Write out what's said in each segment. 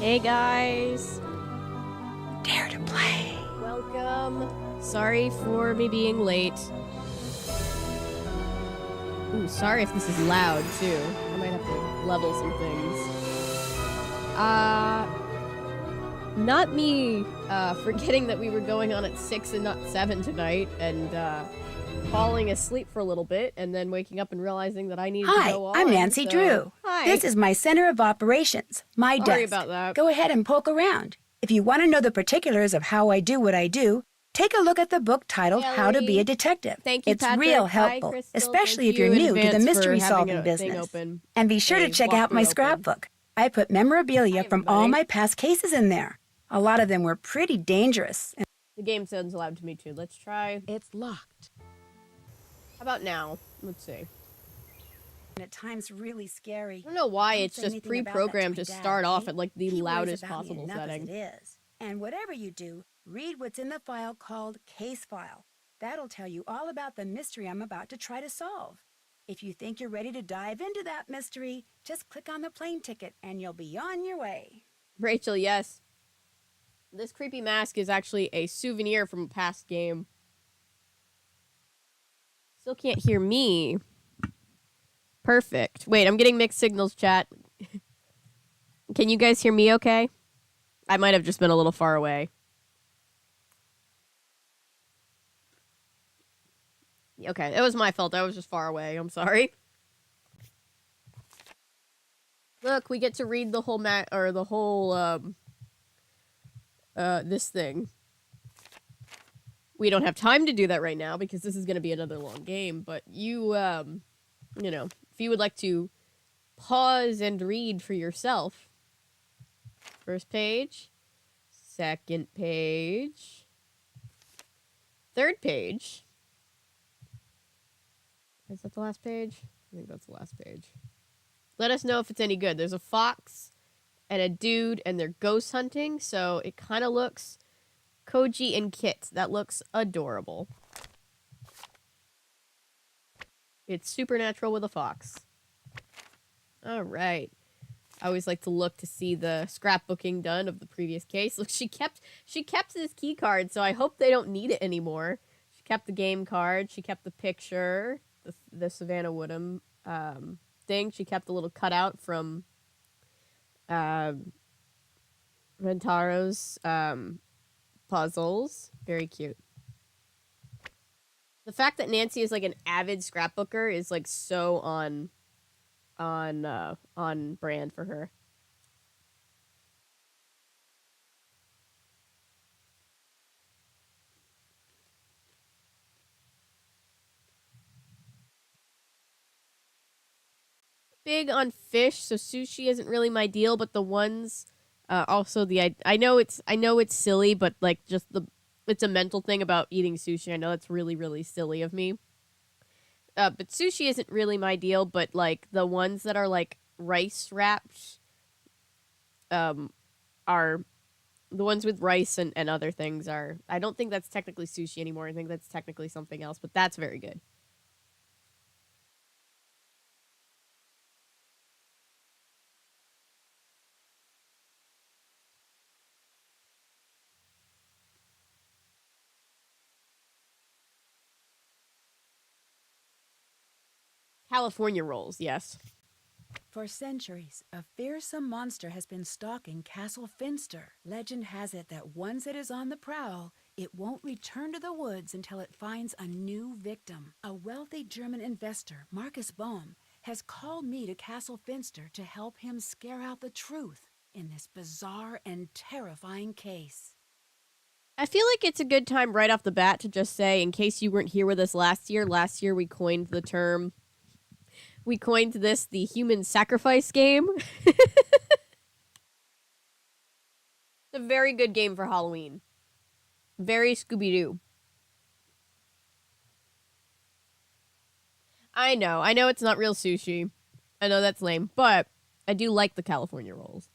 Hey guys! Dare to play. Welcome. Sorry for me being late. Ooh, sorry if this is loud too. I might have to level some things. Not me forgetting that we were going on at 6 and not 7 tonight and falling asleep for a little bit and then waking up and realizing that I needed to go on. Hi, I'm Nancy Drew. Hi. This is my center of operations, my Sorry desk. about that. Go ahead and poke around. If you want to know the particulars of how I do what I do, take a look at the book titled How to Be a Detective. Thank you, It's Patrick. real Hi, helpful, Crystal. especially Thank if you're you in new to the advance for mystery having solving a thing business. open. And be sure to check out my walkthrough open. scrapbook. I put memorabilia Hi, from all everybody. my past cases in there. A lot of them were pretty dangerous. The game sounds loud to me too. Let's try. It's locked. How about now? Let's see. And at times really scary. I don't know why Don't it's say just anything about that pre-programmed my to dad, start off okay? at like the He worries loudest about me possible enough as setting. it is. And whatever you do, read what's in the file called Case File. That'll tell you all about the mystery I'm about to try to solve. If you think you're ready to dive into that mystery, just click on the plane ticket and you'll be on your way. Rachel, yes. This creepy mask is actually a souvenir from a past game. Still can't hear me. Perfect. Wait, I'm getting mixed signals, chat. Can you guys hear me okay? I might have just been a little far away. Okay, it was my fault. I was just far away. I'm sorry. Look, we get to read the whole this thing. We don't have time to do that right now because this is going to be another long game, but you know, if you would like to pause and read for yourself. First page, second page, third page. Is that the last page? I think that's the last page. Let us know if it's any good. There's a fox and a dude, and they're ghost hunting, so it kind of looks Koji and Kit. That looks adorable. It's supernatural with a fox. All right. I always like to look to see the scrapbooking done of the previous case. Look, she kept this key card, so I hope they don't need it anymore. She kept the game card. She kept the picture, the Savannah Woodham thing. She kept the little cutout from Rentaro's puzzles. Very cute. The fact that Nancy is like an avid scrapbooker is like so on brand for her. Big on fish, so sushi isn't really my deal, but the ones also I know it's silly, but like just it's a mental thing about eating sushi. I know that's really, really silly of me. But sushi isn't really my deal, but like the ones that are like rice wrapped are the ones with rice and other things are. I don't think that's technically sushi anymore. I think that's technically something else, but that's very good. California rolls, yes. For centuries, a fearsome monster has been stalking Castle Finster. Legend has it that once it is on the prowl, it won't return to the woods until it finds a new victim. A wealthy German investor, Marcus Bohm, has called me to Castle Finster to help him scare out the truth in this bizarre and terrifying case. I feel like it's a good time right off the bat to just say, in case you weren't here with us last year we coined the term. We coined this the human sacrifice game. It's a very good game for Halloween. Very Scooby-Doo. I know it's not real sushi. I know that's lame, but I do like the California rolls.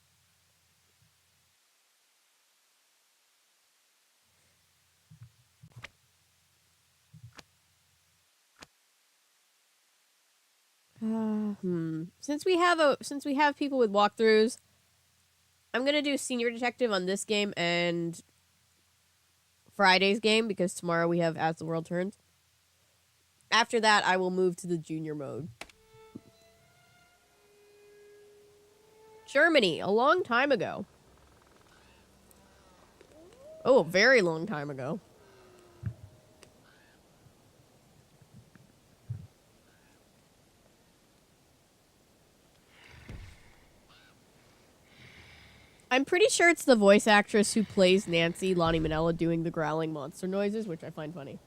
Since we have people with walkthroughs, I'm gonna do Senior Detective on this game and Friday's game because tomorrow we have As the World Turns. After that, I will move to the Junior mode. Germany, a long time ago. Oh, a very long time ago. I'm pretty sure it's the voice actress who plays Nancy, Lonnie Minella, doing the growling monster noises, which I find funny.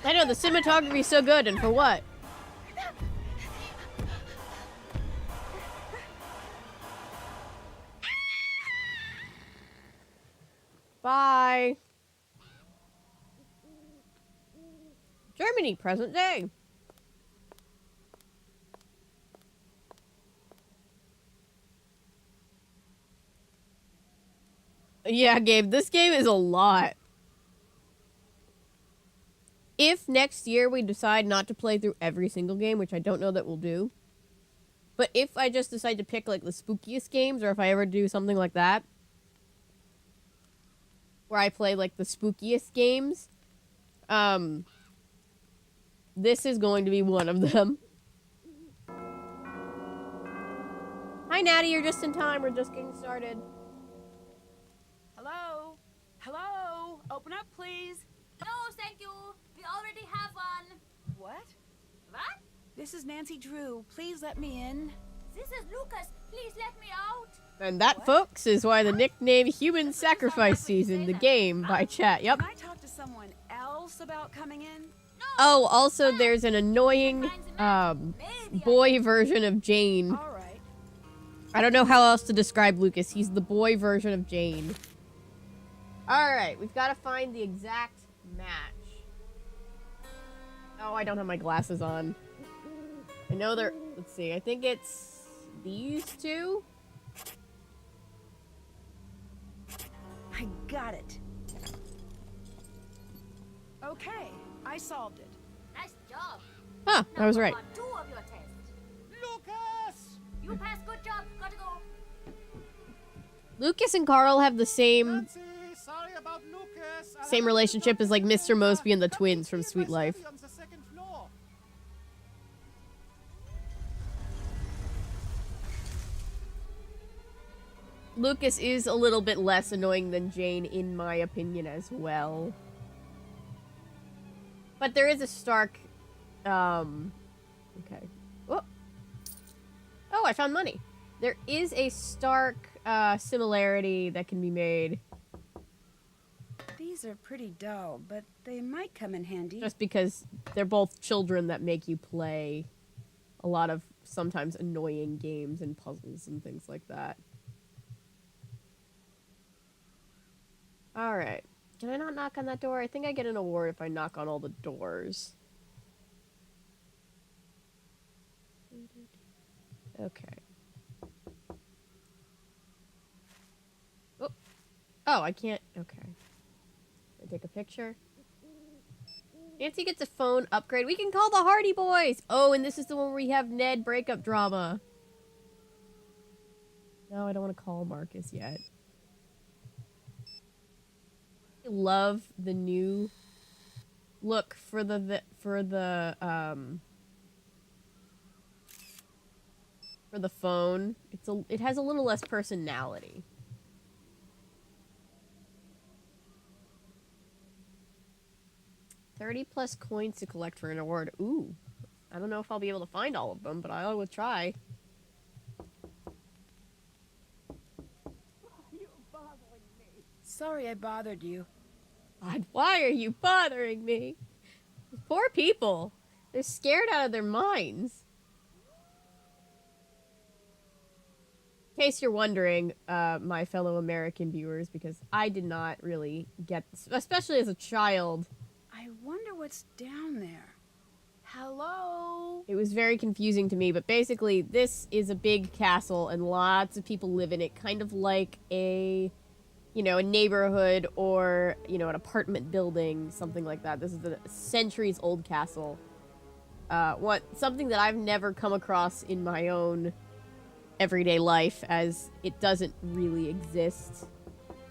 I know, the cinematography is so good, and for what? Bye. Germany, present day. Yeah, Gabe, this game is a lot. If next year we decide not to play through every single game, which I don't know that we'll do, but if I just decide to pick, like, the spookiest games, or if I ever do something like that, where I play, like, the spookiest games, this is going to be one of them. Hi, Natty, you're just in time. We're just getting started. Hello? Hello? Open up, please. No, thank you. We already have one. What? What? This is Nancy Drew. Please let me in. This is Lucas. Please let me out. And that, What? folks, is why the nickname Human Sacrifice Season, the game, by chat. Yep. Can I talk to someone else about coming in? No. Oh, also, there's an annoying, boy version of Jane. All right. I don't know how else to describe Lucas. He's the boy version of Jane. Alright, we've got to find the exact match. Oh, I don't have my glasses on. I know they're... Let's see, I think it's these two? I got it. Okay, I solved it. Nice job. Huh, I was Now right. on 2 of your tests. Lucas! You passed. Good job. Gotta go. Lucas and Carl have the same Nancy, sorry about Lucas. same relationship as, like, Mr. Mosby and the twins from Sweet Life. On the second floor. Lucas is a little bit less annoying than Jane, in my opinion, as well. But there is a stark, okay. Oh, I found money. There is a stark, similarity that can be made, These are pretty dull, but they might come in handy. just because they're both children that make you play a lot of sometimes annoying games and puzzles and things like that. Alright. Can I not knock on that door? I think I get an award if I knock on all the doors. Okay. Oh, I can't... Okay. I take a picture. Nancy gets a phone upgrade. We can call the Hardy Boys! Oh, and this is the one where we have Ned breakup drama. No, I don't want to call Marcus yet. I love the new look for the phone. It has a little less personality. $30+ coins to collect for an award. Ooh. I don't know if I'll be able to find all of them, but I will try. Sorry I bothered you. God, why are you bothering me? Poor people. They're scared out of their minds. In case you're wondering, my fellow American viewers, because I did not really get this, especially as a child. I wonder what's down there. Hello? It was very confusing to me, but basically this is a big castle and lots of people live in it, kind of like a, you know, a neighborhood or, you know, an apartment building, something like that. This is a centuries old castle. Something that I've never come across in my own everyday life, as it doesn't really exist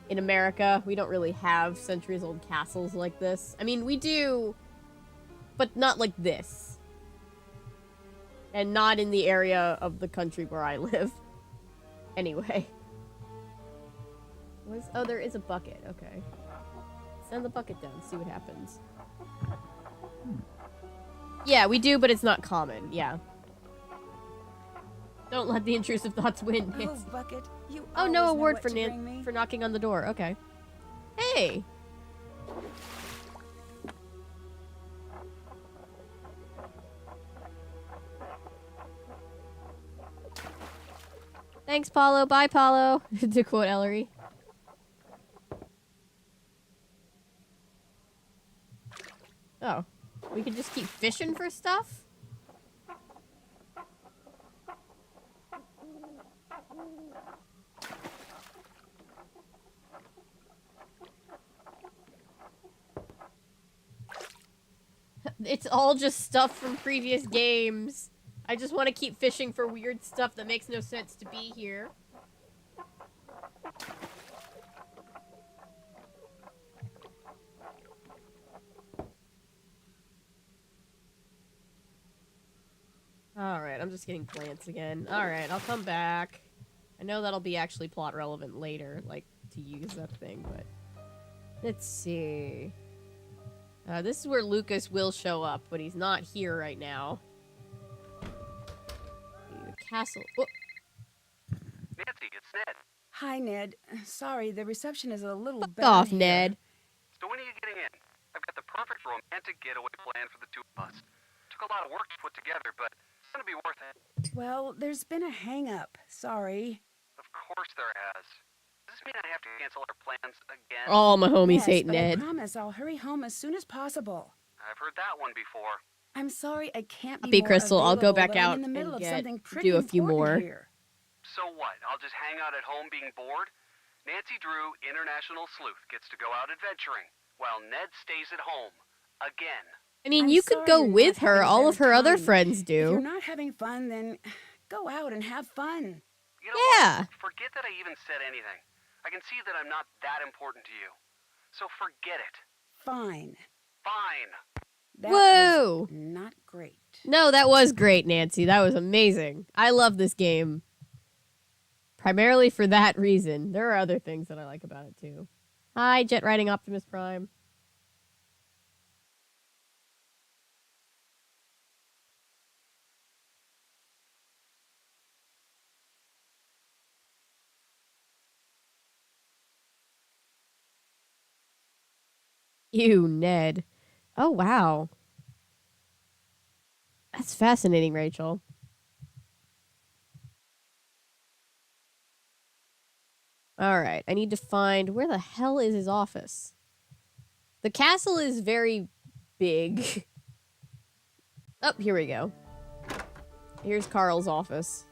in America. We don't really have centuries old castles like this. I mean, we do, but not like this. And not in the area of the country where I live. Anyway. Oh, there is a bucket. Okay. Send the bucket down, see what happens. Yeah, we do, but it's not common. Yeah. Don't let the intrusive thoughts win, Oh, Nancy. Bucket, you Oh, always no know award what for to bring me. for knocking on the door. Okay. Hey! Thanks, Paulo. Bye, Paulo. To quote Ellery. Oh. We can just keep fishing for stuff? It's all just stuff from previous games. I just want to keep fishing for weird stuff that makes no sense to be here. Alright, I'm just getting plants again. Alright, I'll come back. I know that'll be actually plot relevant later, like, to use that thing, but... Let's see... this is where Lucas will show up, but he's not here right now. The castle... Oh. Nancy, it's Ned. Hi, Ned. Sorry, the reception is a little Fuck bad off, here. Ned. So when are you getting in? I've got the perfect romantic getaway plan for the two of us. Took a lot of work to put together, but it's gonna be worth it. Well, there's been a hang-up. Sorry. Of course there has. Does this mean I have to cancel our plans again? All my homies Yes, hate but Ned. I promise I'll hurry home as soon as possible. I've heard that one before. I'm sorry I can't be Happy more Crystal, I'll go available, back but I'm out in the middle and of something do pretty a few more. important Here. So what? I'll just hang out at home being bored? Nancy Drew, international sleuth, gets to go out adventuring, while Ned stays at home. Again. I mean, I'm you could sorry go you're not with her. having a All better of her other time. friends If you're do. not having fun, then go out and have fun. You know Yeah. what? Forget that I even said anything. I can see that I'm not that important to you. So forget it. Fine. Fine. That Whoa! was not great. No, that was great, Nancy. That was amazing. I love this game. Primarily for that reason. There are other things that I like about it, too. Hi, Jet Riding Optimus Prime. Ew, Ned. Oh, wow. That's fascinating, Rachel. Alright, I need to find... Where the hell is his office? The castle is very big. Oh, here we go. Here's Carl's office.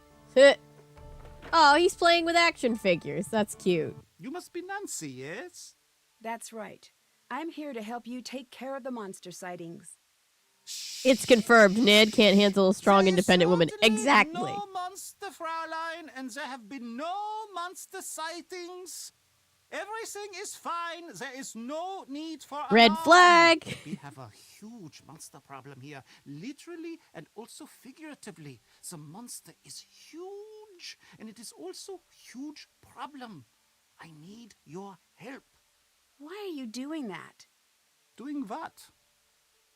Oh, he's playing with action figures. That's cute. You must be Nancy, yes? That's right. I'm here to help you take care of the monster sightings. It's confirmed. Ned can't handle a strong, There independent woman. certainly Exactly. No monster, Fraulein, and there have been no monster sightings. Everything is fine. There is no need for Red alarm. flag. We have a huge monster problem here, literally and also figuratively. The monster is huge, and it is also huge problem. I need your help. Why are you doing that? Doing what?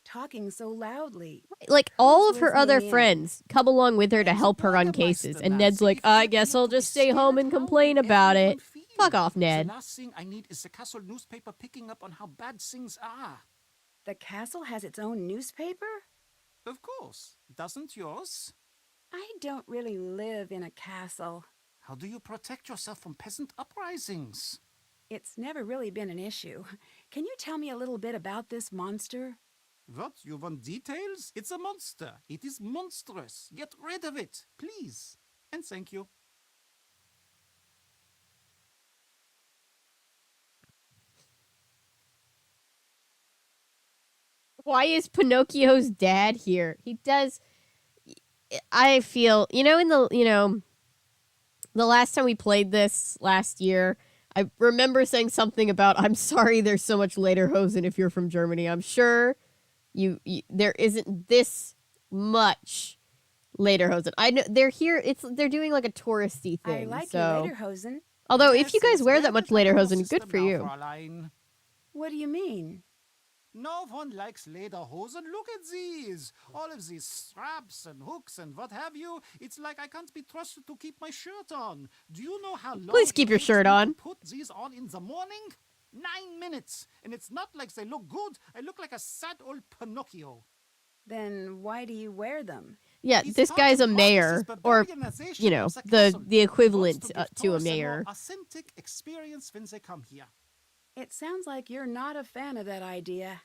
Talking so loudly. Like, all of Who's her other listening in? friends come along with her to As a help her on Bürgermeister, cases. And Ned's Nancy, like, if you I appear guess I'll to be just stay home scared, and how complain will about everyone it. feel? Fuck off, Ned. The last thing I need is the castle newspaper picking up on how bad things are. The castle has its own newspaper? Of course. Doesn't yours? I don't really live in a castle. How do you protect yourself from peasant uprisings? It's never really been an issue. Can you tell me a little bit about this monster? What? You want details? It's a monster. It is monstrous. Get rid of it, please. And thank you. Why is Pinocchio's dad here? He does. I feel, the last time we played this last year, I remember saying something about, I'm sorry there's so much Lederhosen if you're from Germany. I'm sure you there isn't this much Lederhosen. I know they're here. They're doing like a touristy I thing. like so. your lederhosen. Although Yes, if you guys yes, wear we that have much it like a whole Lederhosen, good system for now, you. Fräulein. What do you mean? No one likes lederhosen. Look at these. All of these straps and hooks and what have you. It's like I can't be trusted to keep my shirt on. Do you know how long Please keep it your takes shirt me to on. put these on in the morning? 9 minutes. And it's not like they look good. I look like a sad old Pinocchio. Then why do you wear them? Yeah, It's this part guy's of a Marcus's mayor, or Bavarianization of the castle. the He equivalent wants to give to a tourists mayor. more authentic experience when they come here. It sounds like you're not a fan of that idea.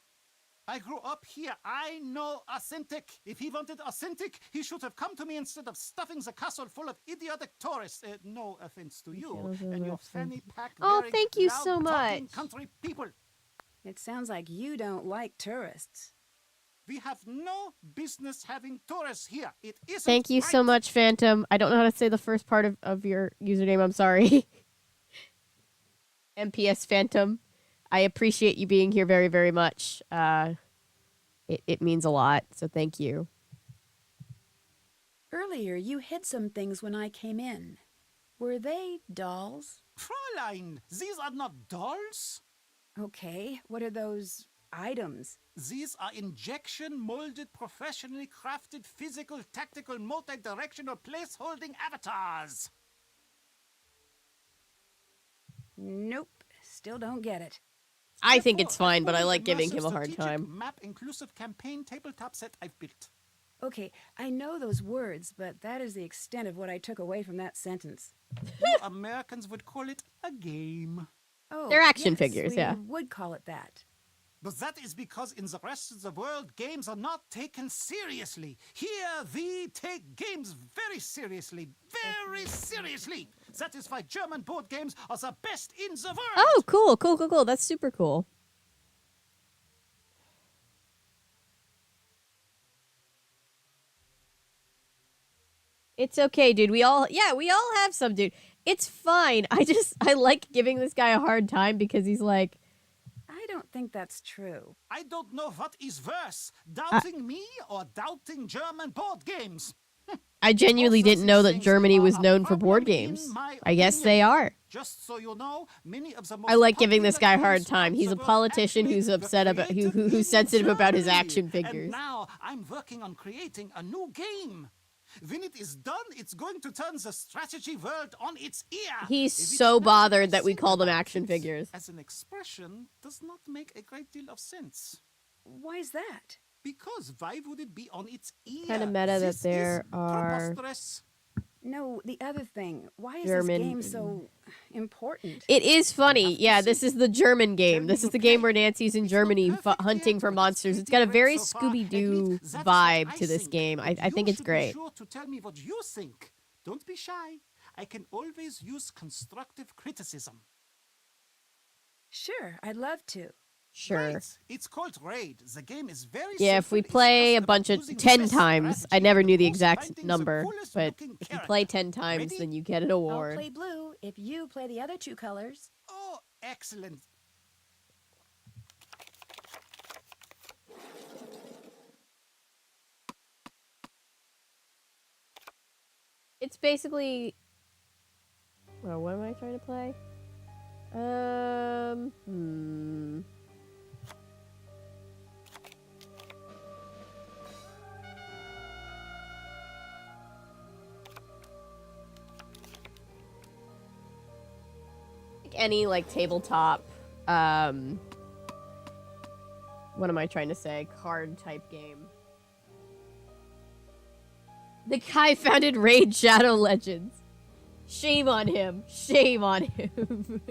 I grew up here. I know authentic. If he wanted authentic, he should have come to me instead of stuffing the castle full of idiotic tourists. No offense to you and your fanny pack. Oh, wearing, thank you so loud-talking much. country people. It sounds like you don't like tourists. We have no business having tourists here. It isn't. Thank you so right. much, Phantom. I don't know how to say the first part of your username. I'm sorry. MPS Phantom. I appreciate you being here very, very much. It means a lot, so thank you. Earlier, you hid some things when I came in. Were they dolls? Fräulein, these are not dolls. Okay, what are those items? These are injection molded, professionally crafted, physical, tactical, multi-directional place-holding avatars. Nope, still don't get it. I think Therefore, it's fine, but I fully like giving immersive him a hard strategic time. Map inclusive campaign tabletop set I've built. Okay, I know those words, but that is the extent of what I took away from that sentence. You Americans would call it a game. Oh, They're action yes, figures, we yeah. would call it that. But that is because in the rest of the world, games are not taken seriously. Here, we take games very seriously. Very seriously. That is why German board games are the best in the world. Oh, cool. That's super cool. It's okay, dude. We all have some, dude. It's fine. I like giving this guy a hard time because he's like, I don't think that's true. I don't know what is worse, doubting me or doubting German board games. I genuinely Both of didn't know these that things Germany are was a known for board problem in games. my I guess opinion. they are. Just so you know, many of the most I like giving this guy a popular hard games time. of He's the a world politician actually who's were upset about created who's in sensitive about his Germany. action And figures. now I'm working on creating a new game. When it is done, it's going to turn the strategy world on its ear. He's Which so now bothered I that we think call them about action it figures. As an expression, does not make a great deal of sense. Why's that? Because why would it be on its ear? Kinda meta that This there is are- preposterous. No, the other thing. Why is German- this game so important? It is funny. have to Yeah, this see. is the German game. Tell This me is the who game played. where Nancy's in It's not Germany perfect hunting yet, for but monsters. it's It's got a pretty very great so far. Scooby Doo Admit, that is what vibe I to this think. game. I But think you it's should great. Be sure to tell me what you think. Don't be shy. I can always use constructive criticism. Sure, I'd love to. Sure. Right. It's called Raid. The game is very Yeah, if we simple. It's play just a about bunch of using the 10 best times, I strategy never and knew the most exact finding the number, coolest but looking if you character. play 10 times, Ready? then you get an I'll award. play blue if you play the other two colors. Oh, excellent. It's basically. Well, what am I trying to play? Hmm. Any like tabletop, what am I trying to say? Card type game. The guy founded Raid Shadow Legends. Shame on him. Shame on him.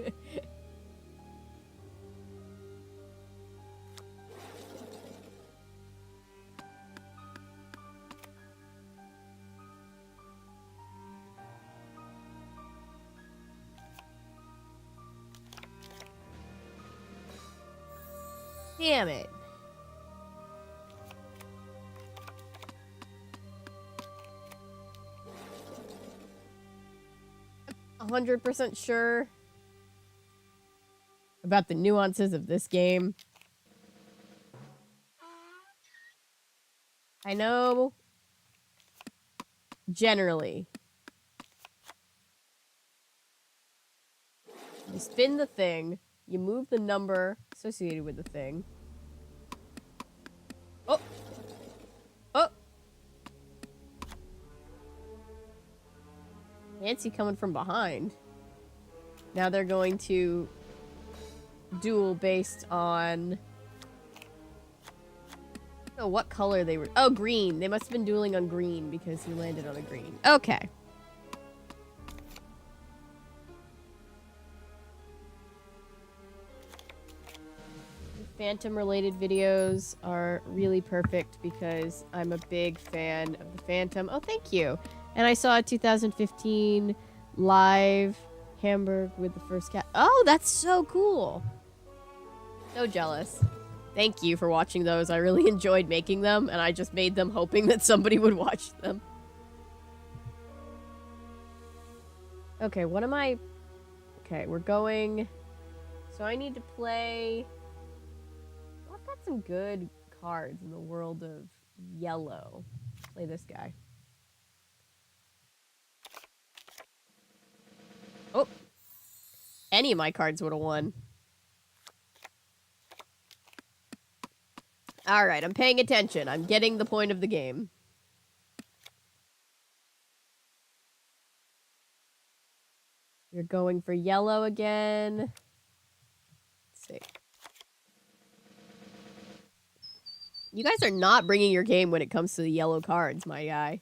Damn it. 100% sure about the nuances of this game. I know generally you spin the thing, you move the number associated with the thing. Oh! Oh! Nancy coming from behind. Now they're going to duel based on... Oh, what color they were... Oh, green. They must have been dueling on green because he landed on a green. Okay. Phantom-related videos are really perfect because I'm a big fan of the Phantom. Oh, thank you. And I saw a 2015 live Hamburg with the first cat. Oh, that's so cool. So jealous. Thank you for watching those. I really enjoyed making them, and I just made them hoping that somebody would watch them. Okay, what am I... Okay, we're going... So I need to play... Well, I've got some good cards in the world of yellow. Play this guy. Oh! Any of my cards would have won. Alright, I'm paying attention. I'm getting the point of the game. You're going for yellow again. Let's see. You guys are not bringing your game when it comes to the yellow cards, my guy.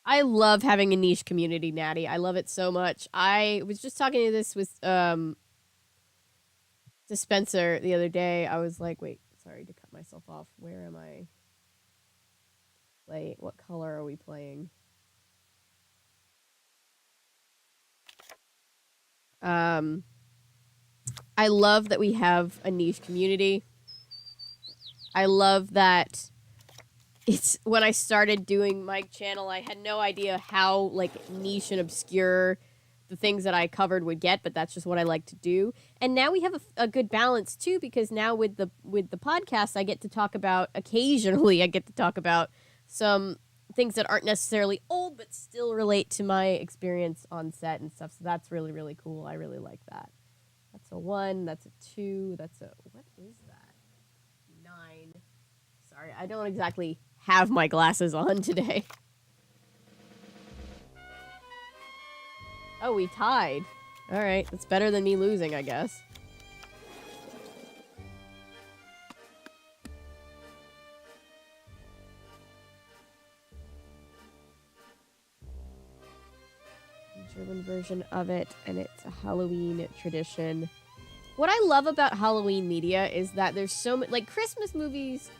I love having a niche community, Natty. I love it so much. I was just talking to this with to Spencer the other day. I was like, wait, sorry to cut myself off. Where am I? What color are we playing? I love that we have a niche community. I love that it's when I started doing my channel, I had no idea how like niche and obscure the things that I covered would get, but that's just what I like to do. And now we have a good balance too, because now with the podcast, I get to talk about some things that aren't necessarily old, but still relate to my experience on set and stuff. So that's really, really cool. I really like that. That's a 1. That's a 2. That's a... What is that? 9. Sorry, I don't exactly have my glasses on today. Oh, we tied. Alright, that's better than me losing, I guess. German version of it, and it's a Halloween tradition. What I love about Halloween media is that there's so many, like, Christmas movies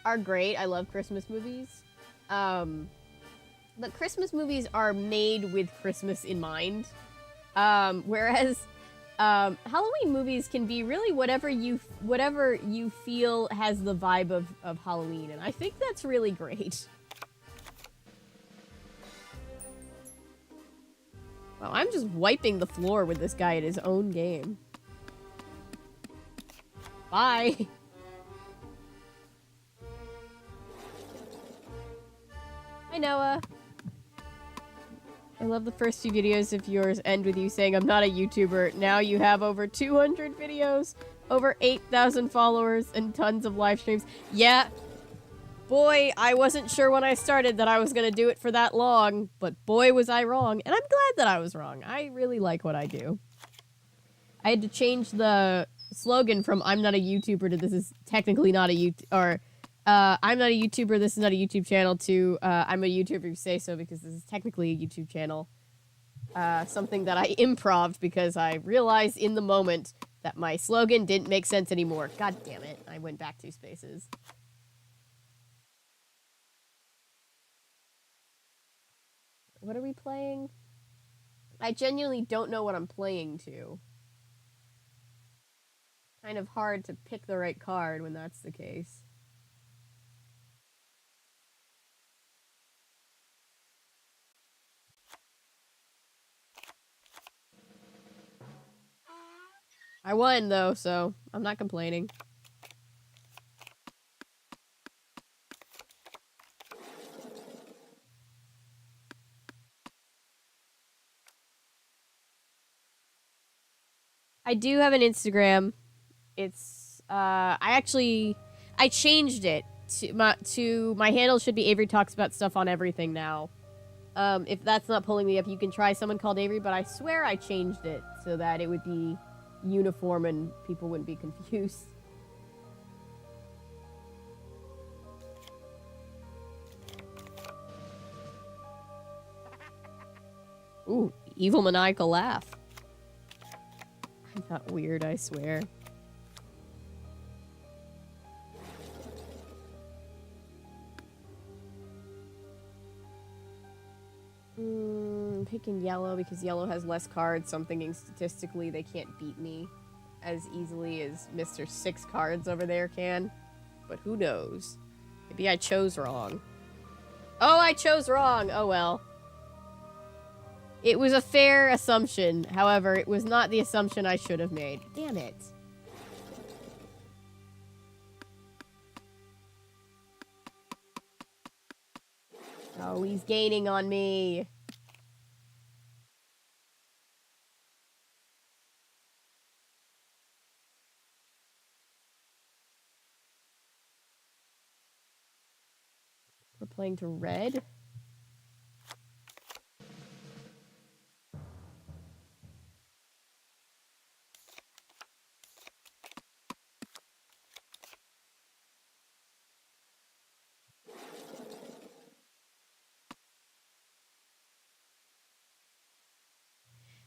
are great. I love Christmas movies. But Christmas movies are made with Christmas in mind. Whereas Halloween movies can be really whatever you feel has the vibe of Halloween, and I think that's really great. Wow, I'm just wiping the floor with this guy at his own game. Bye. Hi, Noah. I love the first few videos of yours end with you saying, I'm not a YouTuber. Now you have over 200 videos, over 8,000 followers, and tons of live streams. Yeah. Boy, I wasn't sure when I started that I was going to do it for that long, but boy was I wrong, and I'm glad that I was wrong. I really like what I do. I had to change the slogan from I'm not a YouTuber to this is technically not a YouTube, or I'm not a YouTuber, this is not a YouTube channel, to I'm a YouTuber who say so because this is technically a YouTube channel. Something that I improv'd because I realized in the moment that my slogan didn't make sense anymore. God damn it. I went back 2 spaces. What are we playing? I genuinely don't know what I'm playing to. Kind of hard to pick the right card when that's the case. I won, though, so I'm not complaining. I do have an Instagram. It's I changed it to my handle should be Avery Talks About Stuff on Everything now. If that's not pulling me up, you can try someone called Avery, but I swear I changed it so that it would be uniform and people wouldn't be confused. Ooh, evil maniacal laugh. I'm not weird, I swear. Picking yellow because yellow has less cards, so I'm thinking statistically they can't beat me as easily as Mr. 6 cards over there can. But who knows? Maybe I chose wrong. Oh, I chose wrong! Oh well. It was a fair assumption. However, it was not the assumption I should have made. Damn it. Oh, he's gaining on me. We're playing to red.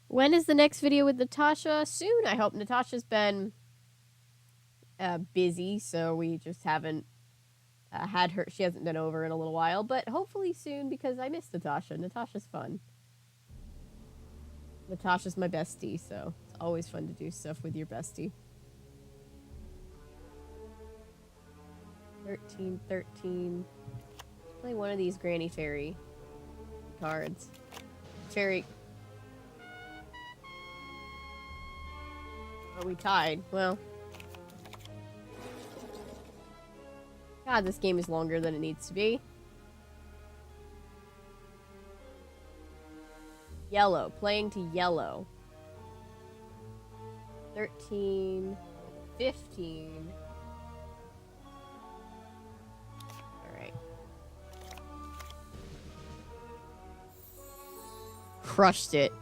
When is the next video with Natasha? Soon, I hope. Natasha's been busy, so we just haven't had her. She hasn't been over in a little while, but hopefully soon because I miss Natasha. Natasha's fun. Natasha's my bestie, so it's always fun to do stuff with your bestie. 13. Play one of these Granny Fairy cards. Fairy. Oh, we tied. Well. God, this game is longer than it needs to be. Yellow. Playing to yellow. 13. 15. Alright. Crushed it.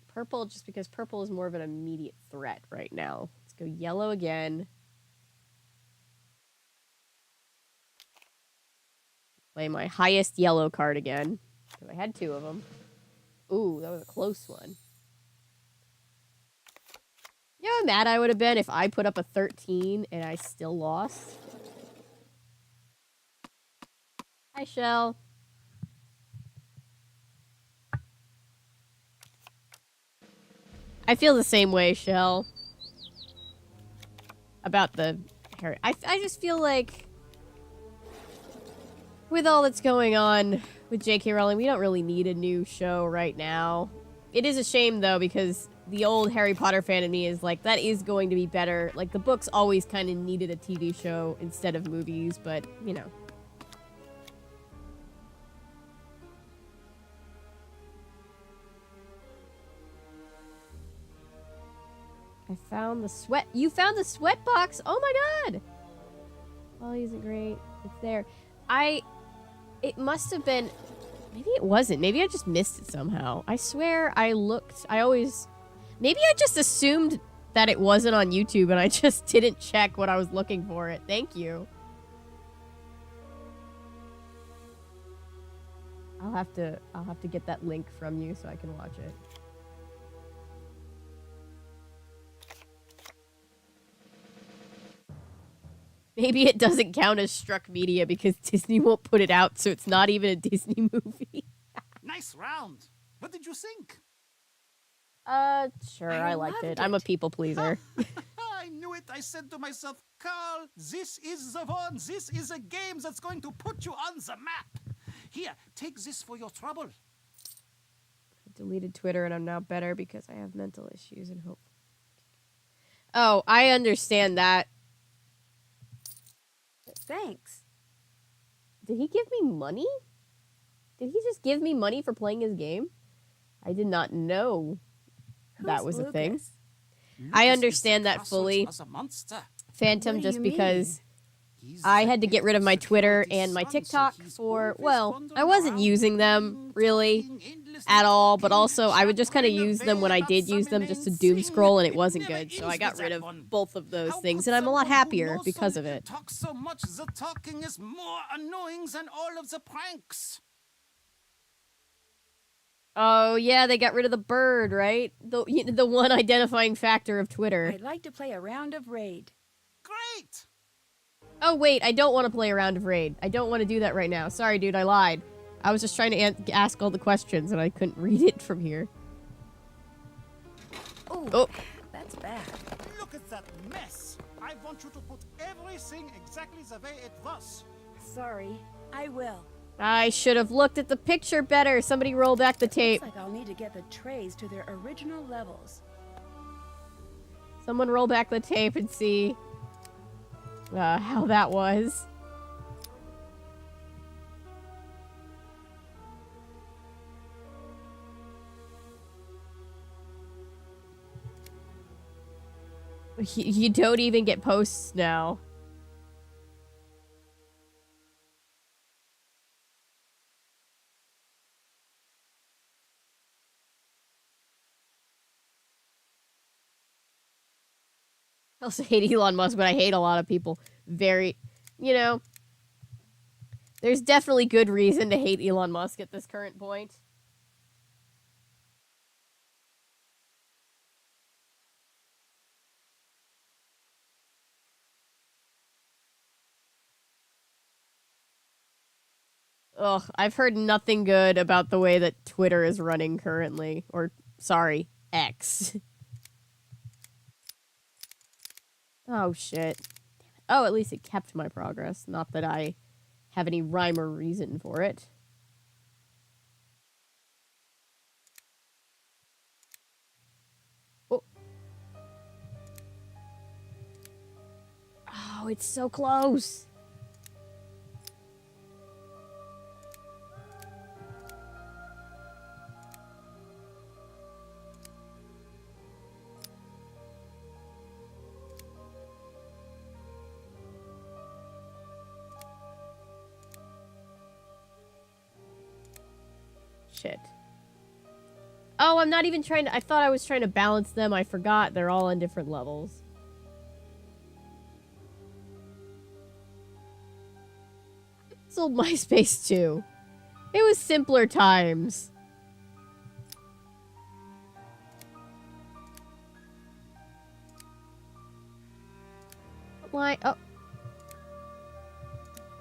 Purple just because purple is more of an immediate threat right now. Let's go yellow again. Play my highest yellow card again. Because I had 2 of them. Ooh, that was a close one. You know how mad I would have been if I put up a 13 and I still lost? Hi, Shell. I feel the same way, Shell. About the Harry. I just feel like with all that's going on with J.K. Rowling, we don't really need a new show right now. It is a shame, though, because the old Harry Potter fan in me is like, that is going to be better. Like, the books always kind of needed a TV show instead of movies, but, you know. I found the sweat. You found the sweat box? Oh my god! Oh, isn't great. It's there. It must have been... Maybe it wasn't. Maybe I just missed it somehow. I swear I looked... Maybe I just assumed that it wasn't on YouTube and I just didn't check what I was looking for it. Thank you. I'll have to get that link from you so I can watch it. Maybe it doesn't count as struck media because Disney won't put it out, so it's not even a Disney movie. Nice round. What did you think? Sure, I I liked loved it. I'm a it. people pleaser. I knew it. I said to myself, Carl, this is the one. This is a game that's going to put you on the map. Here, take this for your trouble. I deleted Twitter and I'm now better because I have mental issues and hope. Oh, I understand that. Thanks. Did he give me money? Did he just give me money for playing his game? I did not know that Who's was a thing. Lucas? I Lucas is understand the that castle fully. as a monster. Phantom, What do just you because He's I the had to get rid of my Twitter and my TikTok for, well, I wasn't using them really at all, but also I would just kind of use them when I did use them just to doom scroll and it wasn't good, so I got rid of both of those things and I'm a lot happier because of it. Talk so much, the talking is more annoying than all of the pranks. Oh yeah, they got rid of the bird, right? The one identifying factor of Twitter. I'd like to play a round of Raid. Great. Oh wait, I don't want to play a round of Raid. I don't want to do that right now. Sorry, dude, I lied. I was just trying to ask all the questions and I couldn't read it from here. Ooh, Oh. That's bad. Look at that mess. I want you to put everything exactly the way it was. Sorry. I will. I should have looked at the picture better. Somebody roll back the tape. Looks like I'll need to get the trays to their original levels. Someone roll back the tape and see how that was. You don't even get posts now. I also hate Elon Musk, but I hate a lot of people. Very, there's definitely good reason to hate Elon Musk at this current point. Ugh, I've heard nothing good about the way that Twitter is running currently. Or, sorry, X. Oh, shit. Damn it. Oh, at least it kept my progress. Not that I have any rhyme or reason for it. Oh. Oh, it's so close. Shit. Oh, I'm not even trying to... I thought I was trying to balance them. I forgot. They're all on different levels. It's old MySpace too. It was simpler times. What line? Oh.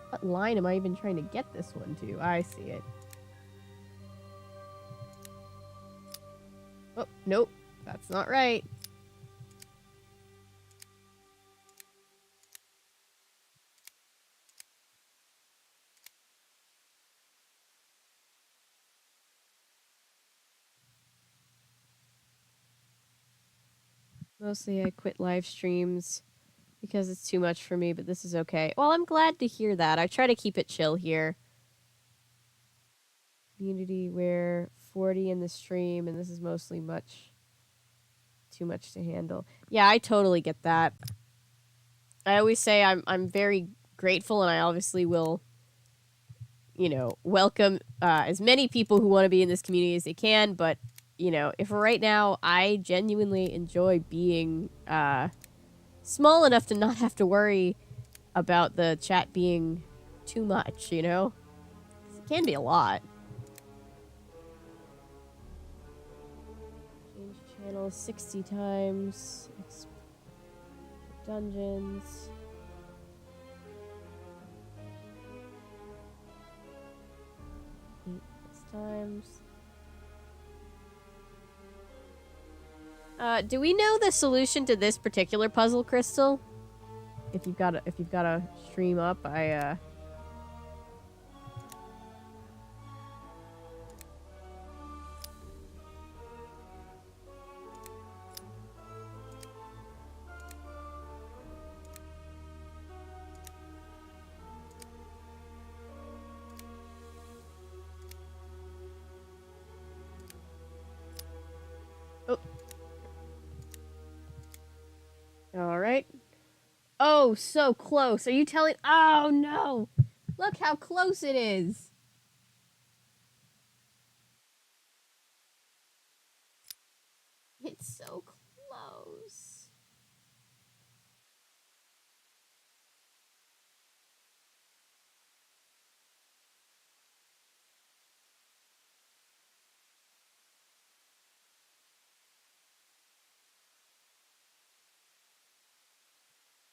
What line am I even trying to get this one to? I see it. Oh, nope. That's not right. Mostly I quit live streams because it's too much for me, but this is okay. Well, I'm glad to hear that. I try to keep it chill here. Community where 40 in the stream, and this is mostly too much to handle. Yeah, I totally get that. I always say I'm very grateful, and I obviously will welcome as many people who want to be in this community as they can. But, if right now I genuinely enjoy being small enough to not have to worry about the chat being too much, 'Cause it can be a lot. Change channels 60 times. Dungeons. Times. Do we know the solution to this particular puzzle, Crystal? If you've got a stream up, All right. Oh, so close. Are you telling? Oh, no. Look how close it is. It's so close.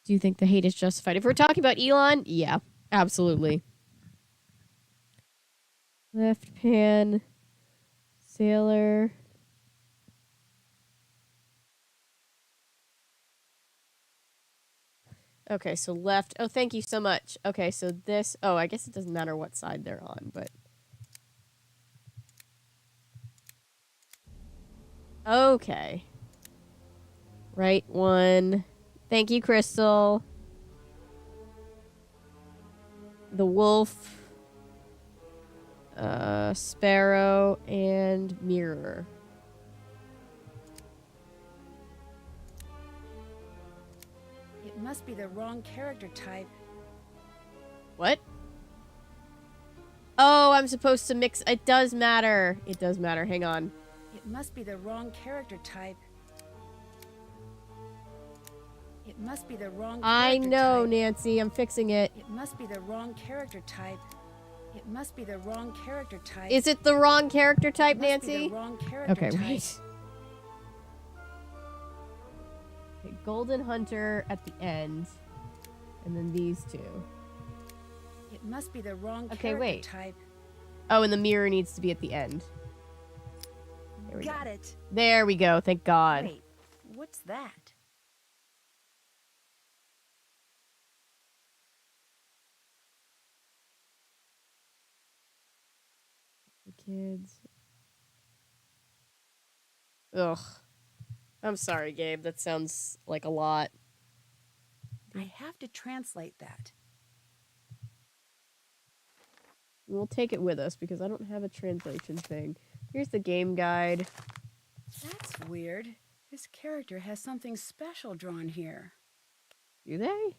Do you think the hate is justified? If we're talking about Elon, yeah, absolutely. Left pan, sailor. Okay, so left. Oh, thank you so much. Okay, so this. Oh, I guess it doesn't matter what side they're on, but. Okay. Right one. Thank you, Crystal. The wolf. Sparrow and mirror. It must be the wrong character type. What? Oh, I'm supposed to mix. It does matter. It does matter. Hang on. It must be the wrong character type. It must be the wrong I character know, type. Nancy. I'm fixing it. It must be the wrong character type. It must be the wrong character type. Is it the wrong character type, It must be Nancy? the wrong character Okay, type. right. Okay, Golden Hunter at the end. And then these two. It must be the wrong Okay, character wait. type. Oh, and the mirror needs to be at the end. There we Got go. it. There we go. Thank God. Wait, what's that? Kids. Ugh. I'm sorry, Gabe. That sounds like a lot. I have to translate that. We'll take it with us because I don't have a translation thing. Here's the game guide. That's weird. This character has something special drawn here. Do they?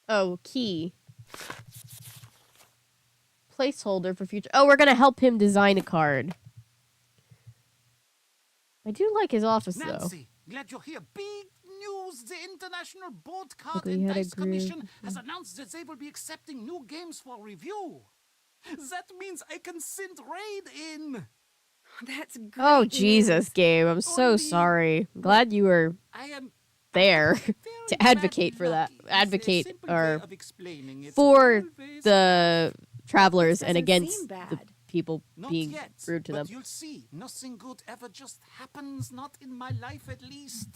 Oh, key. Placeholder for future. Oh, we're gonna help him design a card. I do like his office, though. Nancy, glad you're here. Big news! The International Board Card we and had a Dice Commission group. has announced that they will be accepting new games for review. That means I can send Raid in. That's great. Oh, news. Jesus, Gabe. I'm so Only- sorry. I'm glad you were I am there very to advocate for that. lucky. It's a Advocate simple way or of explaining it. for Always the travelers and Doesn't against seem the bad. people Not being yet, rude to but them. you'll see. Nothing good ever just happens, not in my life at least.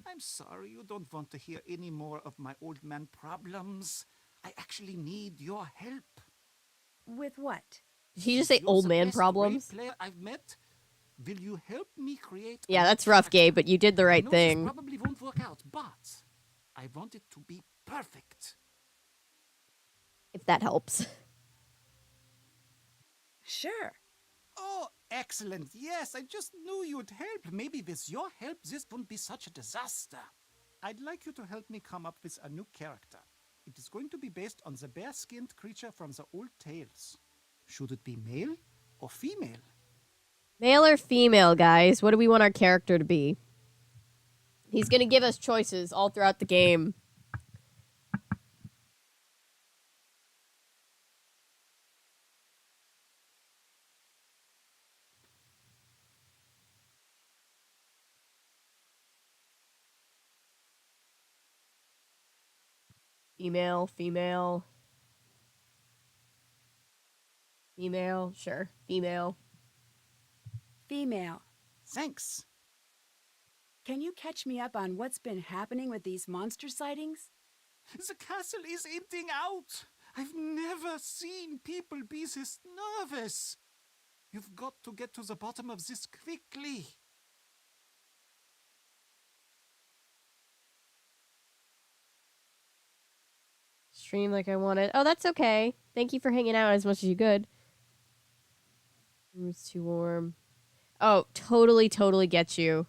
I'm sorry you don't want to hear any more of my old man problems. I actually need your help. With what? Did he just say You're old the man best problems? raid player I've met. Will you help me create? Yeah, a that's rough, character? Gabe, but you did the I right know thing. This probably won't work out, but I want it to be perfect. If that helps. Sure. Oh, excellent. Yes, I just knew you'd help. Maybe with your help, this won't be such a disaster. I'd like you to help me come up with a new character. It is going to be based on the bear-skinned creature from the old tales. Should it be male or female? Male or female, guys? What do we want our character to be? He's gonna give us choices all throughout the game. Female, female. Female, sure. Female. Female. Thanks. Can you catch me up on what's been happening with these monster sightings? The castle is emptying out. I've never seen people be this nervous. You've got to get to the bottom of this quickly. Stream like I wanted. Oh, that's okay. Thank you for hanging out as much as you could. It's too warm. Oh, totally get you.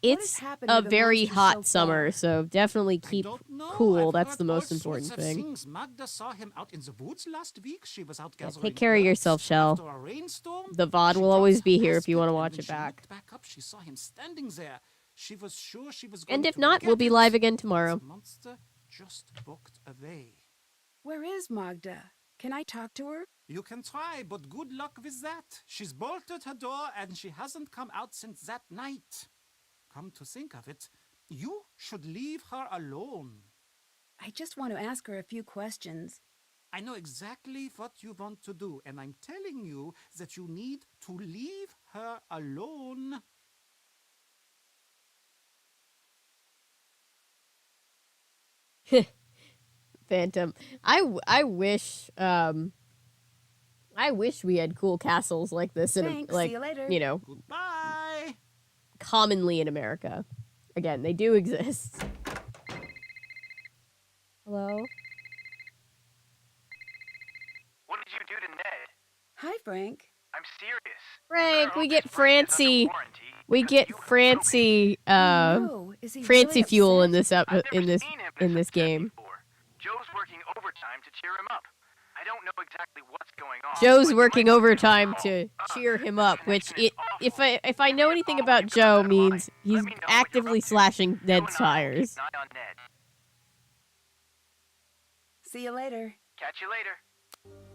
It's happened a to the very monsters hot so summer, far? so definitely I keep don't know. cool. I've That's heard the most all important sorts of thing. things. Magda saw him out in the woods last week. She was out Yeah, gathering take care of nuts yourself, Shell. after a rainstorm. The VOD She will dropped always her be here if you want to basket, and watch when it she back. looked back up, she saw him standing there. She was sure she was going And if to not, get we'll be it. live again tomorrow. The monster just walked away. Where is Magda? Can I talk to her? You can try, but good luck with that. She's bolted her door and she hasn't come out since that night. Come to think of it, you should leave her alone. I just want to ask her a few questions. I know exactly what you want to do, and I'm telling you that you need to leave her alone. Phantom. I wish we had cool castles like this in Thanks, like see you later. you know, Goodbye. commonly in America. Again, they do exist. Hello? What did you do to Ned? Hi, Frank. I'm serious. Frank, Better we hope get his brain is under Francie. warranty, We because get you could Francie Oh, no. Is he Francie really fuel in upset? this up I've never in this seen him in this upset game. before. Joe's working overtime to cheer him up. I don't know exactly what's going on. Joe's but you working might want to overtime call. to cheer him this up, which connection is if awful. I know Give me a anything call about when you've got Joe that means line. he's Let me know what you're actively up to. slashing Joe Ned's and I will keep tires. an eye on Ned. See you later. Catch you later.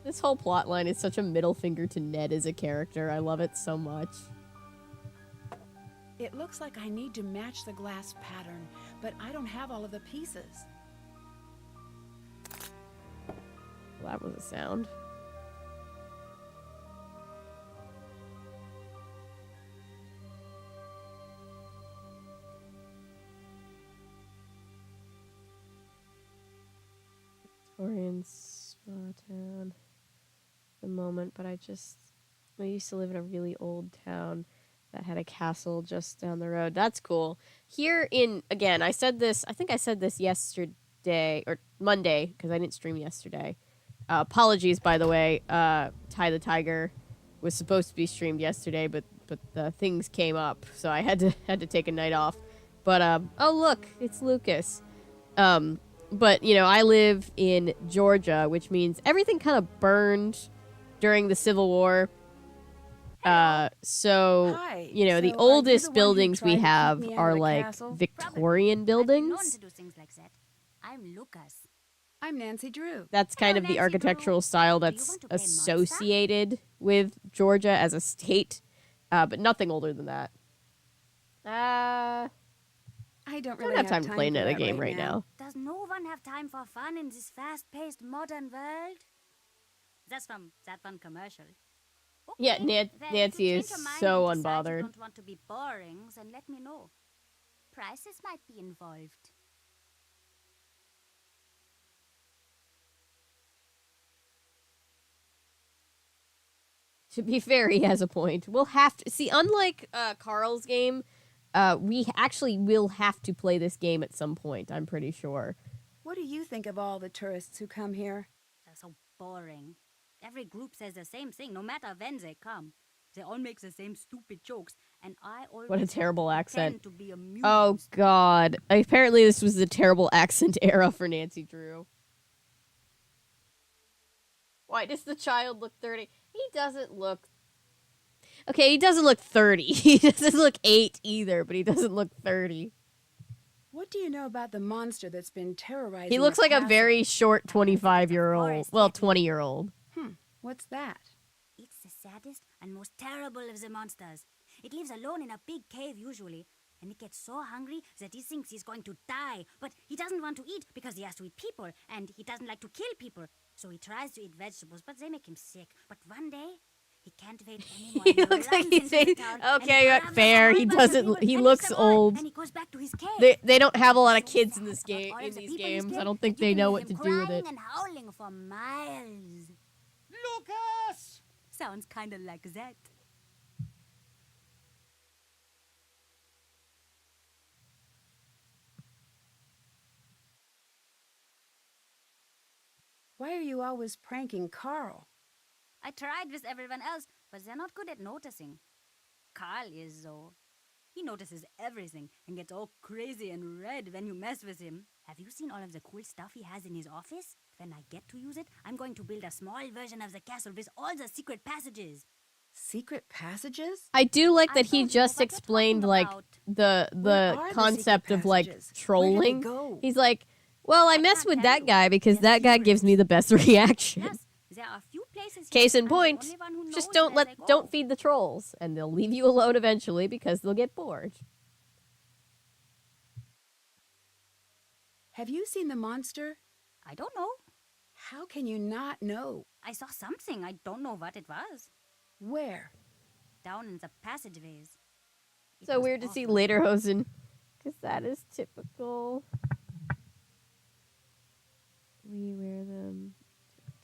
This whole plot line is such a middle finger to Ned as a character. I love it so much. It looks like I need to match the glass pattern, but I don't have all of the pieces. Well, that was a sound. Victorian small town. The moment, but I used to live in a really old town that had a castle just down the road. That's cool. Here again, I think I said this yesterday or Monday because I didn't stream yesterday. Apologies, by the way. Ty the Tiger was supposed to be streamed yesterday, but the things came up, so I had to take a night off. But oh look, it's Lucas. But I live in Georgia, which means everything kind of burned during the Civil War. So Hi. the So are you oldest the one who buildings we tried to keep have me out are of the like castle? Victorian I've been known buildings. to do things like that. I'm Lucas. I'm Nancy Drew. That's kind Hello, of the Nancy architectural Drew. style Do you that's want to play Monster? associated with Georgia as a state, but nothing older than that. I don't Don't really have time to play for another that game right now. Does no one have time for fun in this fast-paced modern world? That's from that one commercial. Okay, Yeah, then if Nancy you is change your mind so and decide unbothered. You don't want to be boring, then let me know. Prices might be involved. To be fair, he has a point. We'll have to see. Unlike Carl's game, we actually will have to play this game at some point. I'm pretty sure. What do you think of all the tourists who come here? They're so boring. Every group says the same thing, no matter when they come. They all make the same stupid jokes, and I always What a have to terrible pretend accent. to be amused. Oh God! Apparently, this was the terrible accent era for Nancy Drew. Why does the child look 30? He doesn't look. Okay, he doesn't look 30. He doesn't look 8 either, but he doesn't look 30. What do you know about the monster that's been terrorizing He looks the like a castle? very short it's a 25-year-old. forest Well, yeti. 20-year-old. What's that? It's the saddest and most terrible of the monsters. It lives alone in a big cave usually, and it gets so hungry that he thinks he's going to die. But he doesn't want to eat because he has to eat people, and he doesn't like to kill people. So he tries to eat vegetables, but they make him sick. But one day, he can't wait anymore. He and looks like runs he's into the saying, town, and okay, grabs a fair. whole He bunch of doesn't. people He and looks eats them all, old. And he goes back to his cave. They don't have a lot of So kids in sad this about game all in of the these people in his games. cave I don't that think you they can know hear what him to do with crying it. and howling for miles. Lucas! Sounds kind of like that. Why are you always pranking Carl? I tried with everyone else, but they're not good at noticing. Carl is, though. He notices everything and gets all crazy and red when you mess with him. Have you seen all of the cool stuff he has in his office? When I get to use it, I'm going to build a small version of the castle with all the secret passages. Secret passages? I do like I that he don't know just what you're explained talking like about. the Where are the concept secret of like passages? Where do they trolling. go? He's like, well, I I mess can't with tell that you. guy because They're that guy gives me secrets. the best reaction. Plus, there are a few places Case here in I'm the point, only one who just knows where they go. don't feed the trolls, and they'll leave you alone eventually because they'll get bored. Have you seen the monster? I don't know. How can you not know? I saw something. I don't know what it was. Where? Down in the passageways. It So was weird to see awful. Lederhosen, because that is typical. We wear them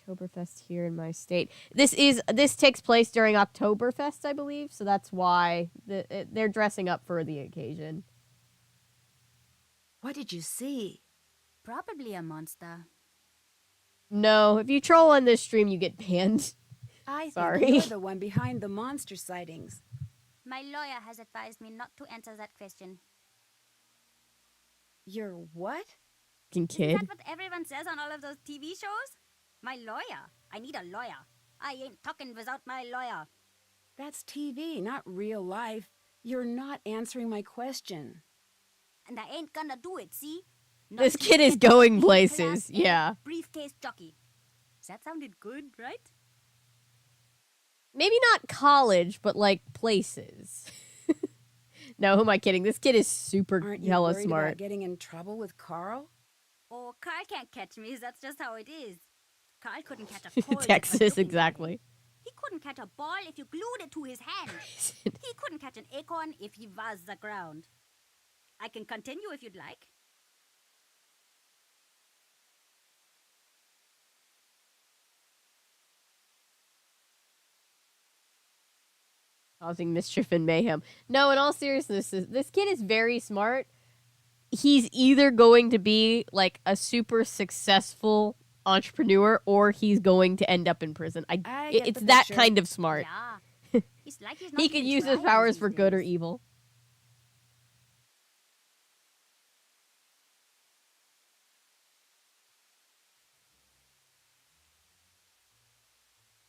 to Oktoberfest here in my state. This takes place during Oktoberfest, I believe, so that's why they're dressing up for the occasion. What did you see? Probably a monster. No, if you troll on this stream, you get banned. I think Sorry. you're the one behind the monster sightings. My lawyer has advised me not to answer that question. You're what? Fucking Isn't kid. that what everyone says on all of those TV shows? My lawyer. I need a lawyer. I ain't talking without my lawyer. That's TV, not real life. You're not answering my question. And I ain't gonna do it, see? This Not kid is even going a places, Class A yeah. Briefcase jockey. That sounded good, right? Maybe not college, but like places. No, who am I kidding? This kid is super Aren't you hella worried smart. about getting in trouble with Carl? Oh, Carl can't catch me. That's just how it is. Carl couldn't catch a cold. Texas, just by looking at exactly. it. He couldn't catch a ball if you glued it to his hand. He couldn't catch an acorn if he was the ground. I can continue if you'd like. Causing mischief and mayhem. No, in all seriousness, this kid is very smart. He's either going to be like a super successful entrepreneur or he's going to end up in prison. I get It's the that picture. kind of smart. Yeah. It's like he's not He could even use his trying powers these for good or days. evil.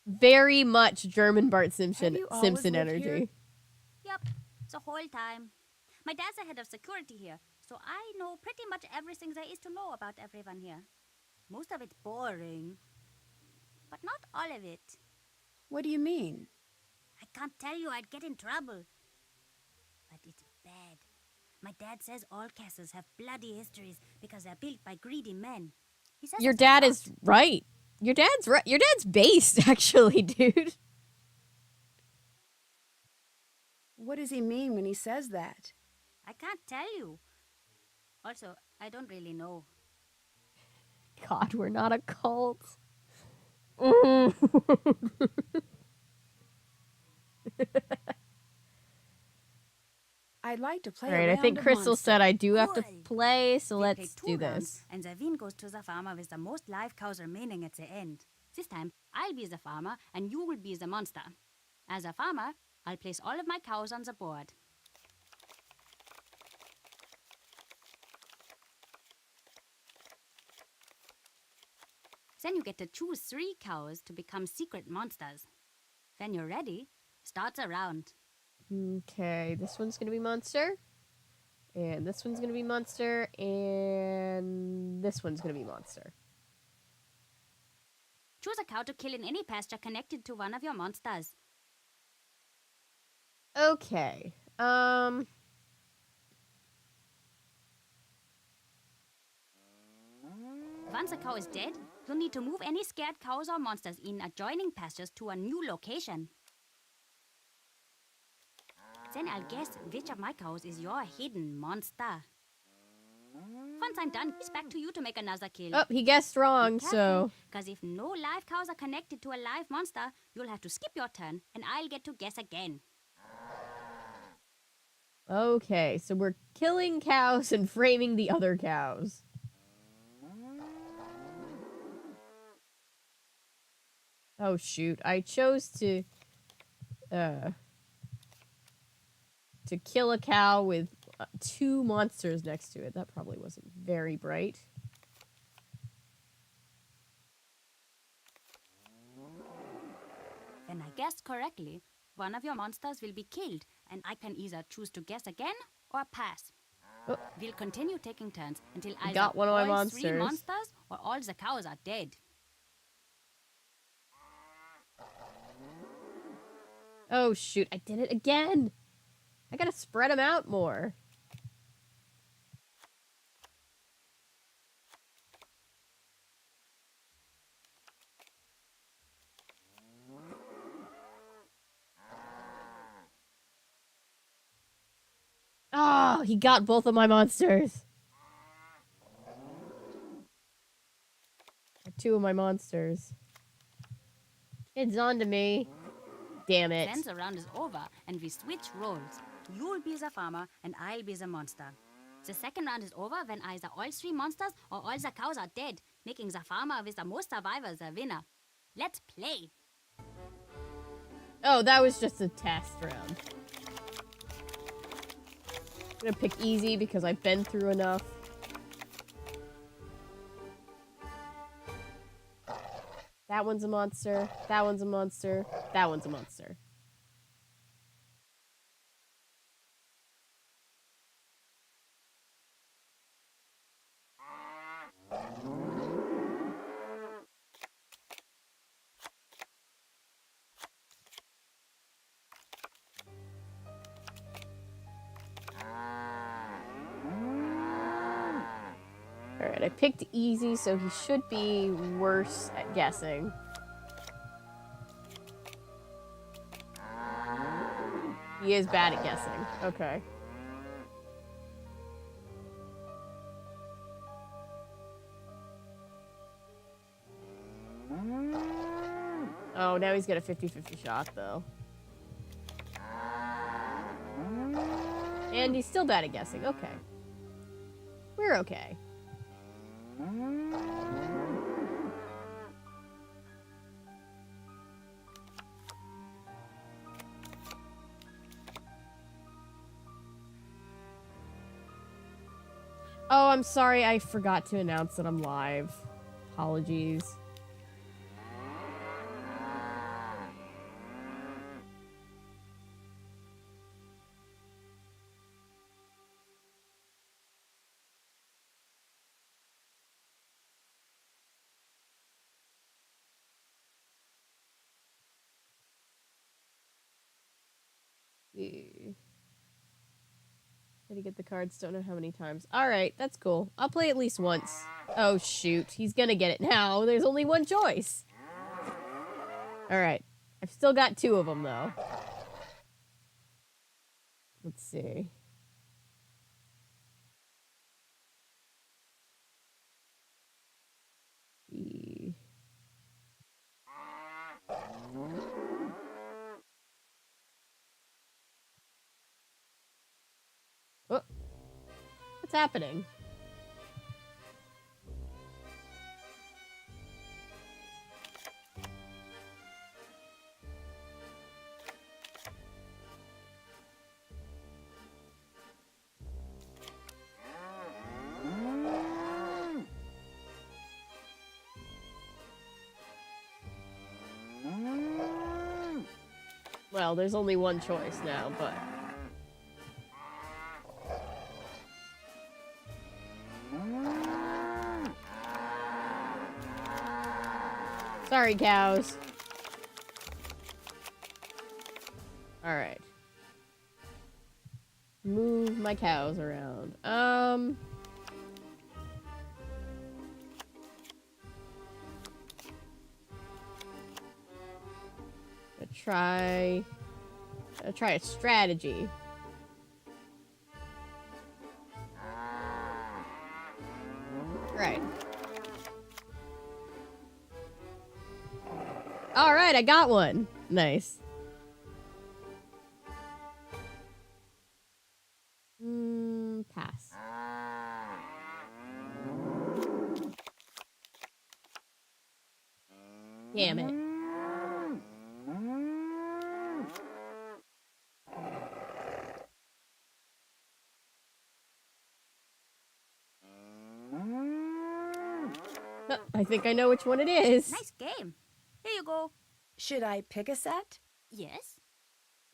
Very much German Bart Simpson you always Simpson lived energy. here? Yep, the whole time. My dad's the head of security here, so I know pretty much everything there is to know about everyone here. Most of it's boring, but not all of it. What do you mean? I can't tell you, I'd get in trouble. But it's bad. My dad says all castles have bloody histories because they're built by greedy men. He says Your that's a dad lot. is right. Your dad's right. Your dad's based, actually, dude. What does he mean when he says that? I can't tell you. Also, I don't really know. God, we're not a cult. I'd like to play All a right, I round think of Crystal Monster. said I do have to Good. play, so They play let's 2 do rounds, this. and the win goes to the farmer with the most live cows remaining at the end. This time, I'll be the farmer, and you will be the monster. As a farmer, I'll place all of my cows on the board. Then you get to choose 3 cows to become secret monsters. When you're ready, start the round. Okay, this one's gonna be monster. And this one's gonna be monster. And this one's gonna be monster. Choose a cow to kill in any pasture connected to one of your monsters. Okay. Once a cow is dead, you'll need to move any scared cows or monsters in adjoining pastures to a new location. Then I'll guess which of my cows is your hidden monster. Once I'm done, it's back to you to make another kill. Oh, he guessed wrong, so... Because if no live cows are connected to a live monster, you'll have to skip your turn, and I'll get to guess again. Okay, so we're killing cows and framing the other cows. Oh, shoot. I chose to kill a cow with 2 monsters next to it. That probably wasn't very bright. When I guessed correctly, one of your monsters will be killed, and I can either choose to guess again or pass. Oh. We'll continue taking turns until I either got one of my all 3 monsters. monsters or all the cows are dead. Oh, shoot. I did it again. I gotta spread them out more. Oh, he got both of my monsters. 2 of my monsters. It's on to me. Damn it. Then the round is over, and we switch roles. You'll be the farmer, and I'll be the monster. The second round is over when either all 3 monsters or all the cows are dead, making the farmer with the most survivors the winner. Let's play! Oh, that was just a test round. I'm gonna pick easy because I've been through enough. That one's a monster. That one's a monster. That one's a monster. Alright, I picked easy, so he should be worse at guessing. He is bad at guessing. Okay. Oh, now he's got a 50-50 shot, though. And he's still bad at guessing. Okay. We're okay. Oh, I'm sorry. I forgot to announce that I'm live. Apologies. Did he get the cards? Don't know how many times. Alright, that's cool. I'll play at least once. Oh, shoot. He's gonna get it now. There's only one choice. Alright. I've still got 2 of them, though. Let's see. Oh. What's happening? Well, there's only one choice now, but... Sorry, cows. Alright. Move my cows around. Try a strategy. Right. All right, I got one. Nice. Pass. Damn it. I think I know which one it is. Nice game. Here you go. Should I pick a set? Yes?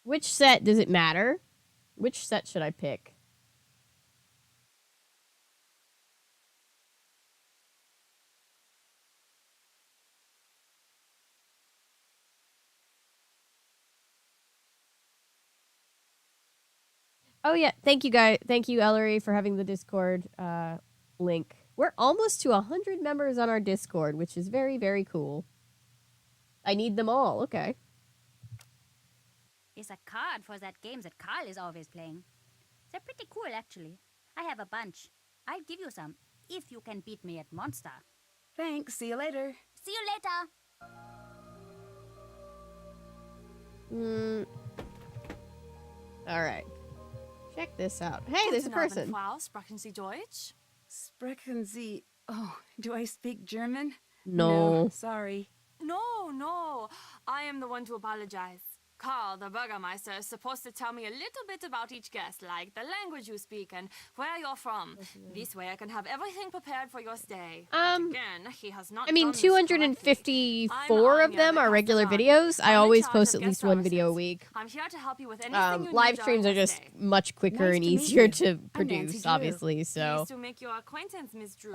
Which set does it matter? Which set should I pick? Oh yeah, thank you guys. Thank you, Ellery, for having the Discord link. We're almost to 100 members on our Discord, which is very, very cool. I need them all. Okay. It's a card for that game that Carl is always playing. They're pretty cool, actually. I have a bunch. I'll give you some, if you can beat me at Monster. Thanks. See you later. See you later! All right. Check this out. Hey, there's a person. Frau, sprechen Sie Deutsch? Sprechen Sie... Oh, do I speak German? No. Sorry. No. I am the one to apologize. Carl, the Bürgermeister, is supposed to tell me a little bit about each guest, like the language you speak and where you're from. This way I can have everything prepared for your stay. But again, he has not I mean, done this correctly. 254 of I'm them Anya, are the regular customer. videos. I I'm in always charge post of at least guest one video a services. week. I'm here to help you with anything you Live need streams during are your just stay. much quicker Nice and to meet easier you. to I'm produce, Nancy Drew. obviously. So, Pleased to make your acquaintance, Miss Drew.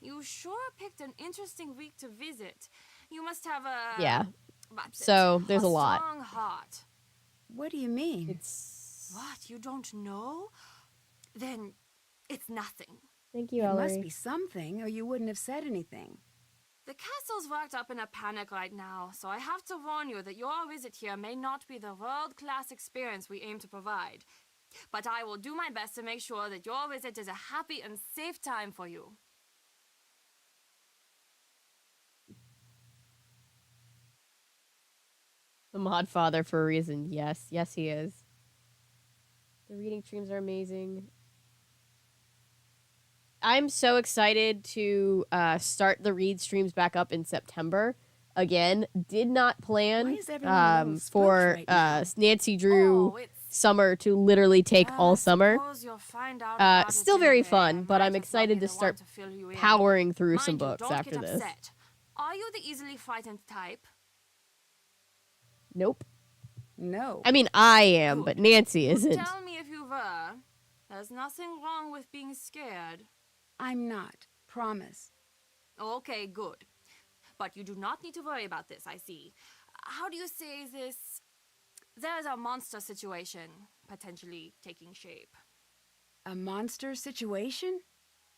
You sure picked an interesting week to visit. You must have a... yeah. What's So, it? there's a lot. Strong heart. What do you mean? It's. What? You don't know? Then it's nothing. Thank you, It Ellery. must be something, or you wouldn't have said anything. The castle's worked up in a panic right now, so I have to warn you that your visit here may not be the world-class experience we aim to provide. But I will do my best to make sure that your visit is a happy and safe time for you. The mod father for a reason. Yes, he is. The reading streams are amazing. I'm so excited to start the read streams back up in September. Again, did not Why plan is everyone a little spooked for right now? Nancy Drew Oh, it's... summer to literally take Well, all I summer. suppose you'll find out about it Still in a very day. fun, I but I'm might as well excited be to the one start to fill you in. powering through Mind some you, books don't after get this. upset. Are you the easily frightened type? Nope. No. I mean, I am, Good. but Nancy isn't. Tell me if you were. There's nothing wrong with being scared. I'm not. Promise. Okay, good. But you do not need to worry about this, I see. How do you say this? There's a monster situation potentially taking shape. A monster situation?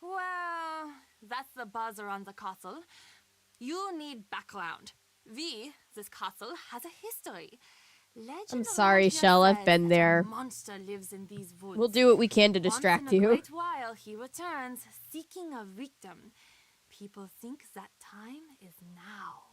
Well, that's the buzz around the castle. You need background. This castle, has a history. Legend I'm around sorry, here Shell, I've says been that a there. monster lives in these woods. We'll do what we can to Once distract in a you. great while, he returns, seeking a victim. People think that time is now.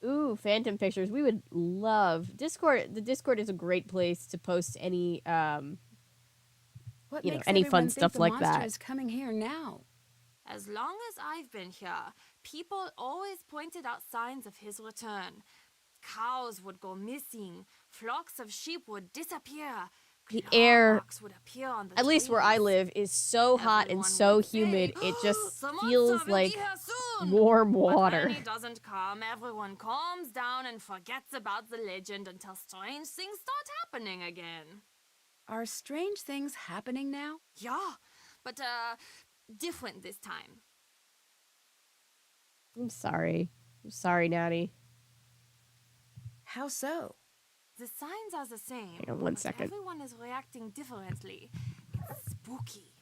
Ooh, Phantom Pictures. We would love Discord. The Discord is a great place to post any What You know, makes any everyone fun think stuff the like monster that. is coming here now? As long as I've been here, people always pointed out signs of his return. Cows would go missing, flocks of sheep would disappear, The claw air, marks would appear on the at least where I trees. live, is so hot and Everyone so would say, humid. It just "The monster feels will like be here soon." soon. Warm But water. when he doesn't come, everyone calms down and forgets about the legend until strange things start happening again. Are strange things happening now? Yeah, but different this time. I'm sorry. I'm sorry, Natty. How so? The signs are the same. Hang on one but second. Everyone is reacting differently. It's spooky.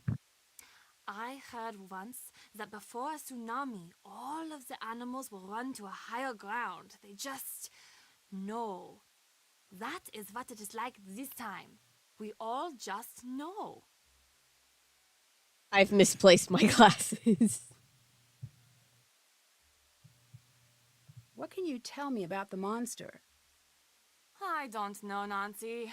I heard once that before a tsunami, all of the animals will run to a higher ground. They just know. That is what it is like this time. We all just know. I've misplaced my glasses. What can you tell me about the monster? I don't know, Nancy.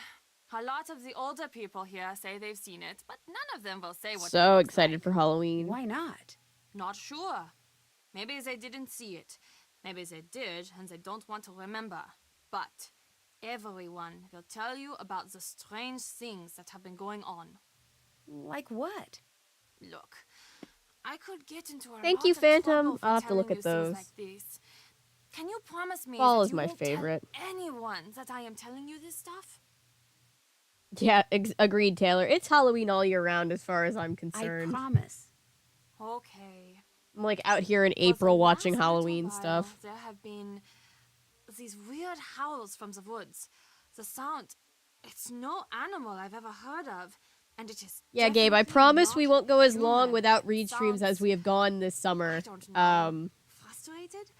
A lot of the older people here say they've seen it, but none of them will say what it So looks excited like. for Halloween. Why not? Not sure. Maybe they didn't see it. Maybe they did, and they don't want to remember. But everyone will tell you about the strange things that have been going on. Like what? Look, I could get into a Thank lot you, of Phantom. trouble for I'll have to look telling at you those. things like this. Can you promise me Fall that is you my won't favorite. tell anyone that I am telling you this stuff? Yeah, agreed, Taylor. It's Halloween all year round as far as I'm I concerned. promise. Okay. I'm like out here in For the April last watching little Halloween while, stuff. There have been these weird howls from the woods. The sound, it's no animal I've ever heard of. And it is Yeah, Gabe, I definitely promise we not won't go as long human. without It read streams as sounds, we have gone this summer. I don't know, frustrated?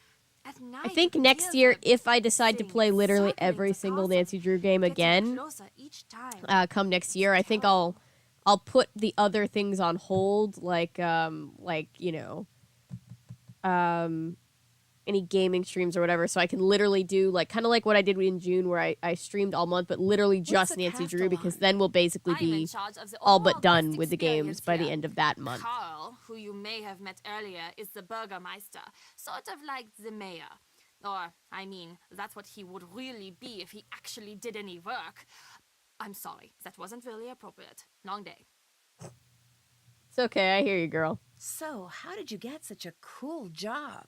At night, I think you next hear year, the if I decide to thing play literally circling every the single castle, Nancy Drew game getting again, closer each time. come next It's year, I think I'll terrible. put the other things on hold, like any gaming streams or whatever, so I can literally do like kind of like what I did in June, where I streamed all month, but literally just the Nancy Drew, castle because on? then we'll basically I'm in be charge of the all but overall done guest with the games experience by the here. end of that month. Carl, who you may have met earlier, is the Burgermeister, sort of like the mayor. Or, I mean, that's what he would really be if he actually did any work. I'm sorry, that wasn't really appropriate. Long day. It's okay, I hear you, girl. So, how did you get such a cool job?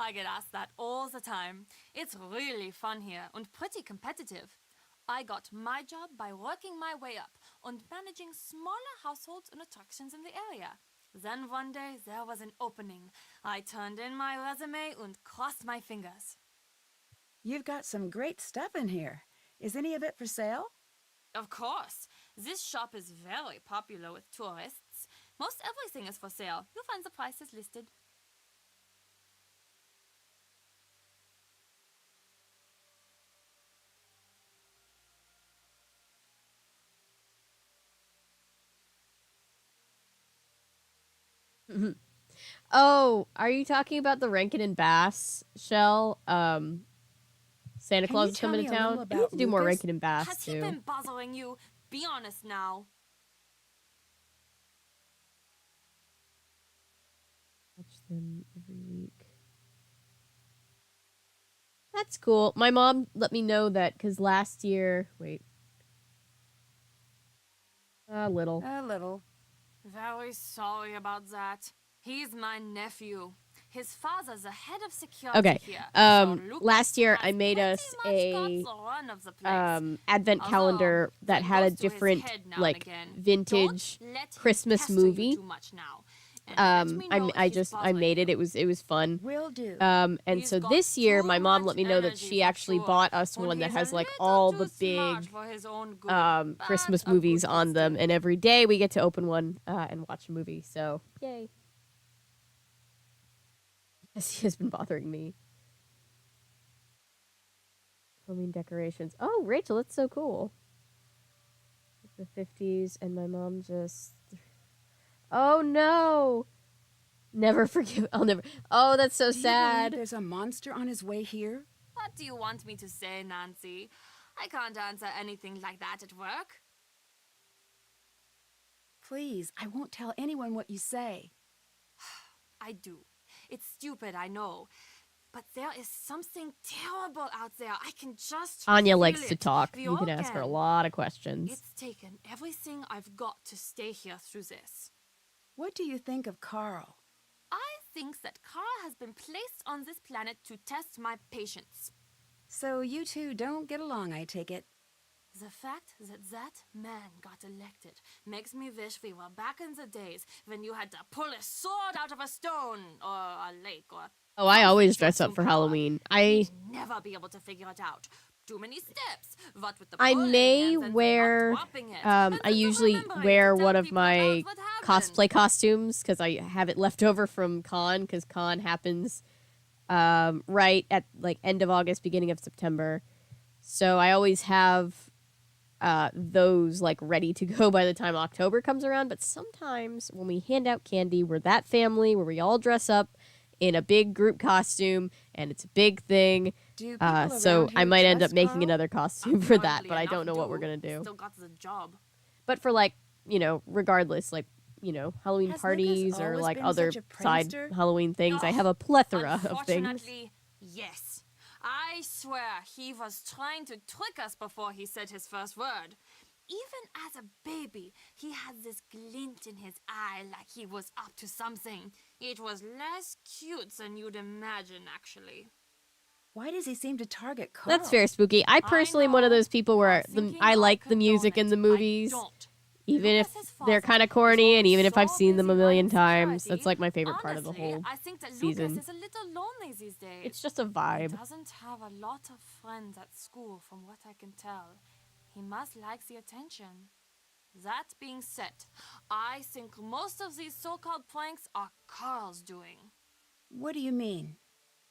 I get asked that all the time. It's really fun here and pretty competitive. I got my job by working my way up and managing smaller households and attractions in the area. Then one day there was an opening. I turned in my resume and crossed my fingers. You've got some great stuff in here. Is any of it for sale? Of course. This shop is very popular with tourists. Most everything is for sale. You'll find the prices listed. Oh, are you talking about the Rankin and Bass shell? Santa Can Claus you is tell coming me to a little town. I need about to do more Lucas? Rankin and Bass Has he too. been bothering you? Be honest now. Watch them every week. That's cool. My mom let me know that because last year, a little. A little. Very sorry about that. He's my nephew. His father's the head of security Okay. here. So Lucas Last year has I made pretty us much got a the run of the place. advent Although, calendar that it had a goes to his different head now and like again. vintage Don't let him Christmas pester you movie. too much now. And let me know if I he's just I bothering made it. you. It was fun. Will do. And He's so got this year too my mom much let me know that energy she for actually sure. bought us And one that he's has a like little all too the smart big for his own good, but Christmas a movies good on them, still. and every day we get to open one and watch a movie. So yay! Yes, he has been bothering me. Halloween decorations. Oh, Rachel, that's so cool. The 50s, and my mom just. Oh no! Never forgive. I'll never. Oh, that's so Do you believe sad. there's a monster on his way here? What do you want me to say, Nancy? I can't answer anything like that at work. Please, I won't tell anyone what you say. I do. It's stupid, I know. But there is something terrible out there. I can just Anya feel likes to it. talk. We You all can ask her a can. lot of questions. It's taken everything I've got to stay here through this. What do you think of Carl? I thinks that Carl has been placed on this planet to test my patience. So you two don't get along, I take it. The fact that that man got elected makes me wish we were back in the days when you had to pull a sword out of a stone or a lake or Oh, I always something to dress up assume for power. Halloween. We'd never be able to figure it out. Too many steps. What with the I pulling may and then wear, not dropping it, and I then the usually remembering wear to tell one of people about my what happened. cosplay costumes because I have it left over from con, because con happens right at like end of August, beginning of September. So I always have those like ready to go by the time October comes around. But sometimes when we hand out candy, we're that family where we all dress up in a big group costume and it's a big thing. Do people So around I here might end up trust making Carl? another costume for that, Apparently but I enough don't know what we're gonna do. Still got the job. But for like, regardless, like, Halloween Has Lucas parties or always like been other such a side prankster? Halloween things, I Oh, have a plethora of things. Unfortunately, yes. I swear he was trying to trick us before he said his first word. Even as a baby, he had this glint in his eye like he was up to something. It was less cute than you'd imagine, actually. Why does he seem to target Carl? That's very spooky. I personally am one of know. those people where You're thinking I like the condone music in it. the I movies, don't. even if Lucas's they're father kind of is corny, and always even if I've so seen them a busy million running times. security. That's like my favorite part of the Honestly, whole I think that season. Lucas is a little lonely these days. It's just a He vibe. doesn't have a lot of friends at school, from what I can tell. He must like the attention. That being said, I think most of these so-called pranks are Carl's doing. What do you mean?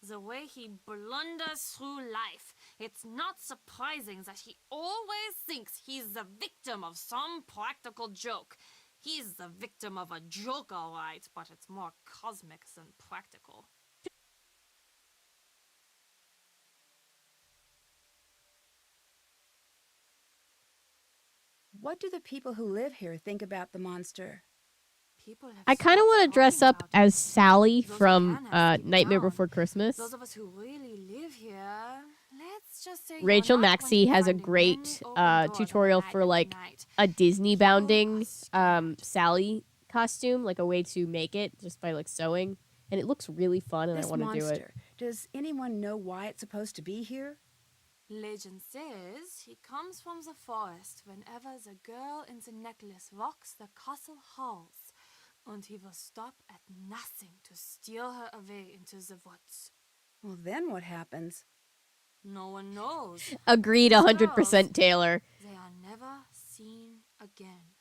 The way he blunders through life, it's not surprising that he always thinks he's the victim of some practical joke. He's the victim of a joke, all right, but it's more cosmic than practical. What do the people who live here think about the monster? People have I kind of stopped want to dress talking up about it. as Sally Those who from can have stayed Nightmare down. Before Christmas. Those of us who really live here, let's just say Rachel you're not going Maxey to has a find great many open doors on tutorial the for night like tonight. a Disney You bounding are scared. Sally costume, like a way to make it just by like sewing, and it looks really fun, and This I want to do it. monster. Does anyone know why it's supposed to be here? Legend says he comes from the forest whenever the girl in the necklace walks the castle halls, and he will stop at nothing to steal her away into the woods. Well, then what happens? No one knows. Agreed, These 100%, girls, Taylor. they are never seen again.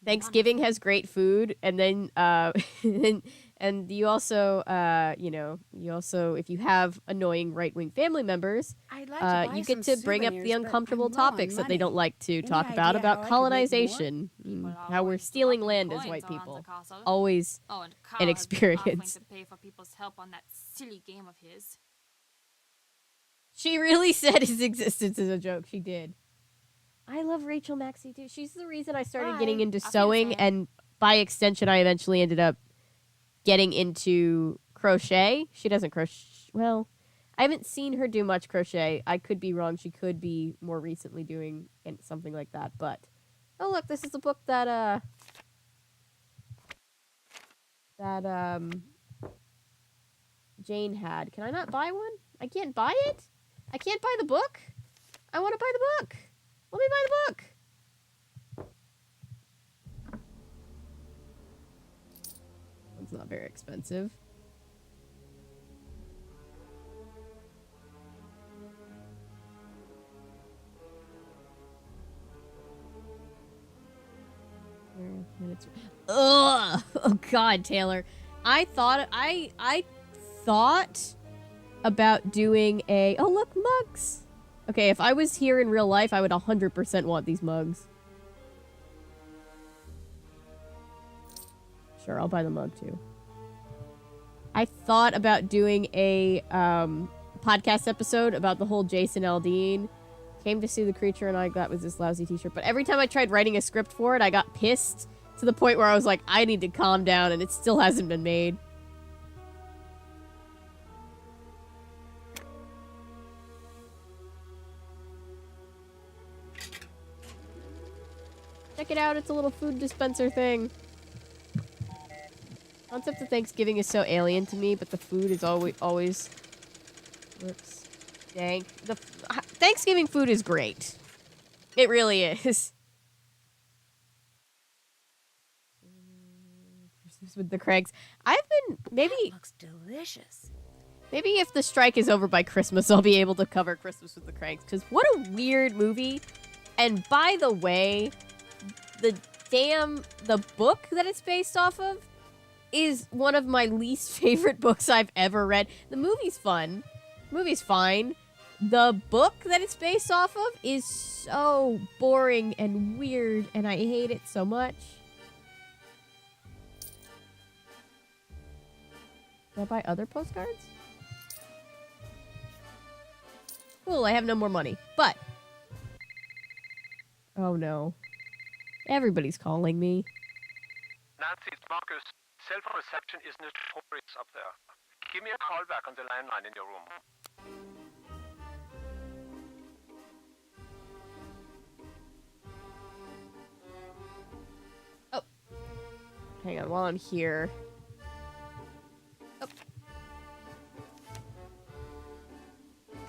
Thanksgiving None of has great food, and then and you also if you have annoying right-wing family members, I'd like to buy you get some to bring up the souvenirs, but uncomfortable I'm low on topics that they money. don't like to Any talk idea how I about could make more? colonization, People are how we're always stealing dropping land as coins white around the people. castle. Always Oh, and Carl an has been offering experience. to pay for people's help on that silly game of his. She really said his existence is a joke. She did. I love Rachel Maxey too. She's the reason I started getting Bye. into I feel the sewing, same. and by extension, I eventually ended up getting into crochet. She doesn't crochet. Well, I haven't seen her do much crochet. I could be wrong. She could be more recently doing something like that. But oh, look, this is a book that Jane had. Can I not buy one? I can't buy it? I can't buy the book? I want to buy the book. Let me buy the book. It's not very expensive. Ugh! Oh God, Taylor. I thought about doing a. Oh look, mugs. Okay, if I was here in real life, I would 100% want these mugs. Sure, I'll buy the mug too. I thought about doing a podcast episode about the whole Jason Aldean came to see the creature and I got was this lousy t-shirt. But every time I tried writing a script for it, I got pissed to the point where I was like, I need to calm down, and it still hasn't been made. Check it out, it's a little food dispenser thing. Concept of Thanksgiving is so alien to me, but the food is always looks dank. Thanksgiving food is great. It really is. Christmas with the Craigs. I've been maybe Looks delicious. maybe if the strike is over by Christmas, I'll be able to cover Christmas with the Craigs. Because what a weird movie. And by the way, the book that it's based off of is one of my least favorite books I've ever read. The movie's fun. The movie's fine. The book that it's based off of is so boring and weird, and I hate it so much. Did I buy other postcards? Cool, I have no more money. But... oh no. Everybody's calling me. Nancy, it's Marcus. Cell phone reception is notorious up there. Give me a call back on the landline in your room. Oh. Hang on, while I'm here. Oh.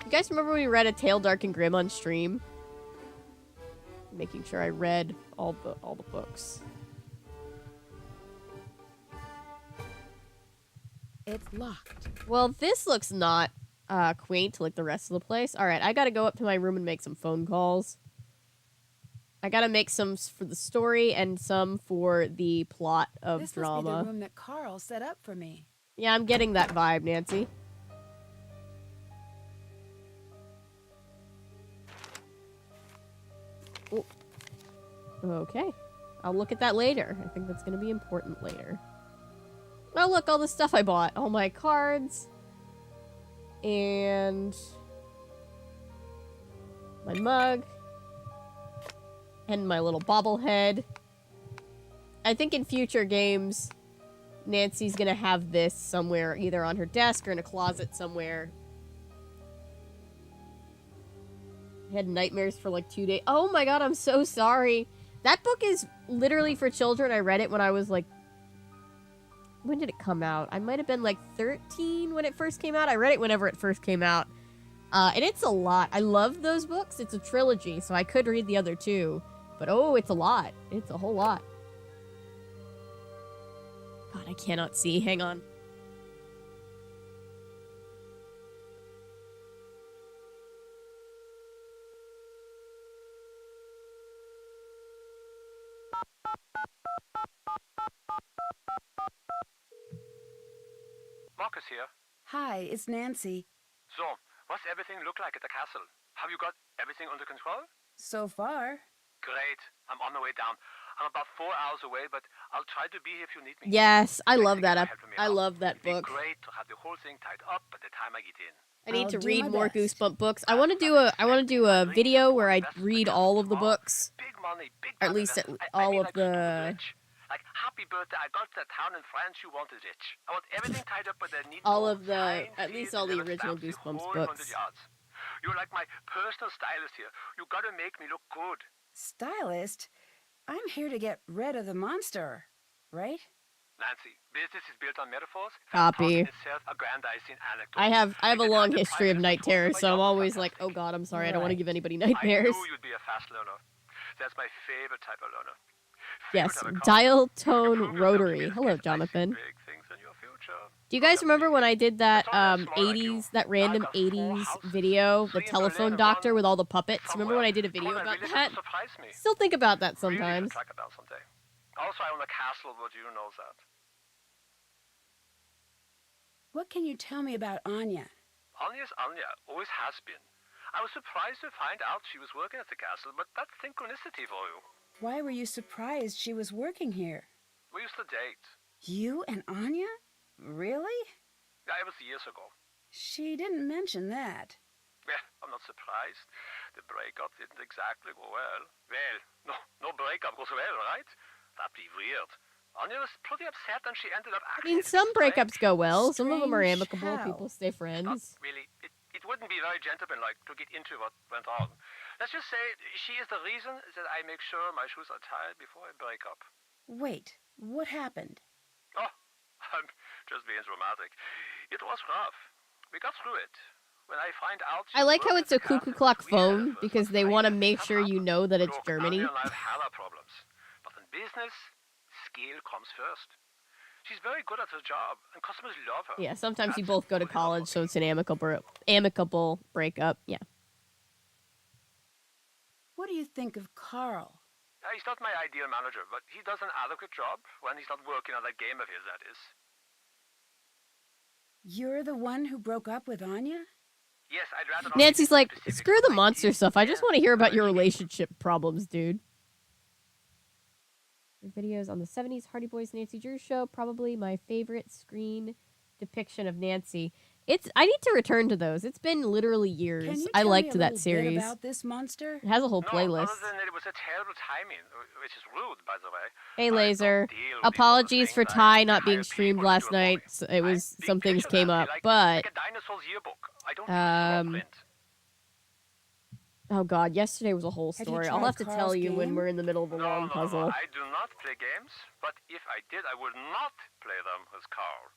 You guys remember when we read A Tale Dark and Grim on stream? Making sure I read all the books. It's locked. Well, this looks not quaint like the rest of the place. All right, I gotta go up to my room and make some phone calls. I gotta make some for the story and some for the plot of This drama. must be the room that Carl set up for me. Yeah, I'm getting that vibe, Nancy. Ooh. Okay. I'll look at that later. I think that's going to be important later. Oh, look, all the stuff I bought. All my cards. And... my mug. And my little bobblehead. I think in future games, Nancy's going to have this somewhere, either on her desk or in a closet somewhere. I had nightmares for like 2 days. Oh my god, I'm so sorry. That book is literally for children. I read it when I was like... when did it come out? I might have been like 13 when it first came out. I read it whenever it first came out. And it's a lot. I love those books. It's a trilogy, so I could read the other two. But oh, it's a lot. It's a whole lot. God, I cannot see. Hang on. Marcus here. Hi, it's Nancy. So, what's everything look like at the castle? Have you got everything under control? So far. Great. I'm on the way down. I'm about 4 hours away, but I'll try to be here if you need me. Yes, I love that. Thank you for helping me I out. love that It'd be book. great to have the whole thing tied up by the time I get in. I need I'll to do read my more best. Goosebump books. I want to do a video where I read all of the books. Big money, big Or at money. least I all mean, of like the... stupid rich. Like, happy birthday, I got that town in France you wanted rich. I want everything tied up with the neat All bow, of the- signed, at least sealed, all the delivered original stamps, the Goosebumps whole books. 100 yards. You're like my personal stylist here. You gotta make me look good. Stylist? I'm here to get rid of the monster, right? Nancy, business is built on metaphors. Copy. Fantastic itself, aggrandizing anecdotes. I have a Like the long kind history of prime night minister terrors, told so I'm me, always like, oh fantastic. god, I'm sorry, I don't want to Right. give anybody I nightmares. knew you'd be a fast learner. That's my favorite type of learner. Yes, Favorite type of dial You tone prove yourself to rotary. be the Hello, sketch. I see Jonathan. big things in your future. Do you guys remember when I did that That's all that's smart like you. 80s, that Now I've random got 4 80s houses, video, the 3 in Berlin telephone and doctor 1 with all the puppets? Remember somewhere. when I did a Cool, video I about really that? should surprise me. Still think about that Really sometimes. should talk about someday. Also, I own a castle, but you know that. What can you tell me about Anya? Anya's Anya, always has been. I was surprised to find out she was working at the castle, but that's synchronicity for you. Why were you surprised she was working here? We used to date. You and Anya? Really? Yeah, it was years ago. She didn't mention that. Yeah, I'm not surprised. The breakup didn't exactly go well. Well, no breakup goes well, right? That'd be weird. Anya was pretty upset and she ended up I acting mean, some breakups go well. Some of them are Strange amicable. how? People stay Not friends. really. It wouldn't be very gentlemanlike to get into what went on. Let's just say she is the reason that I make sure my shoes are tied before I break up. Wait, what happened? Oh, I'm just being dramatic. It was rough. We got through it. When I find out I like how it's a cuckoo clock phone because they want to make sure you know that it's Look, Germany. Anya and I've had our problems. But in business, skill comes first. She's very good at her job, and customers love her. Yeah, sometimes you That's both go to good enough for college, so me. it's an amicable breakup. Yeah. What do you think of Carl? He's not my ideal manager, but he does an adequate job when he's not working on that game of his, that is. You're the one who broke up with Anya? Yes, I'd rather not Nancy's get like, into specifics, screw the but I monster did, stuff. I just yeah, want to hear about your really did. relationship problems, dude. Your videos on the 70s Hardy Boys Nancy Drew show, probably my favorite screen depiction of Nancy. I need to return to those. It's been literally years. Can you I tell liked me a that little series. bit about this monster? It has a whole No, playlist. other than it was a terrible timing, which is rude, by the way. Hey, I don't Laser. deal with these sort of Apologies for things. Ty I not being hire streamed people to last do it for night. me. So it was Big some things picture, came Nancy, up, like but a dinosaur's yearbook. I don't use small print. oh god, yesterday was a whole Have you story. I'll tried have to tell Carl's you when game? we're in the middle of a long puzzle. I do not play games, but if I did, I would not play them with Carl.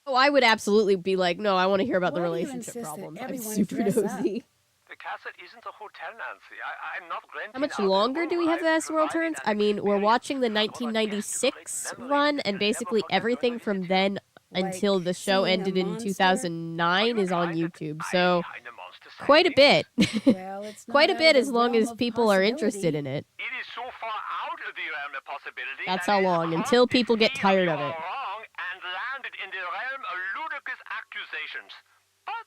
Oh, I would absolutely be like, no, I want to hear about the Why do you relationship insist that problems. I'm everyone super dress up? nosy. The castle isn't a hotel, Nancy. I'm not renting How much out a longer do room. we have I've as the world provided turns? an I mean, we're experience. watching the I want our guests to 1996 create memories run, they'll and never basically forget when everything they from visit then Like until the show seeing a ended in monster? 2009 is on you. YouTube. So Kind of monster quite a bit. sightings. Well, it's not Quite a out bit of as the long realm as of people are interested possibility. in it. It is so far out of the realm of possibility. That's that how it is long, hard until to people get see tired you of it. are wrong and landed in the realm of ludicrous accusations. But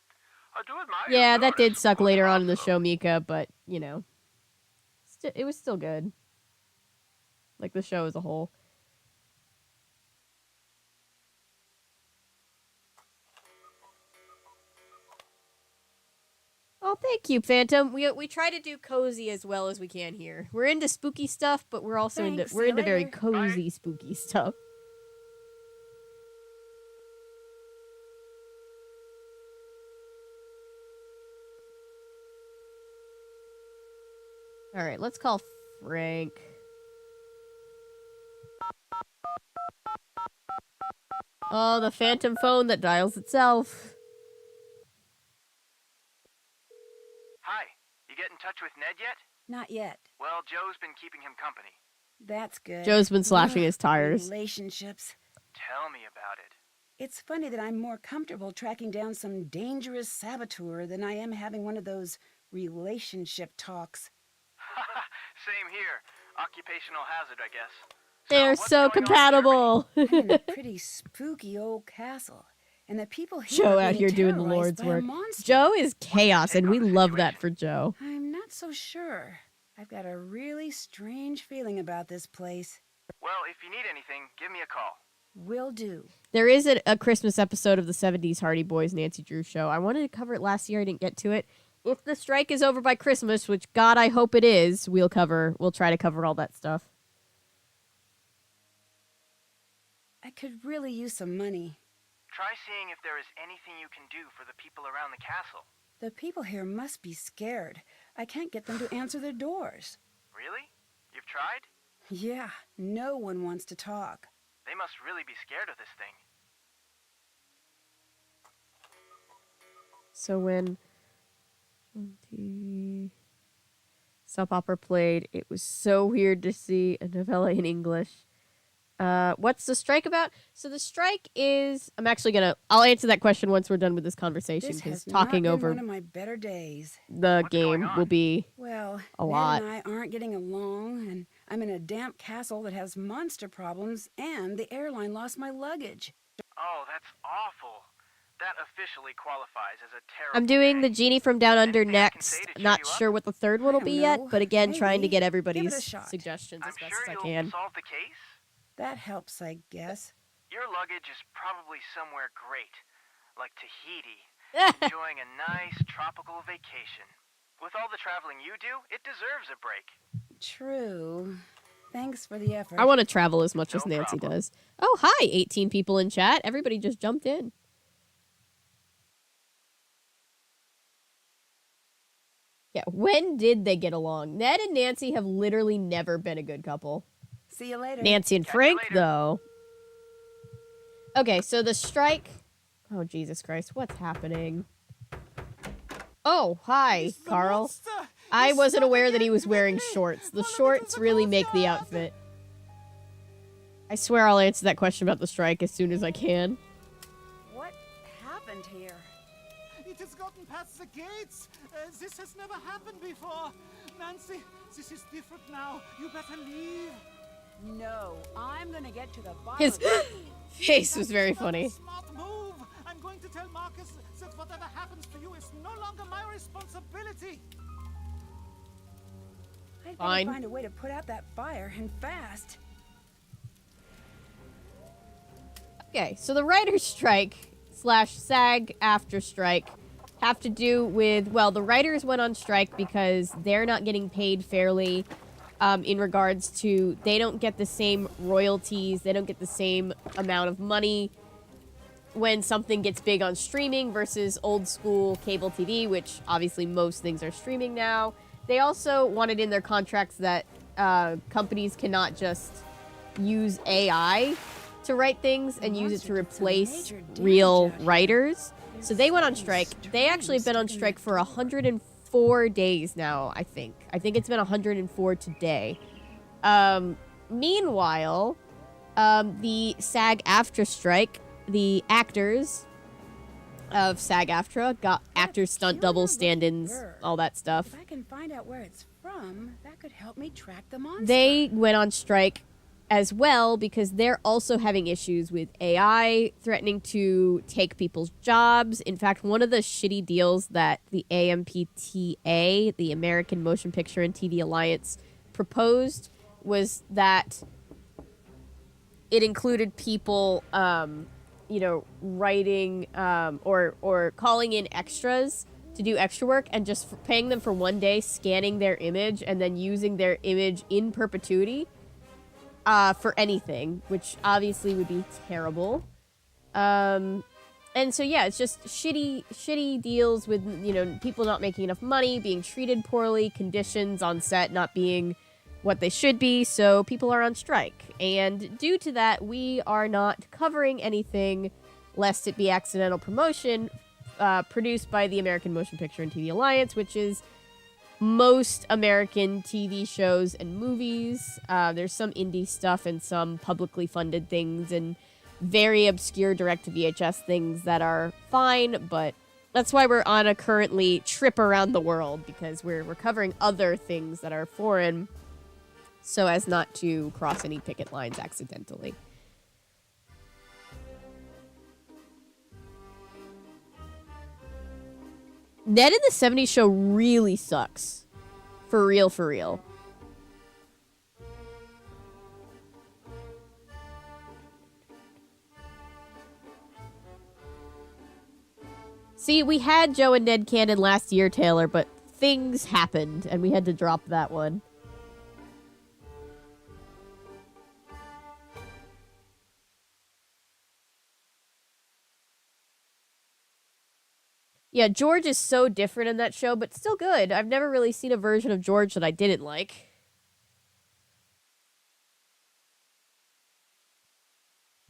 I do admire your Yeah, that did thoroughness, suck good later on in the enough. show, Mika, but, you know, it was still good. Like, the show as a whole. Oh, thank you, Phantom. We try to do cozy as well as we can here. We're into spooky stuff, but we're also Thanks, we're see you into very later. cozy spooky stuff. All right, let's call Frank. Oh, the phantom phone that dials itself. Hi, you get in touch with Ned yet? Not yet. Well, Joe's been keeping him company. That's good. Joe's been slashing Ugh, his tires. Relationships. Tell me about it. It's funny that I'm more comfortable tracking down some dangerous saboteur than I am having one of those relationship talks. Same here. Occupational hazard, I guess. They're what's so going on in compatible. I'm in a pretty spooky old castle, and the people here Joe are out being here doing the terrorized Lord's by a work. monster. Joe is chaos, take and on we the love that situation? for Joe. I'm not so sure. I've got a really strange feeling about this place. Well, if you need anything, give me a call. Will do. There is a Christmas episode of the 70s Hardy Boys Nancy Drew show. I wanted to cover it last year. I didn't get to it. If the strike is over by Christmas, which God, I hope it is, we'll try to cover all that stuff. I could really use some money. Try seeing if there is anything you can do for the people around the castle. The people here must be scared. I can't get them to answer their doors. Really? You've tried? Yeah, no one wants to talk. They must really be scared of this thing. So when soap opera played, it was so weird to see a novella in English. What's the strike about? So the strike is, I'll answer that question once we're done with this conversation, This because has not talking been over one of my better days. the What's going game on? will be Well, A Ned lot. and I aren't getting along, and I'm in a damp castle that has monster problems, and the airline lost my luggage. Oh, that's awful. That officially qualifies as a terrible I'm doing the day. Genie from Down Under Anything I can next. say to cheer Not you up? sure what the third one will I be don't yet, know. but again, trying to Maybe. get Give it a everybody's shot. suggestions I'm as best sure as I you'll can. solve the case. That helps, I guess. Your luggage is probably somewhere great, like Tahiti, enjoying a nice tropical vacation. With all the traveling you do, it deserves a break. True. Thanks for the effort. I want to travel as much as No Nancy problem. does. Oh, hi, 18 people in chat. Everybody just jumped in. Yeah, when did they get along? Ned and Nancy have literally never been a good couple. See you later. Nancy and Catch you Frank, later. though. Okay, so the strike... Oh, Jesus Christ, what's happening? Oh, hi, It's the Carl. monster! I He's wasn't stuck aware that again, he was wearing quickly! shorts. The Follow me to shorts the really make the postcard! outfit. I swear I'll answer that question about the strike as soon as I can. What happened here? It has gotten past the gates. This has never happened before. Nancy, this is different now. You better leave. No, I'm gonna get to the bottom His of it. face was very That's not funny. a smart move. I'm going to tell Marcus that whatever happens to you is no longer my responsibility. I'd Fine. better find a way to put out that fire, and fast. Okay, so the writer's strike / SAG after strike have to do with, well, the writers went on strike because they're not getting paid fairly in regards to, they don't get the same royalties, they don't get the same amount of money when something gets big on streaming versus old school cable TV, which obviously most things are streaming now. They also wanted in their contracts that companies cannot just use AI to write things and use it to replace real writers. So they went on strike. They actually have been on strike for 104 days now, I think. I think it's been 104 today. Meanwhile, the SAG-AFTRA strike, the actors of SAG-AFTRA got actors, stunt doubles, stand-ins, all that stuff. If I can find out where it's from, that could help me track the monster. They went on strike as well because they're also having issues with AI threatening to take people's jobs. In fact, one of the shitty deals that the AMPTA, the American Motion Picture and TV Alliance, proposed was that it included people, writing or calling in extras to do extra work and just paying them for one day, scanning their image, and then using their image in perpetuity for anything, which obviously would be terrible. And so, yeah, it's just shitty deals with, people not making enough money, being treated poorly, conditions on set not being what they should be, so people are on strike. And due to that, we are not covering anything, lest it be accidental promotion, produced by the American Motion Picture and TV Alliance, which is most American TV shows and movies. There's some indie stuff and some publicly funded things and very obscure direct-to-VHS things that are fine, but that's why we're on a currently trip around the world, because we're covering other things that are foreign so as not to cross any picket lines accidentally. Ned in the 70s show really sucks. For real, for real. See, we had Joe and Ned Cannon last year, Taylor, but things happened, and we had to drop that one. Yeah, George is so different in that show, but still good. I've never really seen a version of George that I didn't like.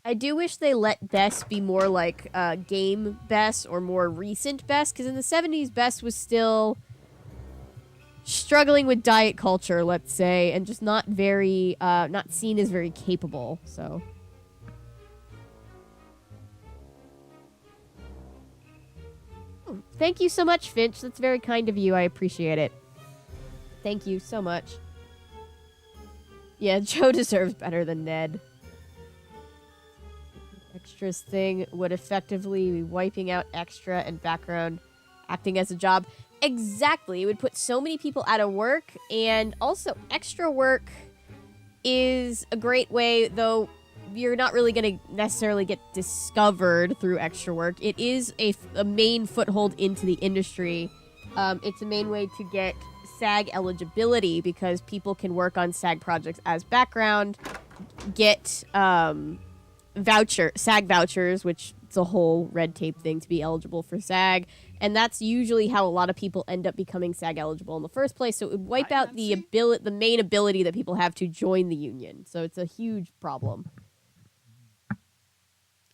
I do wish they let Bess be more like game Bess or more recent Bess, because in the 70s, Bess was still struggling with diet culture, let's say, and just not very, not seen as very capable, so... Thank you so much, Finch. That's very kind of you. I appreciate it. Thank you so much. Yeah, Joe deserves better than Ned. Extras thing would effectively be wiping out extra and background acting as a job. Exactly. It would put so many people out of work, and also extra work is a great way, though you're not really going to necessarily get discovered through extra work. It is a main foothold into the industry. It's a main way to get SAG eligibility because people can work on SAG projects as background, get SAG vouchers, which is a whole red tape thing to be eligible for SAG. And that's usually how a lot of people end up becoming SAG eligible in the first place. So it would wipe out the main ability that people have to join the union. So it's a huge problem.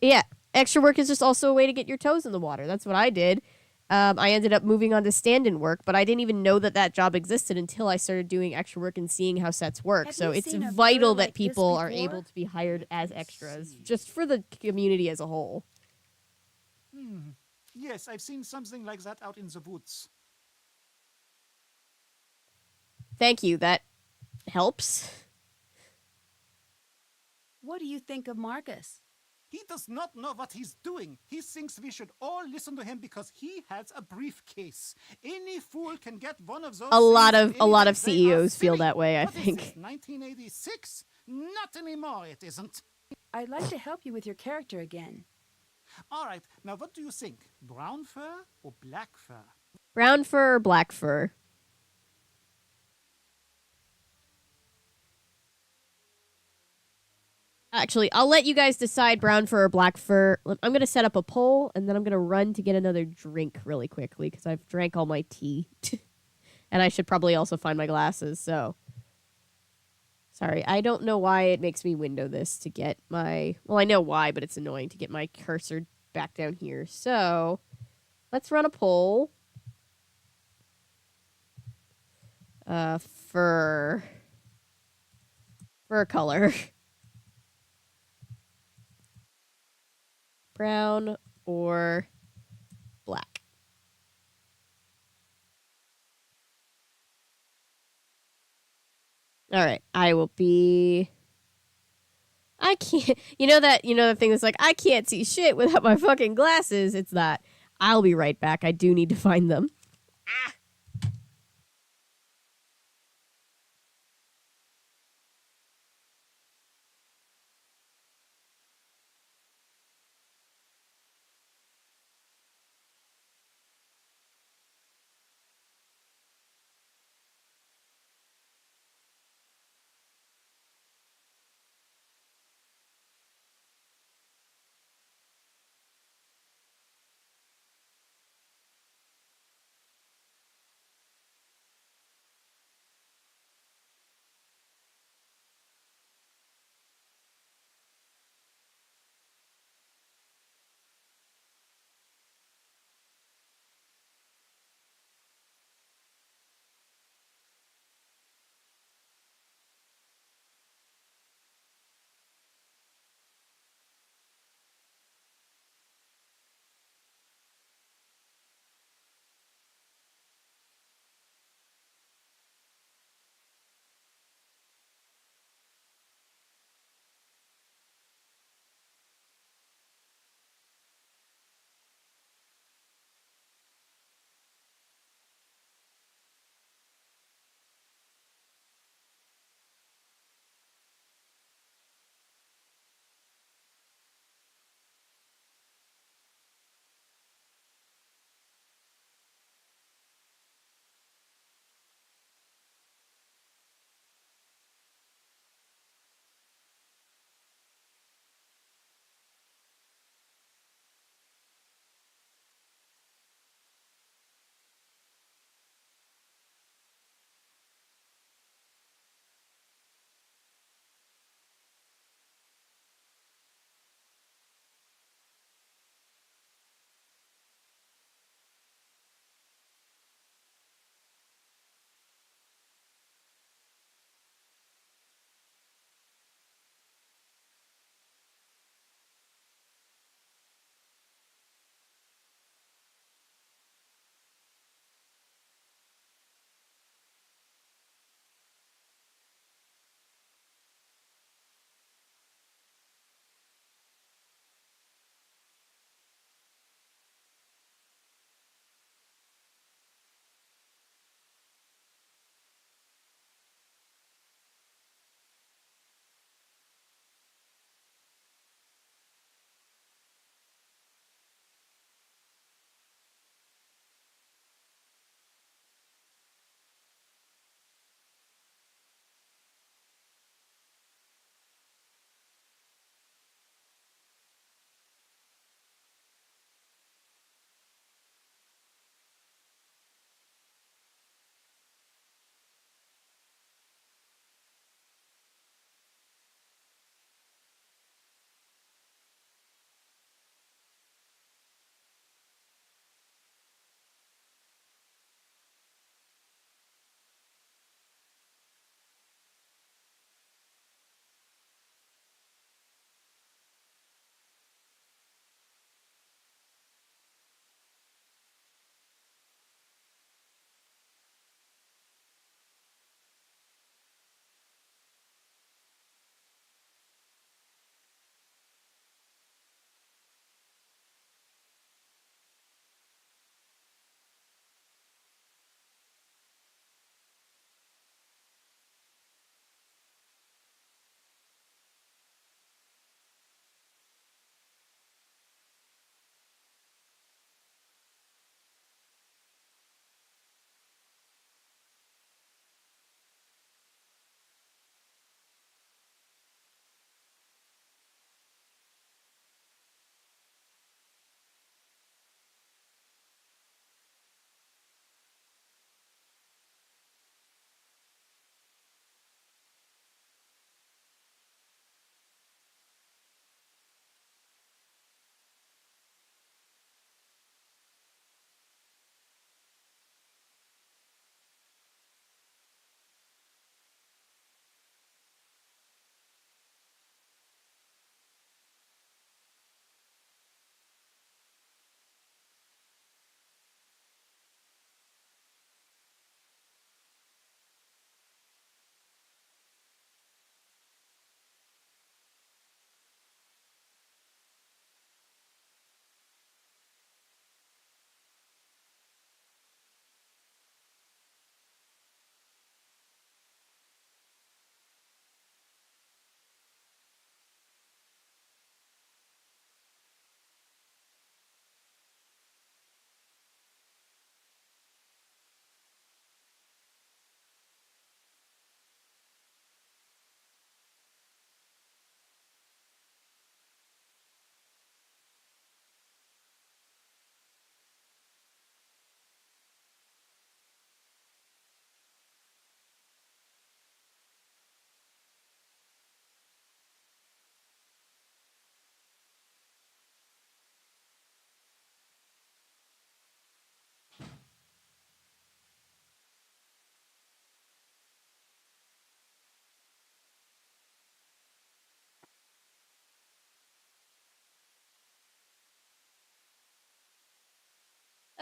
Yeah, extra work is just also a way to get your toes in the water. That's what I did. I ended up moving on to stand-in work, but I didn't even know that job existed until I started doing extra work and seeing how sets work. Have So you it's seen a vital blur that like this people are before? able to be hired as Let me extras, see. just for the community as a whole. Yes, I've seen something like that out in the woods. Thank you. That helps. What do you think of Marcus? He does not know what he's doing. He thinks we should all listen to him because he has a briefcase. Any fool can get one of those. A lot things, of and anyway, they are CEOs feel silly. that way, I What is think. this, 1986? Not anymore, it isn't. I'd like to help you with your character again. All right, now what do you think? Brown fur or black fur? Brown fur or black fur? Actually, I'll let you guys decide brown fur or black fur. I'm going to set up a poll, and then I'm going to run to get another drink really quickly, because I've drank all my tea. And I should probably also find my glasses, so... Sorry, I don't know why it makes me window this to get my... Well, I know why, but it's annoying to get my cursor back down here. So, let's run a poll. Fur color. Brown or black? All right, I will be... I can't... You know the thing that's like, I can't see shit without my fucking glasses? It's that. I'll be right back. I do need to find them.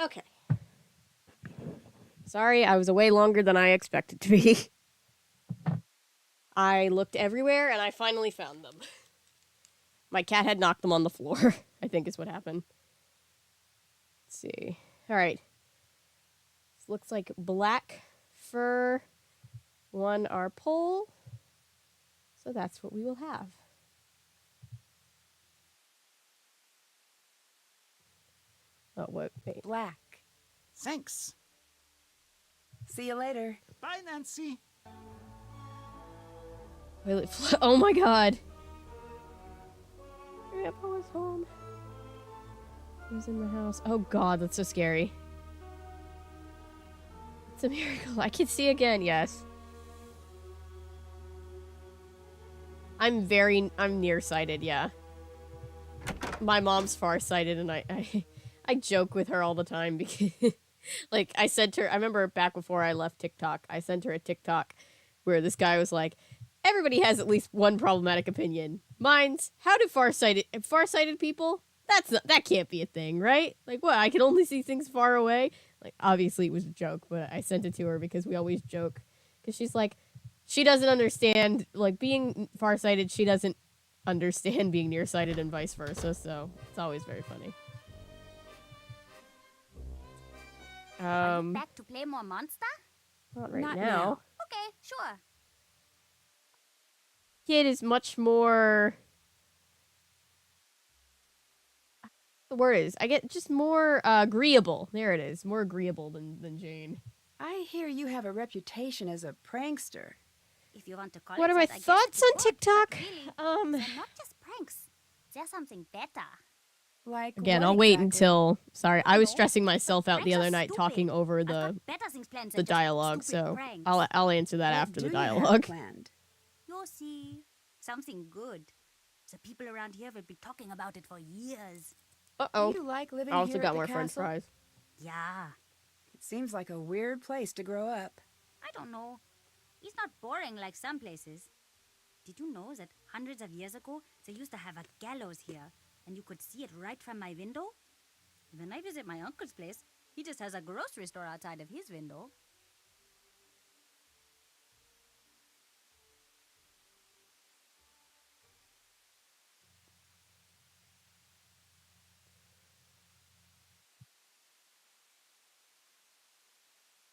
Okay. Sorry, I was away longer than I expected to be. I looked everywhere and I finally found them. My cat had knocked them on the floor, I think is what happened. Let's see. All right. This looks like black fur won our poll. So that's what we will have. Oh, wait. Black. Thanks. See you later. Bye, Nancy. Oh my god. Grandpa was home. Who's in the house? Oh god, that's so scary. It's a miracle. I can see again, yes. I'm nearsighted, yeah. My mom's farsighted, and I joke with her all the time because, like, I sent her, I remember back before I left TikTok, I sent her a TikTok where this guy was like, everybody has at least one problematic opinion. Mine's, how do farsighted people? That can't be a thing, right? Like, what, I can only see things far away? Like, obviously it was a joke, but I sent it to her because we always joke. Because she's like, she doesn't understand, like, being farsighted, she doesn't understand being nearsighted and vice versa, so it's always very funny. Are you back to play more Monster? Not right Not now. now. Okay, sure. Kid is much more... The word is, I get just more agreeable. There it is, more agreeable than Jane. I hear you have a reputation as a prankster. If you want to call What it are my that, I guess thoughts you on could, TikTok? but really, they're not just pranks. There's something better. Like Again, what I'll wait exactly? until... Sorry, I was No, stressing but myself out the pranks other are night stupid. talking over I've the got better things planned the than just dialogue, stupid so pranks. I'll answer that What after the do you have dialogue. planned? You'll see. Something good. The people around here will be talking about it for years. Uh-oh. Do you like living I also here got at the more french castle? fries. Yeah. It seems like a weird place to grow up. I don't know. It's not boring like some places. Did you know that hundreds of years ago, they used to have a gallows here, and you could see it right from my window? When I visit my uncle's place, he just has a grocery store outside of his window.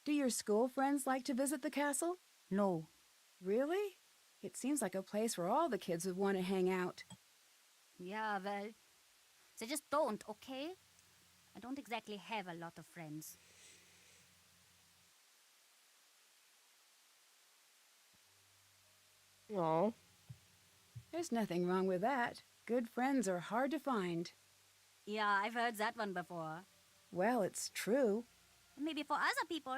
Do your school friends like to visit the castle? No. Really? It seems like a place where all the kids would want to hang out. Yeah, well, they just don't, okay? I don't exactly have a lot of friends. Aw. There's nothing wrong with that. Good friends are hard to find. Yeah, I've heard that one before. Well, it's true. Maybe for other people.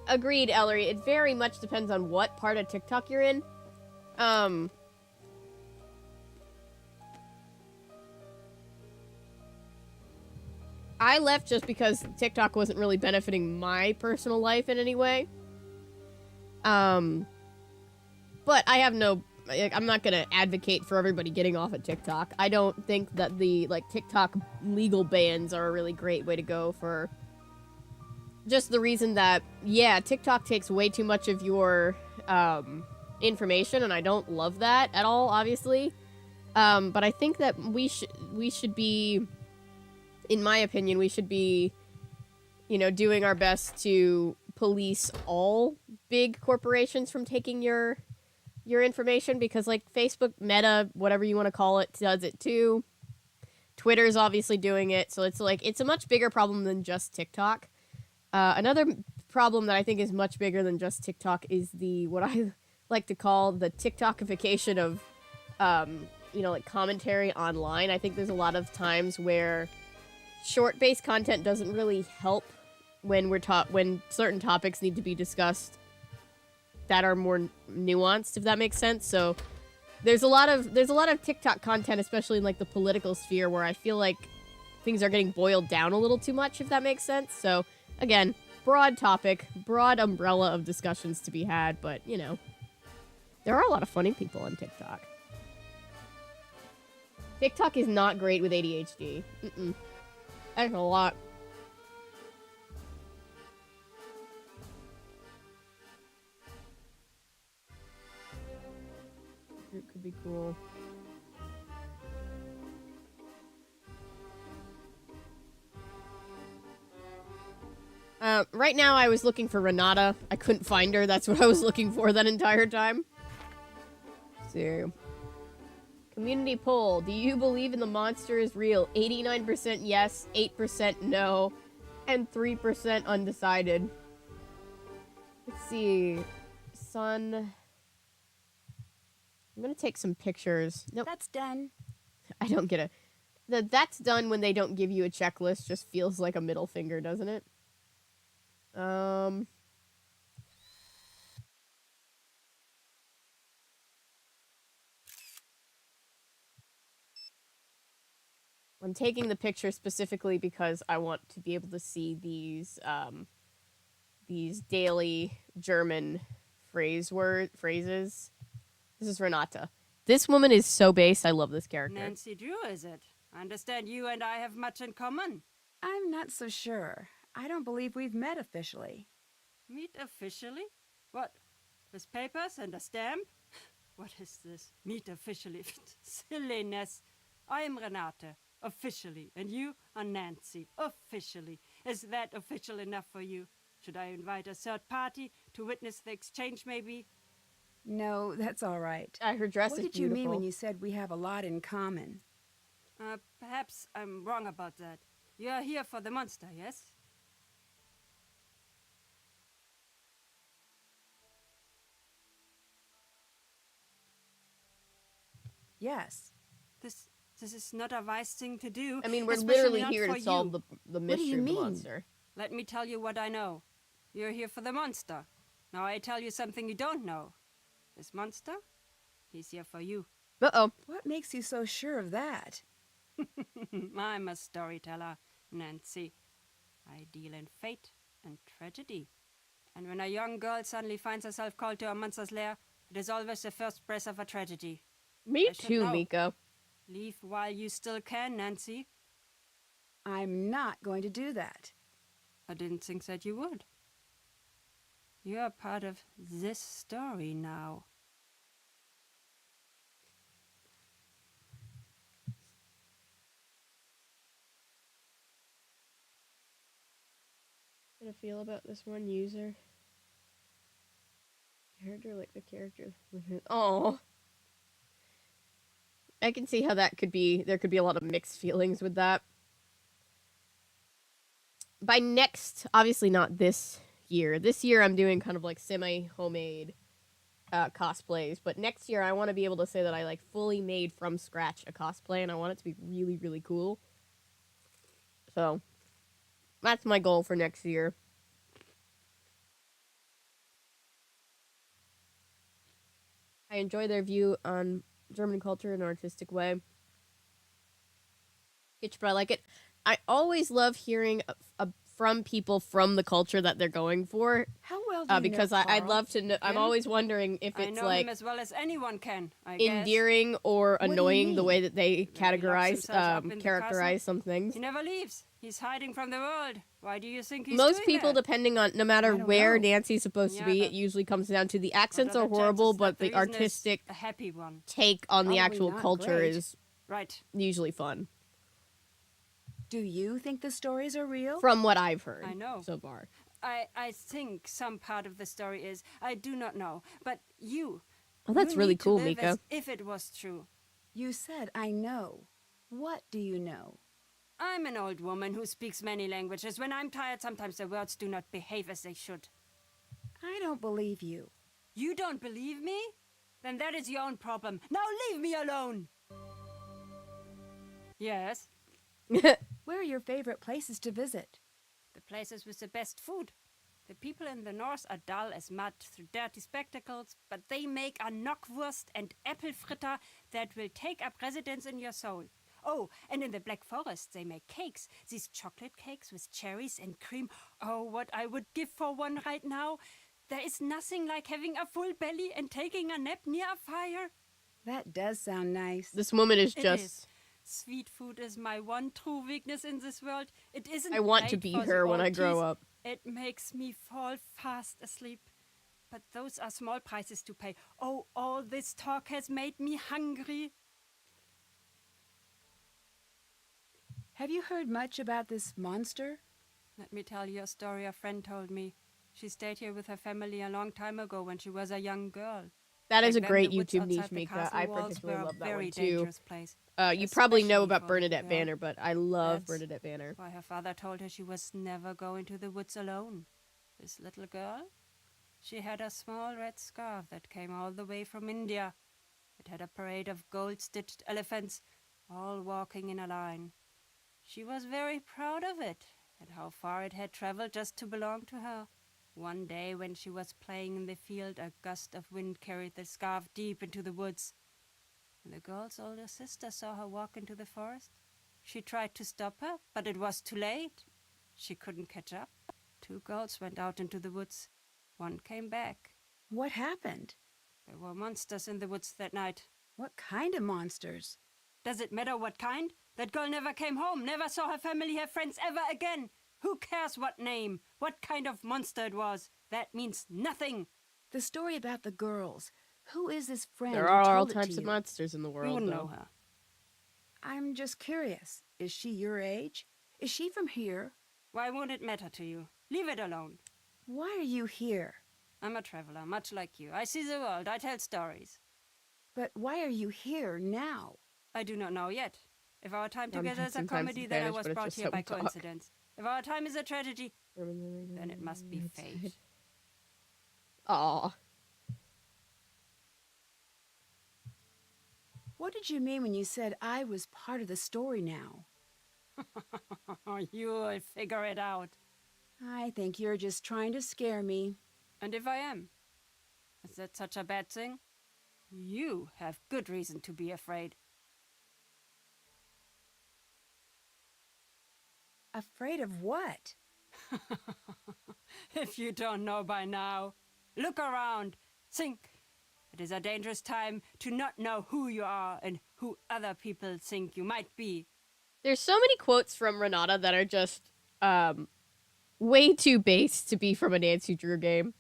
Agreed, Ellery. It very much depends on what part of TikTok you're in. I left just because TikTok wasn't really benefiting my personal life in any way. But I have no... I'm not gonna advocate for everybody getting off of TikTok. I don't think that the, like, TikTok legal bans are a really great way to go for... Just the reason that, yeah, TikTok takes way too much of your, information, and I don't love that at all, obviously. But I think that we should be... In my opinion, we should be, you know, doing our best to police all big corporations from taking your information, because, like, Facebook, Meta, whatever you want to call it, does it too. Twitter's obviously doing it, so it's like, it's a much bigger problem than just TikTok. Another problem that I think is much bigger than just TikTok is what I like to call the TikTokification of, you know, like, commentary online. I think there's a lot of times where short-based content doesn't really help when when certain topics need to be discussed that are more nuanced, if that makes sense. So there's a lot of TikTok content, especially in, like, the political sphere, where I feel like things are getting boiled down a little too much, if that makes sense. So again, broad topic, broad umbrella of discussions to be had, but, you know, there are a lot of funny people on TikTok. TikTok is not great with ADHD. That's a lot. It could be cool. Right now I was looking for Renata. I couldn't find her. That's what I was looking for that entire time. Let's see. Community poll. Do you believe in the monster is real? 89% yes, 8% no, and 3% undecided. Let's see. Sun. I'm gonna take some pictures. Nope. That's done. I don't get it. That's done when they don't give you a checklist. Just feels like a middle finger, doesn't it? I'm taking the picture specifically because I want to be able to see these daily German phrases. This is Renata. This woman is so based. I love this character. Nancy Drew, is it? I understand you and I have much in common. I'm not so sure. I don't believe we've met officially. Meet officially? What? With papers and a stamp? What is this? Meet officially? Silliness. I am Renate, officially, and you are Nancy, officially. Is that official enough for you? Should I invite a third party to witness the exchange, maybe? No, that's all right. Her dress What is did you beautiful. mean when you said we have a lot in common? Perhaps I'm wrong about that. You are here for the monster, yes? Yes. This is not a wise thing to do. I mean, we're especially literally not here for to solve you. the do mystery you of the mean? monster. Let me tell you what I know. You're here for the monster. Now I tell you something you don't know. This monster, he's here for you. Uh-oh. What makes you so sure of that? I'm a storyteller, Nancy. I deal in fate and tragedy. And when a young girl suddenly finds herself called to a monster's lair, it is always the first breath of a tragedy. Me I should too, know. Miko. Leave while you still can, Nancy. I'm not going to do that. I didn't think that you would. You are part of this story now. How to feel about this one user? Character like the character. Oh. I can see how that could be. There could be a lot of mixed feelings with that. By next, obviously not this year. This year I'm doing kind of like semi-homemade cosplays. But next year I want to be able to say that I like fully made from scratch a cosplay. And I want it to be really, really cool. So, that's my goal for next year. I enjoy their view on German culture in an artistic way. But I like it. I always love hearing from people from the culture that they're going for. How well do you Because know I'd Carl? love to know. I'm Him? always wondering if I it's know like him as well as anyone can, I guess. endearing or do you annoying the mean? way that they he locks categorize, himself up in the characterize some things. He never leaves. He's hiding from the world. Why do you think he's Most doing people, that? depending on no matter I don't where know. Nancy's supposed to Yeah, be, but it usually comes down to the accents What are are the horrible, chances but that the reason is artistic a happy one. take on the Probably actual not culture great. is Right. usually fun. Do you think the stories are real? From what I've heard I know. so far. I think some part of the story is. I do not know. But you. Oh, that's you really need to cool, live Miko. as if it was true. You said I know. What do you know? I'm an old woman who speaks many languages. When I'm tired, sometimes the words do not behave as they should. I don't believe you. You don't believe me? Then that is your own problem. Now leave me alone! Yes, Where are your favorite places to visit? the places with the best food. The people in the north are dull as mud through dirty spectacles, but they make a knockwurst and apple fritter that will take up residence in your soul. Oh, and in the Black Forest they make cakes. These chocolate cakes with cherries and cream. Oh, what I would give for one right now. There is nothing like having a full belly and taking a nap near a fire. That does sound nice. This woman is It just is. Sweet food is my one true weakness in this world. It isn't I want to great be for the her when old I grow teeth. up. It makes me fall fast asleep. But those are small prices to pay. Oh, all this talk has made me hungry. Have you heard much about this monster? Let me tell you a story a friend told me. She stayed here with her family a long time ago when she was a young girl. That is a Back then, great the woods YouTube niche, outside the Mika. castle I walls particularly were love a that very one too. dangerous place. You probably know especially about for Bernadette young. Banner, but I love That's Bernadette Banner. why her father told her she was never going to the woods alone. This little girl? She had a small red scarf that came all the way from India. It had a parade of gold-stitched elephants, all walking in a line. She was very proud of it, and how far it had traveled just to belong to her. One day when she was playing in the field, a gust of wind carried the scarf deep into the woods. When the girl's older sister saw her walk into the forest, she tried to stop her, but it was too late. She couldn't catch up. 2 girls went out into the woods. One came back. What happened? There were monsters in the woods that night. What kind of monsters? Does it matter what kind? That girl never came home, never saw her family, her friends ever again. Who cares what name, what kind of monster it was? That means nothing. The story about the girls. Who is this friend There who are all told it to types of you? monsters in the You world, wouldn't know though. her. I'm just curious. Is she your age? Is she from here? Why won't it matter to you? Leave it alone. Why are you here? I'm a traveler, much like you. I see the world, I tell stories. But why are you here now? I do not know yet. If our time Sometimes- together is a sometimes comedy, it's then I Spanish, was but it's brought just here how by we talk. coincidence. If our time is a tragedy, then it must be fate. Aw. What did you mean when you said I was part of the story now? You'll figure it out. I think you're just trying to scare me. And if I am, is that such a bad thing? You have good reason to be afraid. Afraid of what? If you don't know by now, look around. Think. It is a dangerous time to not know who you are and who other people think you might be. There's so many quotes from Renata that are just, way too base to be from a Nancy Drew game.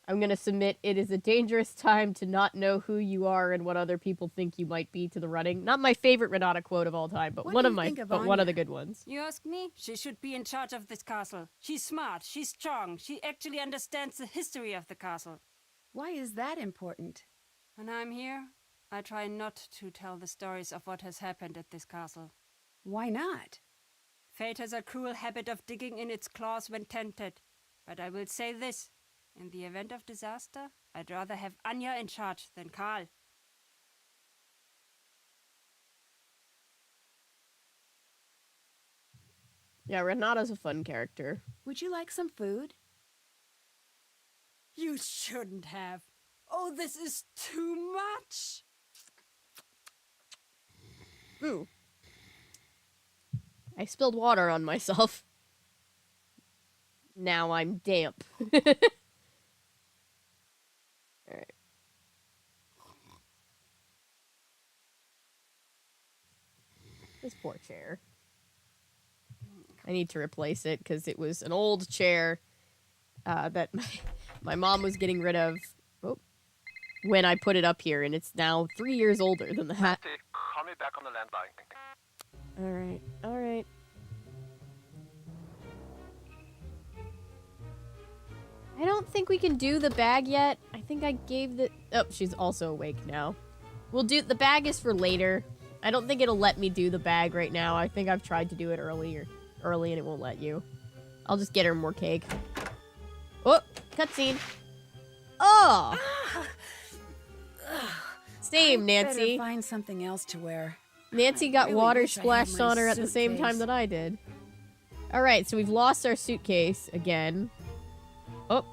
I'm gonna submit it is a dangerous time to not know who you are and what other people think you might be to the running. Not my favorite Renata quote of all time, but What one do of you my, think of but one of Anya? the good ones. You ask me? She should be in charge of this castle. She's smart, she's strong, she actually understands the history of the castle. Why is that important? When I'm here, I try not to tell the stories of what has happened at this castle. Why not? Fate has a cruel habit of digging in its claws when tempted. But I will say this. In the event of disaster, I'd rather have Anya in charge than Karl. Yeah, Renata's a fun character. Would you like some food? You shouldn't have. Oh, this is too much. Ooh. I spilled water on myself. Now I'm damp. Alright. This poor chair. I need to replace it because it was an old chair that my mom was getting rid of when I put it up here, and it's now 3 years older than that. Nancy, call me back on the landline. Alright. I don't think we can do the bag yet. I think I gave the... Oh, she's also awake now. We'll do... The bag is for later. I don't think it'll let me do the bag right now. I think I've tried to do it early and it won't let you. I'll just get her more cake. Oh, cutscene. Oh! Same, Nancy. Better find something else to wear. Nancy got really water wish I had splashed my on her at the same time suitcase. that I did. Alright, so we've lost our suitcase again. Oh.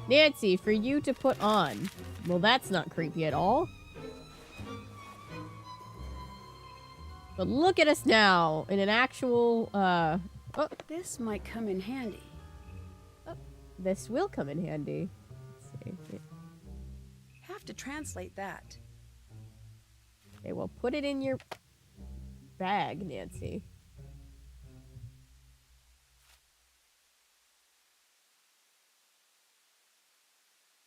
Nancy, for you to put on. Well, that's not creepy at all. But look at us now in an actual, oh, This might come in handy. this will come in handy. Let's see. Have to translate that. Okay, well, put it in your bag, Nancy.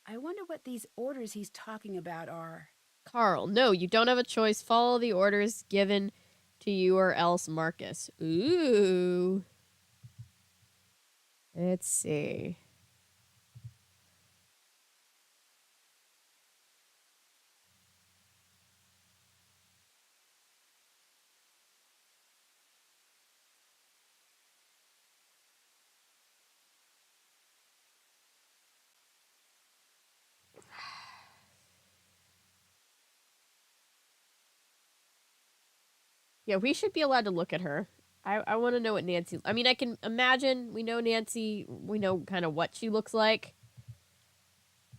I wonder what these orders he's talking about are. Carl, no, you don't have a choice. Follow the orders given to you or else, Marcus. Ooh. Let's see. Yeah, we should be allowed to look at her. I want to know what Nancy... I mean, I can imagine we know Nancy. We know kind of what she looks like.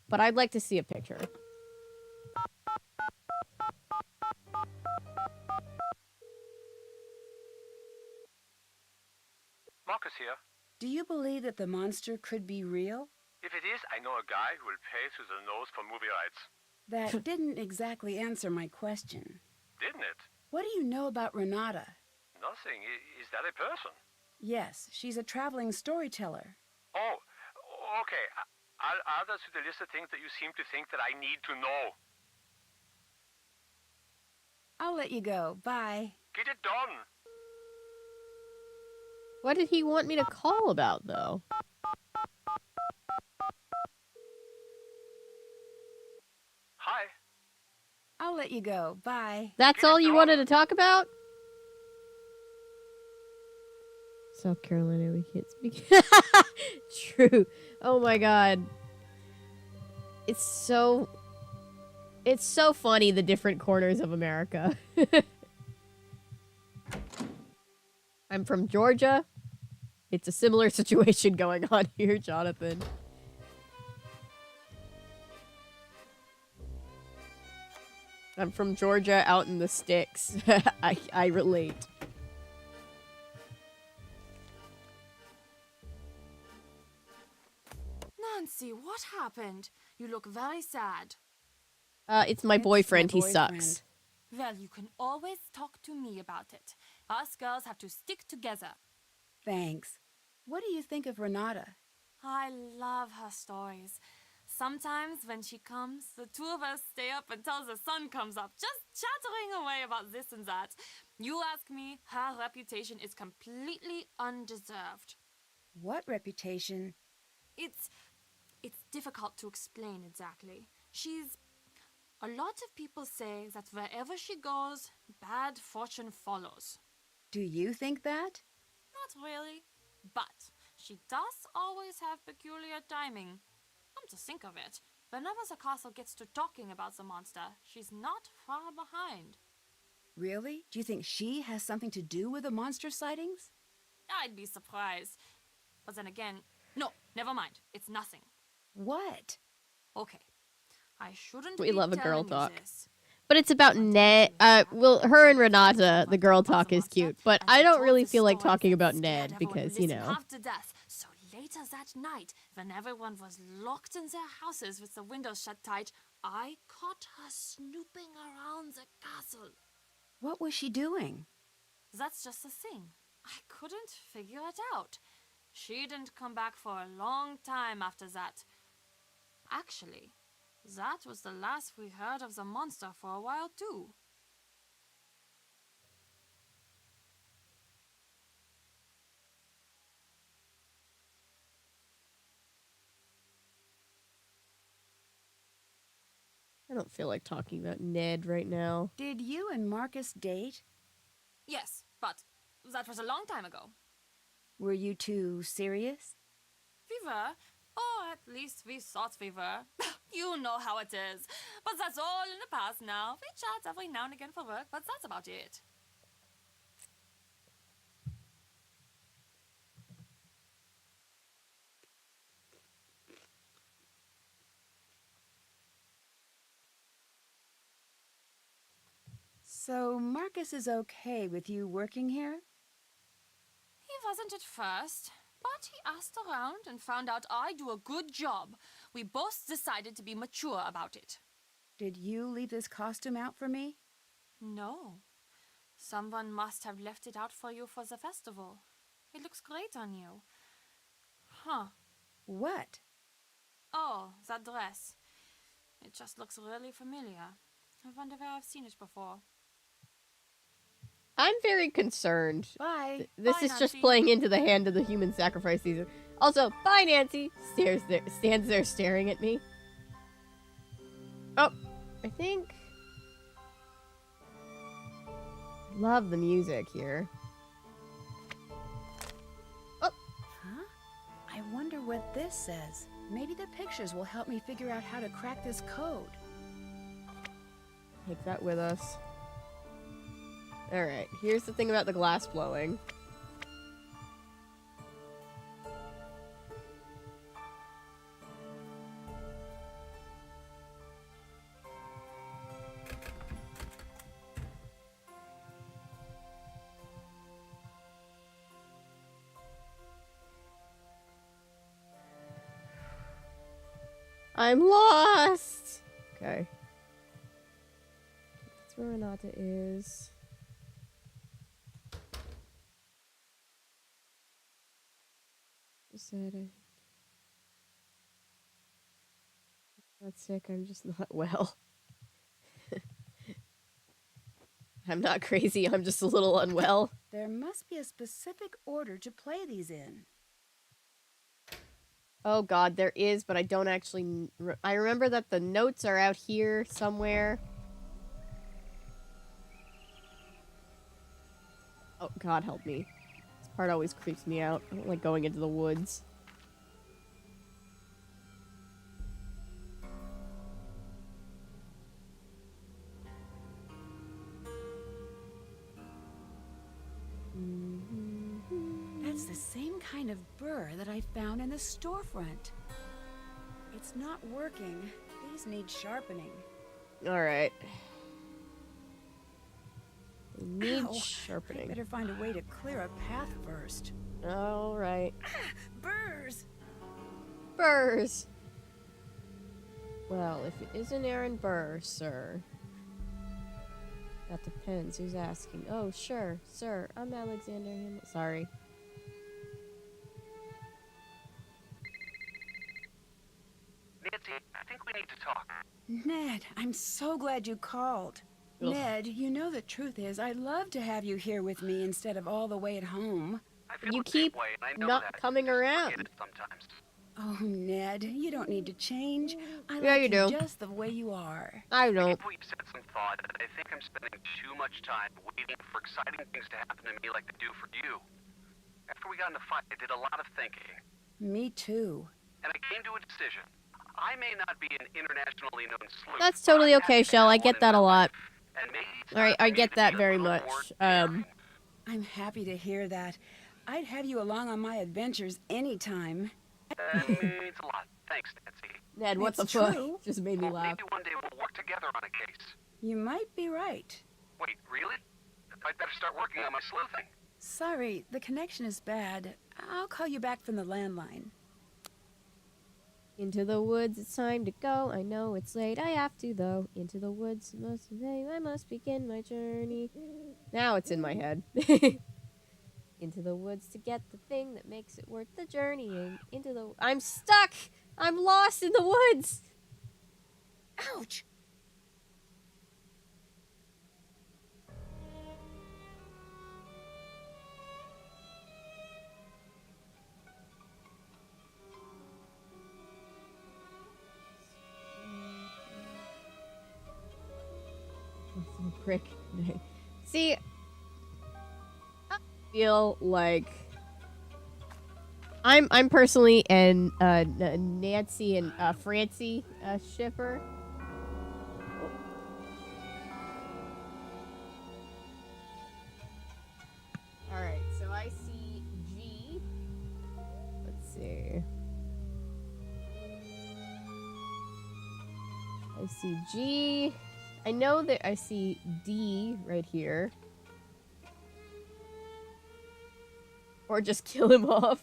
But I'd like to see a picture. Marcus here. Do you believe that the monster could be real? If it is, I know a guy who will pay through the nose for movie rights. That didn't exactly answer my question. Didn't it? What do you know about Renata? Nothing. Is that a person? Yes, she's a traveling storyteller. Oh, okay. I'll add that to the list of things that you seem to think that I need to know. I'll let you go. Bye. Get it done. What did he want me to call about, though? Hi. I'll let you go. Bye. That's all you wanted to talk about? South Carolina, we can't speak. True. Oh my god. It's so funny, the different corners of America. I'm from Georgia. It's a similar situation going on here, Jonathan. I'm from Georgia, out in the sticks. I relate. Nancy, what happened? You look very sad. It's my boyfriend. He sucks. Well, you can always talk to me about it. Us girls have to stick together. Thanks. What do you think of Renata? I love her stories. Sometimes when she comes, the two of us stay up until the sun comes up, just chattering away about this and that. You ask me, her reputation is completely undeserved. What reputation? It's difficult to explain exactly. A lot of people say that wherever she goes, bad fortune follows. Do you think that? Not really. But she does always have peculiar timing. Come to think of it, whenever the castle gets to talking about the monster, she's not far behind. Really? Do you think she has something to do with the monster sightings? I'd be surprised. But then again, no, never mind. It's nothing. What? Okay. I shouldn't We be love a girl telling you talk. this. But it's about Ned. Well, her and Renata, the girl talk is cute. But I don't really feel like talking about Ned because, you know. Half to death. So later that night, when everyone was locked in their houses with the windows shut tight, I caught her snooping around the castle. What was she doing? That's just the thing. I couldn't figure it out. She didn't come back for a long time after that. Actually, that was the last we heard of the monster for a while, too. I don't feel like talking about Ned right now. Did you and Marcus date? Yes, but that was a long time ago. Were you two serious? We were. Or at least we thought we were. You know how it is. But that's all in the past now. We chat every now and again for work, but that's about it. So Marcus is okay with you working here? He wasn't at first, but he asked around and found out I do a good job. We both decided to be mature about it. Did you leave this costume out for me? No. Someone must have left it out for you for the festival. It looks great on you. Huh. What? Oh, that dress. It just looks really familiar. I wonder where I've seen it before. I'm very concerned. Bye. This Bye, is just Nancy. playing into the hand of the human sacrifice season. Also, bye, Nancy. Stands there staring at me. Oh, I think. Love the music here. Huh? I wonder what this says. Maybe the pictures will help me figure out how to crack this code. Take that with us. Alright, here's the thing about the glass blowing. I'm lost! Okay. That's where Renata is. Just said I'm not sick, I'm just not well. I'm not crazy, I'm just a little unwell. There must be a specific order to play these in. Oh god, there is, but I don't actually... I remember that the notes are out here somewhere. Oh, god help me. This part always creeps me out. I don't like going into the woods. That's the same kind of burr that I found in the storefront. It's not working. These need sharpening. Alright. They need Ow. sharpening. I better find a way to clear a path first. Alright. Burrs! Burrs! Well, if it isn't Aaron Burr, sir. That depends. Who's asking? Oh, sure, sir. I'm Alexander Hamilton. Sorry. Nancy, I think we need to talk. Ned, I'm so glad you called. Ugh. Ned, you know the truth is, I'd love to have you here with me instead of all the way at home. I feel You the same keep way, and I know not that. coming I just around. forget it sometimes. Oh, Ned, you don't need to change. I Yeah, like you do. just the way you are. I don't. If we've said some thought, I think I'm spending too much time waiting for exciting things to happen to me like they do for you. After we got in the fight, I did a lot of thinking, Me too. and I came to a decision. I may not be an internationally known sleuth. That's but totally I'm okay, happy to Shell. have I one get in that a my lot. life. And maybe it's Alright, time I for me get to that be a very little much. more daring. I'm happy to hear that. I'd have you along on my adventures anytime. That means a lot. Thanks, Nancy. Ned, what It's the fuck? true. Just made me Well, laugh. maybe one day we'll work together on a case. You might be right. Wait, really? I'd better start working on my sleuthing. Sorry, the connection is bad. I'll call you back from the landline. Into the woods, it's time to go. I know it's late, I have to though. Into the woods, I must begin my journey. Now it's in my head. Into the woods to get the thing that makes it worth the journeying. Into the... I'm stuck! I'm lost in the woods! Ouch! Prick. See, I feel like I'm personally an Nancy and Francie shipper. All right, so I see G. Let's see. I see G. I know that I see D right here. Or just kill him off.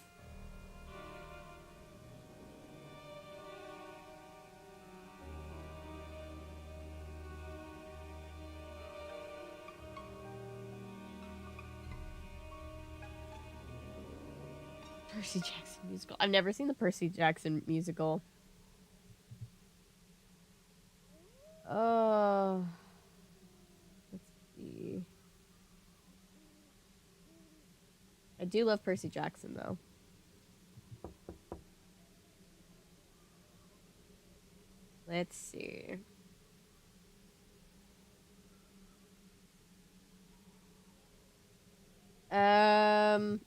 Percy Jackson musical. I've never seen the Percy Jackson musical. Let's see. I do love Percy Jackson, though. Let's see. Let's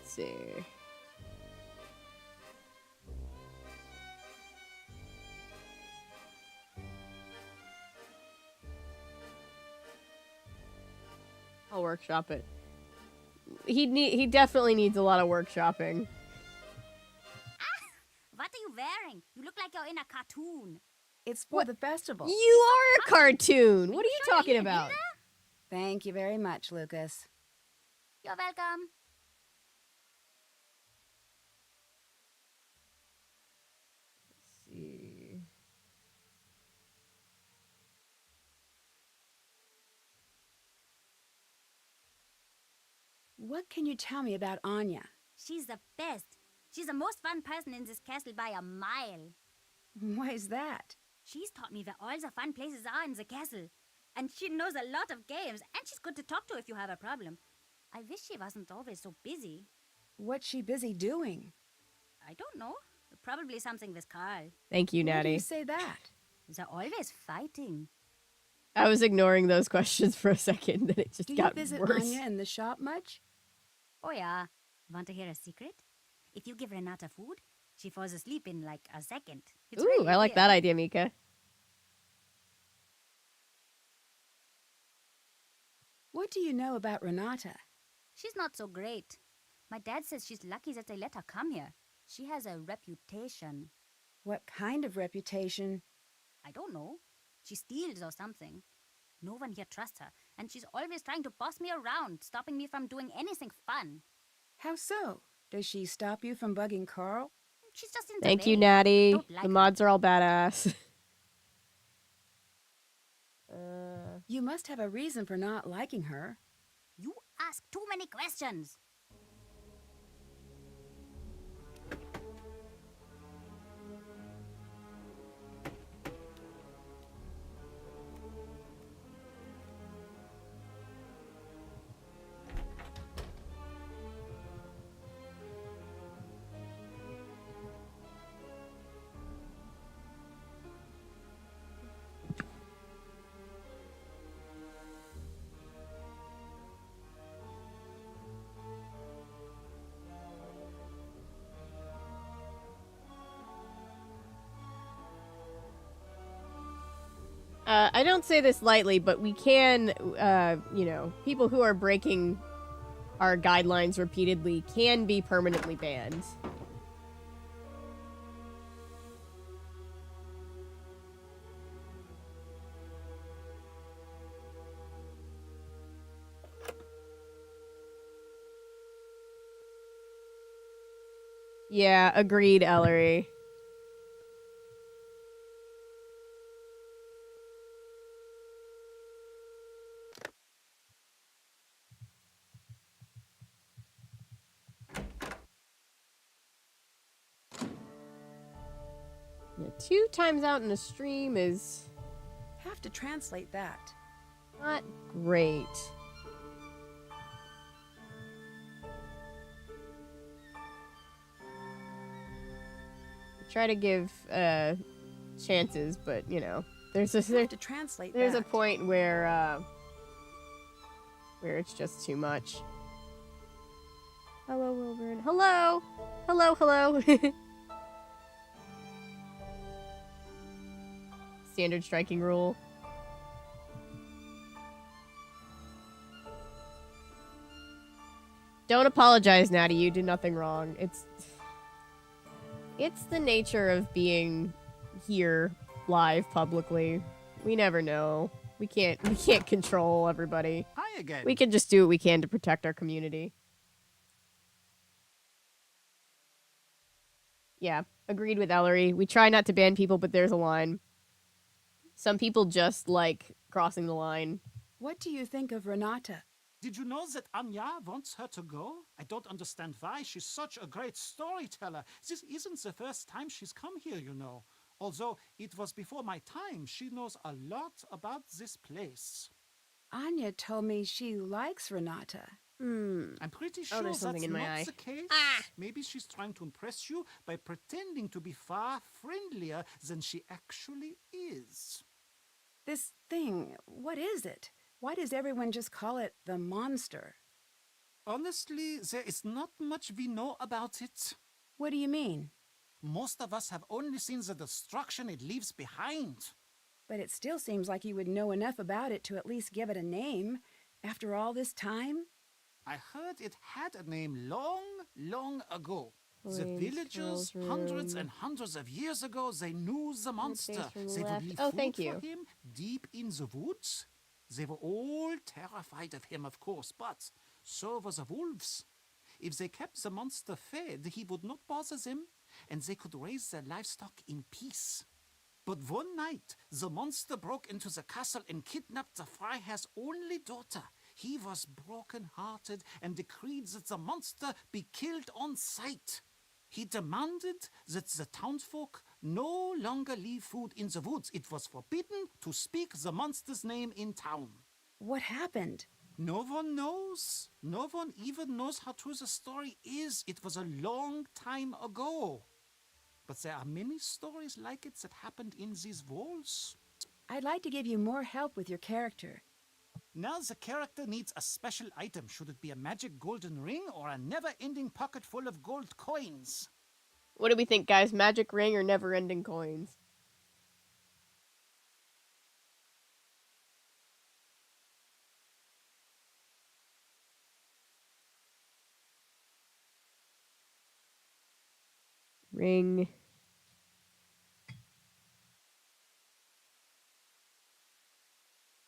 see. I'll workshop it. He definitely needs a lot of workshopping. What are you wearing? You look like you're in a cartoon. It's for the festival. You are a cartoon. What are you sure talking you about? Thank you very much, Lucas. You're welcome. Let's see. What can you tell me about Anya? She's the best. She's the most fun person in this castle by a mile. Why is that? She's taught me where all the fun places are in the castle. And she knows a lot of games, and she's good to talk to if you have a problem. I wish she wasn't always so busy. What's she busy doing? I don't know. Probably something with Carl. Thank you, Why do Natty. you say that? They're always fighting. I was ignoring those questions for a second, then it just Do you got visit worse. Anya in the shop much? Oh yeah. Want to hear a secret? If you give Renata food, she falls asleep in like a second. It's Ooh, really I like weird. that idea, Mika. What do you know about Renata? She's not so great. My dad says she's lucky that they let her come here. She has a reputation. What kind of reputation? I don't know. She steals or something. No one here trusts her, and she's always trying to boss me around, stopping me from doing anything fun. How so? Does she stop you from bugging Carl? She's just in the Thank you, way. Natty. Don't like The her. mods are all badass. You must have a reason for not liking her. You ask too many questions. I don't say this lightly, but we can, people who are breaking our guidelines repeatedly can be permanently banned. Yeah, agreed, Ellery. Yeah, 2 times out in a stream is Have to translate that. not great. Try to give chances, but there's Have to translate there's a that. point where it's just too much. Hello, Wilburn. Hello. Hello. Standard striking rule. Don't apologize, Natty. You did nothing wrong. It's the nature of being here live publicly. We never know. We can't control everybody. Hi again. We can just do what we can to protect our community. Yeah, agreed with Ellery. We try not to ban people, but there's a line. Some people just like crossing the line. What do you think of Renata? Did you know that Anya wants her to go? I don't understand why. She's such a great storyteller. This isn't the first time she's come here, you know. Although it was before my time, she knows a lot about this place. Anya told me she likes Renata. I'm pretty sure there's that's something in my not eye. the case. Ah! Maybe she's trying to impress you by pretending to be far friendlier than she actually is. This thing, what is it? Why does everyone just call it the monster? Honestly, there is not much we know about it. What do you mean? Most of us have only seen the destruction it leaves behind. But it still seems like you would know enough about it to at least give it a name. After all this time? I heard it had a name long, long ago. The Coins, villagers, scrolls, hundreds room. and hundreds of years ago, they knew the monster. from the They would left. leave Oh, food thank for you. him deep in the woods. They were all terrified of him, of course, but so were the wolves. If they kept the monster fed, he would not bother them, and they could raise their livestock in peace. But one night, the monster broke into the castle and kidnapped the Freiherr's only daughter. He was broken-hearted and decreed that the monster be killed on sight. He demanded that the townsfolk no longer leave food in the woods. It was forbidden to speak the monster's name in town. What happened? No one knows. No one even knows how true the story is. It was a long time ago. But there are many stories like it that happened in these walls. I'd like to give you more help with your character. Now the character needs a special item. Should it be a magic golden ring or a never-ending pocket full of gold coins? What do we think, guys? Magic ring or never-ending coins? Ring.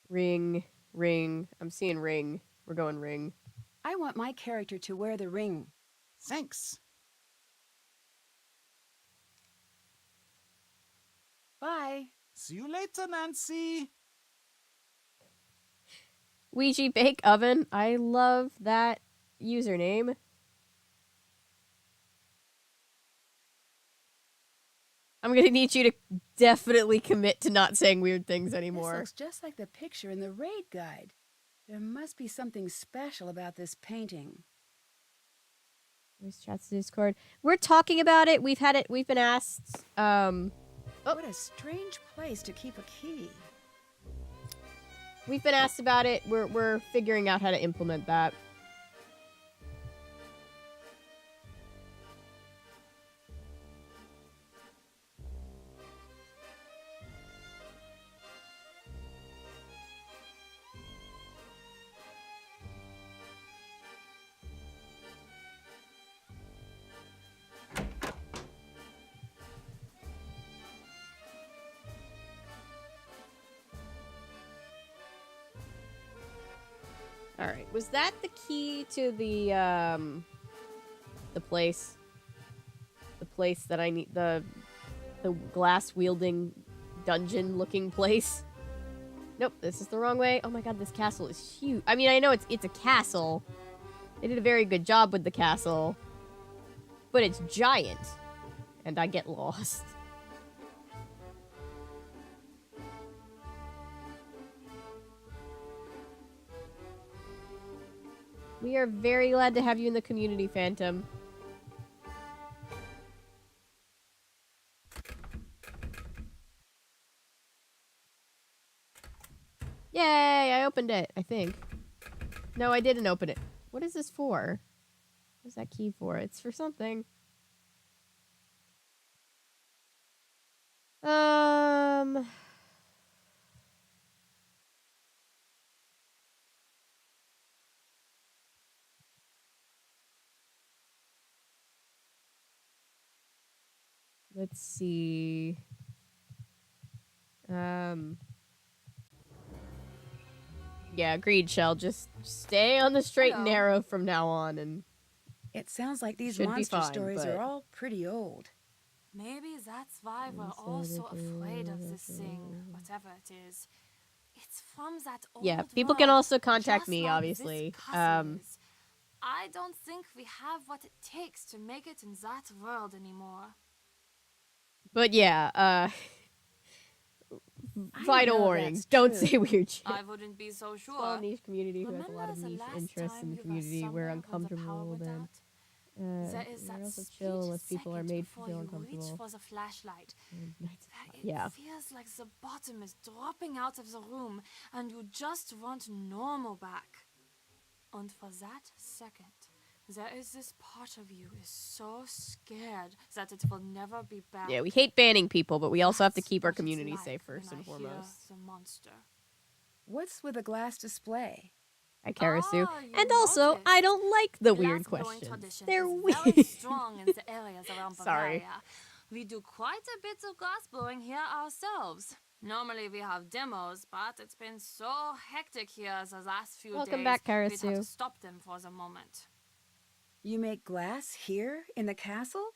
Ring. Ring. I'm seeing ring. We're going ring. I want my character to wear the ring. Thanks. Bye. See you later, Nancy. Ouija Bake Oven. I love that username. I'm gonna need you to definitely commit to not saying weird things This anymore. looks just like the picture in the raid guide. There must be something special about this painting. Voice chats to Discord. We're talking about it. We've been asked. Oh. What a strange place to keep a key. We've been asked about it. We're figuring out how to implement that. All right. Was that the key to the place? The place that I need, the glass wielding dungeon looking place? Nope, this is the wrong way. Oh my god, this castle is huge. I mean, I know it's a castle. They did a very good job with the castle. But it's giant. And I get lost. We are very glad to have you in the community, Phantom. Yay, I opened it, I think. No, I didn't open it. What is this for? What's that key for? It's for something. Let's see. Yeah, agreed, Shell. Just stay on the straight and Hello. narrow from now on, and It sounds like these Should be monster fine, stories but- are all pretty old. Maybe that's why we're all so afraid of this thing, whatever it is. It It's from that old Yeah, people can world, also contact just me, like obviously. This castle is. I don't think we have what it takes to make it in that world anymore. But yeah, I vital know warning. that's Don't true. say weird shit. I wouldn't be so Small sure. niche community who has a lot Remember of the niche last interests in time the you were community. We're somewhere when the power uncomfortable went then. out? There is We're that also split chill unless people are second made to before feel you reach uncomfortable. for the flashlight. Nights- Where it Yeah. feels like the bottom is dropping out of the room and you just want normal back. And for that second, there is this part of you is so scared that it will never be back. Yeah, we hate banning people, but we also have to That's keep our what it's community like safe first when and I hear foremost. the monster. What's with a glass display? Hi, Karasu. Ah, you And also, noticed. I don't like the weird Glass-blowing questions. tradition They're is weird. very strong in the areas around Sorry. Bavaria. We do quite a bit of glass blowing here ourselves. Normally we have demos, but it's been so hectic here the last few Welcome days. back, We'd have to Karasu. stop them for the moment. You make glass here in the castle?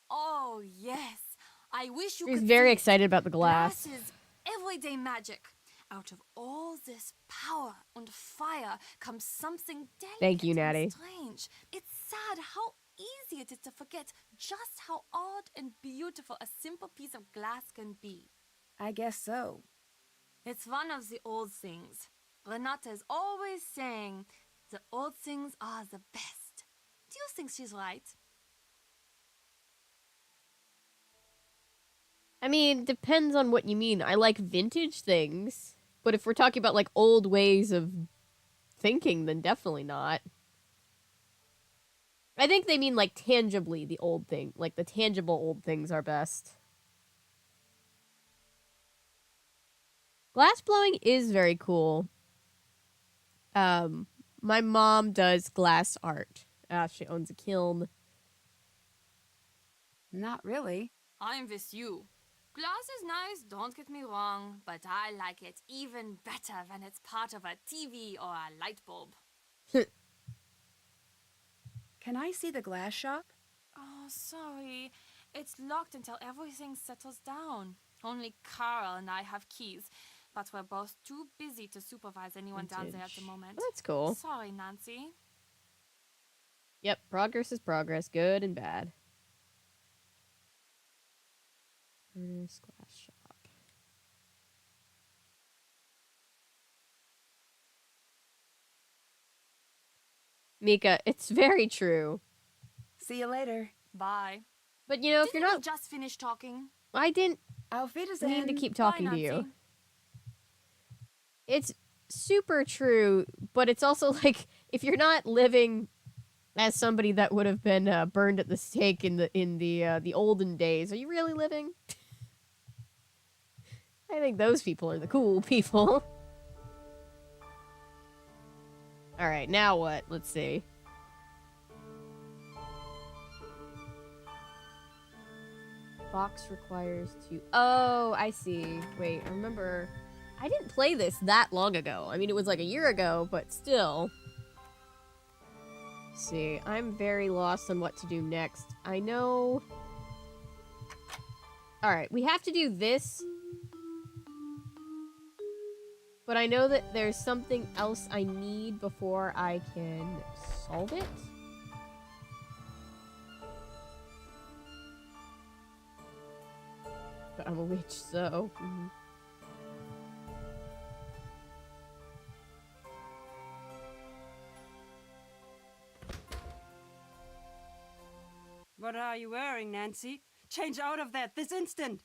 Oh yes, I wish you She's could very see it. excited about the glass. Glass is everyday magic. Out of all this power and fire comes something delicate Thank you, Natty. and strange. It's sad how easy it is to forget just how odd and beautiful a simple piece of glass can be. I guess so. It's one of the old things. Renata is always saying the old things are the best. Do you think she's right? I mean, depends on what you mean. I like vintage things, but if we're talking about like old ways of thinking, then definitely not. I think they mean like tangibly the old thing, like the tangible old things are best. Glass blowing is very cool. My mom does glass art. She owns a kiln. Not really. I'm with you. Glass is nice, don't get me wrong, but I like it even better when it's part of a TV or a light bulb. Can I see the glass shop? Oh, sorry. It's locked until everything settles down. Only Carl and I have keys, but we're both too busy to supervise anyone down there at the Vintage. moment. Well, that's cool. Sorry, Nancy. Yep, progress is progress, good and bad. Furnace glass shop. Mika, it's very true. See you later. Bye. But you know, if Didn't you're we not, just finish talking? I didn't Auf Wiedersehen. mean to keep Bye, talking to you. Nancy. It's super true, but it's also like if you're not living as somebody that would have been burned at the stake in the olden days, are you really living? I think those people are the cool people. All right, now what? Let's see. Box requires two. Oh, I see. Wait, I remember. I didn't play this that long ago. I mean, it was like a year ago, but still. Let's see, I'm very lost on what to do next. I know. All right, we have to do this. But I know that there's something else I need before I can solve it. But I'm a witch, so... What are you wearing, Nancy? Change out of that this instant!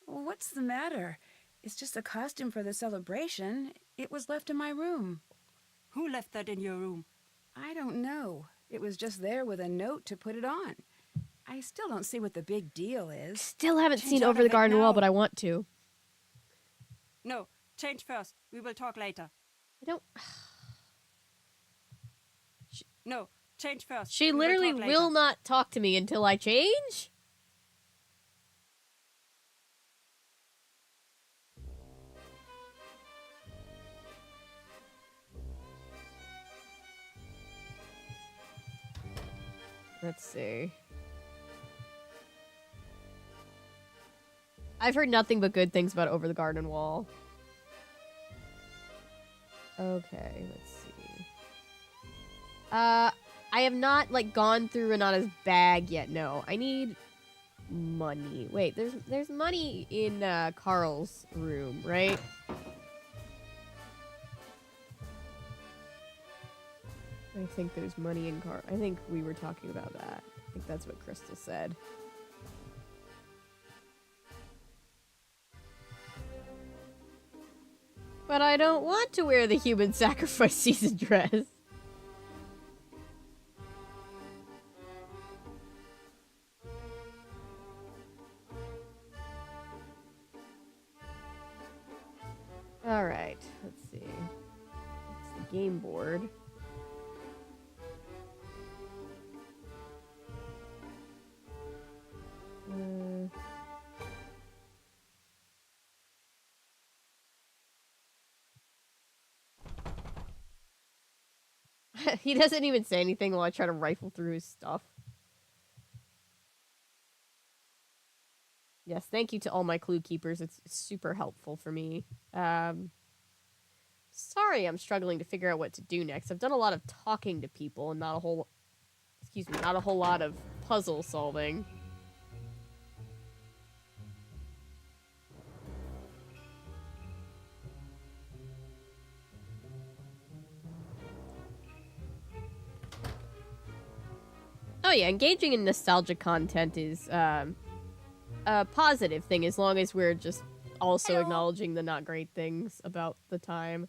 What's the matter? It's just a costume for the celebration. It was left in my room. Who left that in your room? I don't know. It was just there with a note to put it on. I still don't see what the big deal is. Still haven't Change seen out Over of the it Garden Wall, now. but I want to. No, change first. We will talk later. I don't... No, change first. She We literally talk will later. not talk to me until I change? Let's see. I've heard nothing but good things about Over the Garden Wall. Okay, let's see. I have not, like, gone through Renata's bag yet, no. I need money. Wait, there's money in, Carl's room, right? I think there's money in Carl. I think we were talking about that. I think that's what Crystal said. But I don't want to wear the human sacrifice season dress. Alright, let's see. It's the game board. He doesn't even say anything while I try to rifle through his stuff. Yes, thank you to all my clue keepers. It's super helpful for me. Sorry I'm struggling to figure out what to do next. I've done a lot of talking to people and not a whole lot of puzzle solving. Oh yeah, engaging in nostalgia content is a positive thing as long as we're just also acknowledging the not great things about the time.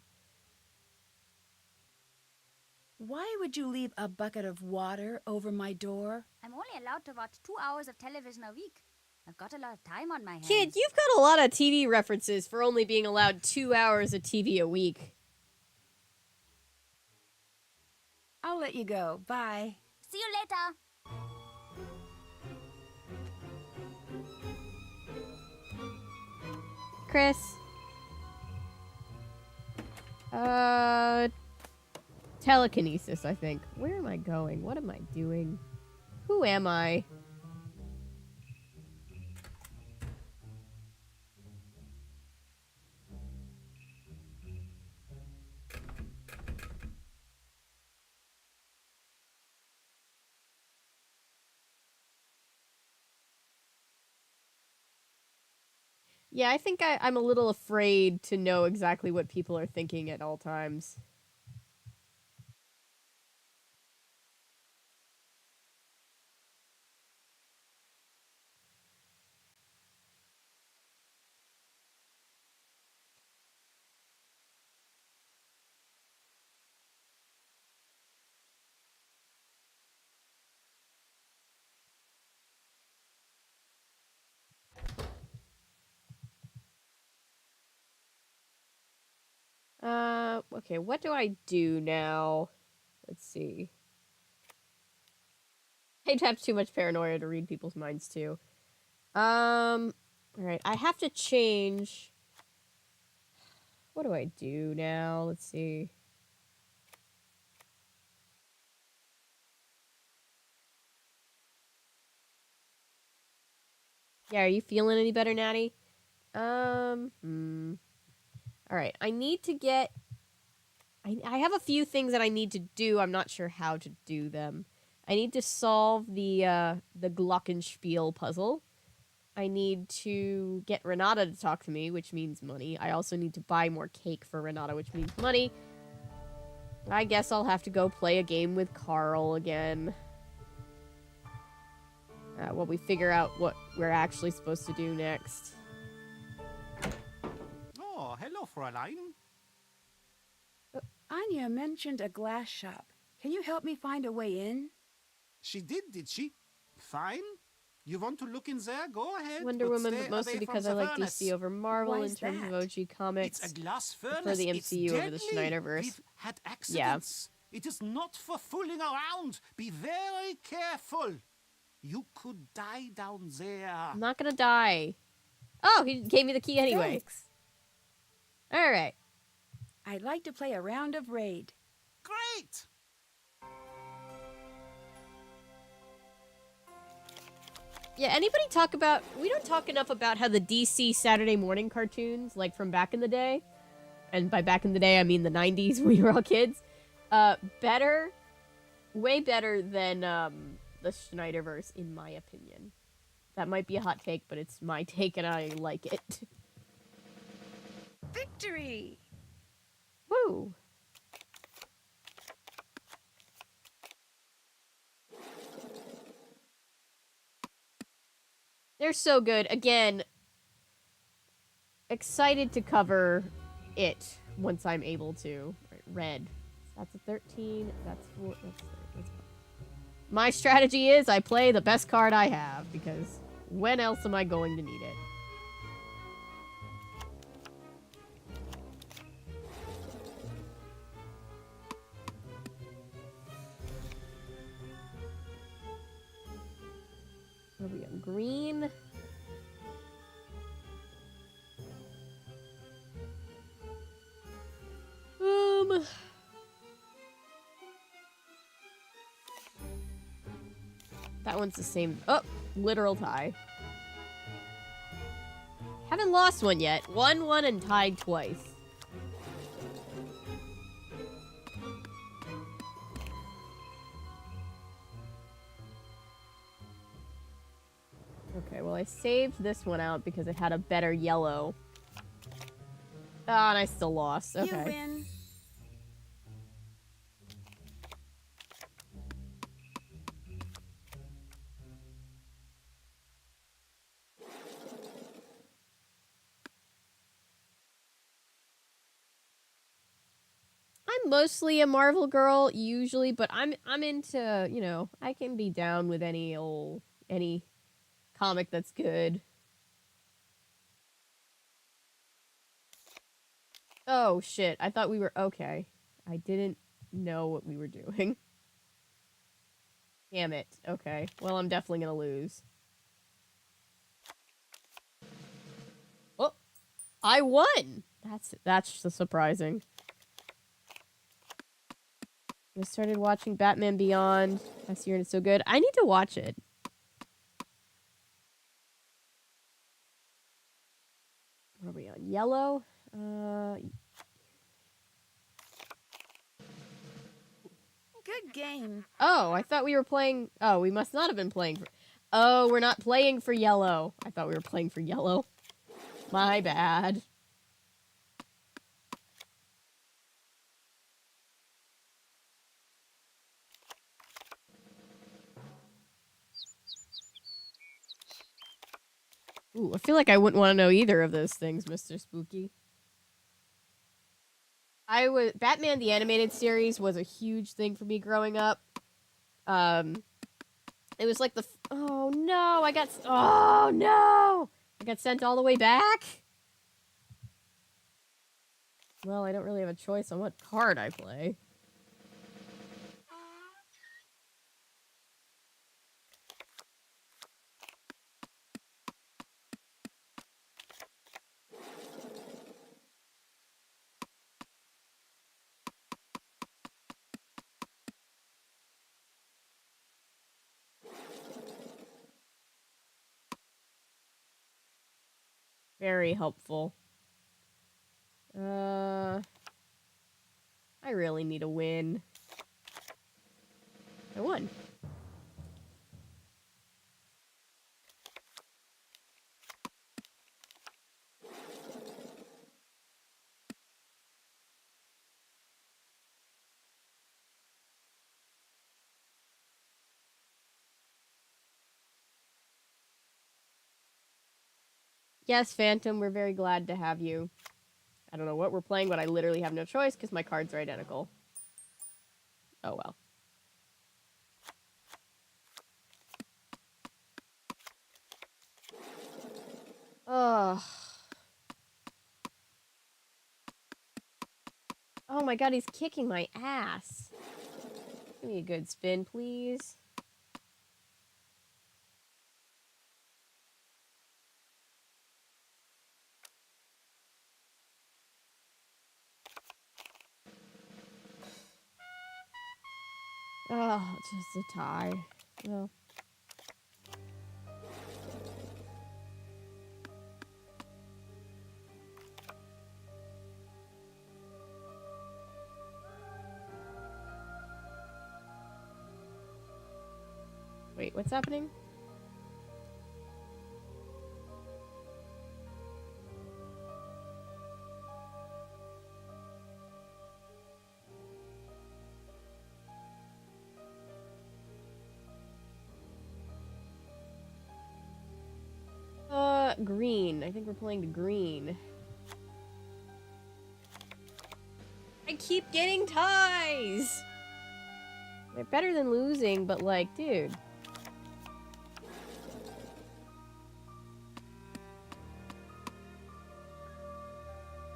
Why would you leave a bucket of water over my door? I'm only allowed to watch 2 hours of television a week. I've got a lot of time on my hands. Kid, you've got a lot of TV references for only being allowed 2 hours of TV a week. I'll let you go. Bye. See you later. Chris. Telekinesis, I think. Where am I going? What am I doing? Who am I? Yeah, I think I'm a little afraid to know exactly what people are thinking at all times. Okay, what do I do now? Let's see. I'd have too much paranoia to read people's minds, too. Alright, I have to change... What do I do now? Let's see. Yeah, are you feeling any better, Natty? Alright, I need to get... I have a few things that I need to do. I'm not sure how to do them. I need to solve the Glockenspiel puzzle. I need to get Renata to talk to me, which means money. I also need to buy more cake for Renata, which means money. I guess I'll have to go play a game with Carl again. While we figure out what we're actually supposed to do next. Oh, hello, Fräulein. Anya mentioned a glass shop. Can you help me find a way in? She did she? Fine. You want to look in there? Go ahead. Wonder but Woman, stay but mostly away because from I the like furnace. DC over Marvel Why in is terms of that? OG comics. It's a glass prefer furnace. the It's MCU over the deadly. Snyderverse. We've had accidents. It is not for fooling around. Be very careful. You could die down there. I'm not gonna die. Oh, he gave me the key anyway. Thanks. Alright. I'd like to play a round of Raid. Great. Yeah, anybody talk about... We don't talk enough about how the DC Saturday morning cartoons, like from back in the day, and by back in the day, I mean the 90s when we were all kids, better, way better than the Snyderverse, in my opinion. That might be a hot take, but it's my take and I like it. Victory! Woo! They're so good. Again, excited to cover it once I'm able to. Right, red. That's a 13. That's 4. That's 3. That's 5. My strategy is I play the best card I have, because when else am I going to need it? What are we on? Green. That one's the same. Oh, literal tie. Haven't lost one yet. Won one and tied twice. Okay, well I saved this one out because it had a better yellow. Ah, and I still lost. Okay. You win. I'm mostly a Marvel girl usually, but I'm into, you know, I can be down with any comic that's good. Oh shit, I thought we were okay. I didn't know what we were doing. Damn it. Okay. Well, I'm definitely gonna lose. Oh, I won. That's surprising. I started watching Batman Beyond last year and it's so good. I need to watch it. What are we on? Yellow? Good game. Oh, I thought we were playing... Oh, we must not have been playing for... Oh, we're not playing for yellow. I thought we were playing for yellow. My bad. Ooh, I feel like I wouldn't want to know either of those things, Mr. Spooky. Batman the Animated Series was a huge thing for me growing up. It was like oh no, I got sent all the way back. Well, I don't really have a choice on what card I play. Very helpful. I really need a win. I won. Yes, Phantom, we're very glad to have you. I don't know what we're playing, but I literally have no choice because my cards are identical. Oh well. Ugh. Oh my god, he's kicking my ass. Give me a good spin, please. Oh, just a tie. Well. Wait, what's happening? Green. I think we're playing the green. I keep getting ties! They're better than losing, but like, dude.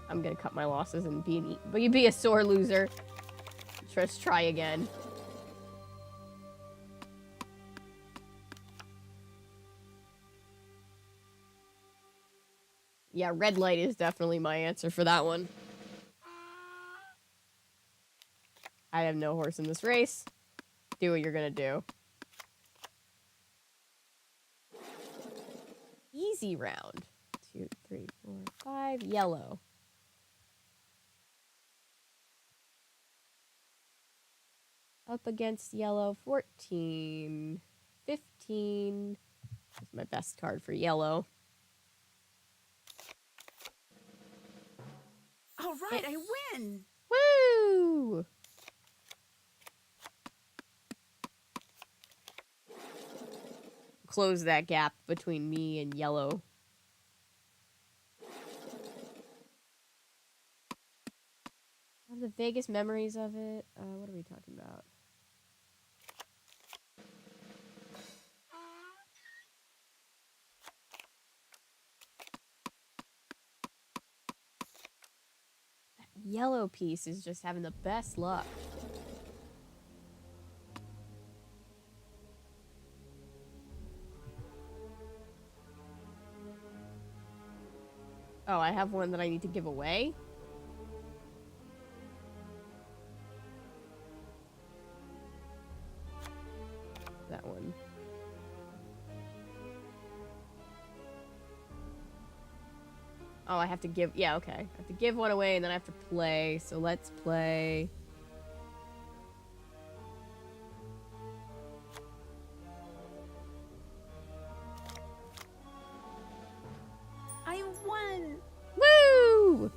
I'm gonna cut my losses and but you be a sore loser. Just try again. Yeah, red light is definitely my answer for that one. I have no horse in this race. Do what you're gonna do. Easy round. 2, 3, 4, 5. Yellow. Up against yellow. 14. 15. That's my best card for yellow. All right, I win! Woo! Close that gap between me and yellow. I have the vaguest memories of it. What are we talking about? That yellow piece is just having the best luck. Oh, I have one that I need to give away? That one. Oh, I have to give... Yeah, okay. I have to give one away, and then I have to play. So let's play... I won! Woo!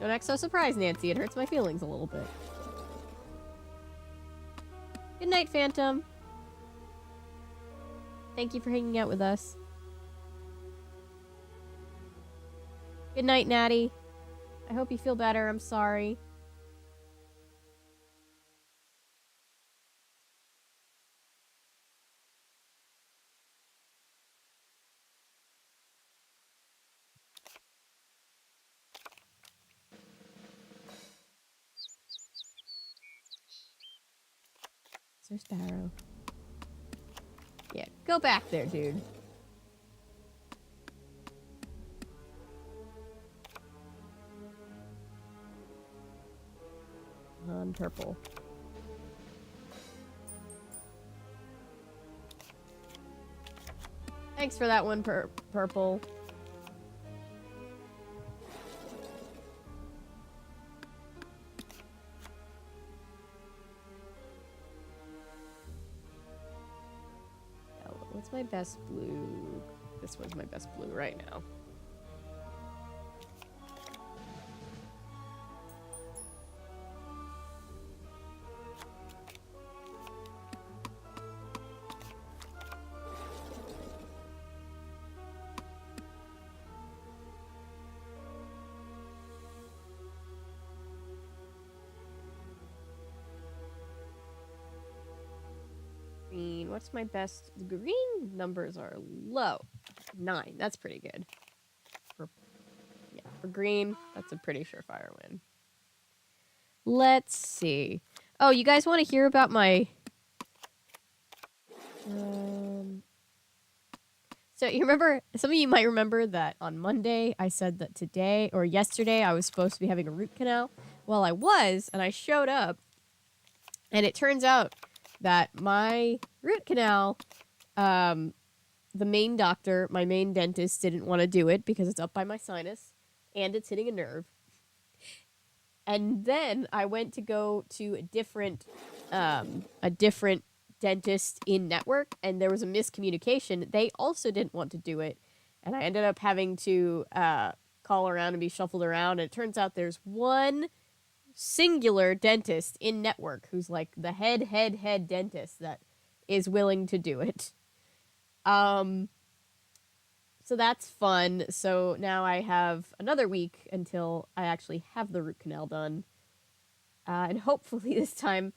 Don't act so surprised, Nancy. It hurts my feelings a little bit. Good night, Phantom. Thank you for hanging out with us. Good night, Natty. I hope you feel better. I'm sorry. Sir Sparrow. Yeah, go back there, dude. On purple. Thanks for that one, purple. What's my best blue? This one's my best blue right now. Green. What's my best? The green numbers are low. 9. That's pretty good. For green, that's a pretty surefire win. Let's see. Oh, you guys want to hear about my... So you remember, some of you might remember that on Monday I said that today or yesterday I was supposed to be having a root canal. Well, I was, and I showed up, and it turns out that my root canal, the main doctor, my main dentist, didn't want to do it because it's up by my sinus and it's hitting a nerve. And then I went to go to a different a different dentist in network, and there was a miscommunication. They also didn't want to do it, and I ended up having to call around and be shuffled around, and it turns out there's one singular dentist in network who's like the head dentist that is willing to do it. So that's fun. So now I have another week until I actually have the root canal done. And hopefully this time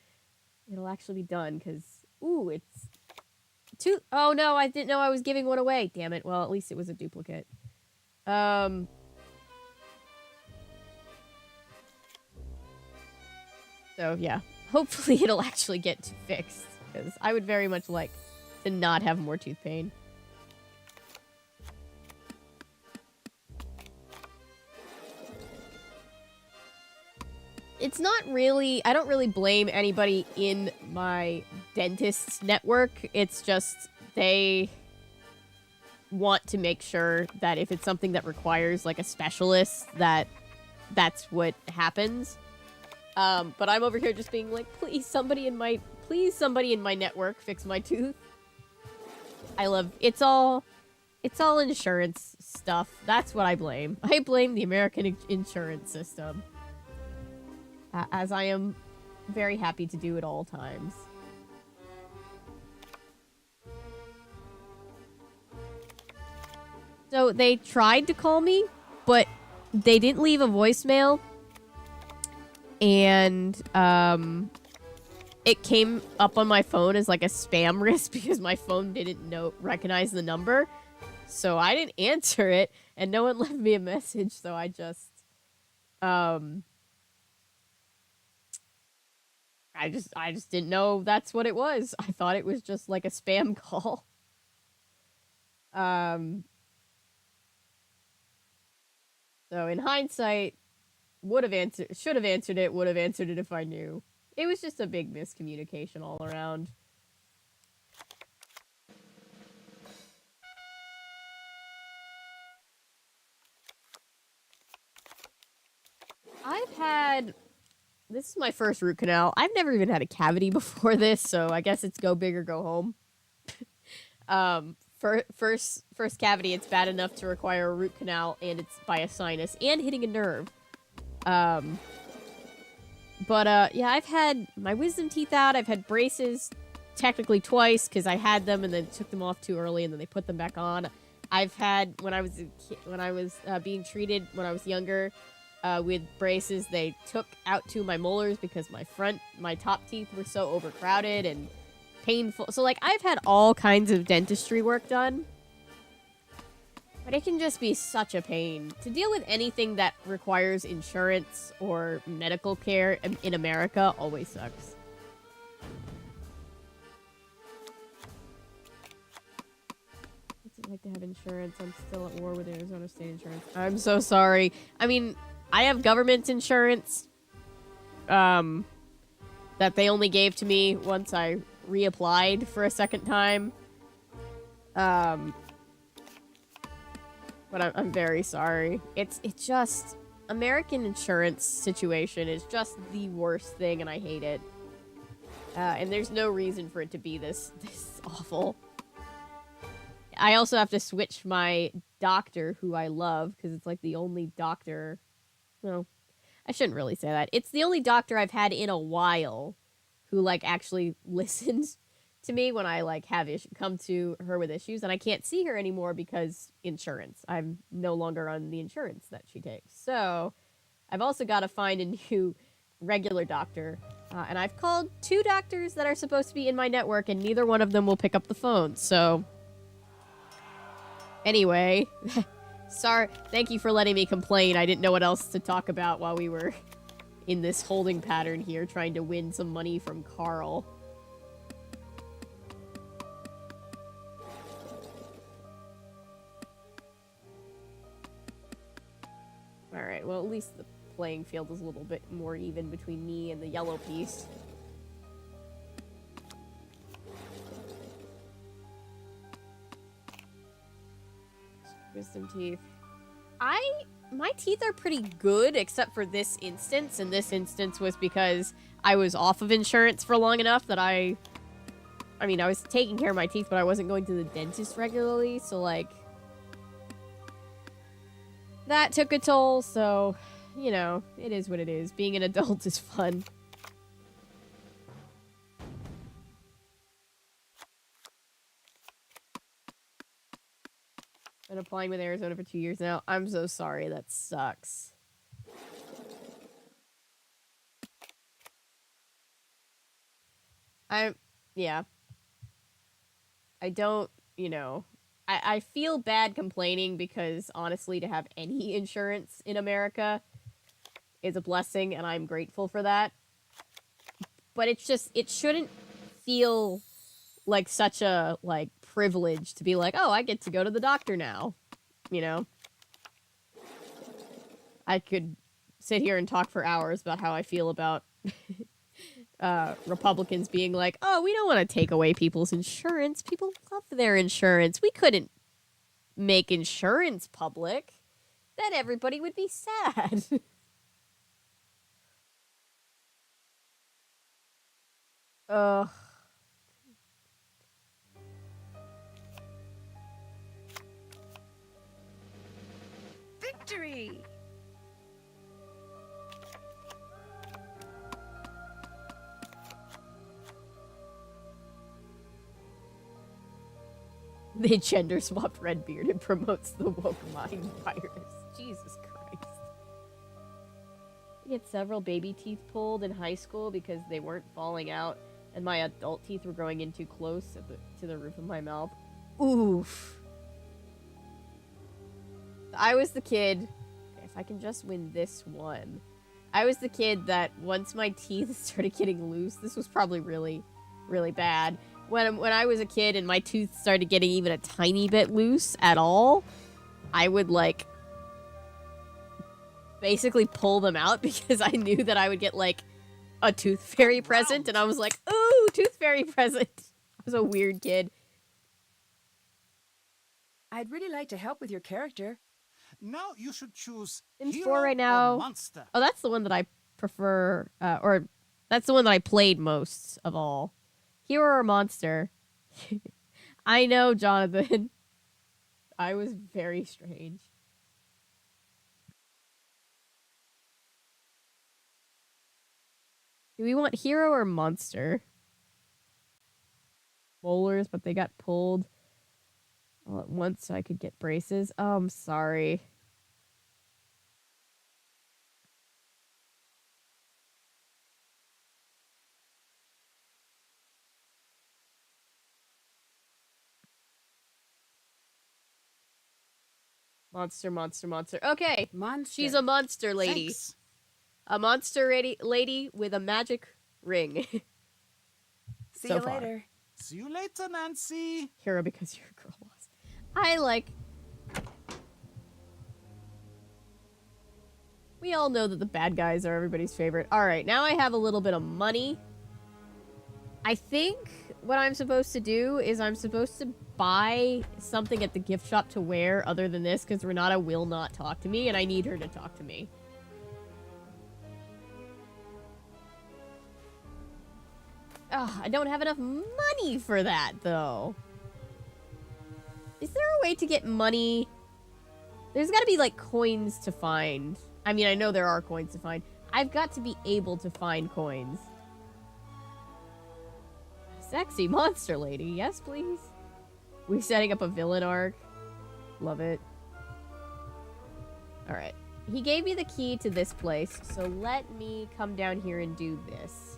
it'll actually be done, because, ooh, it's two. Oh no, I didn't know I was giving one away. Damn it. Well, at least it was a duplicate. So yeah, hopefully it'll actually get fixed, because I would very much like to not have more tooth pain. It's not really, I don't really blame anybody in my dentist's network. It's just they want to make sure that if it's something that requires like a specialist, that that's what happens. But I'm over here just being like, please somebody in my network fix my tooth. It's all insurance stuff. That's what I blame. I blame the American insurance system. As I am very happy to do at all times. So they tried to call me, but they didn't leave a voicemail. And it came up on my phone as like a spam risk because my phone didn't recognize the number. So I didn't answer it, and no one left me a message, so I just I just didn't know that's what it was. I thought it was just like a spam call. So in hindsight, should have answered it if I knew. It was just a big miscommunication all around. This is my first root canal. I've never even had a cavity before this, so I guess it's go big or go home. First cavity, it's bad enough to require a root canal, and it's by a sinus, and hitting a nerve. Yeah, I've had my wisdom teeth out. I've had braces technically twice, because I had them and then took them off too early, and then they put them back on. I've had, when I was being treated when I was younger, with braces, they took out two of my molars because my top teeth were so overcrowded and painful. So, like, I've had all kinds of dentistry work done. But it can just be such a pain. To deal with anything that requires insurance or medical care in America always sucks. What's it like to have insurance? I'm still at war with Arizona State Insurance. I'm so sorry. I mean, I have government insurance that they only gave to me once I reapplied for a second time. But I'm very sorry. It's just, American insurance situation is just the worst thing, and I hate it. And there's no reason for it to be this awful. I also have to switch my doctor, who I love, because it's like the only doctor. No, I shouldn't really say that. It's the only doctor I've had in a while who, like, actually listens to me when I, like, come to her with issues, and I can't see her anymore because insurance. I'm no longer on the insurance that she takes. So I've also got to find a new regular doctor, and I've called 2 doctors that are supposed to be in my network, and neither one of them will pick up the phone. So anyway, sorry. Thank you for letting me complain. I didn't know what else to talk about while we were in this holding pattern here, trying to win some money from Carl. Alright, well, at least the playing field is a little bit more even between me and the yellow piece. Wisdom teeth. my teeth are pretty good, except for this instance, and this instance was because I was off of insurance for long enough that I was taking care of my teeth, but I wasn't going to the dentist regularly, so, like, that took a toll, so, you know, it is what it is. Being an adult is fun. Been applying with Arizona for 2 years now. I'm so sorry. That sucks. Yeah. I don't, you know, I feel bad complaining because, honestly, to have any insurance in America is a blessing, and I'm grateful for that. But it's just, it shouldn't feel like such a, like, privilege to be like, oh, I get to go to the doctor now, you know? I could sit here and talk for hours about how I feel about Republicans being like, oh, we don't want to take away people's insurance. People love their insurance. We couldn't make insurance public. Then everybody would be sad. Ugh. Victory! They gender swapped Redbeard and promotes the woke mind virus. Jesus Christ. I get several baby teeth pulled in high school because they weren't falling out and my adult teeth were growing in too close to the roof of my mouth. Oof. I was the kid... Okay, if I can just win this one. I was the kid that once my teeth started getting loose, this was probably really, really bad. When I was a kid and my tooth started getting even a tiny bit loose at all, I would, like, basically pull them out because I knew that I would get, like, a tooth fairy present, and I was like, ooh, tooth fairy present. I was a weird kid. I'd really like to help with your character. Now you should choose In hero 4 right now. or monster. Oh, that's the one that I prefer, or that's the one that I played most of all. Hero or monster? I know, Jonathan. I was very strange. Do we want hero or monster? Molars, but they got pulled all at once so I could get braces. Oh, I'm sorry. Monster, monster, monster. Okay. Monster. She's a monster lady. Thanks. A monster lady with a magic ring. See so you far. later. See you later, Nancy. Hero because you're a girl boss. I like... We all know that the bad guys are everybody's favorite. Alright, now I have a little bit of money. I think what I'm supposed to do is I'm supposed to buy something at the gift shop to wear other than this, because Renata will not talk to me, and I need her to talk to me. Ugh, I don't have enough money for that, though. Is there a way to get money? There's gotta be, like, coins to find. I mean, I know there are coins to find. I've got to be able to find coins. Sexy monster lady. Yes, please. We setting up a villain arc. Love it. Alright. He gave me the key to this place, so let me come down here and do this.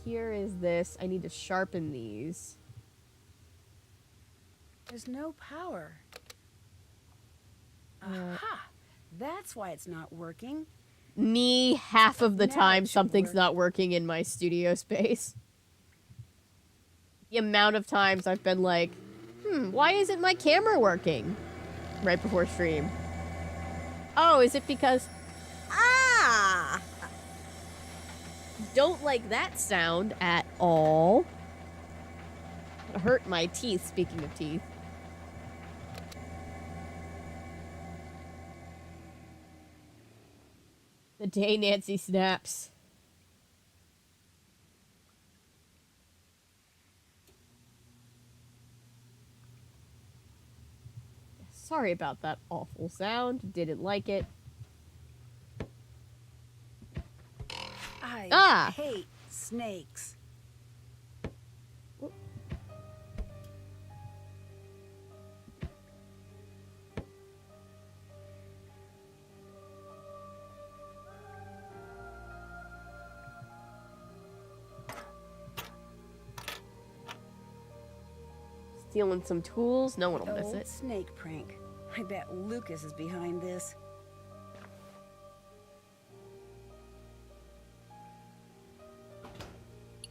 Here is this. I need to sharpen these. There's no power. Aha! That's why it's not working. Me, half of the Now time it should something's work. not working in my studio space. The amount of times I've been like, why isn't my camera working? Right before stream. Oh, is it because... Ah! Don't like that sound at all. hurt my teeth, speaking of teeth. The day Nancy snaps. Sorry about that awful sound. Didn't like it. I hate snakes. Stealing some tools. No one will miss Old it. snake prank. I bet Lucas is behind this.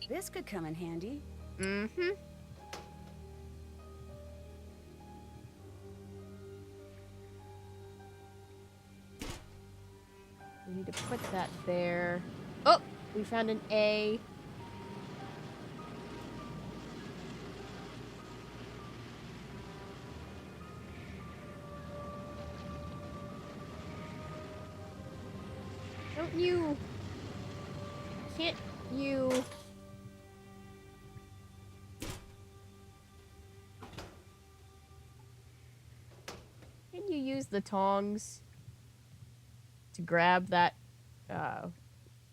This could come in handy. Mm-hmm. We need to put that there. Oh, we found an A. Don't you... Can't you... Can you use the tongs to grab that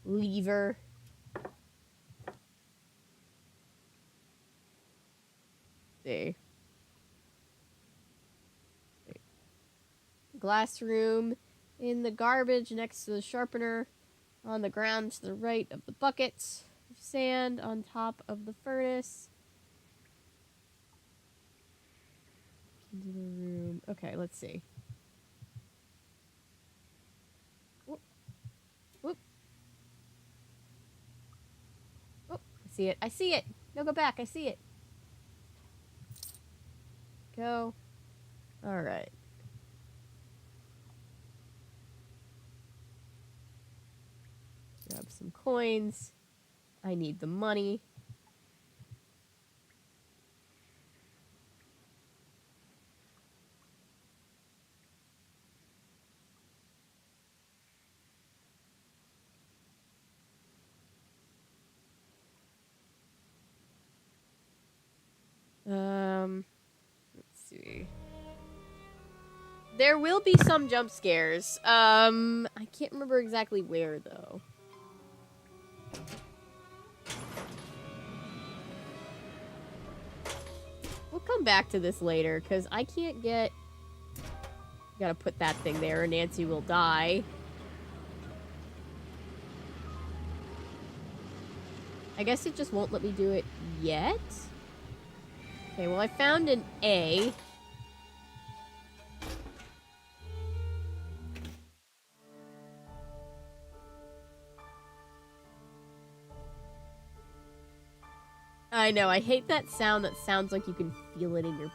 lever? See. Glass room in the garbage next to the sharpener, on the ground to the right of the buckets of sand, on top of the furnace. Into the room. Okay, let's see. Whoop. Whoop. Oh, I see it. I see it. No, go back. I see it. Go. All right. Grab some coins. I need the money. Let's see. There will be some jump scares. I can't remember exactly where though. We'll come back to this later, because I can't get... Gotta put that thing there or Nancy will die. I guess it just won't let me do it yet. Okay, well I found an A. I know, I hate that sound that sounds like you can feel it in your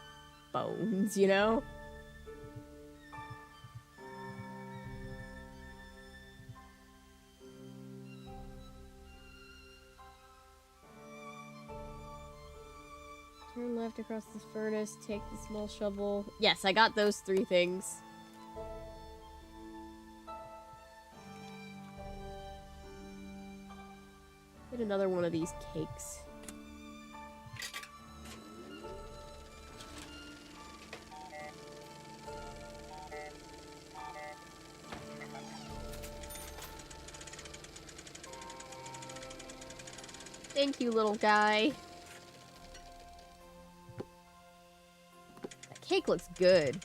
bones, you know? Turn left across this furnace, take the small shovel. Yes, I got those 3 things. Get another one of these cakes. Thank you, little guy. That cake looks good.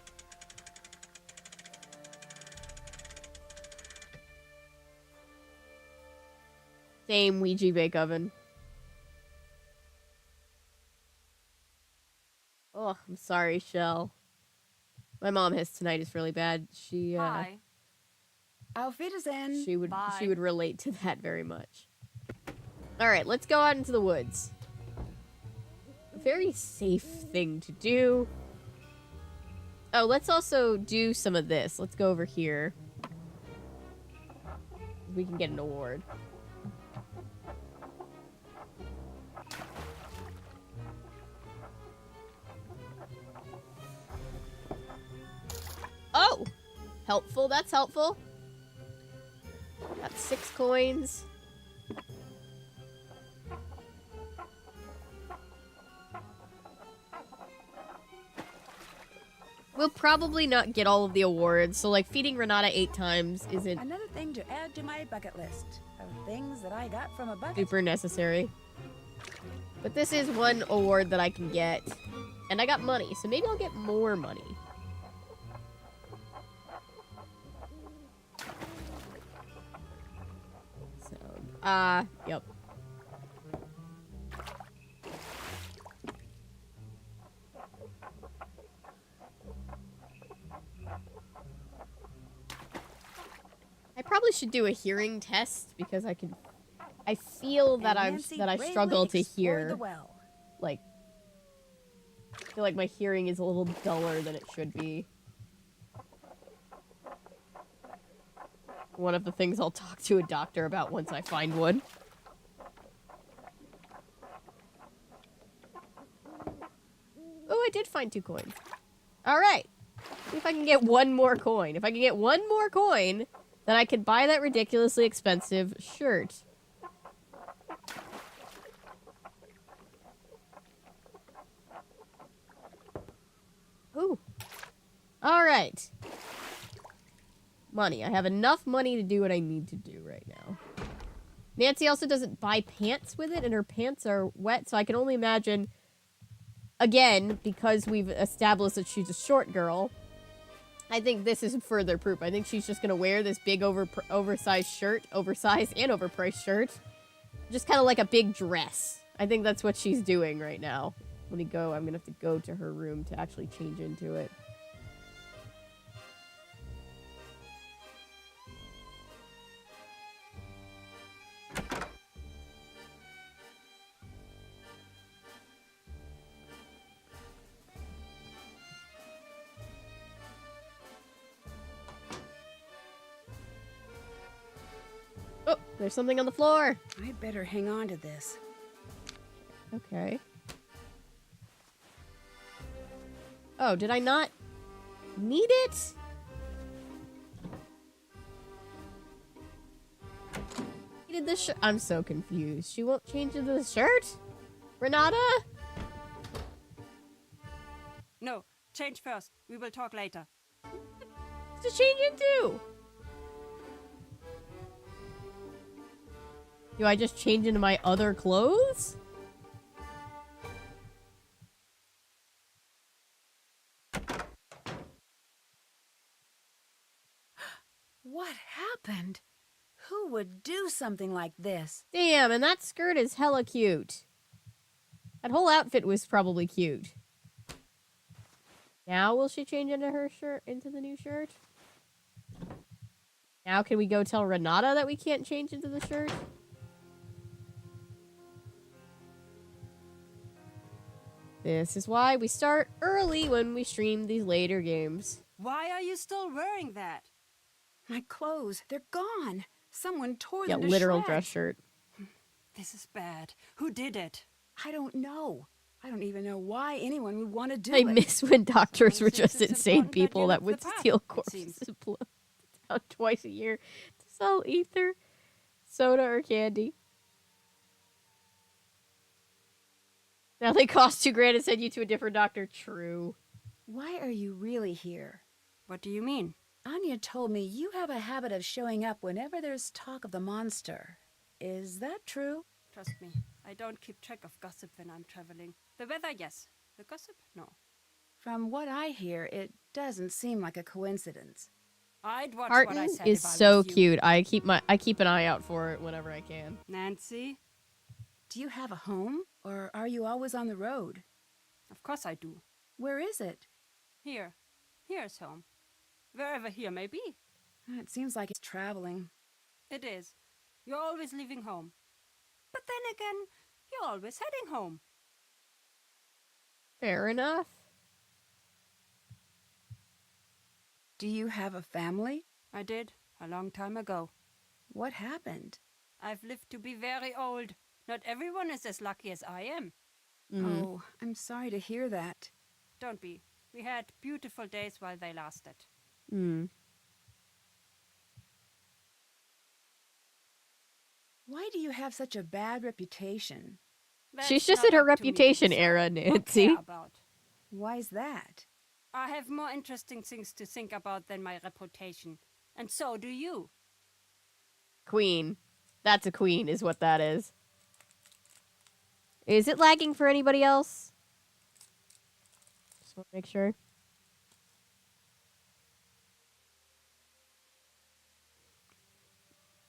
Same Ouija bake oven. Oh, I'm sorry, Shell. My mom has tinnitus really bad. She Bye. Auf Wiedersehen. she would Bye. relate to that very much. All right, let's go out into the woods. A very safe thing to do. Oh, let's also do some of this. Let's go over here. We can get an award. helpful. That's helpful. Got 6 coins. We'll probably not get all of the awards, so like feeding Renata 8 times isn't Another thing to add to my bucket list of things that I got from a bucket. super necessary. But this is one award that I can get. And I got money, so maybe I'll get more money. So, yep. I probably should do a hearing test because I feel that I struggle to hear. The well. Like, I feel like my hearing is a little duller than it should be. One of the things I'll talk to a doctor about once I find one. Oh, I did find 2 coins. Alright. See if I can get one more coin. If I can get one more coin, then I could buy that ridiculously expensive shirt. Ooh. Alright. Money. I have enough money to do what I need to do right now. Nancy also doesn't buy pants with it, and her pants are wet, so I can only imagine, again, because we've established that she's a short girl, I think this is further proof. I think she's just gonna wear this big oversized shirt, oversized and overpriced shirt, just kind of like a big dress. I think that's what she's doing right now. Let me go. I'm gonna have to go to her room to actually change into it. Oh, there's something on the floor. I better hang on to this. Okay. Oh, did I not need it? Needed the shirt. I'm so confused. She won't change into the shirt? Renata? No, change first. We will talk later. To change into? Do I just change into my other clothes? What happened? Who would do something like this? Damn, and that skirt is hella cute. That whole outfit was probably cute. Now will she change into her shirt, into the new shirt? Now can we go tell Renata that we can't change into the shirt? This is why we start early when we stream these later games. Why are you still wearing that? My clothes, they're gone. Someone tore Yeah, them to literal shreds. dress shirt. This is bad. Who did it? I don't know. I don't even know why anyone would want to do I it. miss when doctors were Since just it's insane important that people you that look would the part, steal it corpses seems. and blow them down twice a year to sell ether, soda, or candy. Now they cost $2,000 and send you to a different doctor. True. Why are you really here? What do you mean? Anya told me you have a habit of showing up whenever there's talk of the monster. Is that true? Trust me, I don't keep track of gossip when I'm traveling. The weather, yes. The gossip, no. From what I hear, it doesn't seem like a coincidence. I'd watch what I Martin said is if I so was you. cute. I keep an eye out for it whenever I can. Nancy? Do you have a home, or are you always on the road? Of course I do. Where is it? Here. Here's home. Wherever here may be. It seems like it's traveling. It is. You're always leaving home. But then again, you're always heading home. Fair enough. Do you have a family? I did, a long time ago. What happened? I've lived to be very old. Not everyone is as lucky as I am. Mhm. Oh, I'm sorry to hear that. Don't be. We had beautiful days while they lasted. Mm. Why do you have such a bad reputation? She's That's just not in her up to me to reputation decide era, or Nancy. care about. Why's that? I have more interesting things to think about than my reputation. And so do you. Queen. That's a queen, is what that is. Is it lagging for anybody else? Just want to make sure.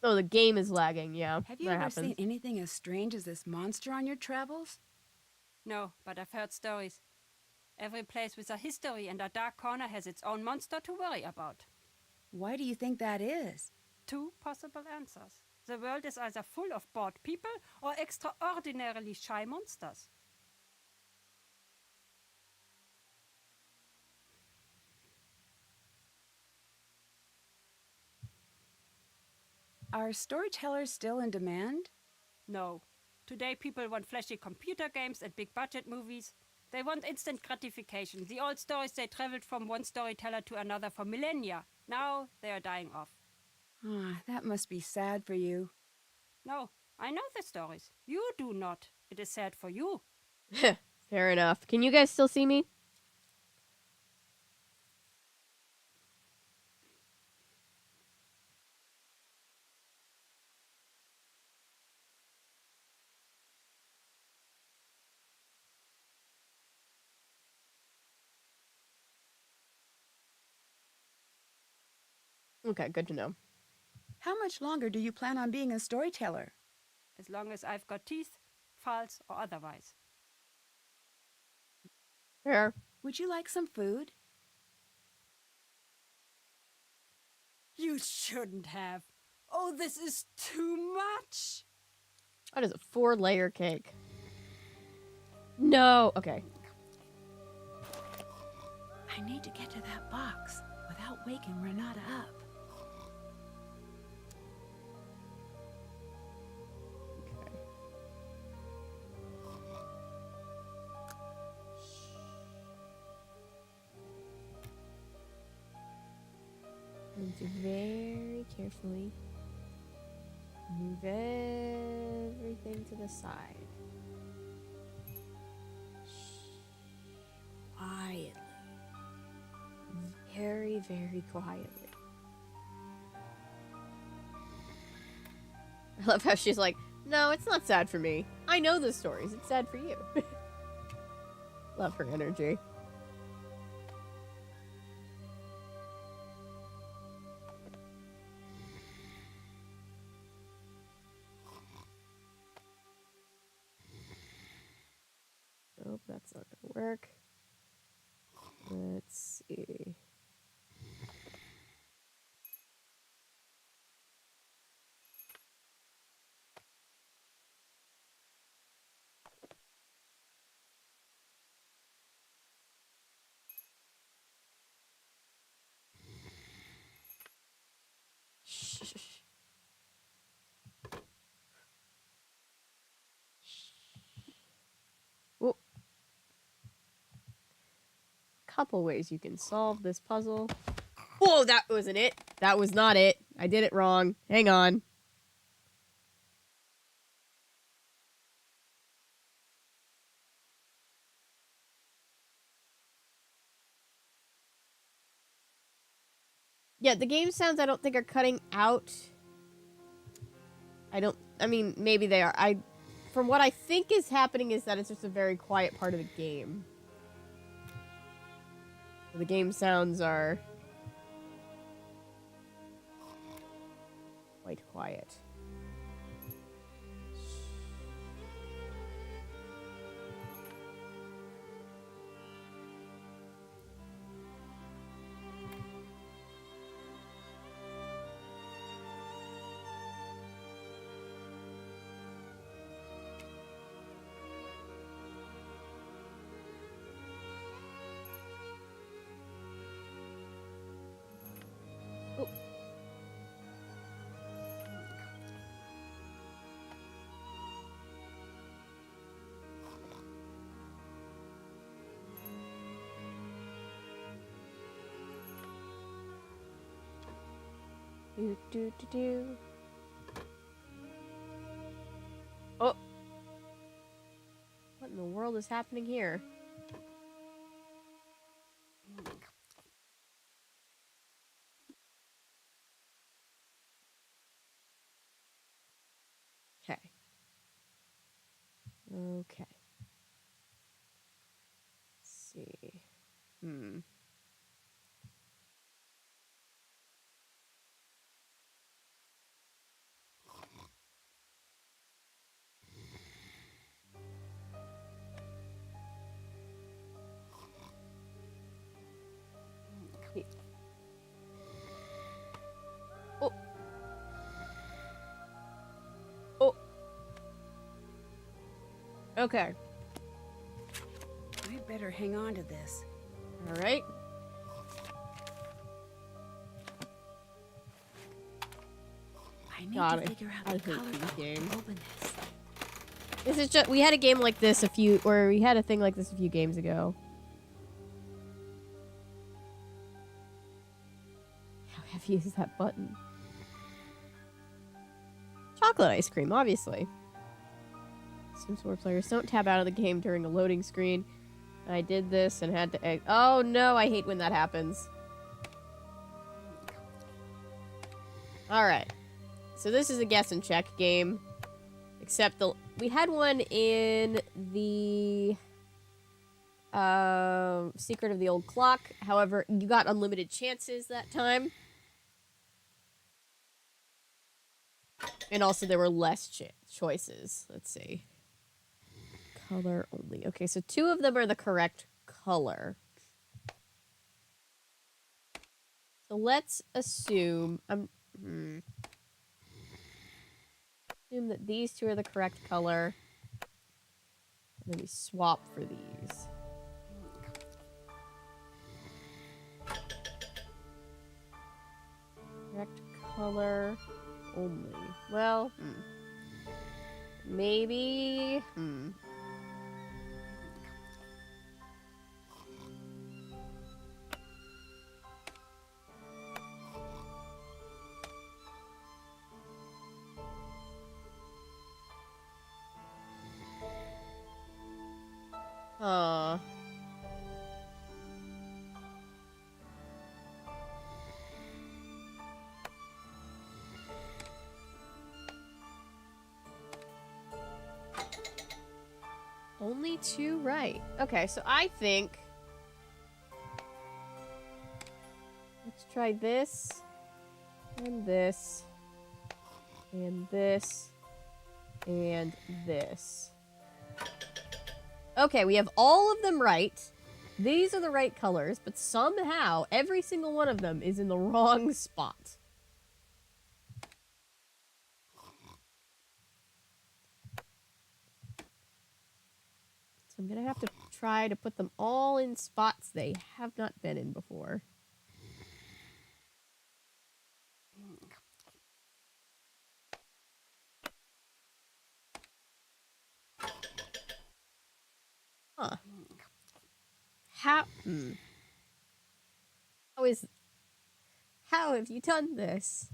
Oh, the game is lagging, yeah. Have you that ever happens. seen anything as strange as this monster on your travels? No, but I've heard stories. Every place with a history and a dark corner has its own monster to worry about. Why do you think that is? 2 possible answers. The world is either full of bored people or extraordinarily shy monsters. Are storytellers still in demand? No. Today people want flashy computer games and big budget movies. They want instant gratification. The old stories, they traveled from one storyteller to another for millennia. Now they are dying off. Ah, that must be sad for you. No, I know the stories. You do not. It is sad for you. Fair enough. Can you guys still see me? Okay, good to know. How much longer do you plan on being a storyteller? As long as I've got teeth, false or otherwise. Fair. Would you like some food? You shouldn't have. Oh, this is too much. That is a 4-layer cake. No. Okay. I need to get to that box without waking Renata up. Okay. Need to very carefully move everything to the side. Quietly. Very, very quietly. I love how she's like, no, it's not sad for me. I know the stories. It's sad for you. Love her energy. Nope, that's not gonna work. Let's see. Whoa. Couple ways you can solve this puzzle. Whoa, that wasn't it. That was not it. I did it wrong. Hang on. Yeah, the game sounds I don't think are cutting out. I mean, maybe they are. From what I think is happening is that it's just a very quiet part of the game. The game sounds are quite quiet. Do do do do. Oh. What in the world is happening here? Okay. Okay. Let's see. Oh. Oh. Okay. I better hang on to this. All right. I need God, to figure out I the hate color these to games. open this. This is just, we had a game like this we had a thing like this a few games ago. How heavy is that button? Chocolate ice cream, obviously. Sims 4 players don't tab out of the game during a loading screen. I did this and had to oh no, I hate when that happens. Alright. So this is a guess and check game. Except we had one in the Secret of the Old Clock. However, you got unlimited chances that time. And also there were less choices. Let's see. Color only. Okay, so 2 of them are the correct color. So let's assume assume that these 2 are the correct color. And then we swap for these. Correct color only. Well, maybe. Huh. Only 2 right. Okay, so I think... Let's try this. And this. And this. And this. Okay, we have all of them right. These are the right colors, but somehow every single one of them is in the wrong spot. So I'm gonna have to try to put them all in spots they have not been in before. Huh. How have you done this?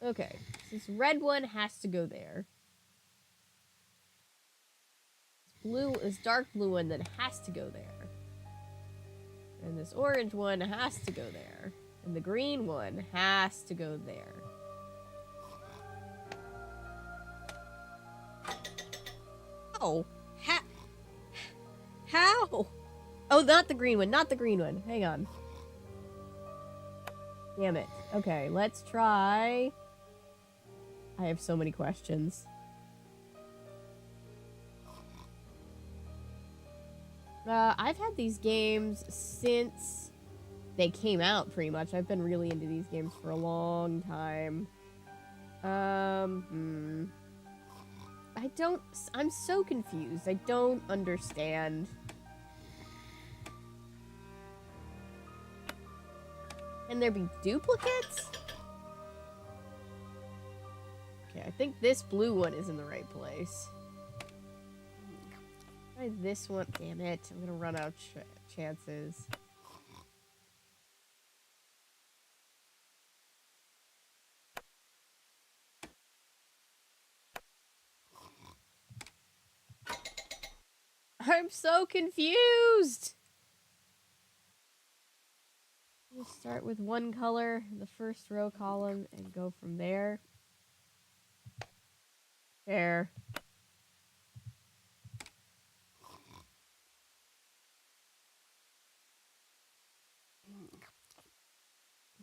Okay, this red one has to go there. This dark blue one that has to go there. And this orange one has to go there. And the green one has to go there. Oh, how? Oh, not the green one, not the green one. Hang on. Damn it. Okay, let's try. I have so many questions. I've had these games since they came out, pretty much. I've been really into these games for a long time. I'm so confused. I don't understand. Can there be duplicates? Okay, I think this blue one is in the right place. Try this one. Damn it. I'm gonna run out chances. I'm so confused. We'll start with one color, the first row column, and go from there. There.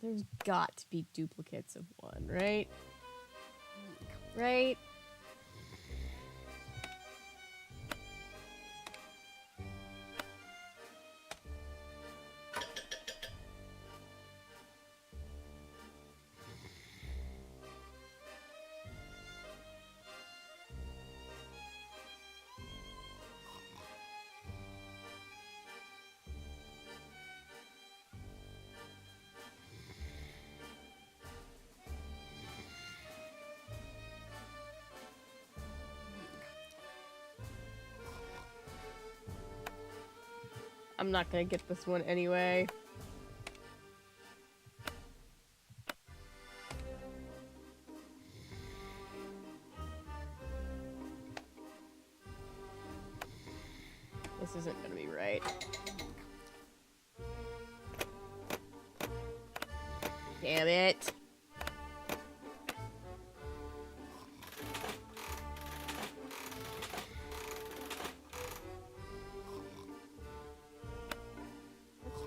There's got to be duplicates of one, right? Right? I'm not gonna get this one anyway. This isn't gonna be right. Damn it.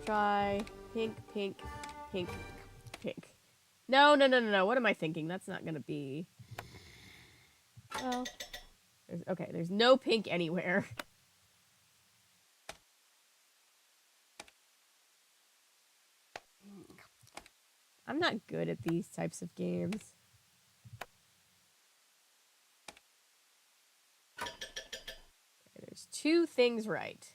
Try pink, pink, pink, pink. No. What am I thinking? That's not gonna be. Well, there's no pink anywhere. I'm not good at these types of games. Okay, there's two things right.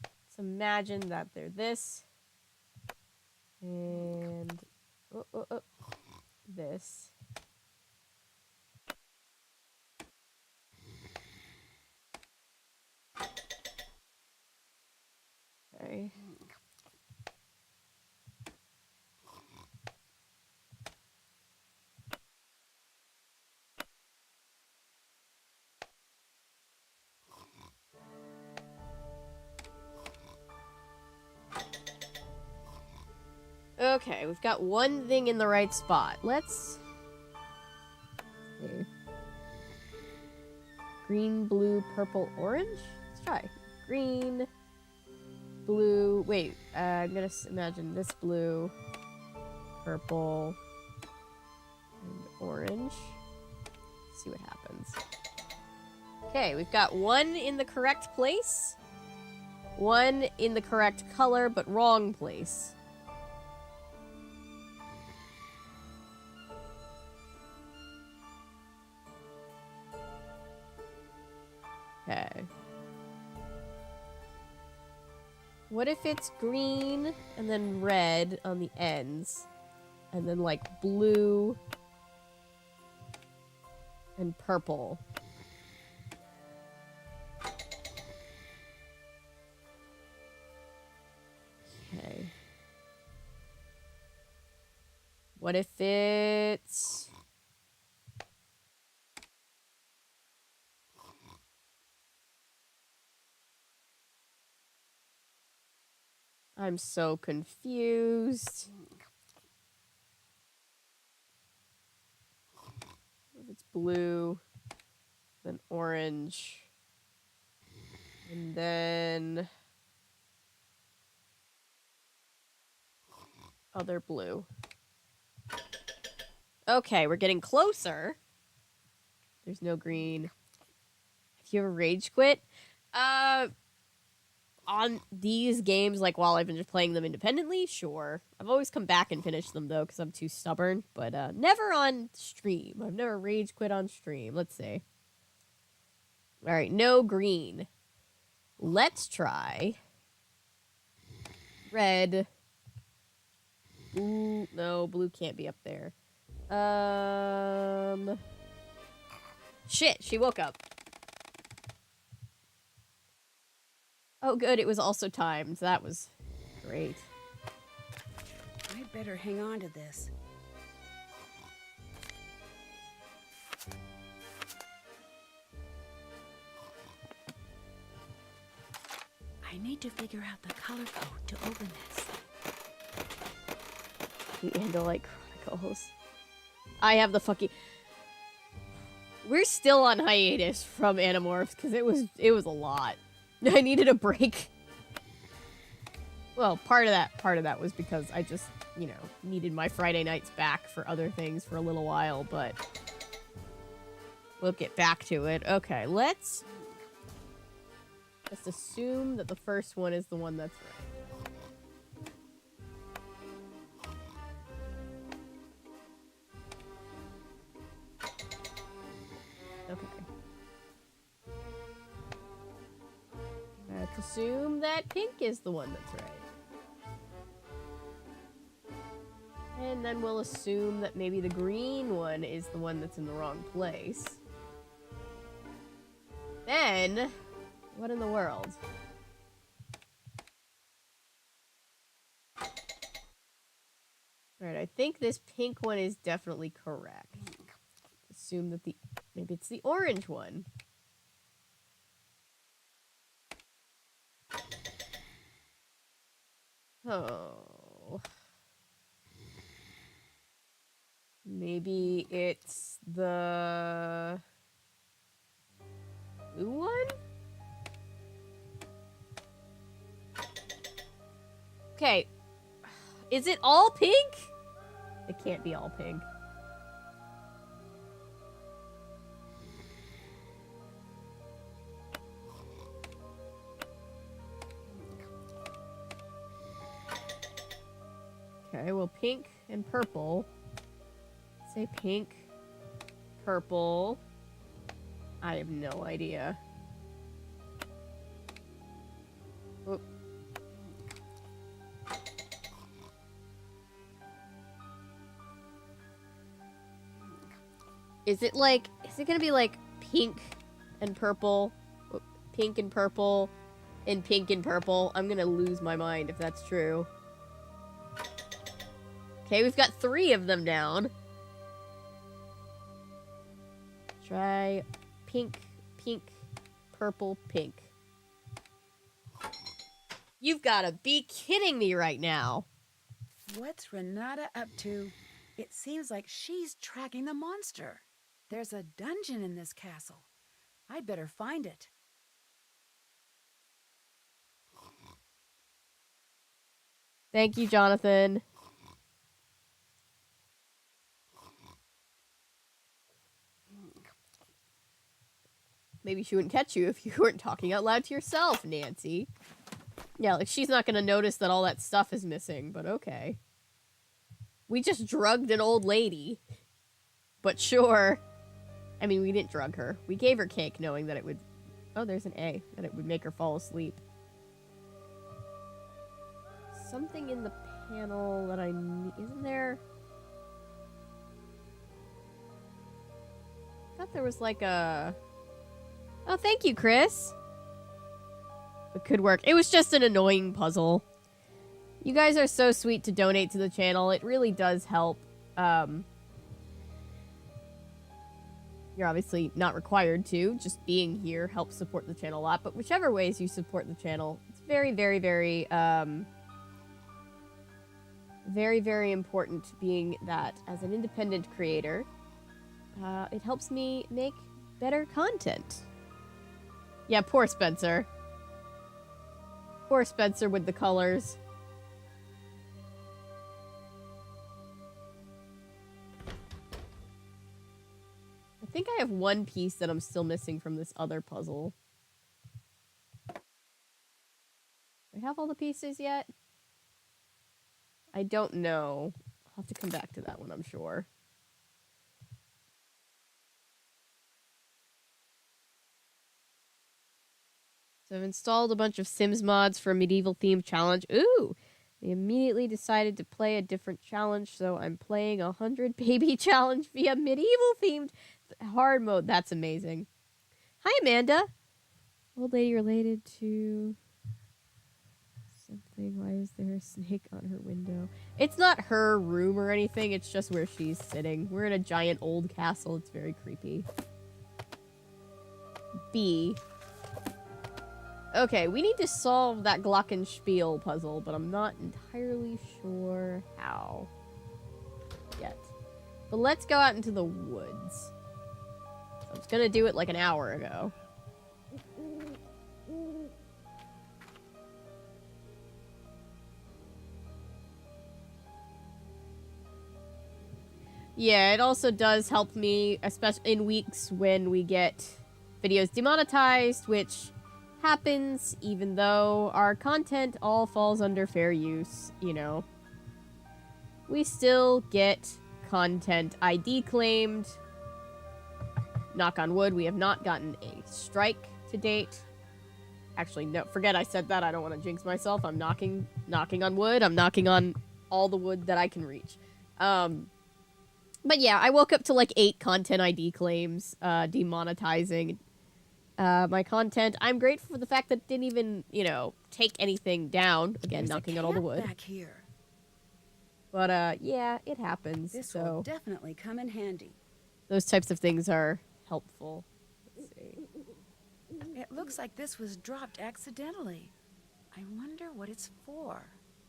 Let's imagine that they're this and this. Okay. Okay, we've got one thing in the right spot. Let's see. Green, blue, purple, orange? Let's try. Green, blue. Wait, I'm gonna imagine this blue, purple, and orange. Let's see what happens. Okay, we've got one in the correct place, one in the correct color, but wrong place. Okay. What if it's green and then red on the ends? And then like blue and purple. Okay. What if it's... I'm so confused. If it's blue, then orange, and then other blue. Okay, we're getting closer. There's no green. Have you ever rage quit? On these games, like while I've been just playing them independently, sure. I've always come back and finished them though, because I'm too stubborn. But never on stream. I've never rage quit on stream. Let's see. All right, no green. Let's try red. Blue. No, blue can't be up there. Shit, she woke up. Oh, good. It was also timed. That was great. I'd better hang on to this. I need to figure out the color code to open this. The Andalite Chronicles. I have the fucking... We're still on hiatus from Animorphs because it was a lot. I needed a break. Well, part of that was because I just, you know, needed my Friday nights back for other things for a little while, but we'll get back to it. Okay, let's assume that the first one is the one that's right. Okay. Let's assume that pink is the one that's right. And then we'll assume that maybe the green one is the one that's in the wrong place. Then, what in the world? Alright, I think this pink one is definitely correct. Assume that maybe it's the orange one. Oh. Maybe it's the blue one? Okay. Is it all pink? It can't be all pink. Okay, well, pink and purple. Say pink, purple. I have no idea. Oop. Is it gonna be like pink and purple, pink and purple, and pink and purple? I'm gonna lose my mind if that's true. Okay, we've got 3 of them down. Try pink, pink, purple, pink. You've gotta be kidding me right now. What's Renata up to? It seems like she's tracking the monster. There's a dungeon in this castle. I'd better find it. Thank you, Jonathan. Maybe she wouldn't catch you if you weren't talking out loud to yourself, Nancy. Yeah, like, she's not gonna notice that all that stuff is missing, but okay. We just drugged an old lady. But sure. I mean, we didn't drug her. We gave her cake knowing that it would... Oh, there's an A. That it would make her fall asleep. Something in the panel that I need... Isn't there... I thought there was like a... Oh, thank you, Chris. It could work. It was just an annoying puzzle. You guys are so sweet to donate to the channel. It really does help. You're obviously not required to. Just being here helps support the channel a lot. But whichever ways you support the channel, it's very, very, very, very, very important being that as an independent creator, it helps me make better content. Yeah, poor Spencer. Poor Spencer with the colors. I think I have one piece that I'm still missing from this other puzzle. Do I have all the pieces yet? I don't know. I'll have to come back to that one, I'm sure. So I've installed a bunch of Sims mods for a medieval themed challenge. Ooh! I immediately decided to play a different challenge, so I'm playing 100 baby challenge via medieval themed hard mode. That's amazing. Hi, Amanda. Old lady related to something. Why is there a snake on her window? It's not her room or anything. It's just where she's sitting. We're in a giant old castle. It's very creepy. B. Okay, we need to solve that Glockenspiel puzzle, but I'm not entirely sure how yet. But let's go out into the woods. I was gonna do it like an hour ago. Yeah, it also does help me, especially in weeks when we get videos demonetized, which happens even though our content all falls under fair use, you know. We still get content ID claimed. Knock on wood, we have not gotten a strike to date. Actually, no, forget I said that. I don't want to jinx myself. I'm knocking on wood. I'm knocking on all the wood that I can reach. But yeah, I woke up to like 8 content ID claims, demonetizing my content. I'm grateful for the fact that it didn't even, you know, take anything down. Again, There's knocking a on all the camp wood. back here. But yeah, it happens. This so will definitely come in handy. those types of things are helpful. Let's see. It looks like this was dropped accidentally. I wonder what it's for.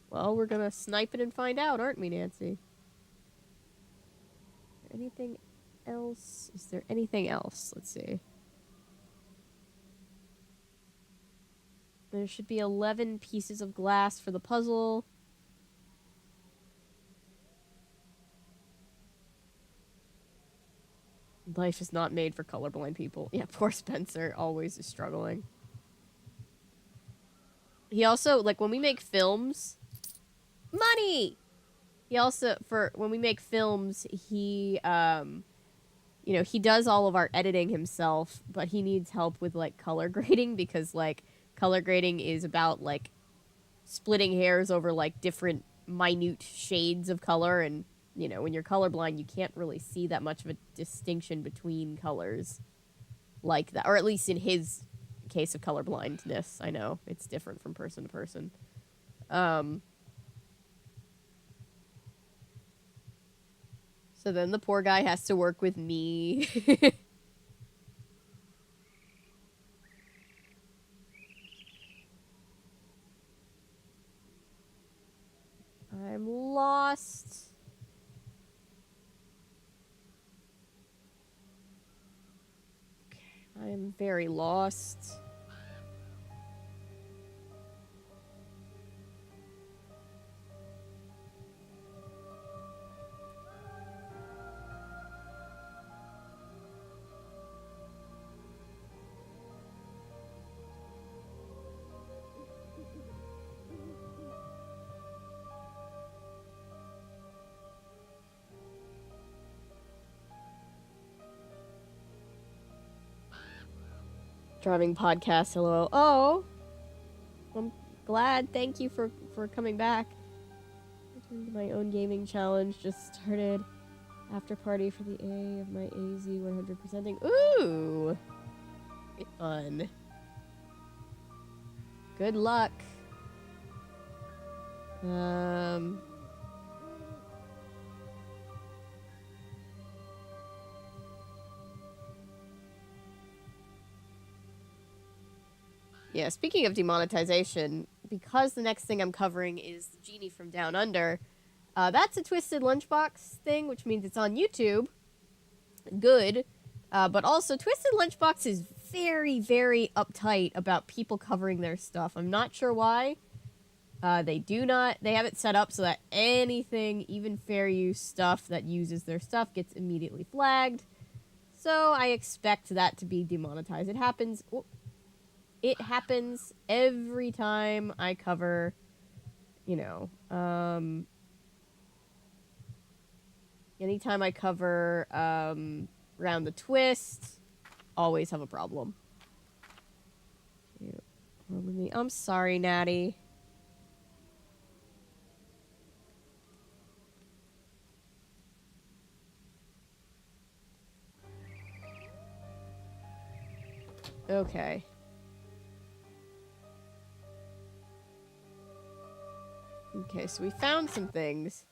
Well, we're gonna snipe it and find out, aren't we, Nancy? Anything else? Is there anything else? Let's see. There should be 11 pieces of glass for the puzzle. Life is not made for colorblind people. Yeah, poor Spencer always is struggling. He also, like, when we make films... Money! He also, when we make films, he, you know, he does all of our editing himself, but he needs help with, like, color grading, because, like, color grading is about, like, splitting hairs over, like, different minute shades of color, and, you know, when you're colorblind, you can't really see that much of a distinction between colors like that, or at least in his case of colorblindness. I know, it's different from person to person. So then the poor guy has to work with me. I'm lost. Okay, I am very lost. Driving podcast, hello. Oh, I'm glad. Thank you for coming back. My own gaming challenge just started. After party for the A of my AZ 100%ing. Ooh, fun. Good luck. Yeah, speaking of demonetization, because the next thing I'm covering is the Genie from Down Under, that's a Twisted Lunchbox thing, which means it's on YouTube. Good. But also, Twisted Lunchbox is very, very uptight about people covering their stuff. I'm not sure why. They have it set up so that anything, even fair use stuff that uses their stuff, gets immediately flagged. So I expect that to be demonetized. It happens... It happens every time I cover, you know, anytime I cover, Round the Twist, always have a problem. I'm sorry, Natty. Okay. Okay, so we found some things.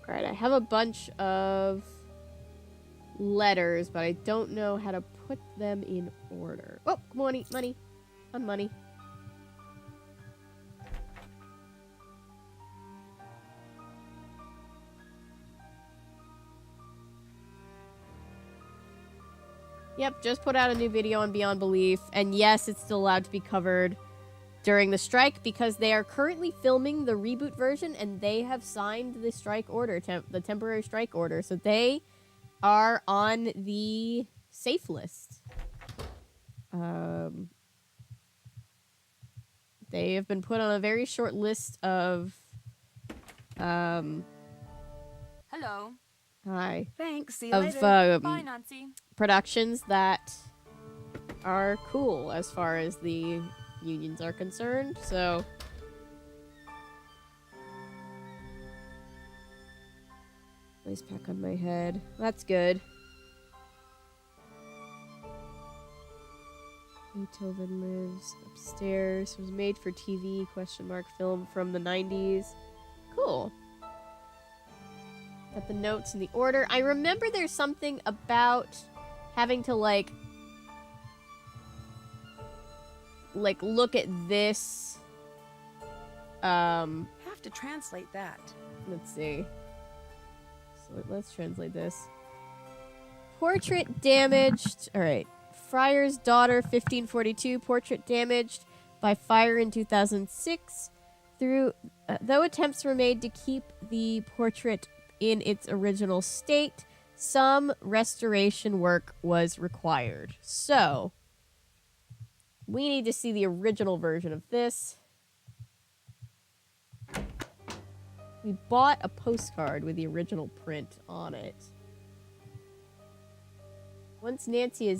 Alright, I have a bunch of letters, but I don't know how to put them in order. Oh, money, money. On money. Yep, just put out a new video on Beyond Belief, and yes, it's still allowed to be covered during the strike because they are currently filming the reboot version and they have signed the strike order, the temporary strike order, so they are on the safe list. They have been put on a very short list of, Hello. hi, Thanks. See you of later. Bye, Nancy. productions that are cool as far as the unions are concerned, so... Ice pack on my head. That's good. Beethoven lives upstairs. Was made for TV, film from the 90s. Cool. Got the notes in the order. I remember there's something about having to, like, look at this. Have to translate that. Let's see. So let's translate this. Portrait damaged. All right. Friar's daughter, 1542. Portrait damaged by fire in 2006. Though attempts were made to keep the portrait in its original state, some restoration work was required. So, we need to see the original version of this. We bought a postcard with the original print on it. Once Nancy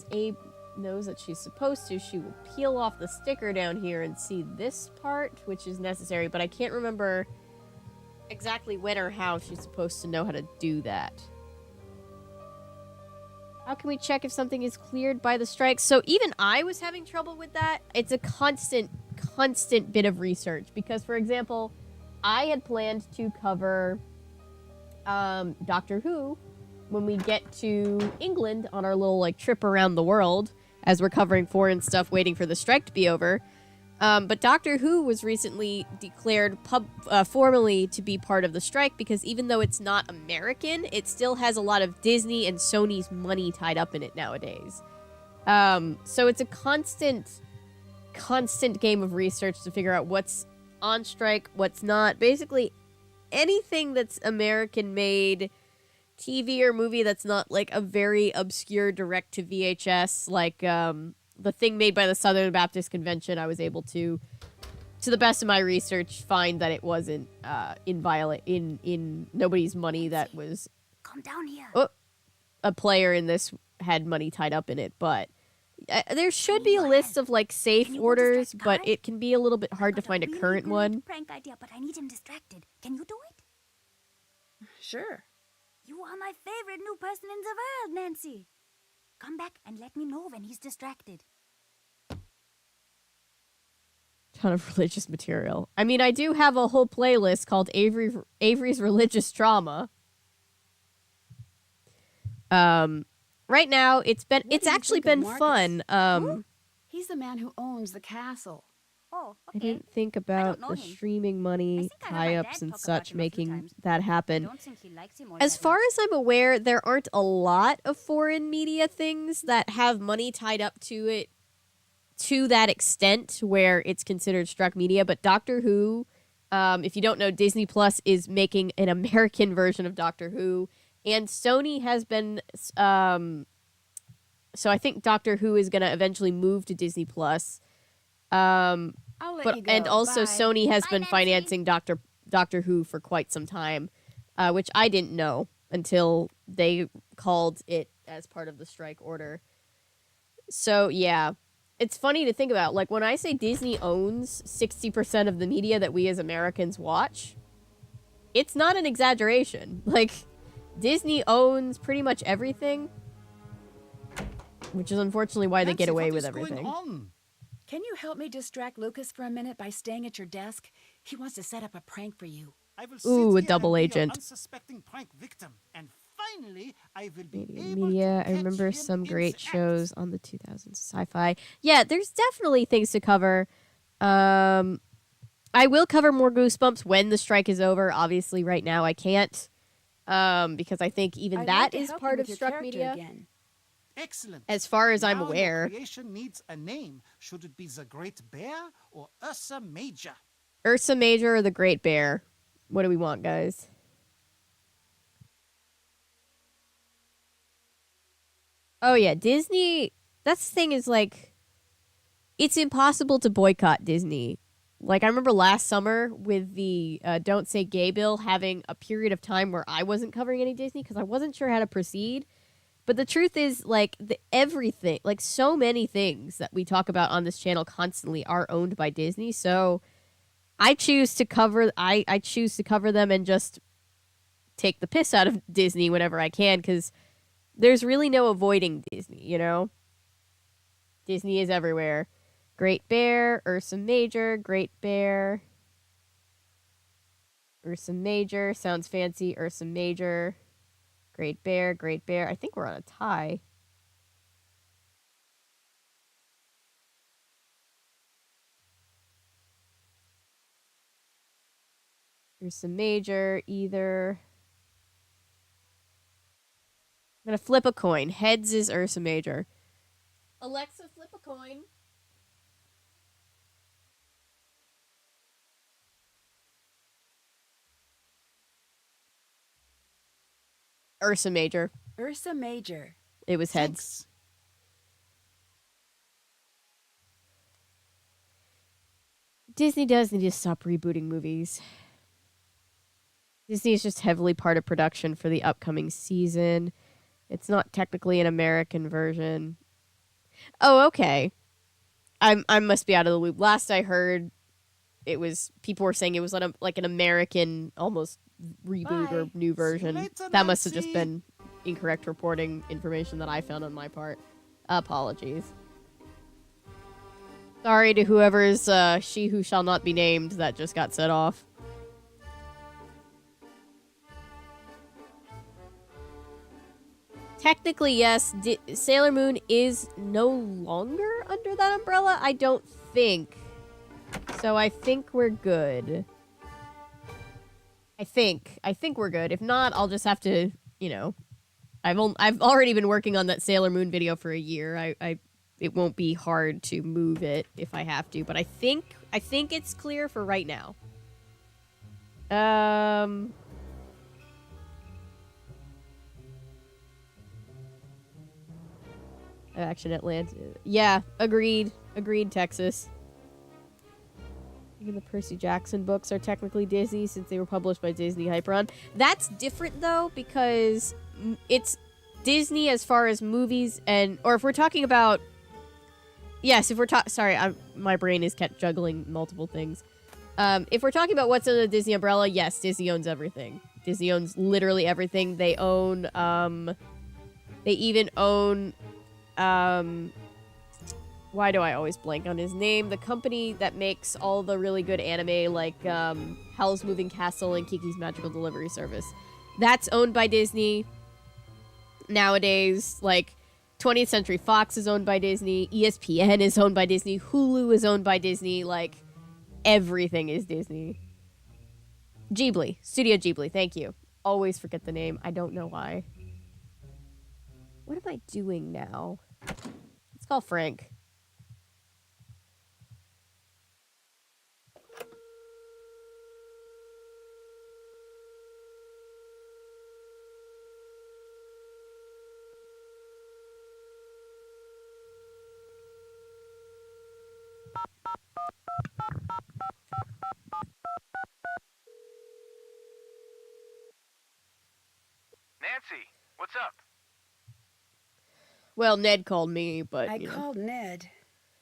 knows that she's supposed to, she will peel off the sticker down here and see this part, which is necessary, but I can't remember exactly when or how she's supposed to know how to do that. How can we check if something is cleared by the strike? So even I was having trouble with that. It's a constant bit of research because, for example, I had planned to cover Doctor Who when we get to England on our little trip around the world as we're covering foreign stuff waiting for the strike to be over. But Doctor Who was recently declared formally to be part of the strike because even though it's not American, it still has a lot of Disney and Sony's money tied up in it nowadays. So it's a constant game of research to figure out what's on strike, what's not. Basically, anything that's American-made TV or movie that's not a very obscure direct to VHS, the thing made by the Southern Baptist Convention, I was able to the best of my research, find that it wasn't in nobody's money that was. Come down here. Oh, a player in this had money tied up in it, but there should be a list of safe orders, but it can be a little bit hard to find a current one. Prank idea, but I need him distracted. Can you do it? Sure. You are my favorite new person in the world, Nancy. Come back and let me know when he's distracted. Ton of religious material. I mean, I do have a whole playlist called Avery's Religious Trauma. Right now, it's actually been fun. He's the man who owns the castle. Oh, I okay. didn't think about know the him. streaming money, I think I heard my tie-ups dad and talk about such him a few making times. that I happen. don't think he likes him all As that far much. as I'm aware, there aren't a lot of foreign media things that have money tied up to it to that extent where it's considered struck media, but Doctor Who, if you don't know, Disney Plus is making an American version of Doctor Who, and Sony has been so I think Doctor Who is going to eventually move to Disney Plus. I'll let you go. And also Bye. Sony has Bye, been Nancy. financing Doctor Who for quite some time, which I didn't know until they called it as part of the strike order. So yeah, it's funny to think about. When I say Disney owns 60% of the media that we as Americans watch, it's not an exaggeration. Disney owns pretty much everything, which is unfortunately why they get Nancy, away what with is going everything. on? Can you help me distract Lucas for a minute by staying at your desk? He wants to set up a prank for you. I will Ooh, sit a here double and be your agent. unsuspecting prank victim, and finally I will be Media, able media. to I catch remember him some in great the act. shows on the 2000s sci-fi. Yeah, there's definitely things to cover. I will cover more Goosebumps when the strike is over. Obviously, right now I can't, because I think even I'd that like to is help you part with of your Struck character Media, again. Excellent. as far as I'm Now aware. Your creation needs a name. Should it be the Great Bear or Ursa Major? Ursa Major or the Great Bear? What do we want, guys? Oh yeah, Disney. That's the thing is like, it's impossible to boycott Disney. Like I remember last summer with the Don't Say Gay bill having a period of time where I wasn't covering any Disney because I wasn't sure how to proceed. But the truth is, like, everything, like, so many things that we talk about on this channel constantly are owned by Disney. So I choose to cover, I choose to cover them and just take the piss out of Disney whenever I can, because there's really no avoiding Disney, you know? Disney is everywhere. Great Bear, Ursa Major, Great Bear, Ursa Major, sounds fancy, Ursa Major. Great Bear, Great Bear. I think we're on a tie. Ursa Major, either. I'm going to flip a coin. Heads is Ursa Major. Alexa, flip a coin. Ursa Major. Ursa Major. It was heads. Thanks. Disney does need to stop rebooting movies. Disney is just heavily part of production for the upcoming season. It's not technically an American version. Oh, okay. I must be out of the loop. Last I heard, it was people were saying it was like an American almost reboot or Bye. new version. later, That must have just Nancy. been incorrect reporting information that I found on my part. Apologies. Sorry to whoever's she who shall not be named that just got set off. Technically, yes, Sailor Moon is no longer under that umbrella. I don't think. So I think we're good. I think we're good. If not, I'll just have to, you know, I've already been working on that Sailor Moon video for a year. It won't be hard to move it if I have to, but I think it's clear for right now. Action Atlanta. Yeah, agreed, Texas. Even the Percy Jackson books are technically Disney since they were published by Disney Hyperon. That's different though, because it's Disney as far as movies or if we're talking about, yes, if we're sorry, my brain is kept juggling multiple things. If we're talking about what's in the Disney umbrella, yes, Disney owns everything. Disney owns literally everything. They own, they even own, why do I always blank on his name? The company that makes all the really good anime like Howl's Moving Castle and Kiki's Magical Delivery Service. That's owned by Disney. Nowadays, like 20th Century Fox is owned by Disney. ESPN is owned by Disney. Hulu is owned by Disney. Like, everything is Disney. Ghibli. Studio Ghibli. Thank you. Always forget the name. I don't know why. What am I doing now? Let's call Frank. Nancy, what's up? Well, Ned called me, but, I you know. called Ned.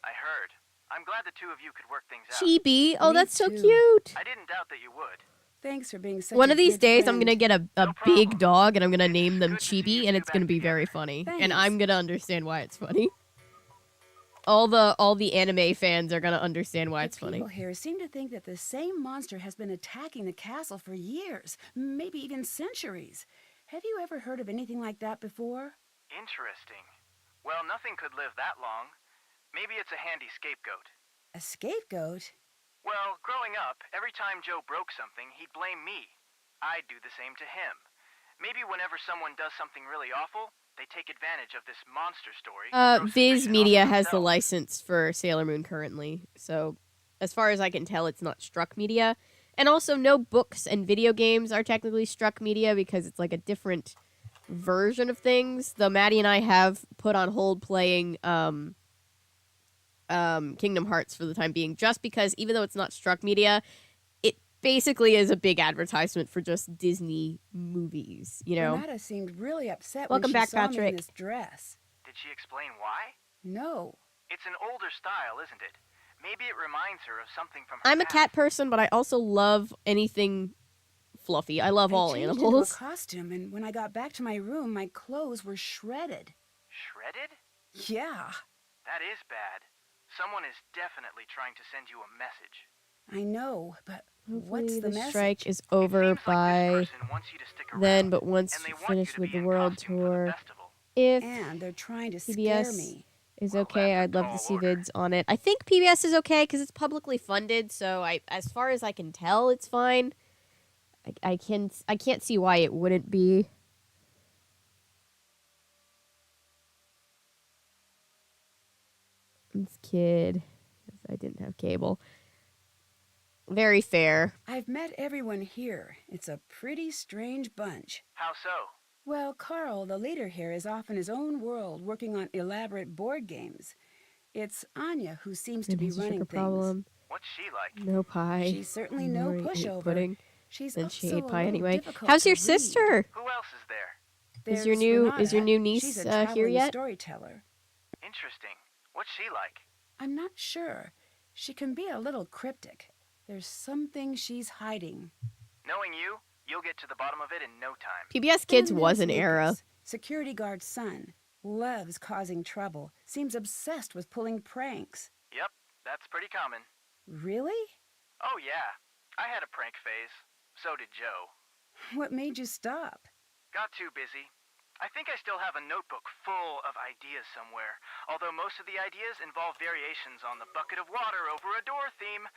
I heard. I'm glad the two of you could work things out. Chibi. Oh, Me that's so too. cute. I didn't doubt that you would. Thanks for being such One a of these good days, I'm friend. going to get a No big problem. dog, and I'm going to name them Good to see Chibi, you and two it's going to back be together. very funny. And Thanks. I'm going to understand why it's funny. all the anime fans are gonna understand why it's The funny. people here seem to think that the same monster has been attacking the castle for years, maybe even centuries. Have you ever heard of anything like that before? Interesting. Well, nothing could live that long. Maybe it's a handy scapegoat. A scapegoat? Well, growing up, every time Joe broke something, he'd blame me. I'd do the same to him. Maybe whenever someone does something really awful, they take advantage of this monster story. throw Viz suspicion Media onto has the themselves. license for Sailor Moon currently, so as far as I can tell, it's not Struck Media. And also, no books and video games are technically Struck Media because it's like a different version of things. Though Maddie and I have put on hold playing Kingdom Hearts for the time being, just because even though it's not Struck Media, it basically is a big advertisement for just Disney movies, you know? Renata seemed really upset Welcome when she back, saw me in Patrick. this dress. Did she explain why? No. It's an older style, isn't it? Maybe it reminds her of something from her I'm a past. cat person, but I also love anything fluffy. I love all I changed animals. into a costume, and when I got back to my room, my clothes were shredded. Shredded? Yeah, That is bad. Someone is definitely trying to send you a message. I know, but Hopefully what's the the message? strike is It over seems like by this person wants you to stick around, then, but once and they you want you finish to with be the in world costume for the tour, festival. if And they're trying to scare PBS me. is Well, okay, that's a I'd love to tall see order. vids on it. I think PBS is okay because it's publicly funded, so as far as I can tell, it's fine. I can't see why it wouldn't be. This kid, 'cause I didn't have cable. Very fair. I've met everyone here. It's a pretty strange bunch. How so? Well, Carl, the leader here, is off in his own world working on elaborate board games. It's Anya who seems to And be has a running sugar things. problem. What's she like? No pie. She's certainly no Rory ate pushover. pudding. She's Then she also ate a pie little anyway. difficult How's to your read. sister? Who else is there? Is your There's new- Renata. is your new niece, She's a here traveling yet? storyteller. Interesting. What's she like? I'm not sure. She can be a little cryptic. There's something she's hiding. Knowing you, you'll get to the bottom of it in no time. PBS Kids Then was there's an era. Lucas, security guard's son. Loves causing trouble. Seems obsessed with pulling pranks. Yep, that's pretty common. Really? Oh yeah, I had a prank phase. So did Joe. What made you stop? Got too busy. I think I still have a notebook full of ideas somewhere, although most of the ideas involve variations on the bucket of water over a door theme.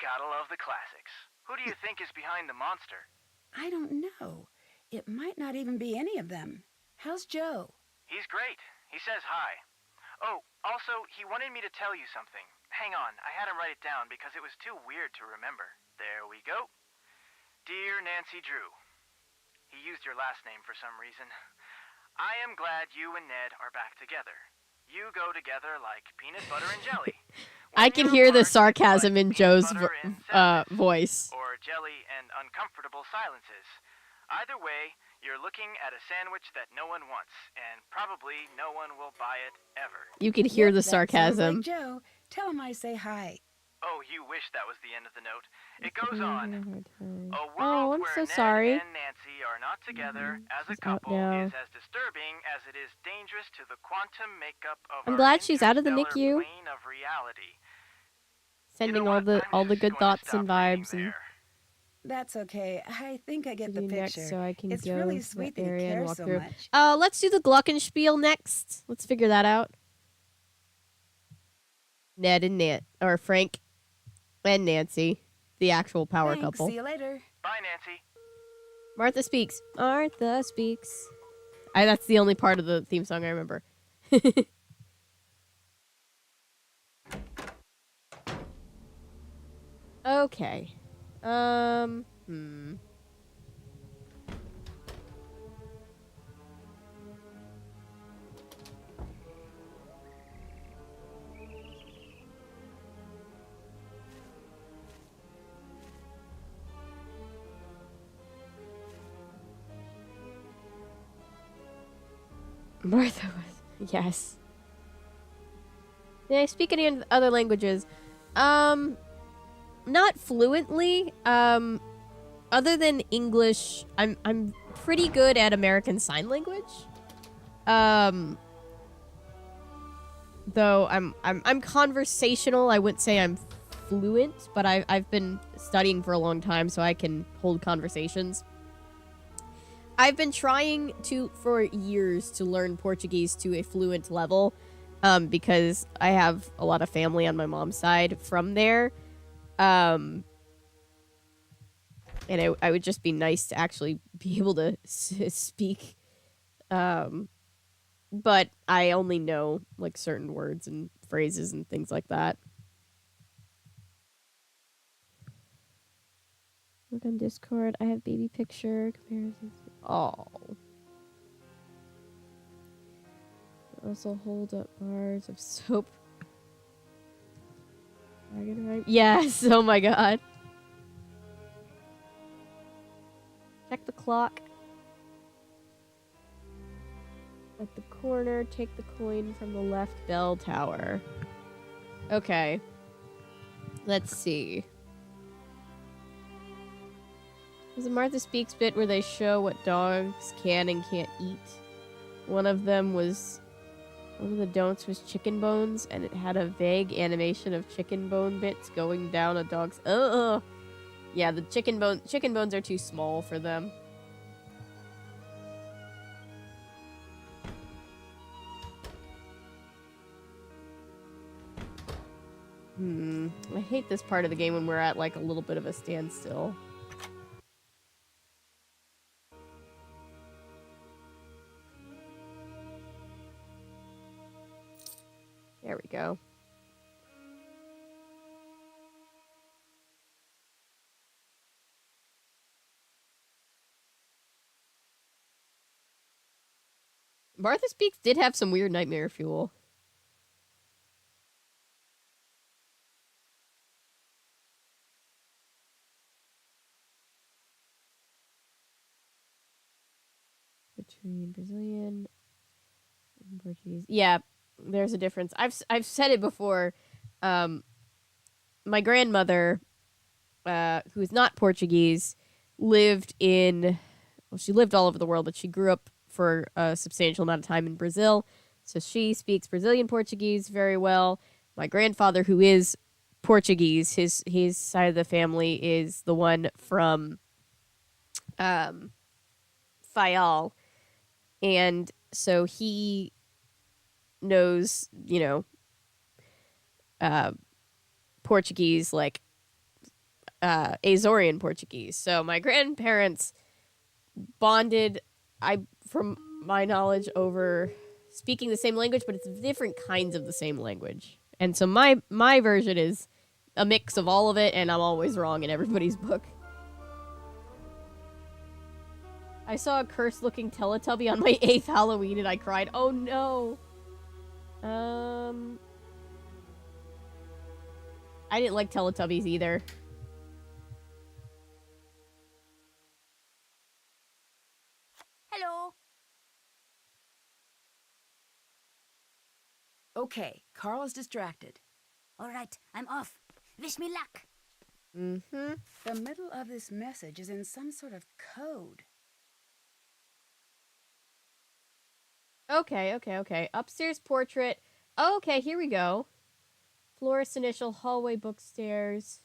Gotta love the classics. Who do you think is behind the monster? I don't know. It might not even be any of them. How's Joe? He's great. He says hi. Oh, also, he wanted me to tell you something. Hang on, I had him write it down because it was too weird to remember. There we go. Dear Nancy Drew. He used your last name for some reason. I am glad you and Ned are back together. You go together like peanut butter and jelly. I When can you're hear the apart, it's sarcasm like in peanut Joe's butter and sadness, voice. or jelly and uncomfortable silences. Either way, you're looking at a sandwich that no one wants, and probably no one will buy it ever. You can hear Yep, the that sounds sarcasm. like Joe. Tell him I say hi. Oh, you wish that was the end of the note. It goes on. A Oh, world I'm where so Ned sorry. and Nancy are not together as a She's out couple now. is as disturbing as it is dangerous to the quantum makeup of I'm our glad she's out of the interstellar NICU. plane of reality. Sending You know what? all I'm the just good going to thoughts stop and reading vibes and there. That's okay. I think I get to the do next, picture. so I can It's go really to sweet the that you area and care walk so through. much. Let's do the Glockenspiel next. Let's figure that out. Ned and or Frank and Nancy, the actual power Thanks. couple. See you later. Bye, Nancy. Martha speaks. Martha speaks. That's the only part of the theme song I remember. Okay. Martha was yes. Yeah, I speak any other languages. Not fluently. Other than English, I'm pretty good at American Sign Language. though I'm conversational. I wouldn't say I'm fluent, but I've been studying for a long time, so I can hold conversations. I've been trying for years to learn Portuguese to a fluent level, because I have a lot of family on my mom's side from there. And I would just be nice to actually be able to speak. But I only know like certain words and phrases and things like that. Look on Discord. I have baby picture comparisons. Oh. Also hold up bars of soap. Dragon rhyme. Yes. Oh my god. Check the clock. At the corner, take the coin from the left bell tower. Okay. Let's see. There's a Martha Speaks bit where they show what dogs can and can't eat. One of the don'ts was chicken bones, and it had a vague animation of chicken bone bits going down a dog's... Ugh! Yeah, the chicken bones are too small for them. I hate this part of the game when we're at like a little bit of a standstill. There we go. Martha Speaks did have some weird nightmare fuel. Between Brazilian and Portuguese. Yeah, there's a difference. I've said it before. My grandmother, who is not Portuguese, she lived all over the world, but she grew up for a substantial amount of time in Brazil. So she speaks Brazilian Portuguese very well. My grandfather, who is Portuguese, his side of the family is the one from Fayal. And so he knows, Portuguese, like Azorian Portuguese. So my grandparents bonded, from my knowledge, over speaking the same language, but it's different kinds of the same language. And so my version is a mix of all of it, and I'm always wrong in everybody's book. I saw a cursed-looking Teletubby on my 8th Halloween, and I cried. Oh, no. I didn't like Teletubbies either. Hello. Okay, Carl is distracted. All right, I'm off. Wish me luck. Mm-hmm. The middle of this message is in some sort of code. Okay. Upstairs portrait. Okay, here we go. Florist initial, hallway, book stairs.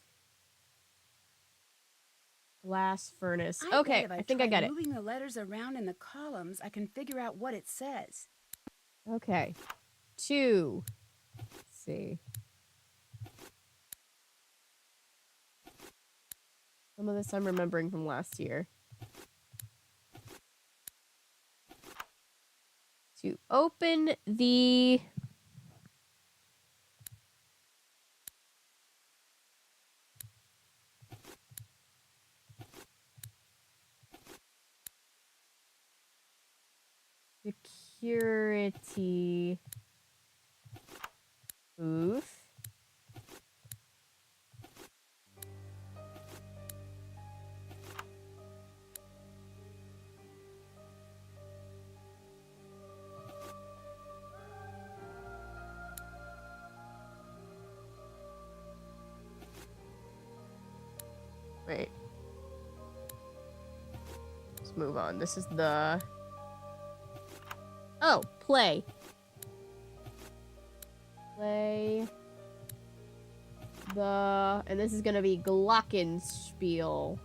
Glass furnace. Okay, I think I get it. Moving the letters around in the columns, I can figure out what it says. Okay. 2. Let's see. Some of this I'm remembering from last year. To open the... security booth. Wait. Let's move on. This is the... Oh, play. Play the... And this is gonna be Glockenspiel.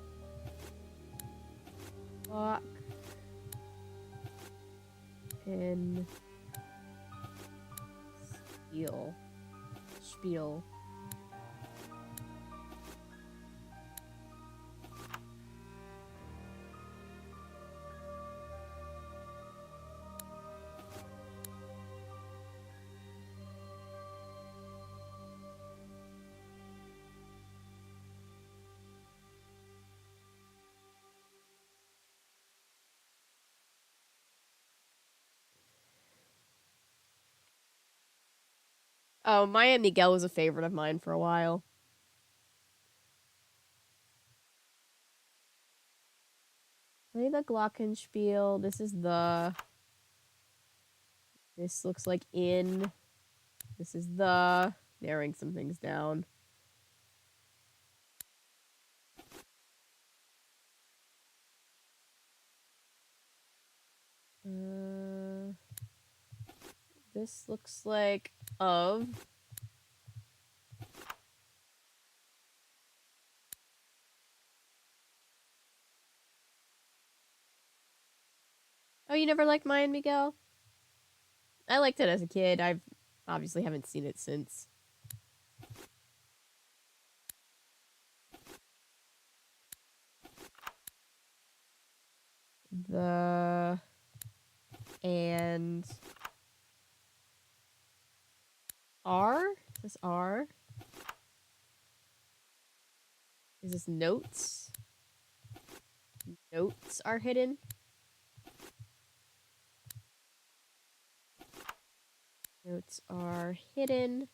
Spiel. Oh, Maya Miguel was a favorite of mine for a while. Play the Glockenspiel. This is the... This looks like in. This is the... Narrowing some things down. This looks like of. Oh, you never liked Maya Miguel? I liked it as a kid. I've obviously haven't seen it since. The... And... R? Is this R? Is this notes? Notes are hidden. Notes are hidden.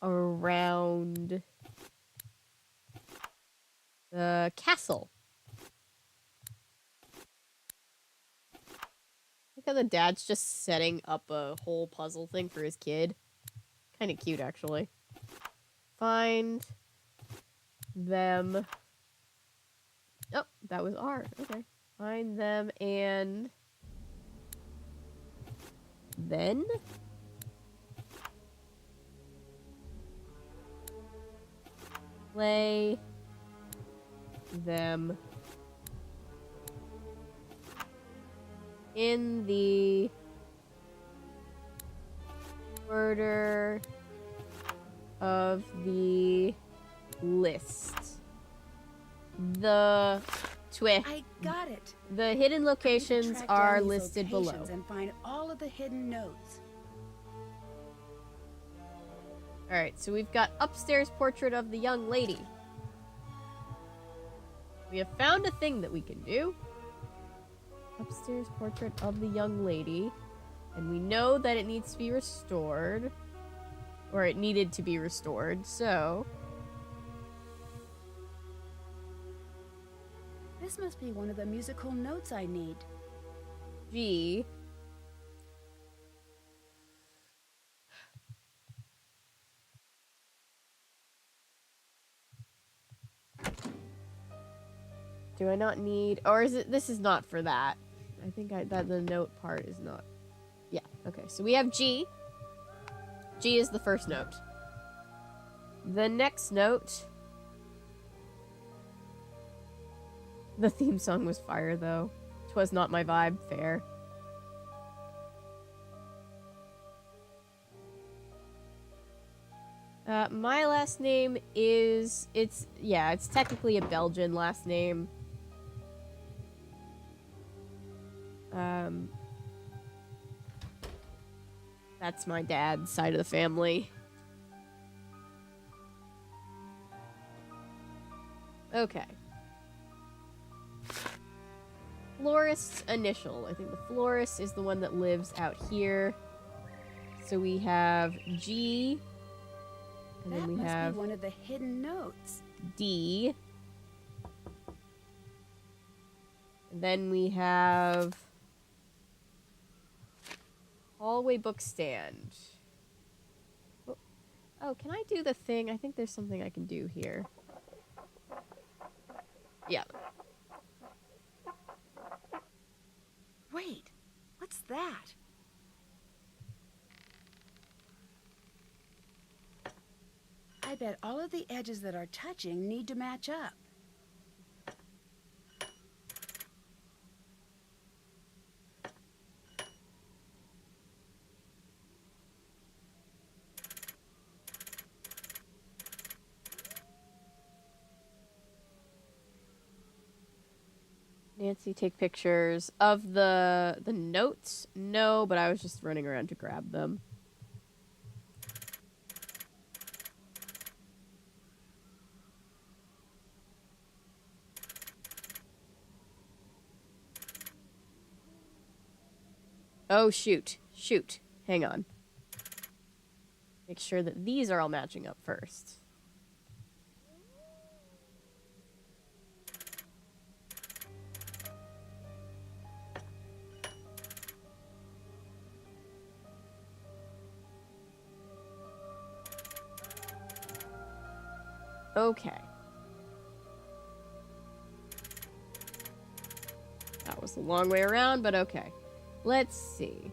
Around the castle. Look how the dad's just setting up a whole puzzle thing for his kid. Kind of cute, actually. Find them. Oh, that was R. Okay. Find them and then play them in the order of the list. The I got it. The hidden locations Track are down these listed below. locations and find all of the hidden notes. Alright, so we've got upstairs portrait of the young lady. We have found a thing that we can do. Upstairs portrait of the young lady. And we know that it needs to be restored. Or it needed to be restored, so... This must be one of the musical notes I need. G. Do I not need... Or is it... This is not for that. I think that the note part is not... Yeah, okay. So we have G. G is the first note. The next note... The theme song was fire, though. 'Twas not my vibe. Fair. My last name is... It's technically a Belgian last name. That's my dad's side of the family. Okay. Florist's initial. I think the florist is the one that lives out here. So we have G. And That then we must have be one of the hidden notes. D. And then we have hallway book stand. Oh, can I do the thing? I think there's something I can do here. Yeah. Wait, what's that? I bet all of the edges that are touching need to match up. Nancy, take pictures of the notes? No, but I was just running around to grab them. Oh, shoot. Shoot. Hang on. Make sure that these are all matching up first. Okay. That was a long way around, but okay. Let's see.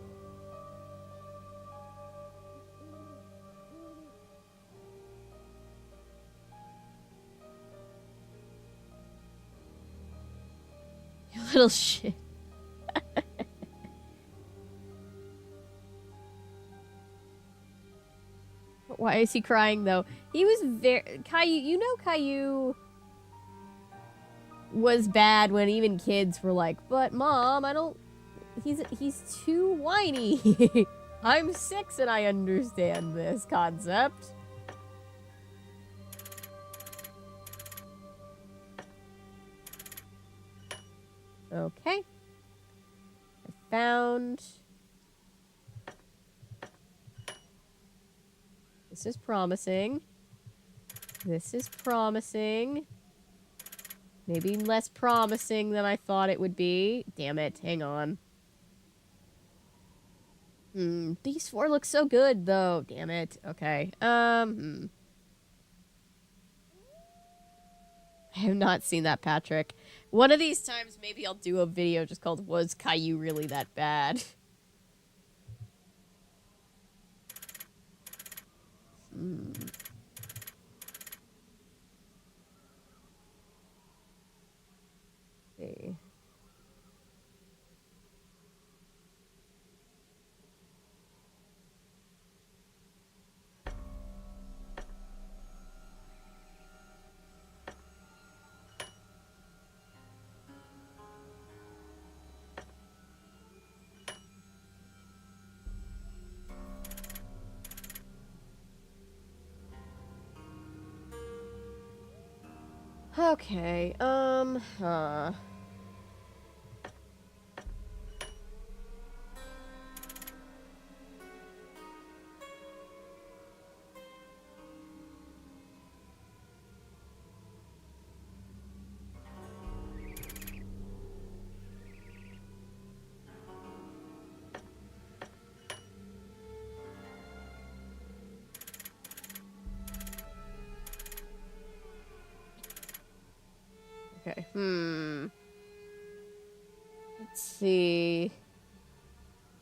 You little shit. Why is he crying, though? He was very... Caillou, you know Caillou was bad when even kids were like, but Mom, I don't... He's too whiny. I'm 6 and I understand this concept. Okay. I found... This is promising. This is promising. Maybe less promising than I thought it would be. Damn it, hang on. These 4 look so good, though. Damn it. Okay. I have not seen that, Patrick. One of these times, maybe I'll do a video just called Was Caillou Really That Bad? See. Okay, Okay, Let's see.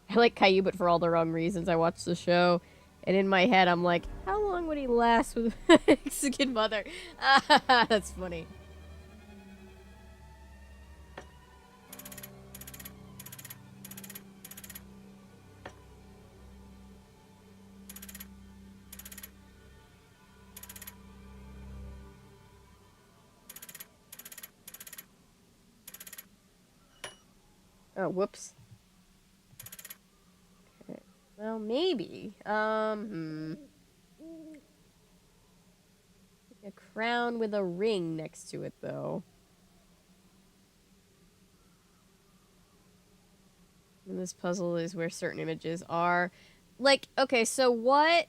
I like Caillou, but for all the wrong reasons. I watched the show, and in my head, I'm like, how long would he last with a Mexican mother? That's funny. Oh, whoops. Okay. Well, maybe. A crown with a ring next to it, though. And this puzzle is where certain images are. Like, okay, so what...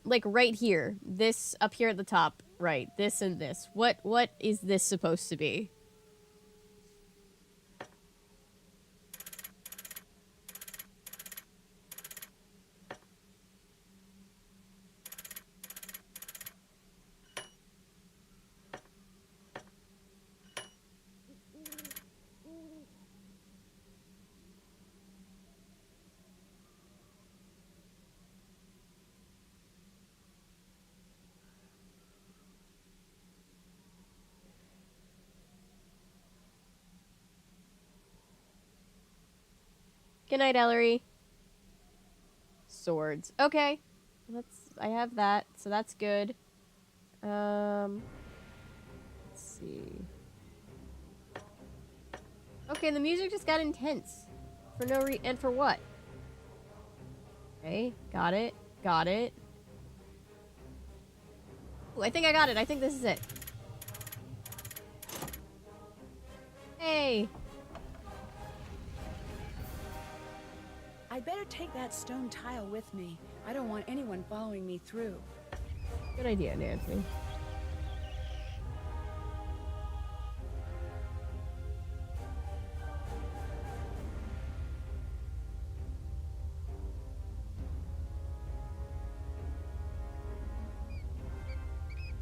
Like, right here. This up here at the top. Right. This and this. What is this supposed to be? Good night, Ellery. Swords. Okay. I have that, so that's good. Let's see. Okay, the music just got intense. For no and for what? Okay, got it. Got it. Ooh, I think I got it. I think this is it. Hey! I'd better take that stone tile with me. I don't want anyone following me through. Good idea, Nancy.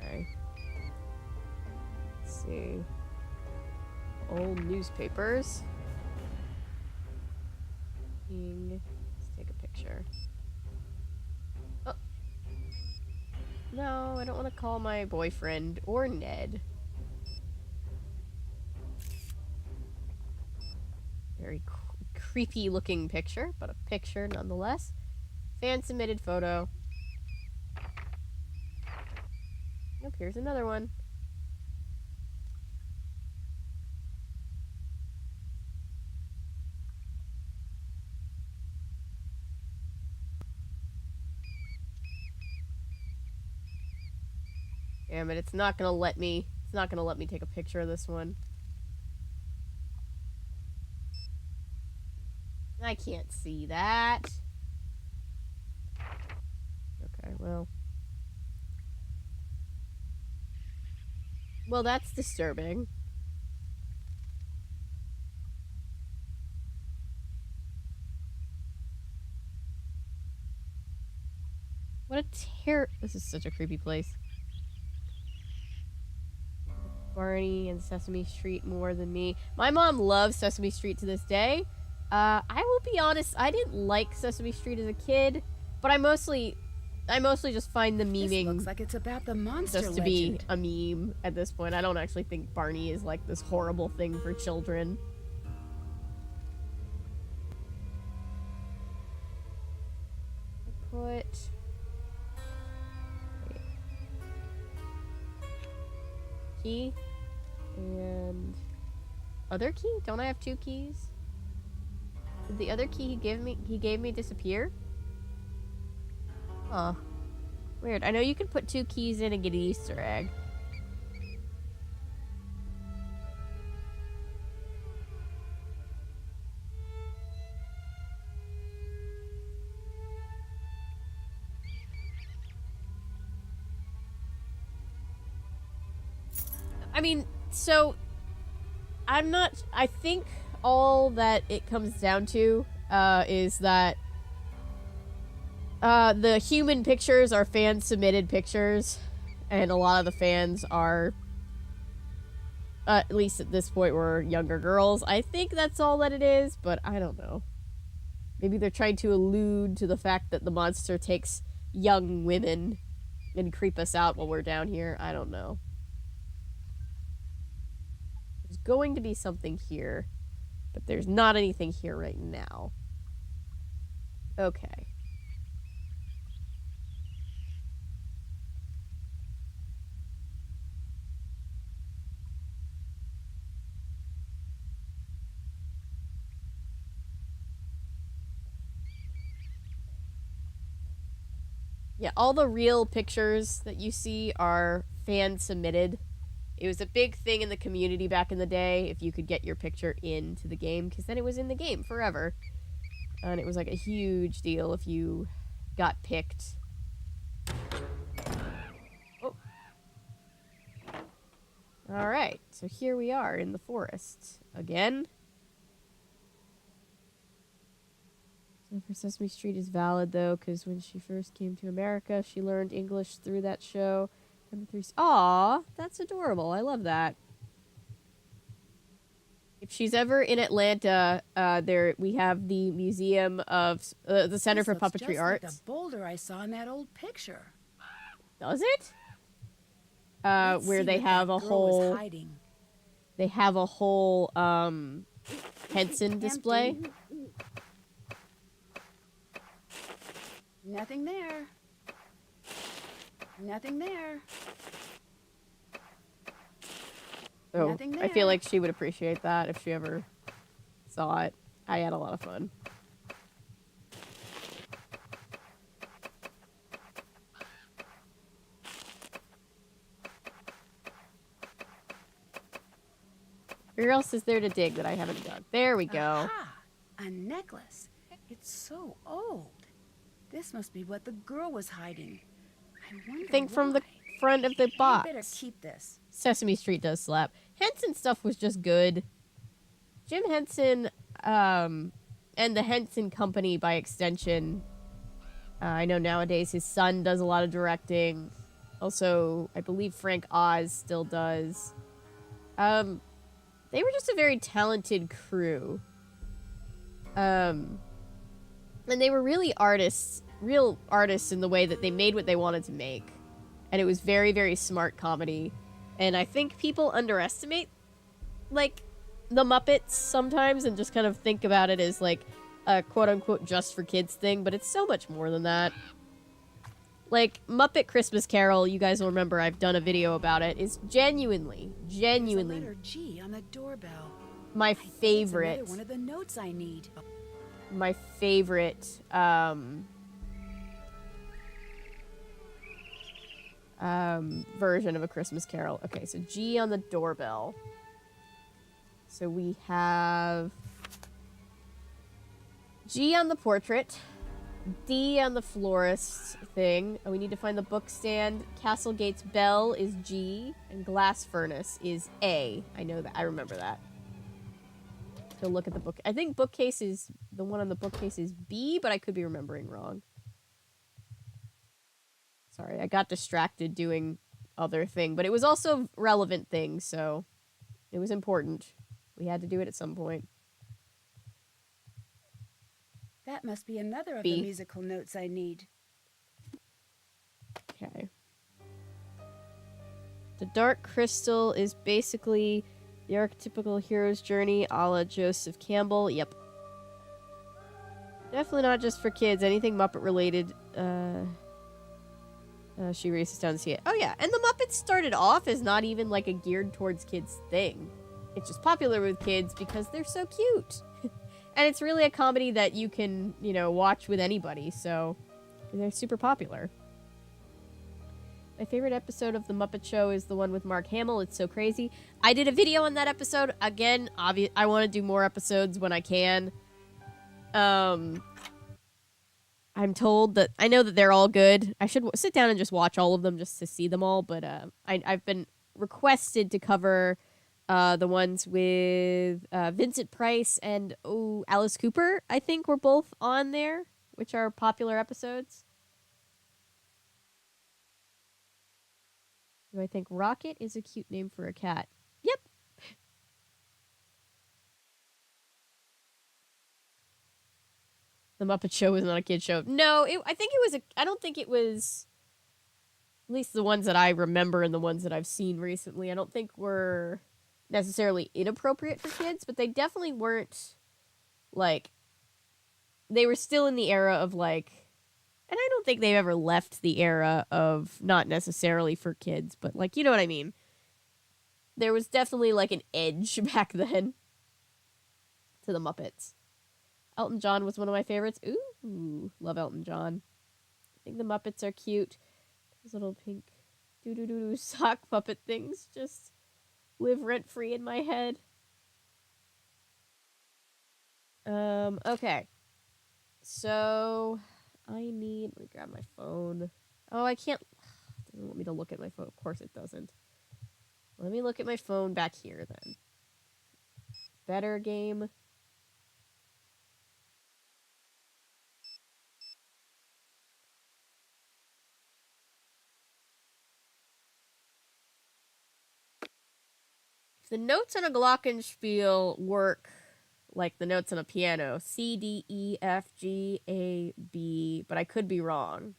Okay. Let's see. Old newspapers. Let's take a picture. Oh. No, I don't want to call my boyfriend or Ned. Very creepy looking picture, but a picture nonetheless. Fan submitted photo. Nope, here's another one. Damn it, it's not gonna let me take a picture of this one. I can't see that. Okay, well. Well, that's disturbing. What a this is such a creepy place. Barney and Sesame Street more than me. My mom loves Sesame Street to this day. I will be honest, I didn't like Sesame Street as a kid, but I mostly just find the memeing This looks like it's about the monster just to legend. be a meme at this point. I don't actually think Barney is like this horrible thing for children. Put key and other key? Don't I have two keys? Did the other key he gave me disappear? Huh. Weird. I know you can put two keys in and get an Easter egg. I mean, so I think all that it comes down to is that the human pictures are fan submitted pictures, and a lot of the fans are, at least at this point, were younger girls. I think that's all that it is, but I don't know. Maybe they're trying to allude to the fact that the monster takes young women and creep us out while we're down here. I don't know. There's going to be something here, but there's not anything here right now. Okay. Yeah, all the real pictures that you see are fan submitted. It was a big thing in the community back in the day if you could get your picture into the game, because then it was in the game forever. And it was like a huge deal if you got picked. Oh. Alright, so here we are in the forest again. So for Sesame Street is valid though, because when she first came to America, she learned English through that show. Aw, that's adorable. I love that. If she's ever in Atlanta, we have the Museum of the Center for Puppetry just Arts. like the boulder I saw in that old picture. Does it? Let's Where see they what have that a girl is whole hiding. they have a whole Henson display. Nothing there. Nothing there. So Nothing I feel there. like she would appreciate that if she ever saw it. I had a lot of fun. Where else is there to dig that I haven't dug? There we go. Aha! A necklace. It's so old. This must be what the girl was hiding. I wonder Think from the why. front of the I better box. keep this. Sesame Street does slap. Henson stuff was just good. Jim Henson, and the Henson Company by extension. I know nowadays his son does a lot of directing. Also, I believe Frank Oz still does. They were just a very talented crew. And they were really artists, real artists in the way that they made what they wanted to make. And it was very, very smart comedy. And I think people underestimate, like, the Muppets sometimes and just kind of think about it as, like, a quote-unquote just for kids thing. But it's so much more than that. Like, Muppet Christmas Carol, you guys will remember I've done a video about it, is genuinely There's a letter G on the doorbell. my I think it's favorite. another one of the notes I need. My favorite version of A Christmas Carol. Okay, so G on the doorbell. So we have G on the portrait, D on the florist thing. And we need to find the book stand. Castlegate's bell is G, and glass furnace is A. I know that. I remember that. To look at the book. I think bookcase is the one on the bookcase is B, but I could be remembering wrong. Sorry, I got distracted doing other thing, but it was also relevant thing, so it was important. We had to do it at some point. That must be another of B. the musical notes I need. Okay. The Dark Crystal is basically the archetypical hero's journey a la Joseph Campbell. Yep. Definitely not just for kids. Anything Muppet related. She races down to see it. Oh yeah, and the Muppets started off as not even like a geared towards kids thing. It's just popular with kids because they're so cute. And it's really a comedy that you can, you know, watch with anybody, so they're super popular. My favorite episode of The Muppet Show is the one with Mark Hamill. It's so crazy. I did a video on that episode. Again, I want to do more episodes when I can. I'm told that I know that they're all good. I should sit down and just watch all of them just to see them all, but I've been requested to cover the ones with Vincent Price and Alice Cooper, I think, were both on there, which are popular episodes. Do I think Rocket is a cute name for a cat? Yep. The Muppet Show was not a kid show. No, I think it was I don't think it was, at least the ones that I remember and the ones that I've seen recently, I don't think were necessarily inappropriate for kids, but they definitely weren't, like, they were still in the era of, like, and I don't think they've ever left the era of not necessarily for kids, but, like, you know what I mean. There was definitely, like, an edge back then to the Muppets. Elton John was one of my favorites. Ooh, love Elton John. I think the Muppets are cute. Those little pink doo-doo-doo-doo sock puppet things just live rent-free in my head. Okay. So, let me grab my phone. Oh, I can't, it doesn't want me to look at my phone. Of course it doesn't. Let me look at my phone back here then. Better game. If the notes on a glockenspiel work like the notes on a piano, C, D, E, F, G, A, B, but I could be wrong.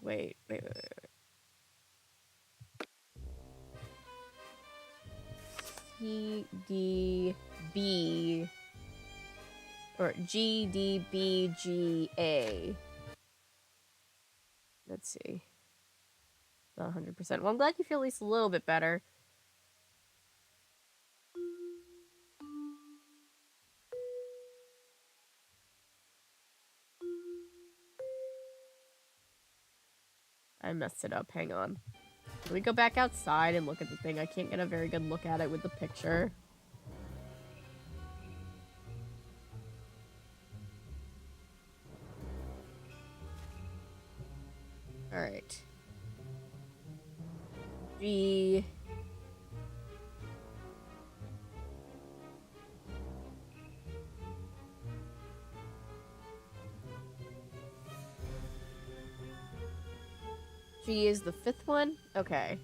Wait. CDB or GDBGA. Let's see. Not 100%. Well, I'm glad you feel at least a little bit better. I messed it up. Hang on. Can we go back outside and look at the thing? I can't get a very good look at it with the picture. Alright. G. G is the 5th one? Okay.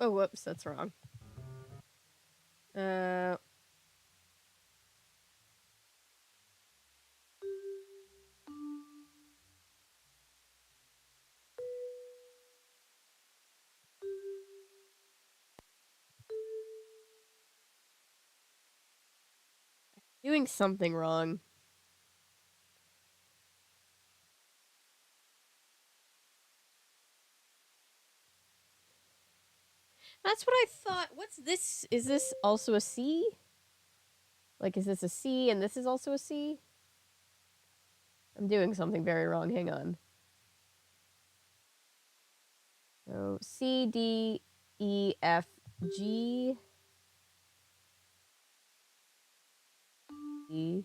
Oh, whoops, that's wrong. Doing something wrong. That's what I thought. What's this? Is this also a C? Like, is this a C and this is also a C? I'm doing something very wrong. Hang on. So, C, D, E, F, G. E.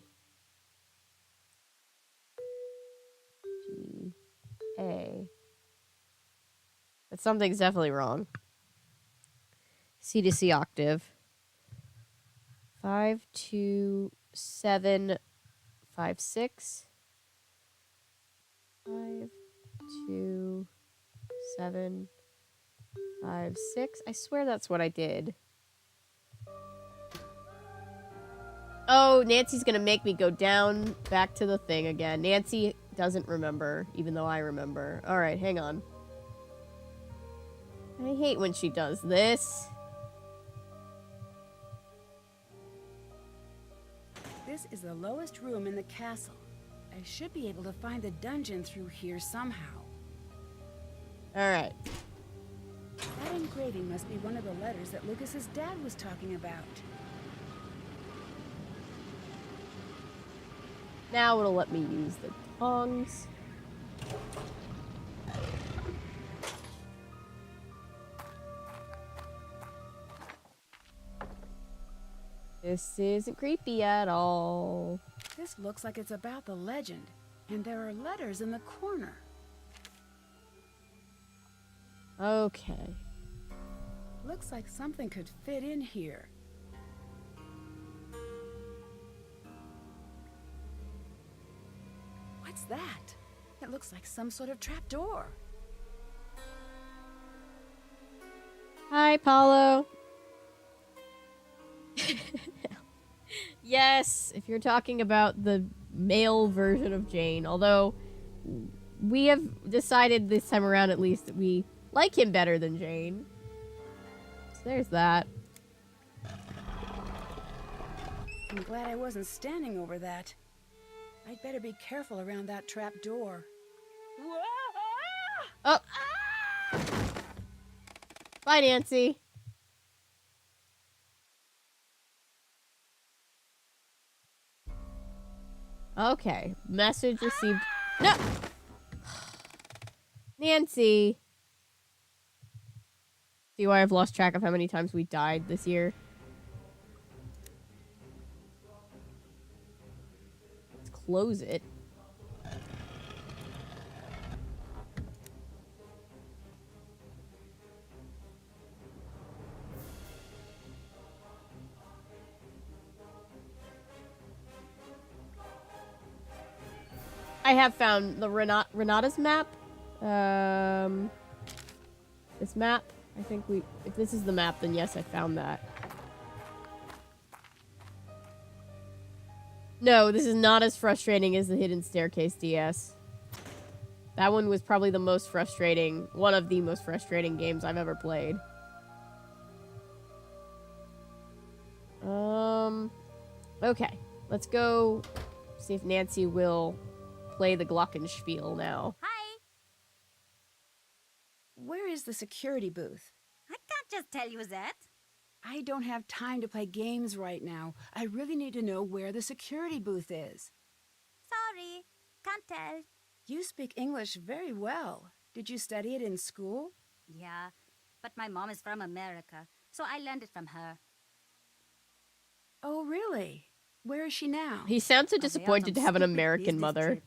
G. A. But something's definitely wrong. C to C octave. 5, 2, 7, 5, 6. 5, 2, 7, 5, 6. I swear that's what I did. Oh, Nancy's gonna make me go down back to the thing again. Nancy doesn't remember, even though I remember. Alright, hang on. I hate when she does this. This is the lowest room in the castle. I should be able to find the dungeon through here somehow. Alright. That engraving must be one of the letters that Lucas's dad was talking about. Now it'll let me use the tongs. This isn't creepy at all. This looks like it's about the legend, and there are letters in the corner. Okay. Looks like something could fit in here. What's that? It looks like some sort of trapdoor. Hi, Paulo. Yes, if you're talking about the male version of Jane, although we have decided this time around at least that we like him better than Jane. So there's that. I'm glad I wasn't standing over that. I'd better be careful around that trap door. Oh! Bye, Nancy. Okay. Message received. No! Nancy. See why I've lost track of how many times we died this year? Let's close it. I have found the Renata's map. This map. I think if this is the map, then yes, I found that. No, this is not as frustrating as the Hidden Staircase DS. That one was probably the most frustrating, one of the most frustrating games I've ever played. Okay. Let's go see if Nancy will play the Glockenspiel now. Hi. Where is the security booth? I can't just tell you that. I don't have time to play games right now. I really need to know where the security booth is. Sorry. Can't tell. You speak English very well. Did you study it in school? Yeah, but my mom is from America, so I learned it from her. Oh, really? Where is she now? He sounds so Oh, they are disappointed to some have an stupid American business mother. trip.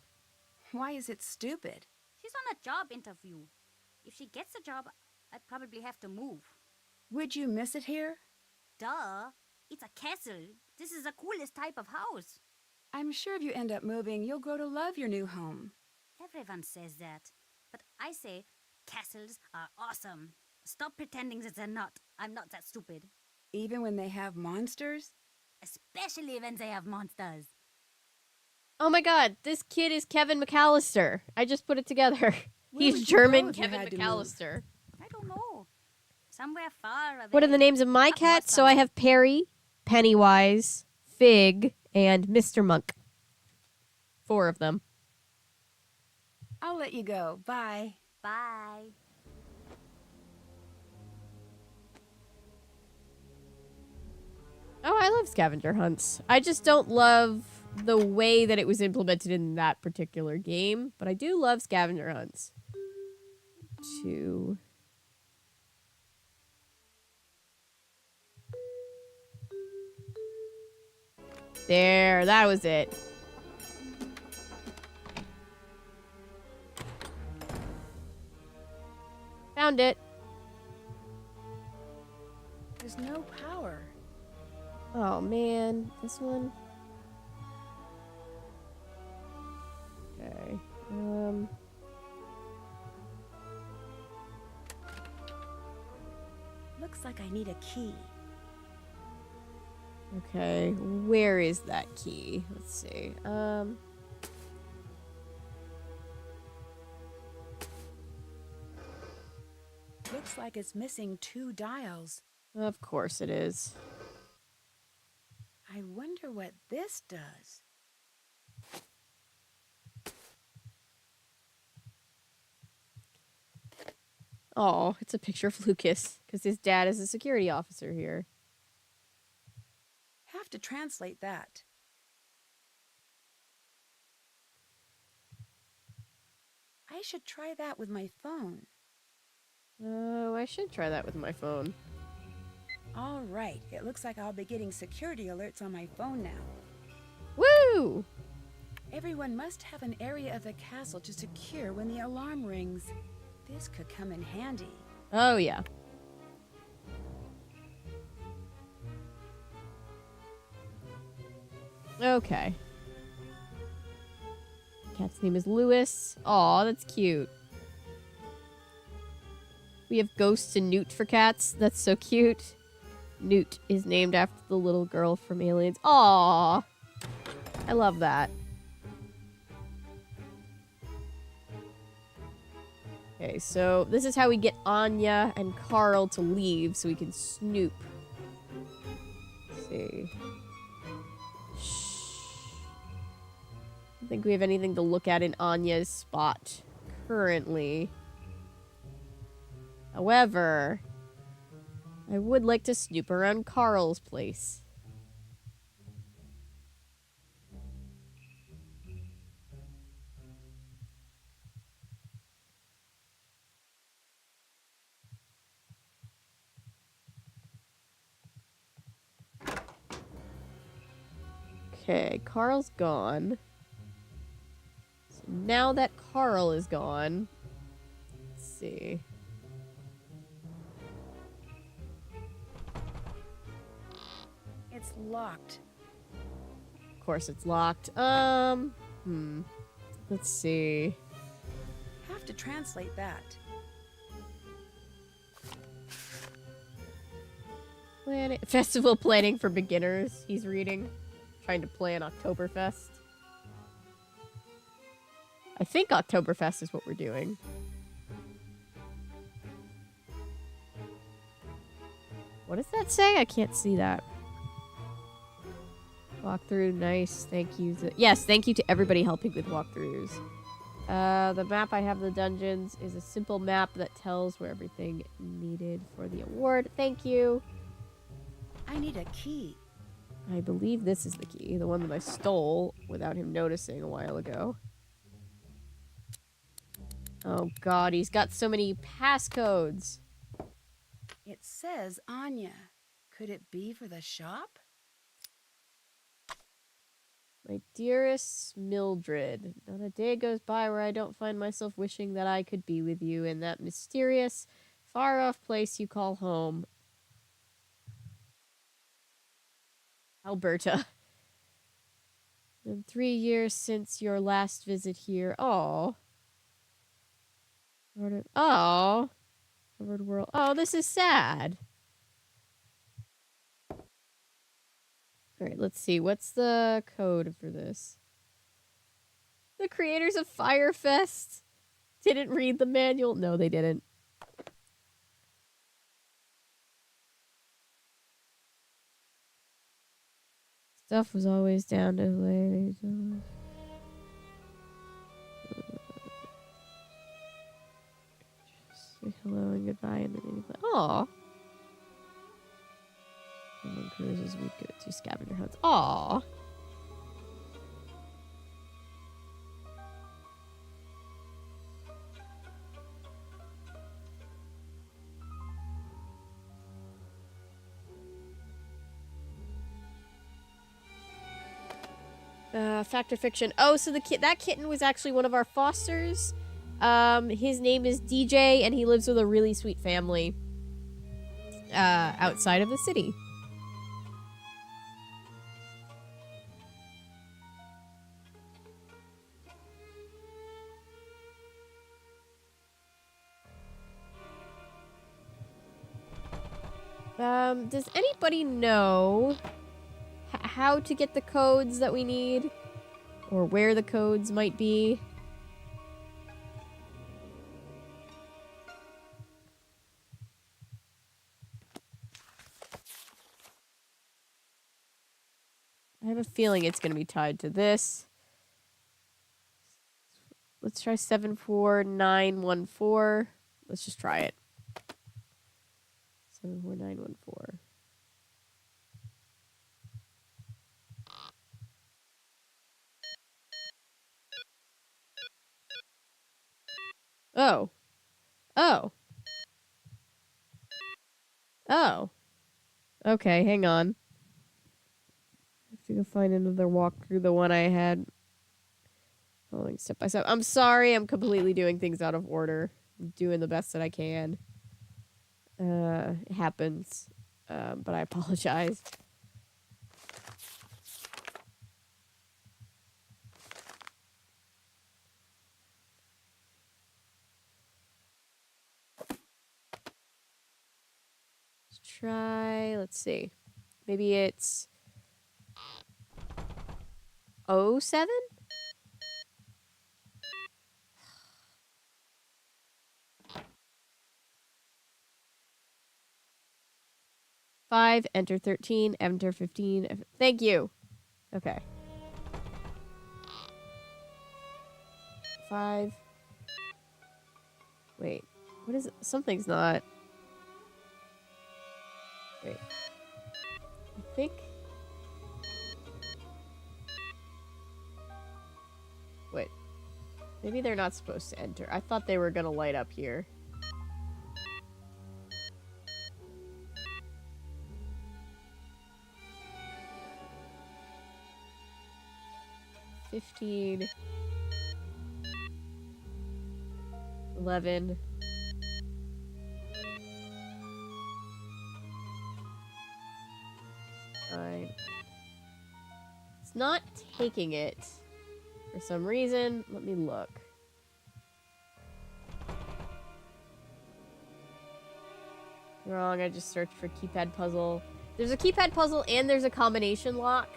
Why is it stupid? She's on a job interview. If she gets a job, I'd probably have to move. Would you miss it here? Duh. It's a castle. This is the coolest type of house. I'm sure if you end up moving, you'll grow to love your new home. Everyone says that. But I say castles are awesome. Stop pretending that they're not. I'm not that stupid. Even when they have monsters? Especially when they have monsters. Oh my god, this kid is Kevin McAllister. I just put it together. Where He's would you go German if you Kevin had to move? McAllister. I don't know. Somewhere far away. What are the names of my Not cats? Boston. So I have Perry, Pennywise, Fig, and Mr. Monk. 4 of them. I'll let you go. Bye. Bye. Oh, I love scavenger hunts. I just don't love the way that it was implemented in that particular game, but I do love scavenger hunts. 2. There, that was it. Found it. There's no power. Oh man, this one. Okay. Looks like I need a key. Okay, where is that key? Let's see. Looks like it's missing 2 dials. Of course it is. I wonder what this does. Oh, it's a picture of Lucas, because his dad is a security officer here. Have to translate that. I should try that with my phone. Oh, I should try that with my phone. All right, it looks like I'll be getting security alerts on my phone now. Woo! Everyone must have an area of the castle to secure when the alarm rings. This could come in handy. Oh, yeah. Okay. Cat's name is Lewis. Aw, that's cute. We have Ghosts and Newt for cats. That's so cute. Newt is named after the little girl from Aliens. Aw! I love that. Okay, so this is how we get Anya and Carl to leave so we can snoop. Let's see. I don't think we have anything to look at in Anya's spot currently. However, I would like to snoop around Carl's place. Okay, Carl's gone. So now that Carl is gone, let's see. It's locked. Of course it's locked. Let's see. Have to translate that. Festival planning for beginners. He's reading. Trying to plan Oktoberfest. I think Oktoberfest is what we're doing. What does that say? I can't see that. Walkthrough, nice. Thank you. Yes, thank you to everybody helping with walkthroughs. The map I have of the dungeons is a simple map that tells where everything needed for the award. Thank you. I need a key. I believe this is the key, the one that I stole without him noticing a while ago. Oh god, he's got so many passcodes. It says Anya. Could it be for the shop? My dearest Mildred, not a day goes by where I don't find myself wishing that I could be with you in that mysterious, far-off place you call home. Alberta. Been 3 years since your last visit here. Oh. Oh. Covered world. Oh, this is sad. Alright, let's see. What's the code for this? The creators of Firefest didn't read the manual. No, they didn't. Stuff was always down to late. Just say hello and goodbye and then aw. On cruises we'd go to scavenger hunts. Aw. Fact or fiction? Oh, so that kitten was actually one of our fosters. His name is DJ, and he lives with a really sweet family outside of the city. Does anybody know how to get the codes that we need? Or where the codes might be? I have a feeling it's going to be tied to this. Let's try 74914. Let's just try it. 74914. Oh. Oh. Oh. Okay, hang on. I have to go find another walk through the one I had. Following step by step. I'm sorry, I'm completely doing things out of order. I'm doing the best that I can. It happens. But I apologize. Let's try, let's see. Maybe it's 07? Five, enter 13, enter 15. Thank you. Okay. 5. Wait. What is it? Something's not. Wait. I think. Wait. Maybe they're not supposed to enter. I thought they were gonna light up here. $15. 11. It's not taking it for some reason. Let me look. Wrong, I just searched for keypad puzzle. There's a keypad puzzle and there's a combination lock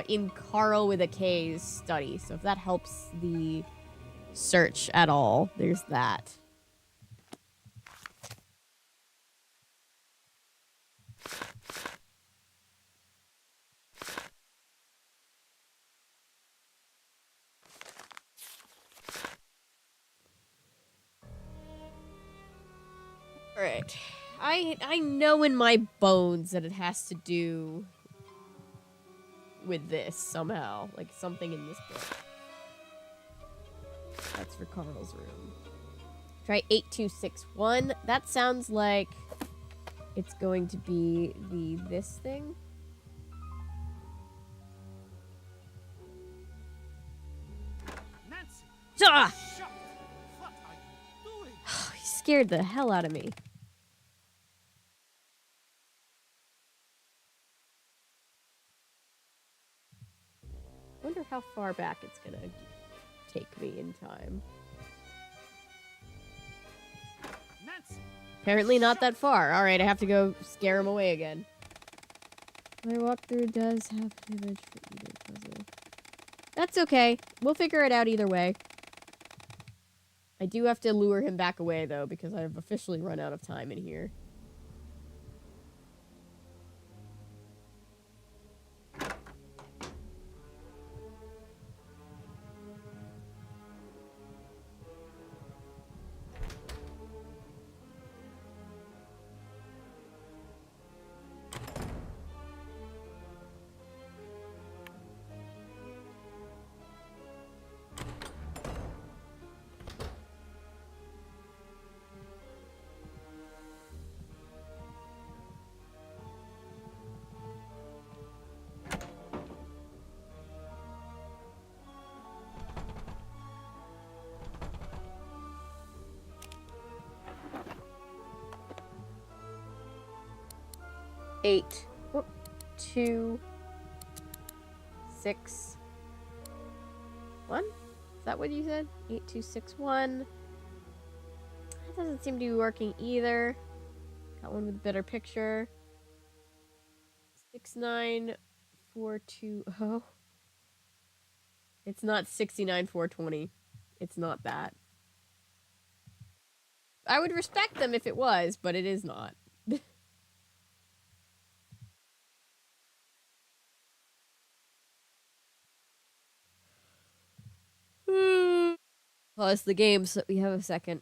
in Carl with a K's study. So if that helps the search at all, there's that. Alright. I know in my bones that it has to do with this somehow. Like something in this book. That's for Carl's room. Try 8261. That sounds like it's going to be this thing. Nancy! Ah! Shut up! What are you doing? He scared the hell out of me. Wonder how far back it's gonna take me in time. Nancy! Apparently not that far. Alright, I have to go scare him away again. My walkthrough does have an image for either puzzle. That's okay. We'll figure it out either way. I do have to lure him back away, though, because I've officially run out of time in here. Eight. Whoop. 2, 6, 1? Is that what you said? 8261. That doesn't seem to be working either. Got one with a better picture. 69420. It's not 69420. It's not that. I would respect them if it was, but it is not. Pause the game so we have a second.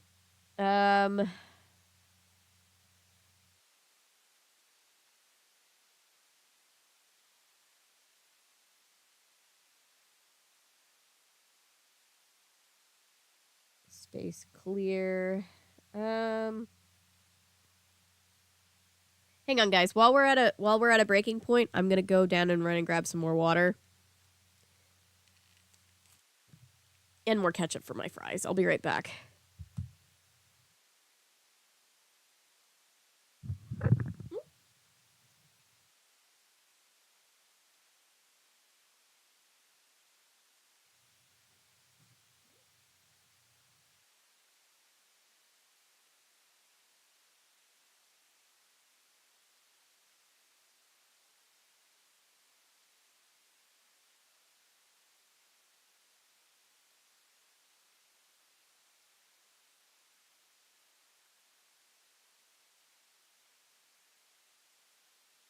Space clear. Hang on, guys. While we're at a breaking point, I'm gonna go down and run and grab some more water. And more ketchup for my fries. I'll be right back.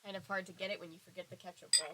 Kind of hard to get it when you forget the ketchup bowl.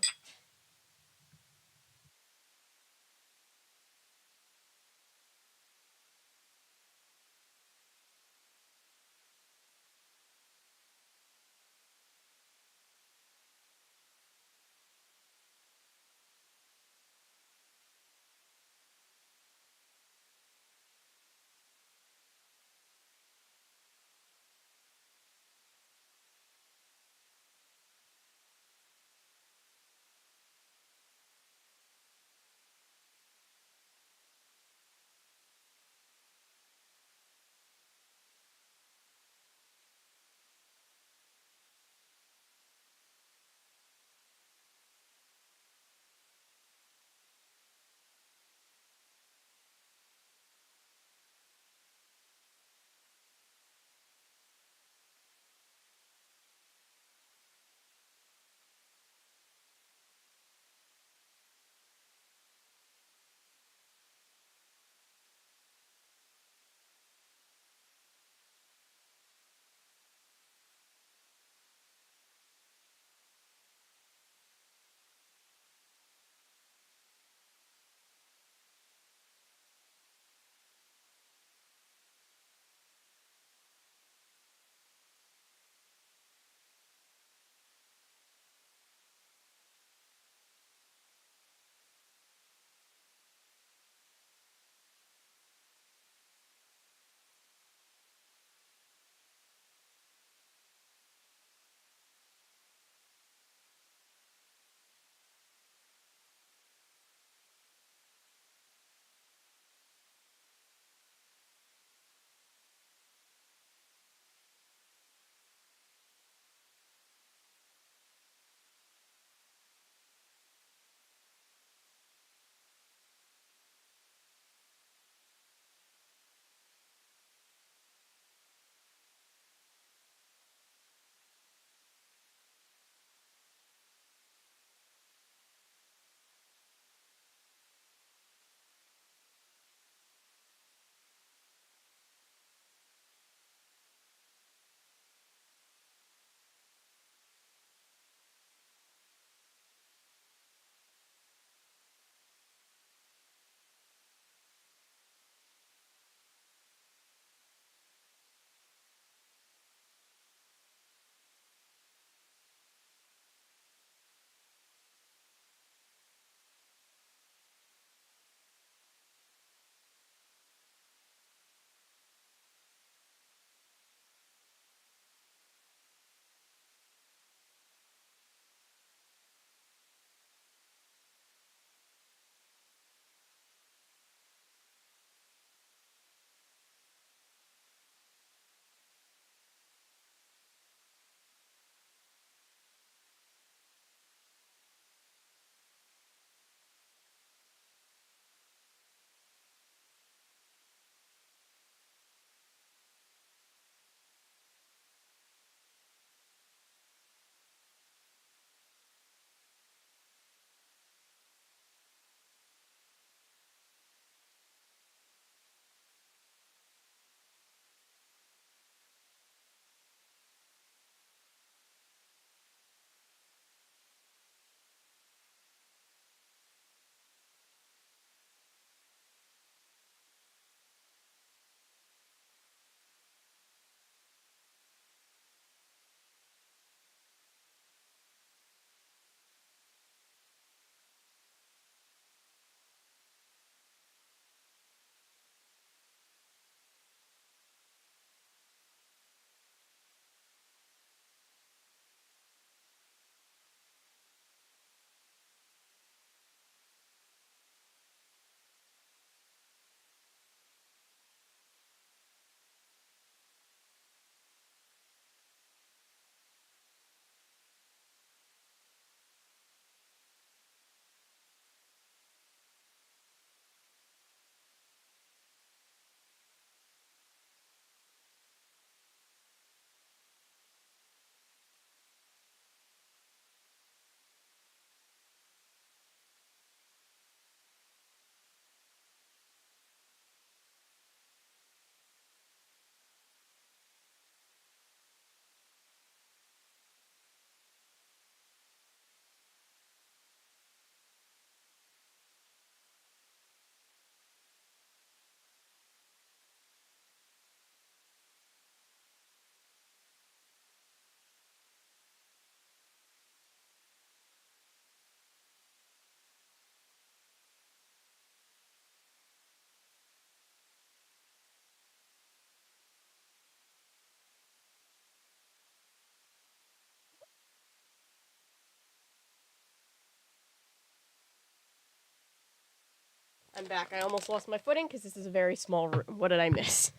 I'm back. I almost lost my footing because this is a very small room. What did I miss?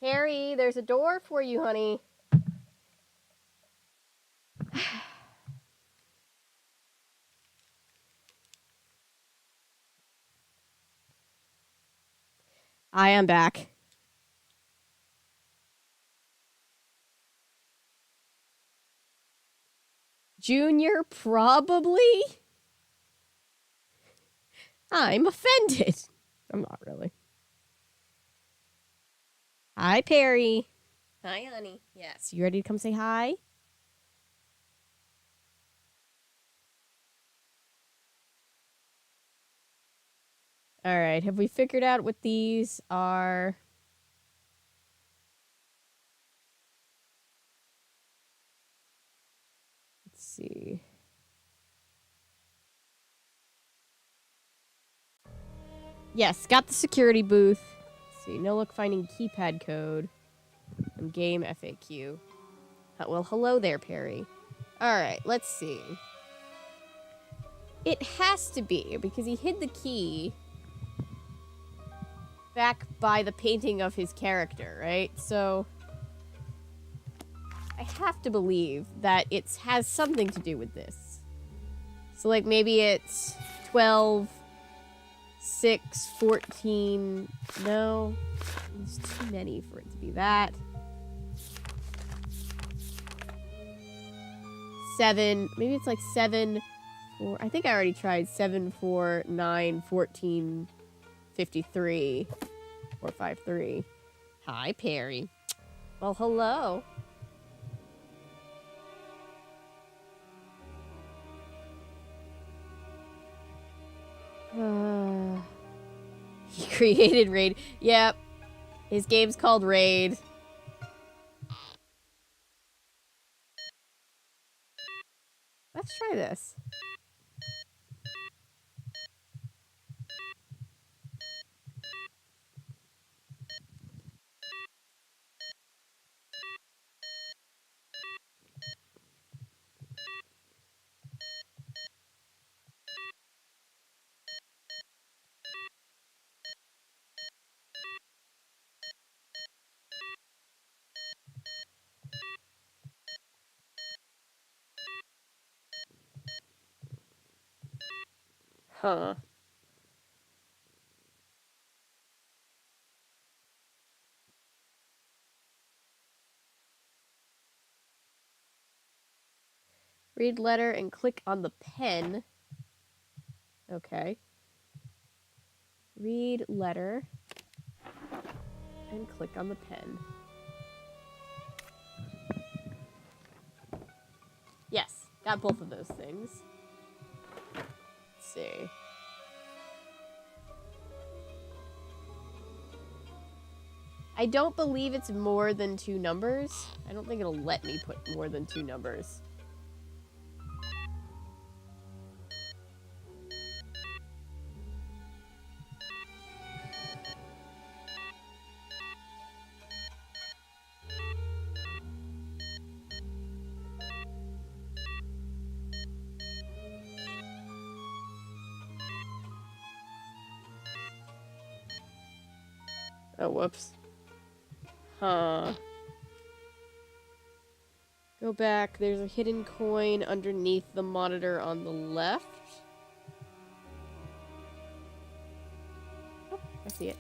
Harry, there's a door for you, honey. I am back. Junior, probably? I'm offended. I'm not really. Hi, Perry. Hi, honey. Yes. You ready to come say hi? All right. Have we figured out what these are? Let's see. Yes, got the security booth. Let's see. No luck finding keypad code. And game FAQ. Well, hello there, Perry. All right. Let's see. It has to be because he hid the key back by the painting of his character, right? So I have to believe that it has something to do with this. So like maybe it's 12, 6, 14. No, there's too many for it to be that. 7, maybe it's like 7, 4. I think I already tried 7, 4, 9, 14, 53, or 53. Hi, Perry. Well, hello. He created Raid. Yep. His game's called Raid. Let's try this. Huh. Read letter and click on the pen. Okay. Read letter and click on the pen. Yes, got both of those things. Let's see. I don't believe it's more than 2 numbers. I don't think it'll let me put more than 2 numbers. Oh, whoops. Huh. Go back. There's a hidden coin underneath the monitor on the left. Oh, I see it.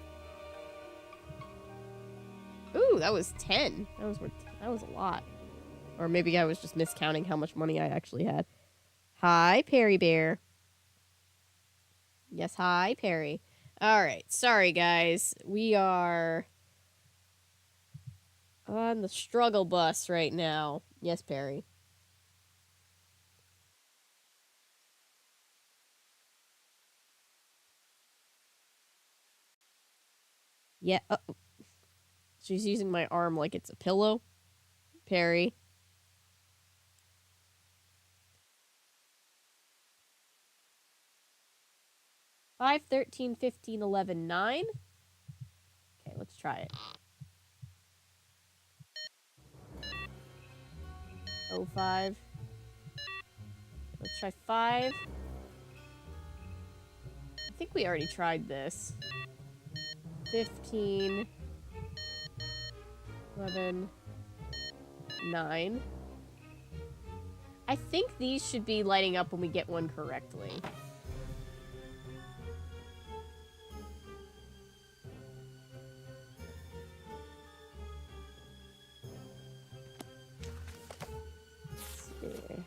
Ooh, that was 10. That was a lot. Or maybe I was just miscounting how much money I actually had. Hi, Perry Bear. Yes, hi, Perry. Alright, sorry guys. We are on the struggle bus right now. Yes, Perry. Yeah. She's using my arm like it's a pillow. Perry. Five, 13, 15, 11, 9. Okay, let's try it. 05. Let's try 5. I think we already tried this. 15, 11, 9. I think these should be lighting up when we get one correctly. Let's see.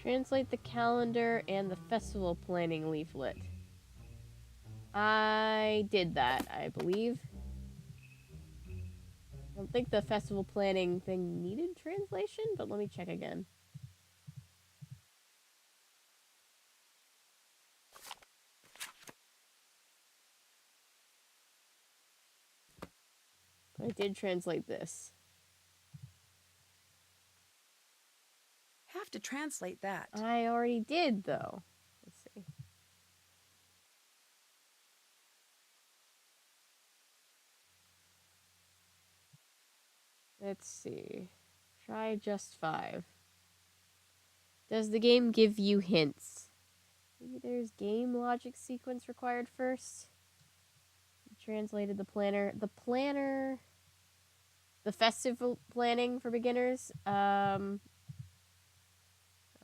Translate the calendar and the festival planning leaflet. I did that, I believe. I don't think the festival planning thing needed translation, but let me check again. But I did translate this. Have to translate that. I already did, though. Let's see. Let's see. Try just 5. Does the game give you hints? Maybe there's game logic sequence required first. Translated the planner. The planner... The festival planning for beginners.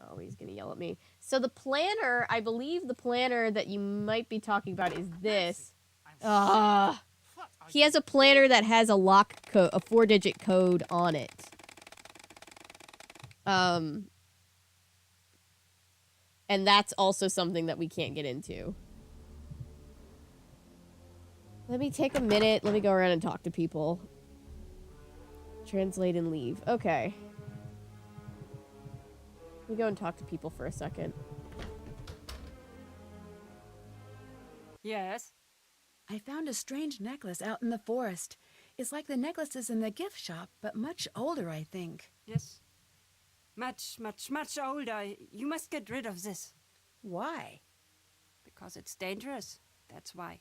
Oh, he's gonna yell at me. So the planner, I believe the planner that you might be talking about is this. He has a planner that has a lock code, a 4-digit code on it. And that's also something that we can't get into. Let me take a minute. Let me go around and talk to people. Translate and leave. Okay. Let me go and talk to people for a second. Yes? I found a strange necklace out in the forest. It's like the necklaces in the gift shop, but much older, I think. Yes. Much, much, much older. You must get rid of this. Why? Because it's dangerous. That's why.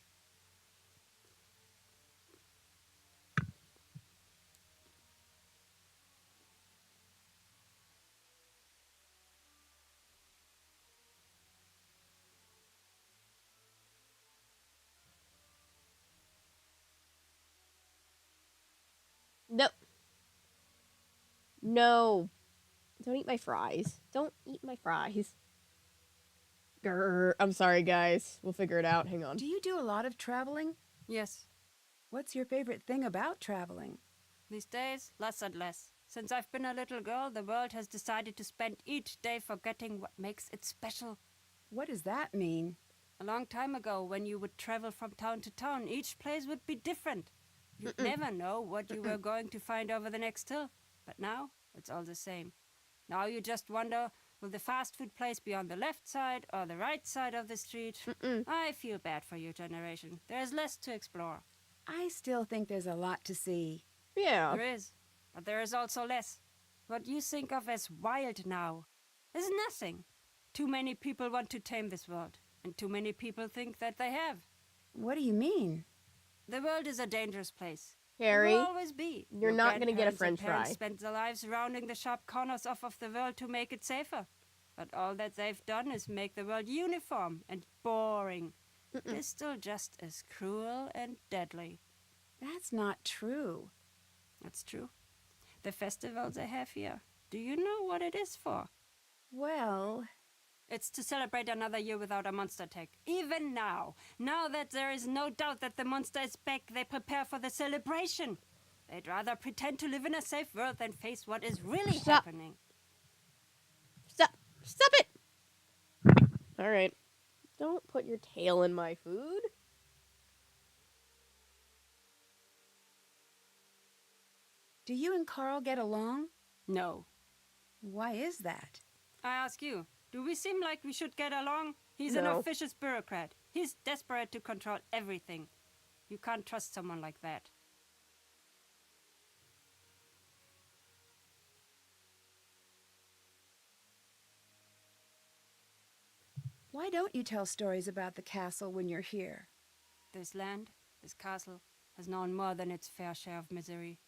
No. No. Don't eat my fries. Don't eat my fries. Grr. I'm sorry, guys. We'll figure it out. Hang on. Do you do a lot of traveling? Yes. What's your favorite thing about traveling? These days, less and less. Since I've been a little girl, the world has decided to spend each day forgetting what makes it special. What does that mean? A long time ago, when you would travel from town to town, each place would be different. You'd never know what you were going to find over the next hill. But now, it's all the same. Now you just wonder, will the fast food place be on the left side or the right side of the street? I feel bad for your generation. There's less to explore. I still think there's a lot to see. Yeah. There is, but there is also less. What you think of as wild now is nothing. Too many people want to tame this world, and too many people think that they have. What do you mean? The world is a dangerous place. Harry, It will always be. you're Your not gonna get a grandparents and french parents fry. spent their lives rounding the sharp corners off of the world to make it safer. But all that they've done is make the world uniform and boring. It's still just as cruel and deadly. That's not true. That's true. The festival they have here, do you know what it is for? Well, It's to celebrate another year without a monster attack. Even now that there is no doubt that the monster is back, they prepare for the celebration. They'd rather pretend to live in a safe world than face what is really Stop. happening. Stop it! Alright. Don't put your tail in my food. do you and Carl get along? No. Why is that? I ask you, do we seem like we should get along? He's an No. officious bureaucrat. He's desperate to control everything. You can't trust someone like that. Why don't you tell stories about the castle when you're here? This land, this castle, has known more than its fair share of misery.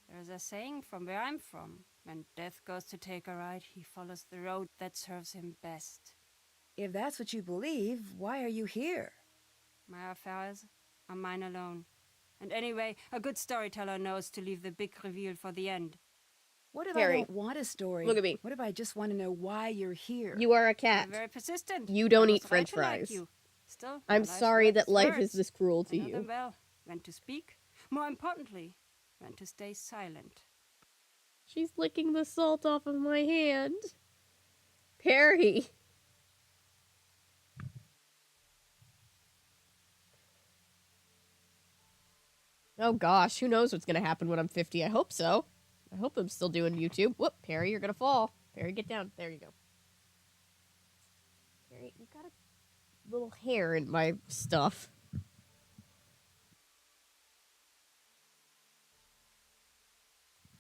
There is a saying from where I'm from: when death goes to take a ride, he follows the road that serves him best. If that's what you believe, why are you here? My affairs are mine alone. And anyway, a good storyteller knows to leave the big reveal for the end. What if Harry, I don't want a story? look at me. What if I just want to know why you're here? You are a You're cat. very persistent. You don't I eat was French right to like fries. you. Still, I'm my life's sorry work that is life is words. this cruel to I know them you. well. When to speak. More importantly, when to stay silent. She's licking the salt off of my hand. Perry. Oh gosh, who knows what's gonna happen when I'm 50? I hope so. I hope I'm still doing YouTube. Whoop, Perry, you're gonna fall. Perry, get down. There you go. Perry, you got a little hair in my stuff.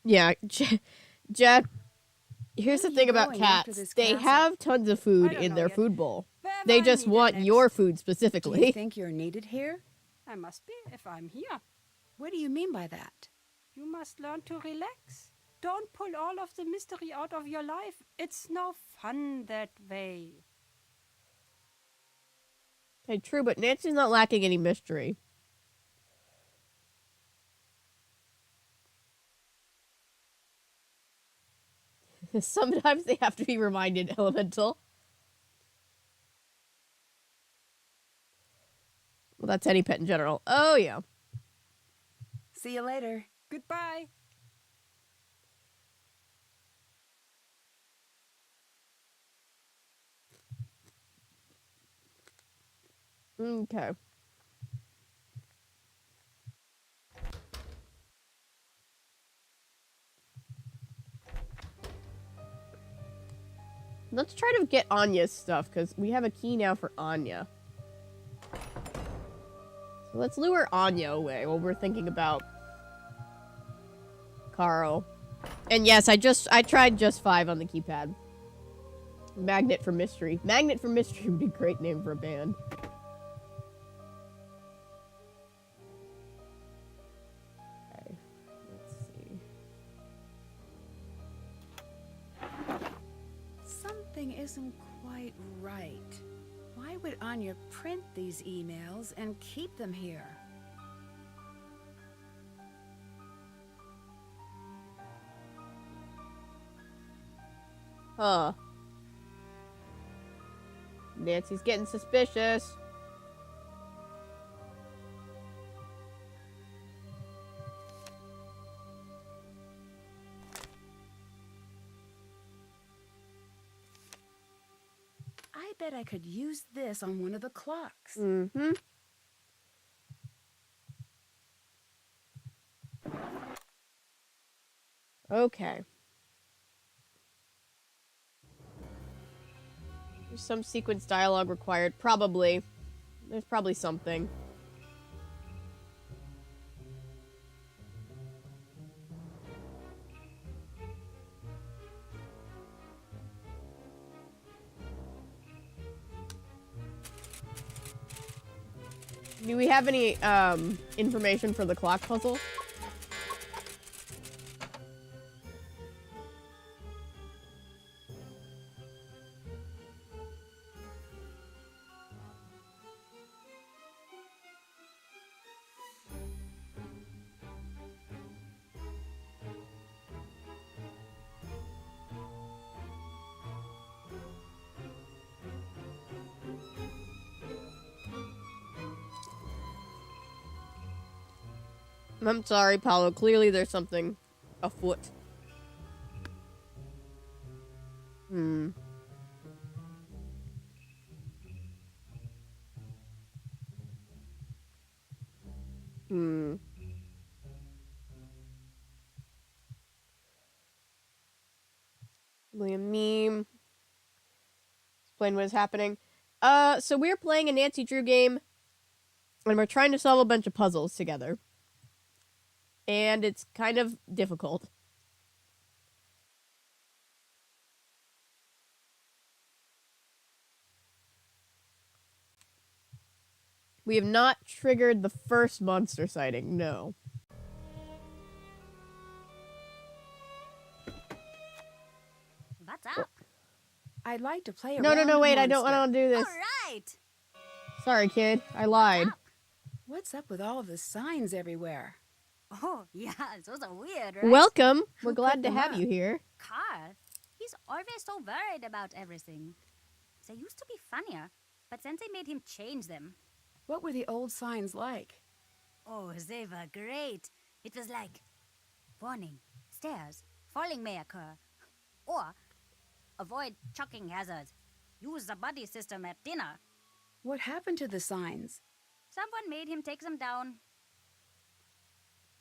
Yeah, Jack, here's Where the are thing you about going after cats. this They castle? have tons of food I don't in know their yet. food bowl. Wherever They I'm just needed want next. your food Do you specifically. think you're needed here? I must be if I'm here. What do you mean by that? You must learn to relax. Don't pull all of the mystery out of your life. It's no fun that way. Okay, true, but Nancy's not lacking any mystery. Sometimes they have to be reminded, Elemental. Well, that's any pet in general. Oh, yeah. See you later. Goodbye. Okay. Let's try to get Anya's stuff, because we have a key now for Anya. So let's lure Anya away while we're thinking about Carl. And yes, I tried just 5 on the keypad. Magnet for Mystery. Magnet for Mystery would be a great name for a band. Okay, let's see. Something isn't quite right. Why would Anya print these emails and keep them here? Huh. Nancy's getting suspicious. I bet I could use this on one of the clocks. Mm-hmm. Okay. There's some sequence dialogue required. Probably. There's probably something. Do we have any information for the clock puzzle? I'm sorry, Paolo. Clearly there's something afoot. Hmm. Hmm. William meme. Explain what is happening. So we're playing a Nancy Drew game, and we're trying to solve a bunch of puzzles together. And it's kind of difficult. We have not triggered the first monster sighting, no. What's up? I'd like to play a No, round of wait, I don't Monster. want to do this. All right. Sorry, kid. I lied. What's up with all of the signs everywhere? Oh, yeah, those are weird, right? Welcome. We're Who glad put to them have up? you here. Carl, he's always so worried about everything. They used to be funnier, but then they made him change them. What were the old signs like? Oh, they were great. It was like, warning, stairs, falling may occur. Or, avoid chucking hazards. Use the buddy system at dinner. What happened to the signs? Someone made him take them down.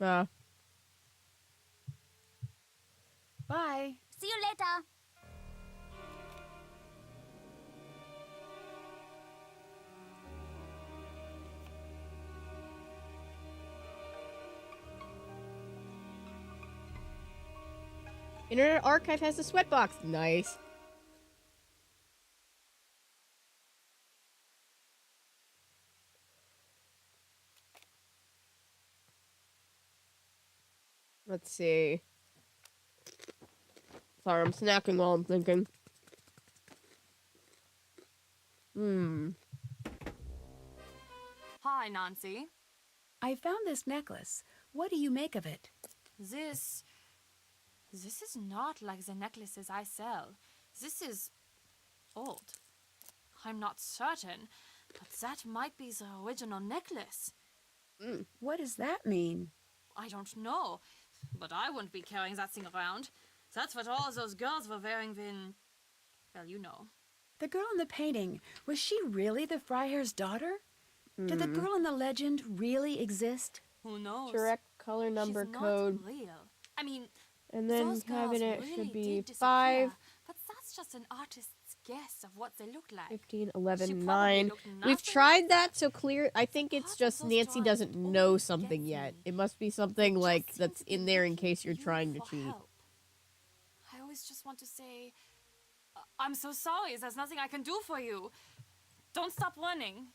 Bye. See you later. Internet Archive has a sweatbox. Nice. Let's see. Sorry, I'm snacking while I'm thinking. Hi, Nancy. I found this necklace. What do you make of it? This is not like the necklaces I sell. This is old. I'm not certain, but that might be the original necklace. What does that mean? I don't know, but I wouldn't be carrying that thing around. That's what all those girls were wearing when... Well, you know. The girl in the painting, was she really the Freiherr's daughter? Did the girl in the legend really exist? Who knows? Correct color number She's code. not real. I mean, And then those girls cabinet really should be did disappear, 5, but that's just an artist's guess of what they look like. 15, She 11, probably 9. looked We've nothing tried like that, so clear. I think it's Part of just those Nancy drawings doesn't always know gets something yet. me. It must be something They like just seem that's to be in there in looking case you're you trying to for cheat. help. I always just want to say, I'm so sorry. There's nothing I can do for you. Don't stop running.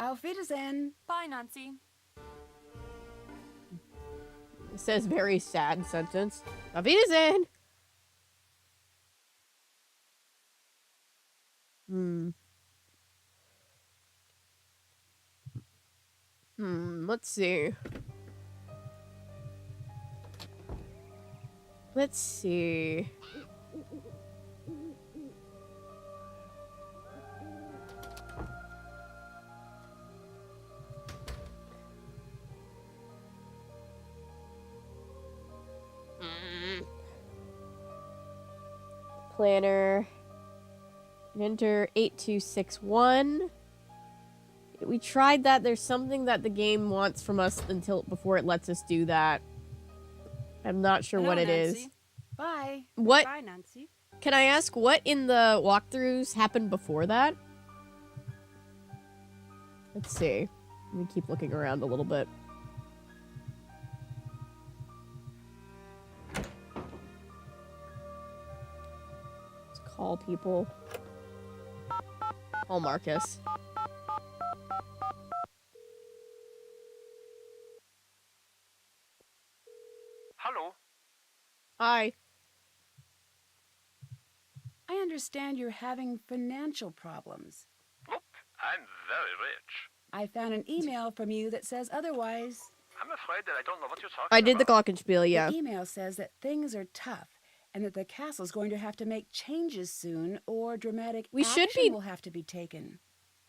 Auf Wiedersehen. Bye, Nancy. It says very sad sentence. Auf Wiedersehen! Let's see. Let's see. Planner. Enter 8261. We tried that. There's something that the game wants from us before it lets us do that. I'm not sure Hello, what it is. Nancy. Bye. What Bye, Nancy. can I ask? What in the walkthroughs happened before that? Let's see. Let me keep looking around a little bit. Let's call people. Call Marcus. Hello? Hi. I understand you're having financial problems. Nope, I'm very rich. I found an email from you that says otherwise. I'm afraid that I don't know what you're talking I did the about. glockenspiel, yeah. The email says that things are tough and that the castle's going to have to make changes soon or dramatic We should action be will have to be taken.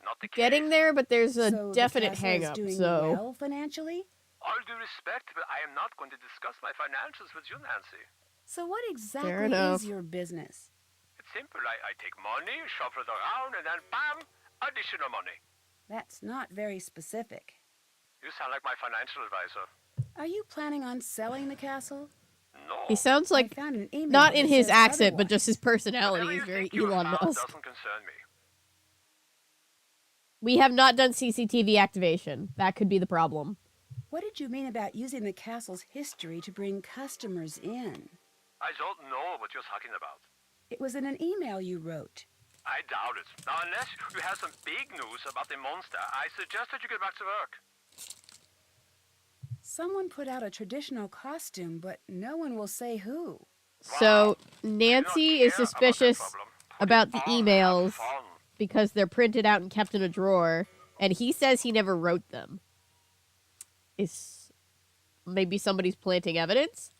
Not the case. Getting there, but there's a So definite the castle hang is up, doing so well financially? All due respect, but I am not going to discuss my financials with you, Nancy. So what exactly enough. is your business? It's simple. I take money, shuffle it around, and then bam, additional money. That's not very specific. You sound like my financial advisor. Are you planning on selling the castle? No. he sounds I like found an email not in that his says accent, but just otherwise. his personality Whatever is you very think you Elon found Musk. doesn't concern me. We have not done CCTV activation. That could be the problem. What did you mean about using the castle's history to bring customers in? I don't know what you're talking about. It was in an email you wrote. I doubt it. Now, unless you have some big news about the monster, I suggest that you get back to work. Someone put out a traditional costume, but no one will say who. So Nancy is suspicious about the emails because they're printed out and kept in a drawer, and he says he never wrote them. Is maybe somebody's planting evidence?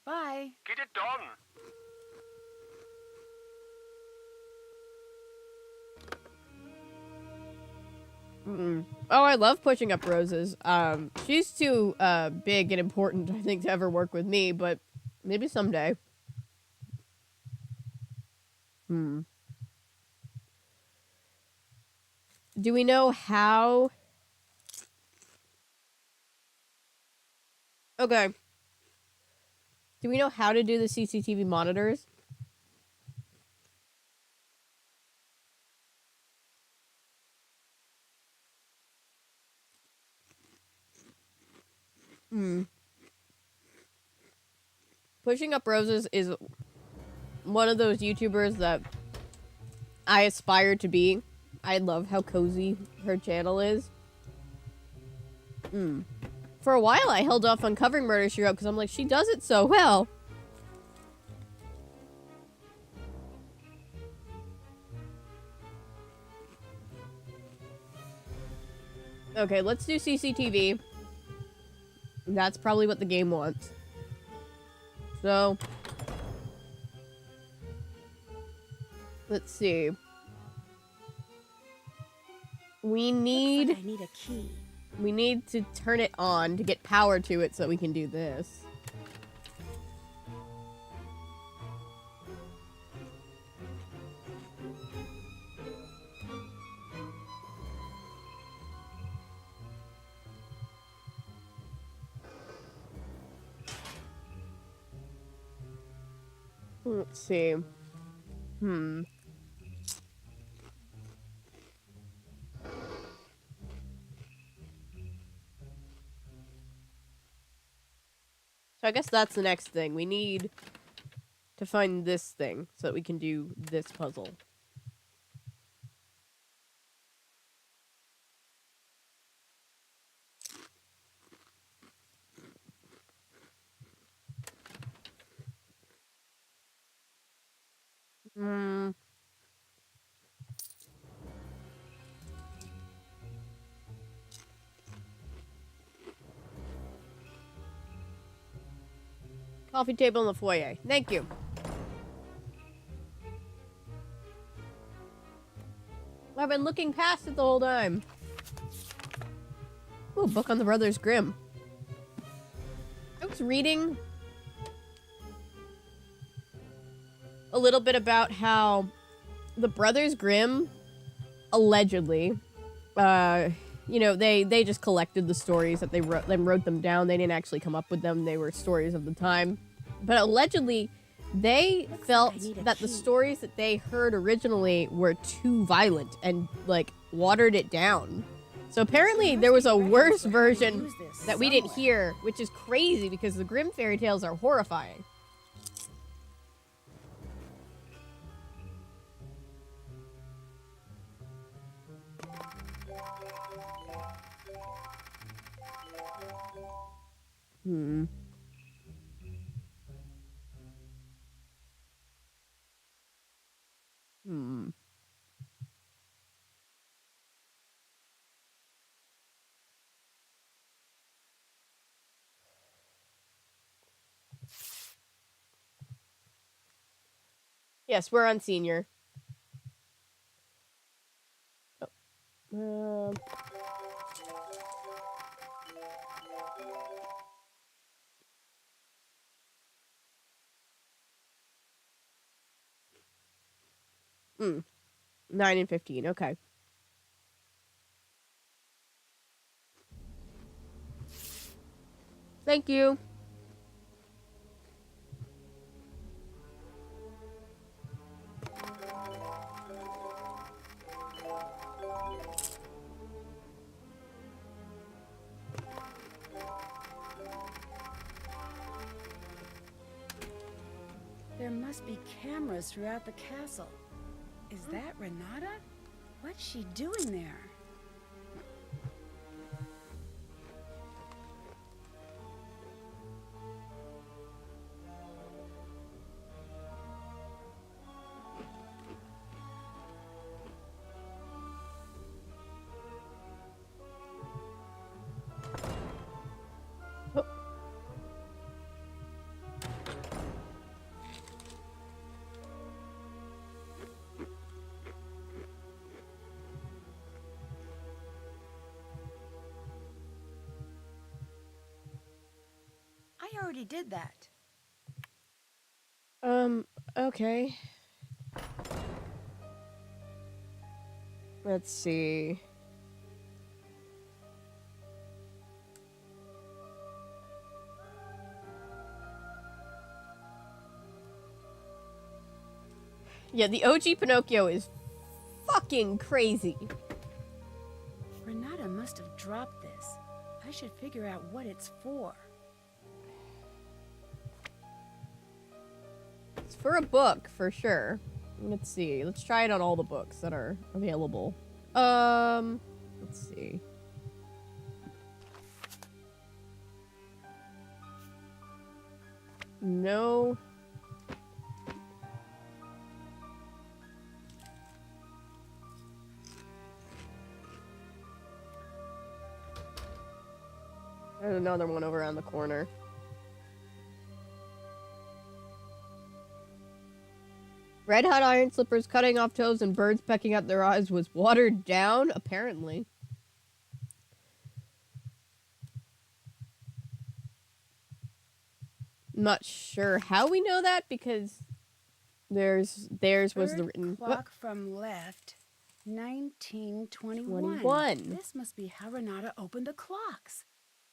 Bye. Get it done. Oh, I love pushing up Roses. She's too big and important, I think, to ever work with me, but maybe someday. Do we know how? Okay. Do we know how to do the CCTV monitors? Pushing Up Roses is one of those YouTubers that I aspire to be. I love how cozy her channel is. For a while, I held off on covering Murder, She Wrote because I'm like, she does it so well. Okay, let's do CCTV. That's probably what the game wants. So, let's see. We need... Looks like I need a key. We need to turn it on to get power to it so we can do this. Let's see. So I guess that's the next thing. We need to find this thing so that we can do this puzzle. Coffee table in the foyer. Thank you. I've been looking past it the whole time. Ooh, book on the Brothers Grimm. I was reading a little bit about how the Brothers Grimm allegedly, you know, they just collected the stories that they wrote them down. They didn't actually come up with them. They were stories of the time. But allegedly, they felt that the stories that they heard originally were too violent and, like, watered it down. So apparently there was a worse version that we didn't hear, which is crazy because the Grimm fairy tales are horrifying. Yes, we're on senior. Oh. 9 and 15, okay. Thank you. must be cameras throughout the castle. Is that Renata? What's she doing there? I already did that. Okay. Let's see. Yeah, the OG Pinocchio is fucking crazy. Renata must have dropped this. I should figure out what it's for. It's for a book, for sure. Let's see. Let's try it on all the books that are available. Let's see. No. There's another one over on the corner. Red hot iron slippers cutting off toes and birds pecking at their eyes was watered down, apparently. Not sure how we know that because theirs was the written clock from left, 1921. 21. This must be how Renata opened the clocks.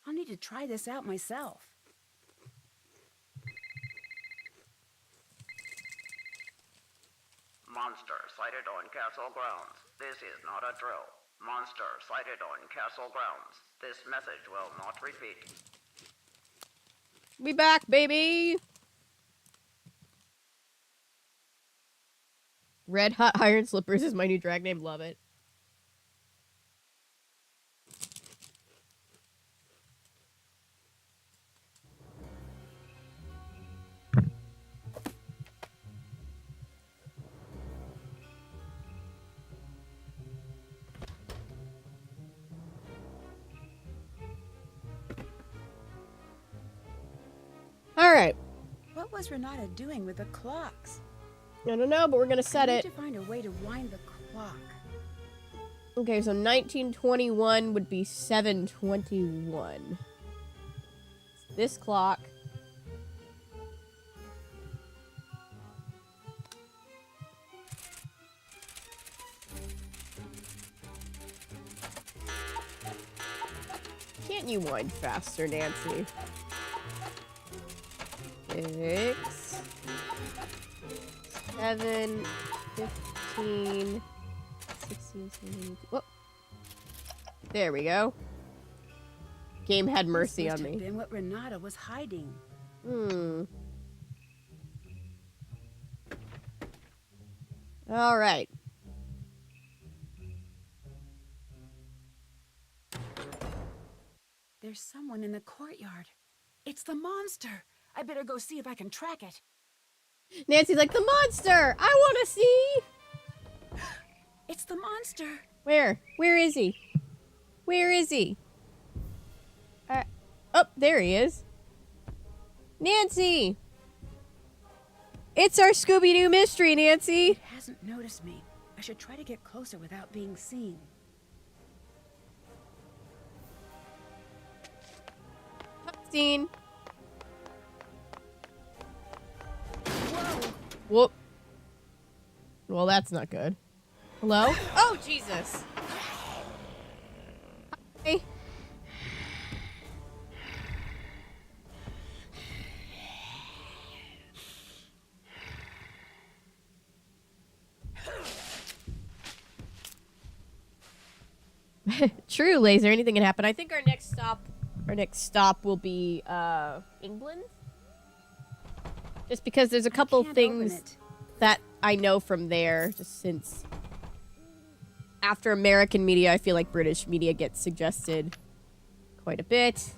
I'll need to try this out myself. Monster sighted on castle grounds. This is not a drill. Monster sighted on castle grounds. This message will not repeat. We back, baby! Red hot iron slippers is my new drag name. Love it. Alright. What was Renata doing with the clocks? I don't know, but we're gonna set I need it. to find a way to wind the clock. Okay, so 1921 would be 7:21. This clock. Can't you wind faster, Nancy? 6, 7, 15, 16, 17. Whoop. There we go. Game had mercy This on must have me. been what Renata was hiding. All right. There's someone in the courtyard. It's the monster. I better go see if I can track it. Nancy's like, the monster! I want to see! It's the monster. Where? Where is he? Where is he? Oh, there he is. Nancy! It's our Scooby-Doo mystery, Nancy! It hasn't noticed me. I should try to get closer without being seen. Cutscene. Whoop. Well, that's not good. Hello? Oh, Jesus. Hi. True, Laser. Anything can happen. I think our next stop will be England. Just because there's a couple can't things open it. that I know from there, just since after American media, I feel like British media gets suggested quite a bit.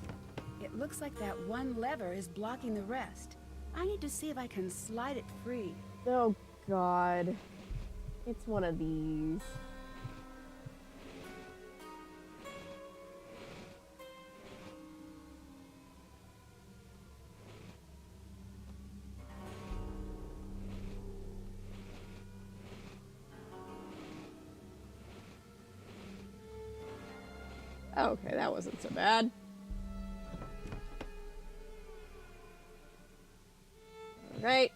It looks like that one lever is blocking the rest. I need to see if I can slide it free. Oh, God. It's one of these. Okay, that wasn't so bad. All right.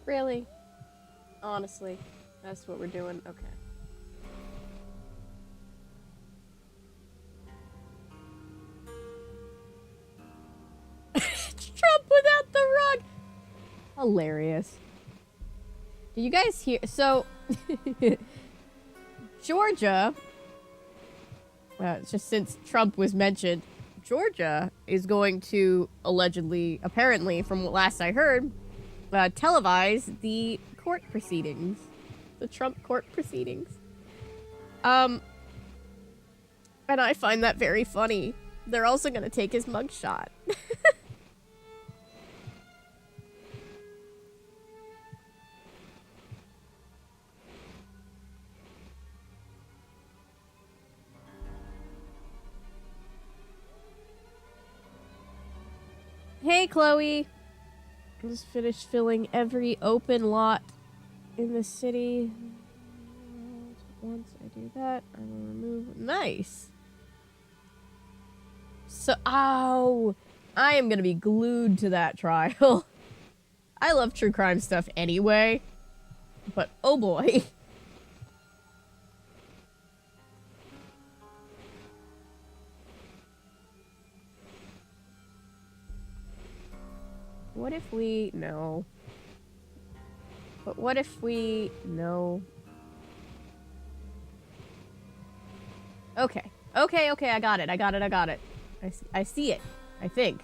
Really? Honestly, that's what we're doing? Okay. It's Trump without the rug! Hilarious. Did you guys hear? So, Georgia, just since Trump was mentioned, Georgia is going to allegedly, apparently, from what last I heard, televise the court proceedings. The Trump court proceedings. And I find that very funny. They're also going to take his mugshot. Hey, Chloe. Just finished filling every open lot in the city. Once I do that, I will remove. Nice. So, ow. I am going to be glued to that trial. I love true crime stuff anyway. But, oh boy. What if we... No. But what if we... No. Okay. Okay, I got it. I got it. I see it. I think.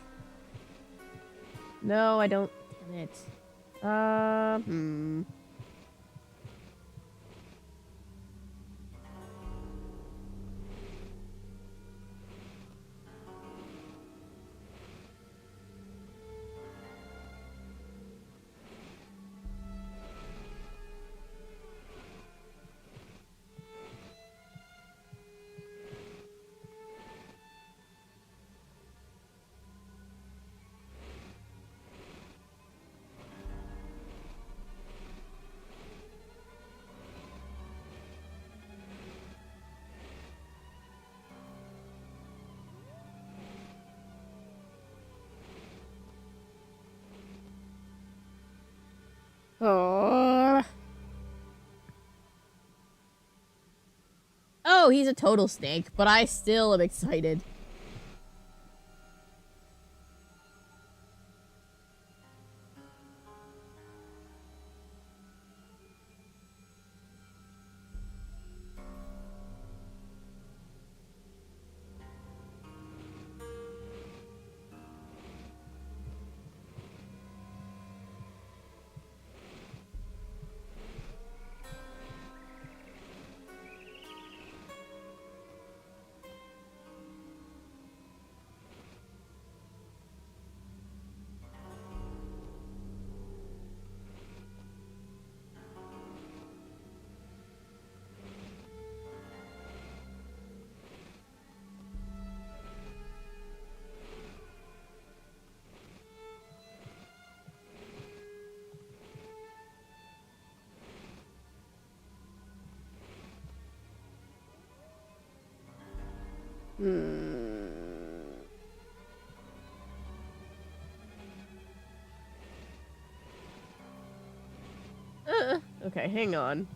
No, I don't. Damn it. Oh. Oh, he's a total snake, but I still am excited. Okay, hang on.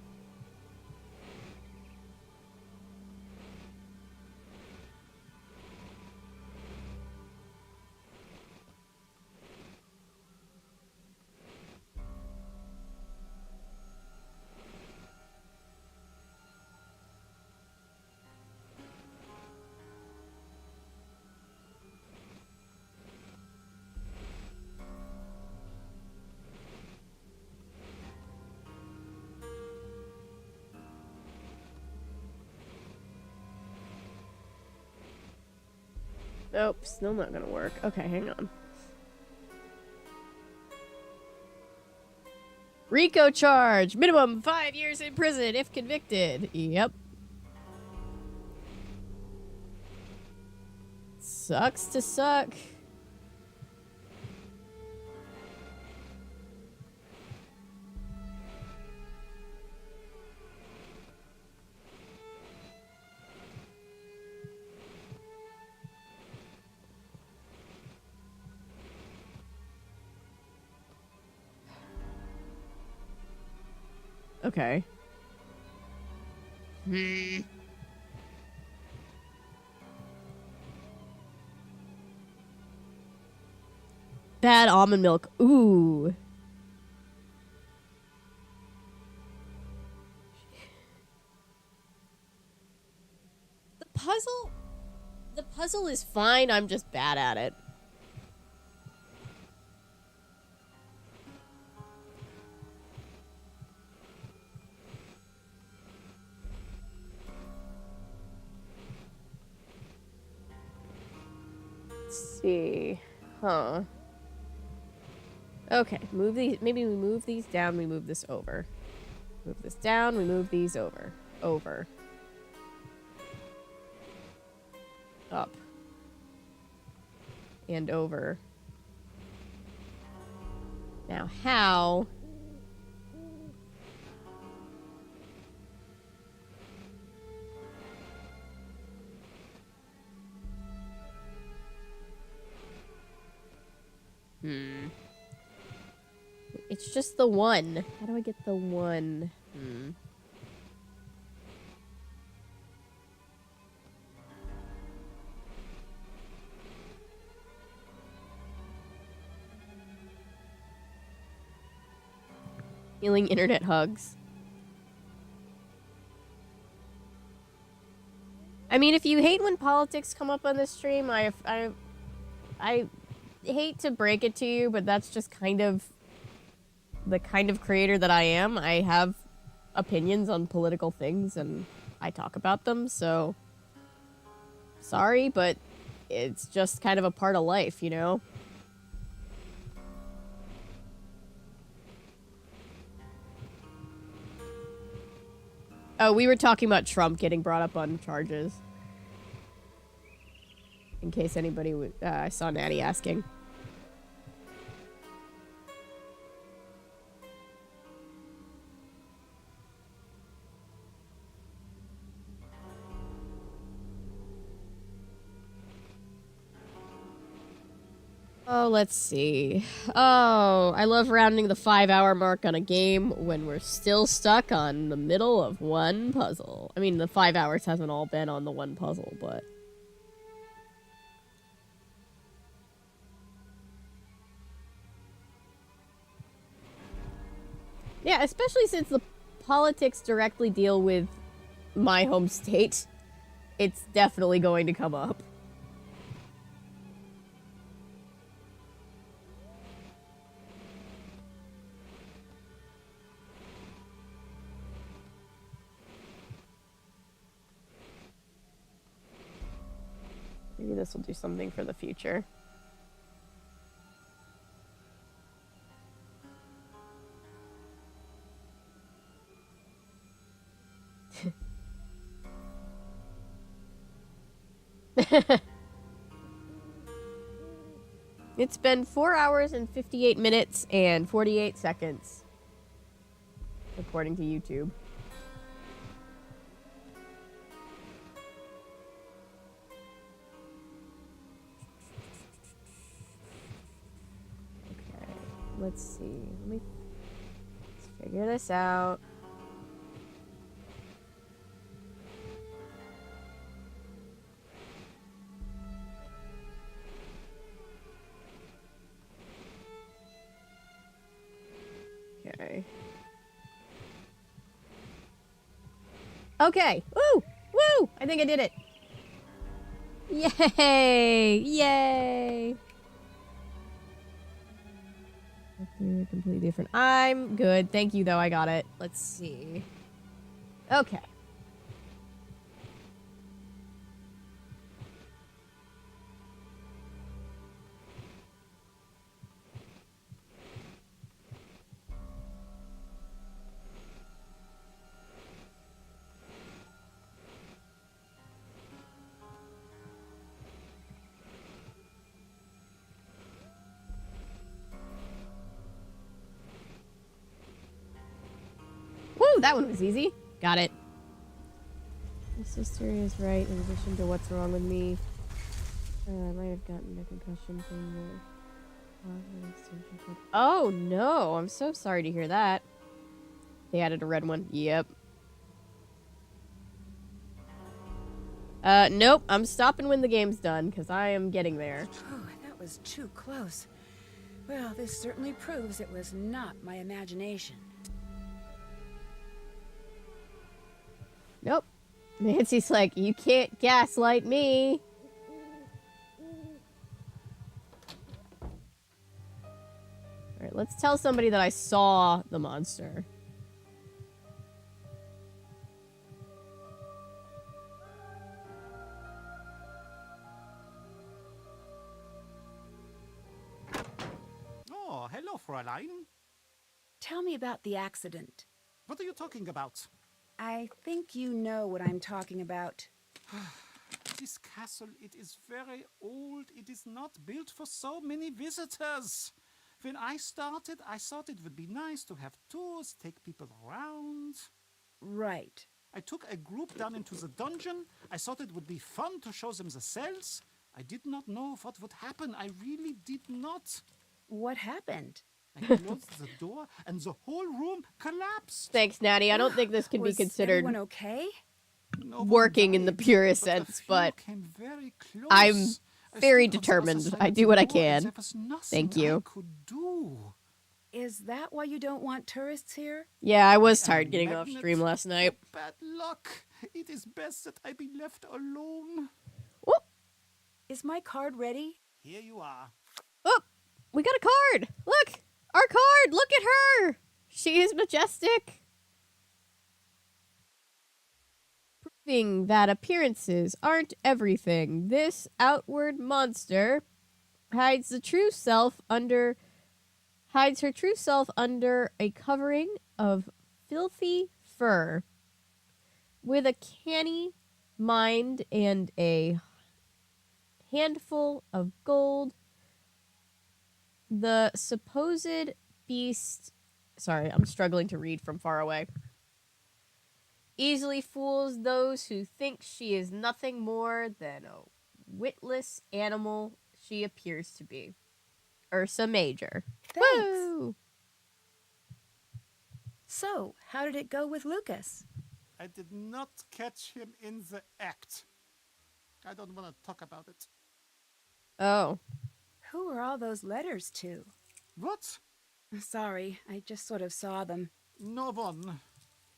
Nope, still not gonna work. Okay, hang on. RICO charge! Minimum 5 years in prison if convicted. Yep. Sucks to suck. Okay. Bad almond milk. Ooh. The puzzle is fine. I'm just bad at it. Let's see. Huh. Okay, move these. Maybe we move these down, we move this over. Move this down, we move these over. Over. Up. And over. Now, how? It's just the one. How do I get the one? Healing internet hugs. I mean, if you hate when politics come up on this stream, I hate to break it to you, but that's just kind of the kind of creator that I am. I have opinions on political things and I talk about them, so sorry, but it's just kind of a part of life, you know? Oh, we were talking about Trump getting brought up on charges. In case anybody would, I saw Natty asking. Oh, let's see. Oh, I love rounding the 5-hour mark on a game when we're still stuck on the middle of one puzzle. I mean, the 5 hours hasn't all been on the one puzzle, but... yeah, especially since the politics directly deal with my home state. It's definitely going to come up. Maybe this will do something for the future. It's been 4 hours and 58 minutes and 48 seconds, according to YouTube. let's see. Let's figure this out. Okay. Okay. Woo! Woo! I think I did it. Yay! Yay! They're completely different. I'm good. Thank you, though. I got it. Let's see. Okay. Woo, that one was easy. Got it. My sister is right in addition to what's wrong with me. I might have gotten a concussion from the extension cord. Oh no, I'm so sorry to hear that. They added a red one. Yep. Nope. I'm stopping when the game's done, because I am getting there. Oh, that was too close. Well, this certainly proves it was not my imagination. Nope. Nancy's like, you can't gaslight me. Alright, let's tell somebody that I saw the monster. Oh, hello, Fräulein. Tell me about the accident. What are you talking about? I think you know what I'm talking about. This castle, it is very old. It is not built for so many visitors. When I started, I thought it would be nice to have tours, take people around. Right. I took a group down into the dungeon. I thought it would be fun to show them the cells. I did not know what would happen. I really did not. What happened? I closed the door and the whole room collapsed. Thanks, Natty. I don't think this can be Was considered everyone okay? No one working in the died, purest but a sense, few but came very close. I'm I very stood on the other determined. side I of do the what I door and can. there was nothing Thank you. I could do. Is that why you don't want tourists here? Yeah, I was I am tired getting off magnet stream last night. for bad luck. It is best that I be left alone. Oh, Is my card ready? Here you are. oh, we got a card. Look, our card. Look at her. She is majestic. Proving that appearances aren't everything. This outward monster hides her true self under a covering of filthy fur. With a canny mind and a handful of gold, the supposed beast... Sorry, I'm struggling to read from far away. Easily fools those who think she is nothing more than a witless animal she appears to be. Ursa Major. Thanks. Woo! So, how did it go with Lucas? I did not catch him in the act. I don't want to talk about it. Oh. Who are all those letters to? What? Sorry, I just sort of saw them. No one.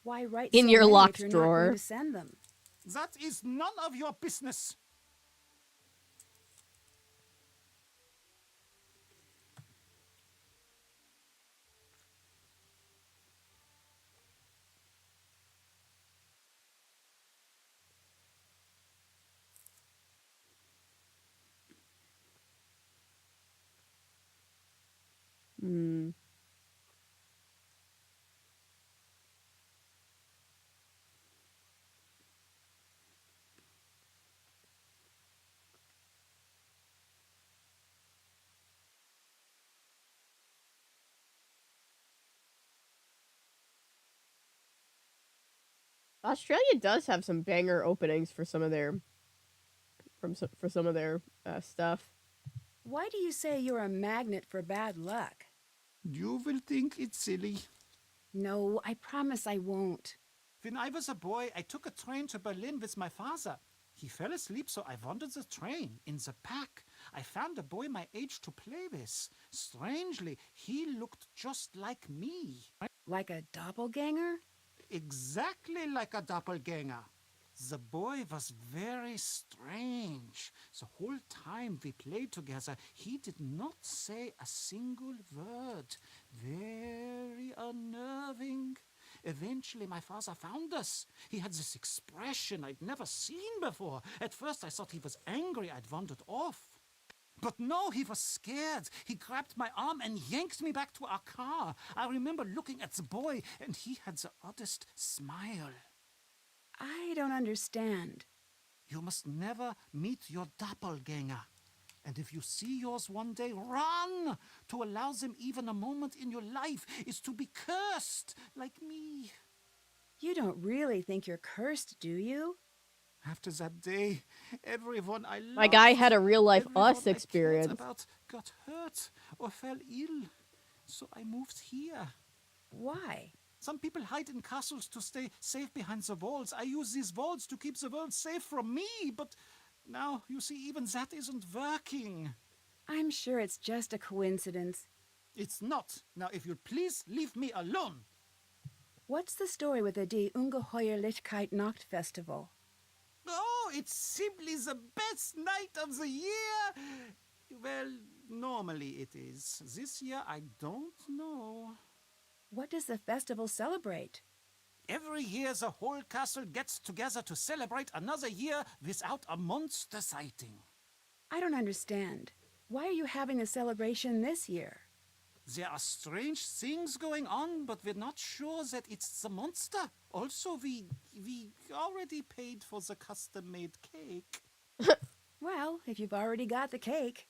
Why write In so your many locked if you're drawer. not going to send them? That is none of your business. Hmm. Australia does have some banger openings for some of their stuff. Why do you say you're a magnet for bad luck? You will think it's silly. No, I promise I won't. When I was a boy, I took a train to Berlin with my father. He fell asleep, so I wandered the train. In the pack, I found a boy my age to play with. Strangely, he looked just like me. Like a doppelganger? Exactly like a doppelganger. The boy was very strange. The whole time we played together, he did not say a single word. Very unnerving. Eventually, my father found us. He had this expression I'd never seen before. At first, I thought he was angry I'd wandered off. But no, he was scared. He grabbed my arm and yanked me back to our car. I remember looking at the boy, and he had the oddest smile. I don't understand. You must never meet your doppelganger. And if you see yours one day, run! To allow them even a moment in your life is to be cursed, like me. You don't really think you're cursed, do you? After that day, everyone I loved, My guy had a real-life everyone us I cared experience. about got hurt or fell ill. So I moved here. Why? Some people hide in castles to stay safe behind the walls. I use these walls to keep the world safe from me, but now, you see, even that isn't working. I'm sure it's just a coincidence. It's not. Now, if you'd please leave me alone. What's the story with the Die Ungeheuerlichkeit Nacht Festival? Oh, it's simply the best night of the year. Well, normally it is. This year, I don't know. What does the festival celebrate? Every year, the whole castle gets together to celebrate another year without a monster sighting. I don't understand. Why are you having a celebration this year? There are strange things going on, but we're not sure that it's the monster. Also, we already paid for the custom-made cake. Well, if you've already got the cake.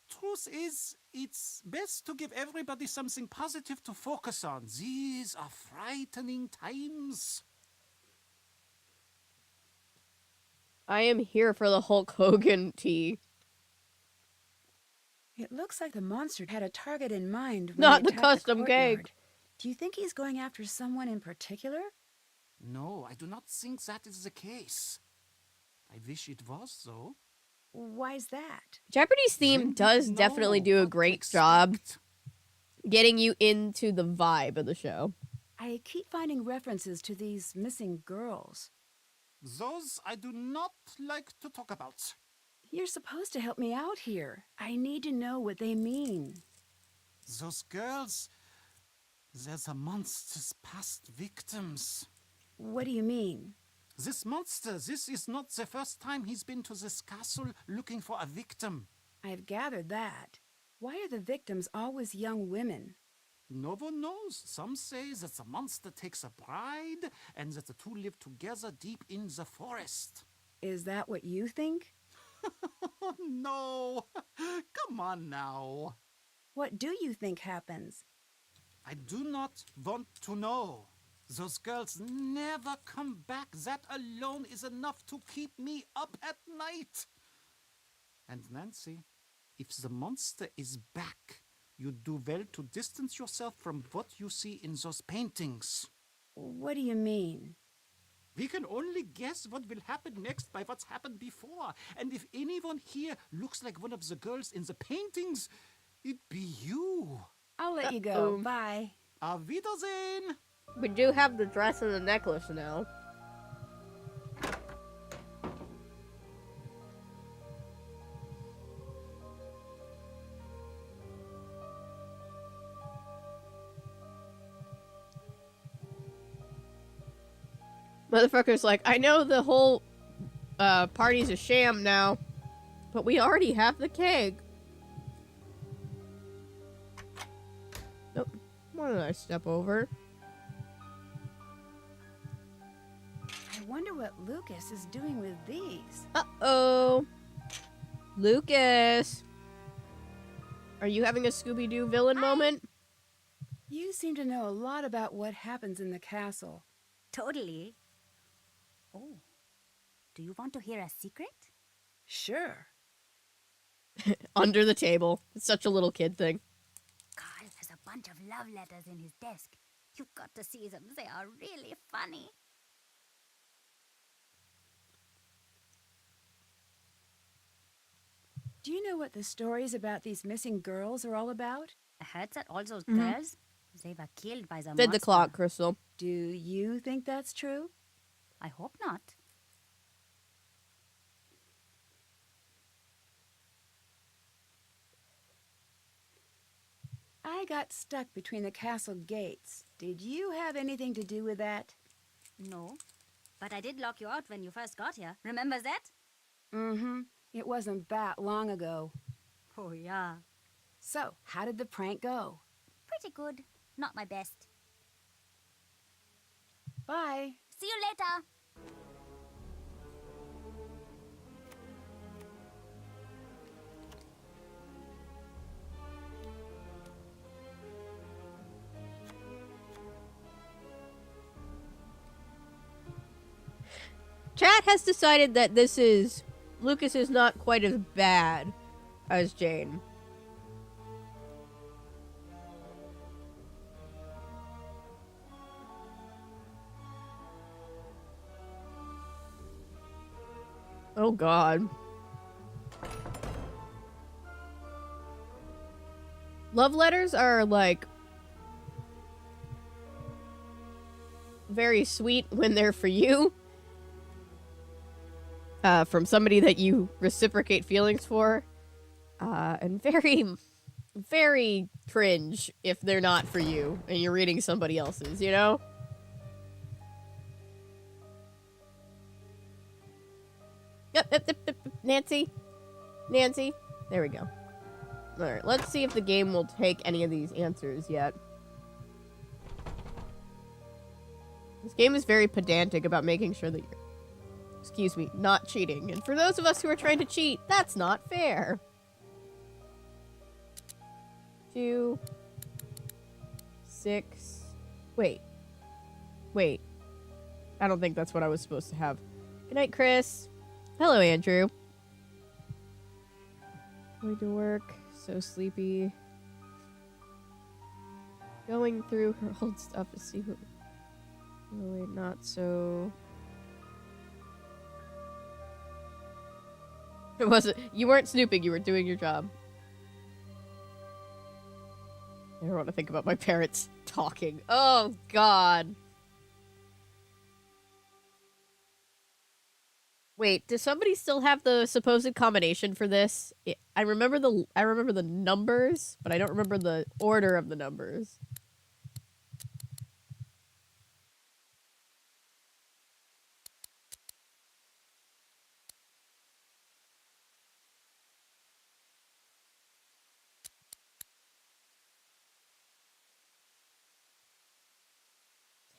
Truth is, it's best to give everybody something positive to focus on. These are frightening times. I am here for the Hulk Hogan tea. It looks like the monster had a target in mind when Not he the attacked custom courtyard. cake. Do you think he's going after someone in particular? No, I do not think that is the case. I wish it was, though. Why's that? Jeopardy's Then theme you does know definitely do a what to great job expect. getting you into the vibe of the show. I keep finding references to these missing girls. Those I do not like to talk about. You're supposed to help me out here. I need to know what they mean. Those girls, they're the monster's past victims. What do you mean? This monster, this is not the first time he's been to this castle looking for a victim. I've gathered that. Why are the victims always young women? No one knows. Some say that the monster takes a bride and that the two live together deep in the forest. Is that what you think? No, come on now. What do you think happens? I do not want to know. Those girls never come back. That alone is enough to keep me up at night. And Nancy, if the monster is back, you do well to distance yourself from what you see in those paintings. What do you mean? We can only guess what will happen next by what's happened before. And if anyone here looks like one of the girls in the paintings, it'd be you. I'll let you go. Bye. Auf Wiedersehen! We do have the dress and the necklace now. Motherfucker's like, I know the whole party's a sham now, but we already have the cake. Nope. What did I step over? I wonder what Lucas is doing with these. Uh-oh. Lucas. Are you having a Scooby-Doo villain moment? You seem to know a lot about what happens in the castle. Totally. Oh, do you want to hear a secret? Sure. Under the table. It's such a little kid thing. Carl has a bunch of love letters in his desk. You've got to see them. They are really funny. Do you know what the stories about these missing girls are all about? I heard that all those girls, they were killed by the Did the monster. clock, Crystal. Do you think that's true? I hope not. I got stuck between the castle gates. Did you have anything to do with that? No. But I did lock you out when you first got here. Remember that? Mm-hmm. It wasn't that long ago. Oh, yeah. So, how did the prank go? Pretty good. Not my best. Bye. See you later. Chat has decided that Lucas is not quite as bad as Jane. Oh God. Love letters are like very sweet when they're for you. From somebody that you reciprocate feelings for. And very, very cringe if they're not for you and you're reading somebody else's, you know? Yep. Nancy. There we go. Alright, let's see if the game will take any of these answers yet. This game is very pedantic about making sure that you're, not cheating. And for those of us who are trying to cheat, that's not fair. 2, 6. Wait. I don't think that's what I was supposed to have. Good night, Chris. Hello, Andrew. Going to work. So sleepy. Going through her old stuff to see who... Really not so... It wasn't... You weren't snooping, you were doing your job. I don't want to think about my parents talking. Oh, God. Wait, does somebody still have the supposed combination for this? I remember the numbers, but I don't remember the order of the numbers.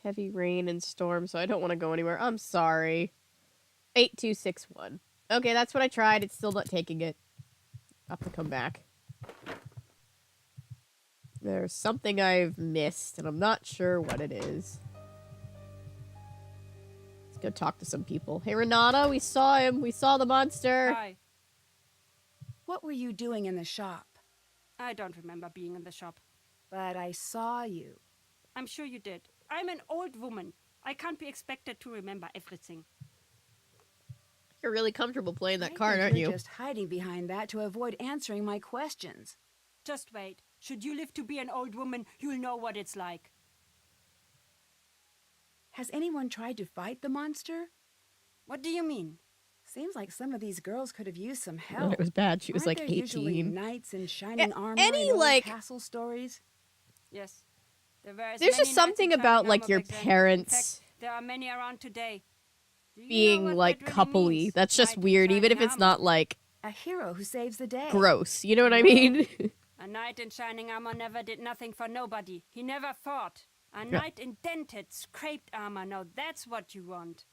Heavy rain and storm, so I don't want to go anywhere. I'm sorry. 8261. Okay, that's what I tried. It's still not taking it. I'll have to come back. There's something I've missed, and I'm not sure what it is. Let's go talk to some people. Hey, Renata, we saw him. We saw the monster. Hi. What were you doing in the shop? I don't remember being in the shop. But I saw you. I'm sure you did. I'm an old woman. I can't be expected to remember everything. You're really comfortable playing that I card, think aren't you're you? just hiding behind that to avoid answering my questions. Just wait. Should you live to be an old woman, you'll know what it's like. Has anyone tried to fight the monster? What do you mean? Seems like some of these girls could have used some No, help. it was bad. She was Aren't like there usually 18. knights in shining armor any, and old like- castle stories? Yes. There were as There's many just something knights in about, shining like, armor your back then. In parents fact, there are many around today. Do you know being, what like, that really coupley. means? That's just Knight in weird, even if shining it's armor. not, like, A hero who saves the day. gross. You know what I No. mean? A knight in shining armor never did nothing for nobody. He never fought. A knight in dented, scraped armor. Now that's what you want.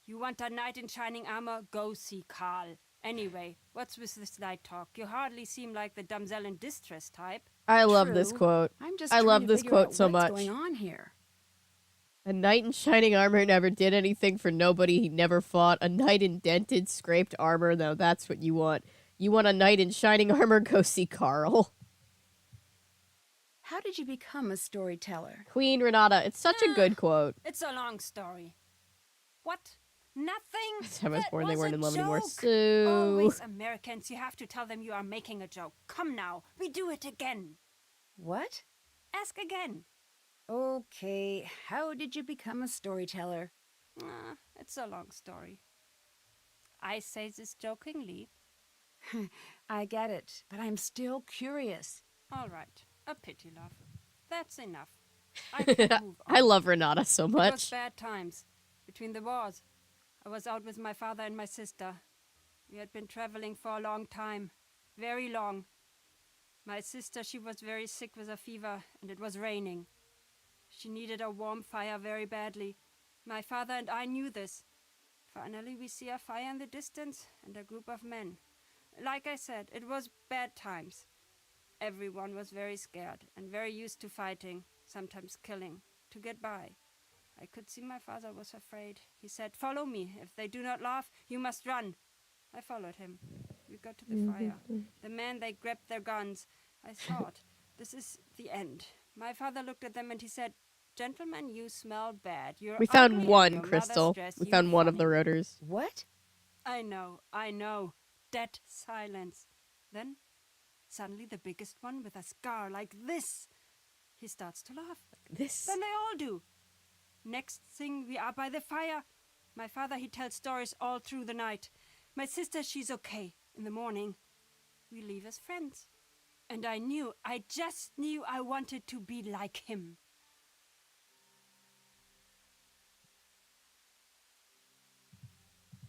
You want a knight in shining armor? Go see Carl. Anyway, what's with this light talk? You hardly seem like the damsel in distress type. I love this True. quote. I'm just I trying love to this figure quote out so what's much. going on here? A knight in shining armor never did anything for nobody. He never fought. A knight in dented, scraped armor. Now that's what you want. You want a knight in shining armor? Go see Carl. How did you become a storyteller? Queen Renata. It's such a good quote. It's a long story. What? Nothing? That's how I was That born. They was weren't a in love anymore. joke. So Always Americans. You have to tell them you are making a joke. Come now. We do it again. What? Ask again. Okay, how did you become a storyteller? It's a long story. I say this jokingly. I get it, but I'm still curious. All right. A pity, love. That's enough. I can move on. I love Renata so It was much. bad times. Between the wars. I was out with my father and my sister. We had been traveling for a long time. Very long. My sister, she was very sick with a fever, and it was raining. She needed a warm fire very badly. My father and I knew this. Finally, we see a fire in the distance and a group of men. Like I said, it was bad times. Everyone was very scared and very used to fighting, sometimes killing, to get by. I could see my father was afraid. He said, "Follow me. If they do not laugh, you must run." I followed him. We got to the fire. The men, they grabbed their guns. I thought, this is the end. My father looked at them and he said, "Gentlemen, you smell bad. You're We found ugly and one, your mother's Crystal. dress, We you found one of the funny." rotors. What? I know. Dead silence. Then, suddenly the biggest one with a scar like this. He starts to laugh. This. Then they all do. Next thing, we are by the fire. My father, he tells stories all through the night. My sister, she's okay. In the morning, we leave as friends. And I just knew I wanted to be like him.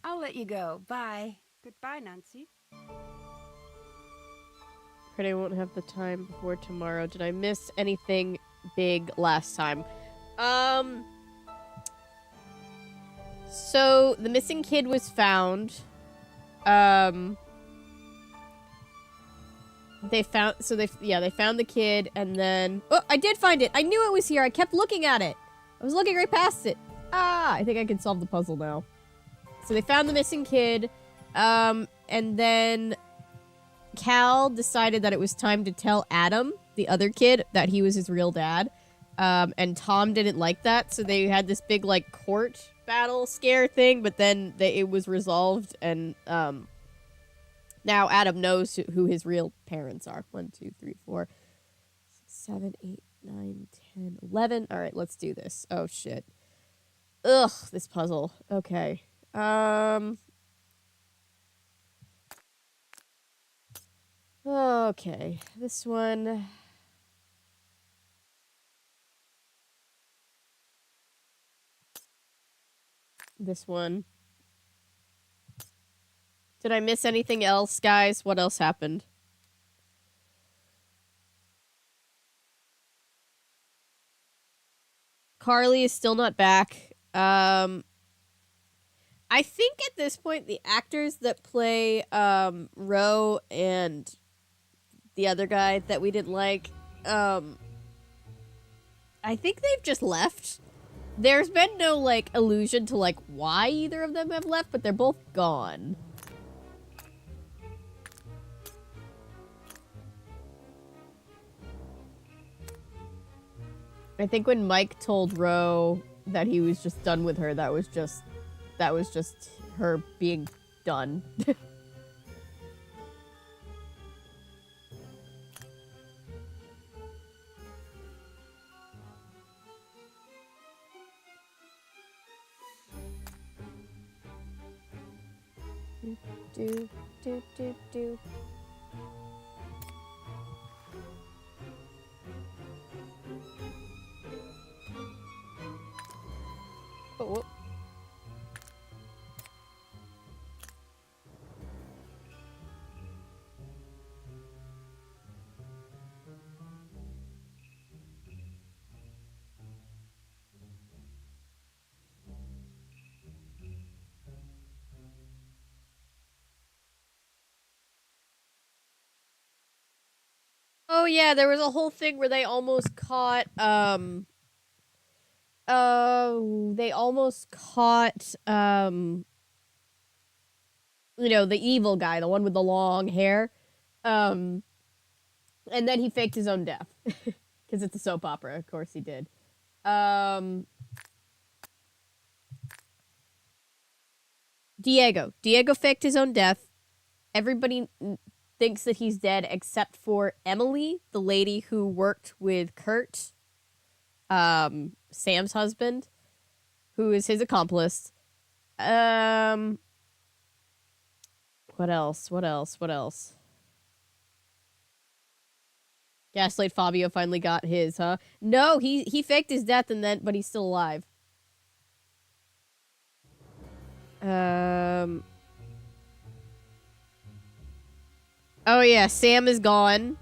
I'll let you go. Bye. Goodbye, Nancy. Afraid I won't have the time before tomorrow. Did I miss anything big last time? So the missing kid was found. They found the kid, and then I did find it. I knew it was here. I kept looking at it. I was looking right past it. I think I can solve the puzzle now. So they found the missing kid, and then Cal decided that it was time to tell Adam, the other kid, that he was his real dad. And Tom didn't like that, so they had this big, like, court battle scare thing, but then it was resolved, and, now Adam knows who his real parents are. 1, 2, 3, 4, 6, 7, 8, 9, 10, 11. All right, let's do this. Oh, shit. Ugh, this puzzle. Okay. Okay, this one. This one. Did I miss anything else, guys? What else happened? Carly is still not back. I think at this point the actors that play Ro and the other guy that we didn't like, I think they've just left. There's been no, like, allusion to, like, why either of them have left, but they're both gone. I think when Mike told Ro that he was just done with her, that was just her being done. Do. Oh. Oh yeah, there was a whole thing where they almost caught you know, the evil guy, the one with the long hair. And then he faked his own death. Because it's a soap opera. Of course he did. Diego. Diego faked his own death. Everybody thinks that he's dead except for Emily, the lady who worked with Kurt, Sam's husband, who is his accomplice. What else? Gaslight Fabio finally got his, huh? No, he faked his death but he's still alive. Oh yeah, Sam is gone.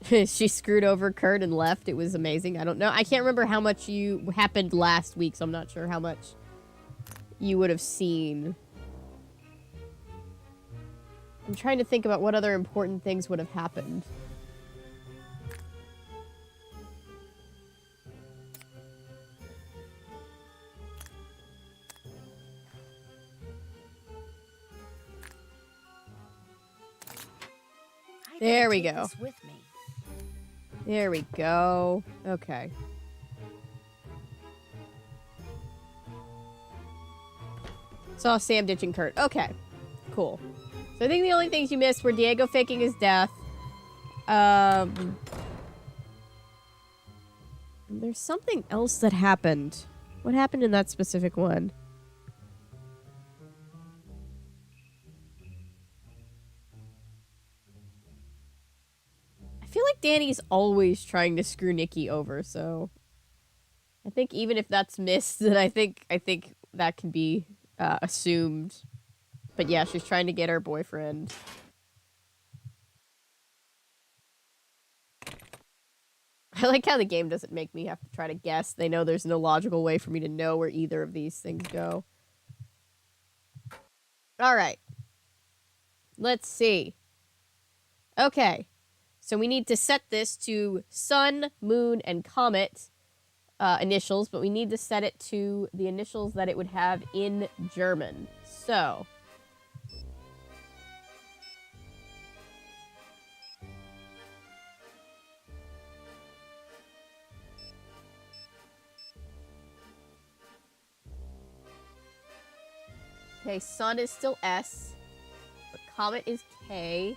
She screwed over Kurt and left. It was amazing. I don't know. I can't remember how much happened last week, so I'm not sure how much you would have seen. I'm trying to think about what other important things would have happened. There we go. With me. There we go. Okay. Saw Sam ditching Kurt. Okay. Cool. So I think the only things you missed were Diego faking his death. There's something else that happened. What happened in that specific one? I feel like Danny's always trying to screw Nikki over, so I think even if that's missed, then I think that can be assumed. But yeah, she's trying to get her boyfriend. I like how the game doesn't make me have to try to guess. They know there's no logical way for me to know where either of these things go. Alright. Let's see. Okay. So we need to set this to Sun, Moon, and Comet initials, but we need to set it to the initials that it would have in German. So... Okay, Sun is still S, but Comet is K.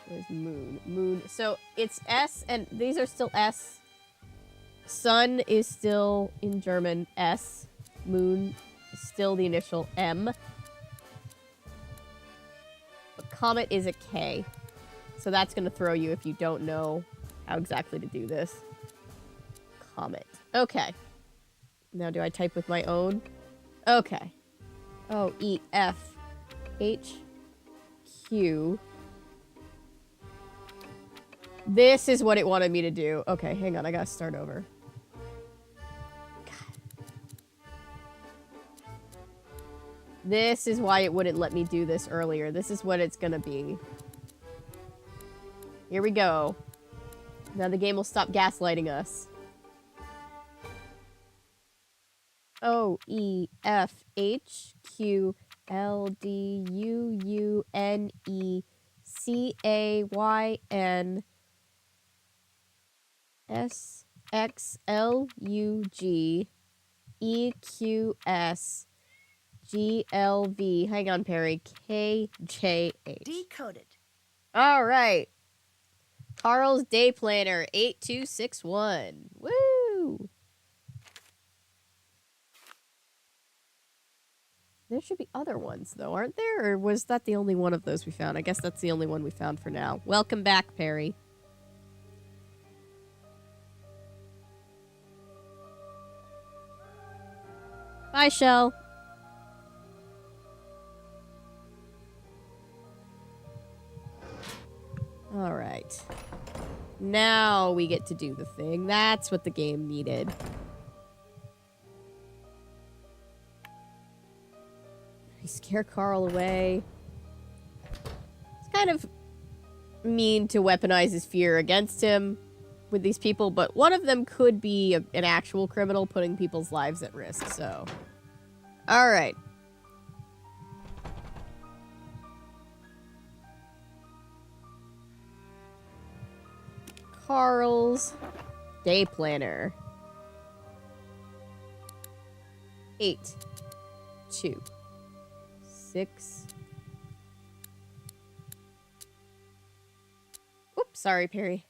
Where's Moon? Moon. So it's S, and these are still S. Sun is still in German S. Moon is still the initial M. But Comet is a K. So that's going to throw you if you don't know how exactly to do this. Comet. Okay. Now do I type with my own? Okay. O, E, F, H, Q. This is what it wanted me to do. Okay, hang on. I gotta start over. God. This is why it wouldn't let me do this earlier. This is what it's gonna be. Here we go. Now the game will stop gaslighting us. O, E, F, H, Q, L, D, U, U, N, E, C, A, Y, N, S, X, L, U, G, E, Q, S, G, L, V. Hang on, Perry. K, J, H. Decoded. All right. Carl's Day Planner 8261. Woo! There should be other ones, though, aren't there? Or was that the only one of those we found? I guess that's the only one we found for now. Welcome back, Perry. Bye, Shell. All right. Now we get to do the thing. That's what the game needed. We scare Carl away. It's kind of mean to weaponize his fear against him with these people, but one of them could be an actual criminal putting people's lives at risk, so... Alright. Carl's Day planner. 8, 2, 6. Oops, sorry, Perry.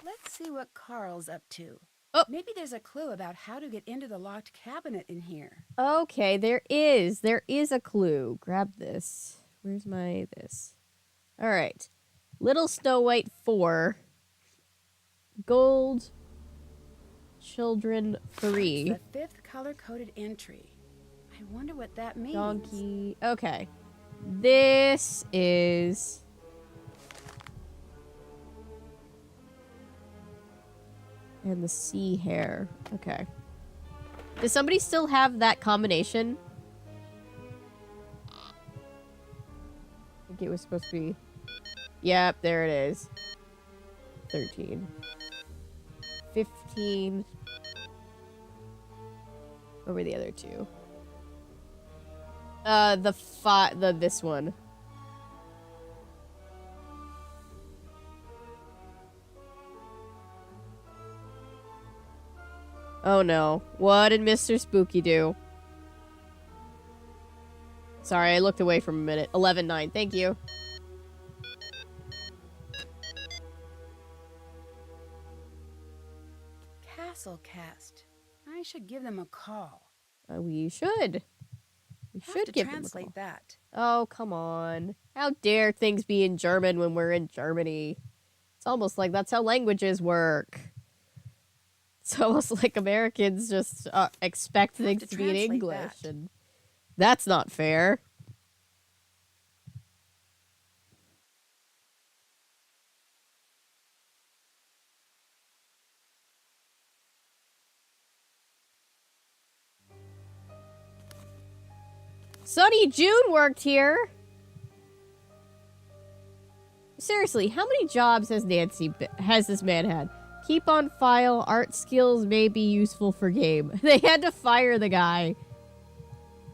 Let's see what Carl's up to. Oh. Maybe there's a clue about how to get into the locked cabinet in here. Okay, there is. There is a clue. Grab this. Where's my this? All right. Little Snow White 4. Gold. Children 3. It's the 5th color-coded entry. I wonder what that means. Donkey. Okay. This is... And the sea hare. Okay. Does somebody still have that combination? I think it was supposed to be... Yep, there it is. 13. 15. What were the other two? This one. Oh no. What did Mr. Spooky do? Sorry, I looked away from a minute. 11-9, thank you. Castlecast. I should give them a call. We should. We Have should to give them a translate call. that. Oh, come on. How dare things be in German when we're in Germany? It's almost like that's how languages work. It's almost like Americans just expect things to be in translate English, that. and that's not fair. Sunny June worked here. Seriously, how many jobs has this man had? Keep on file. Art skills may be useful for game. They had to fire the guy.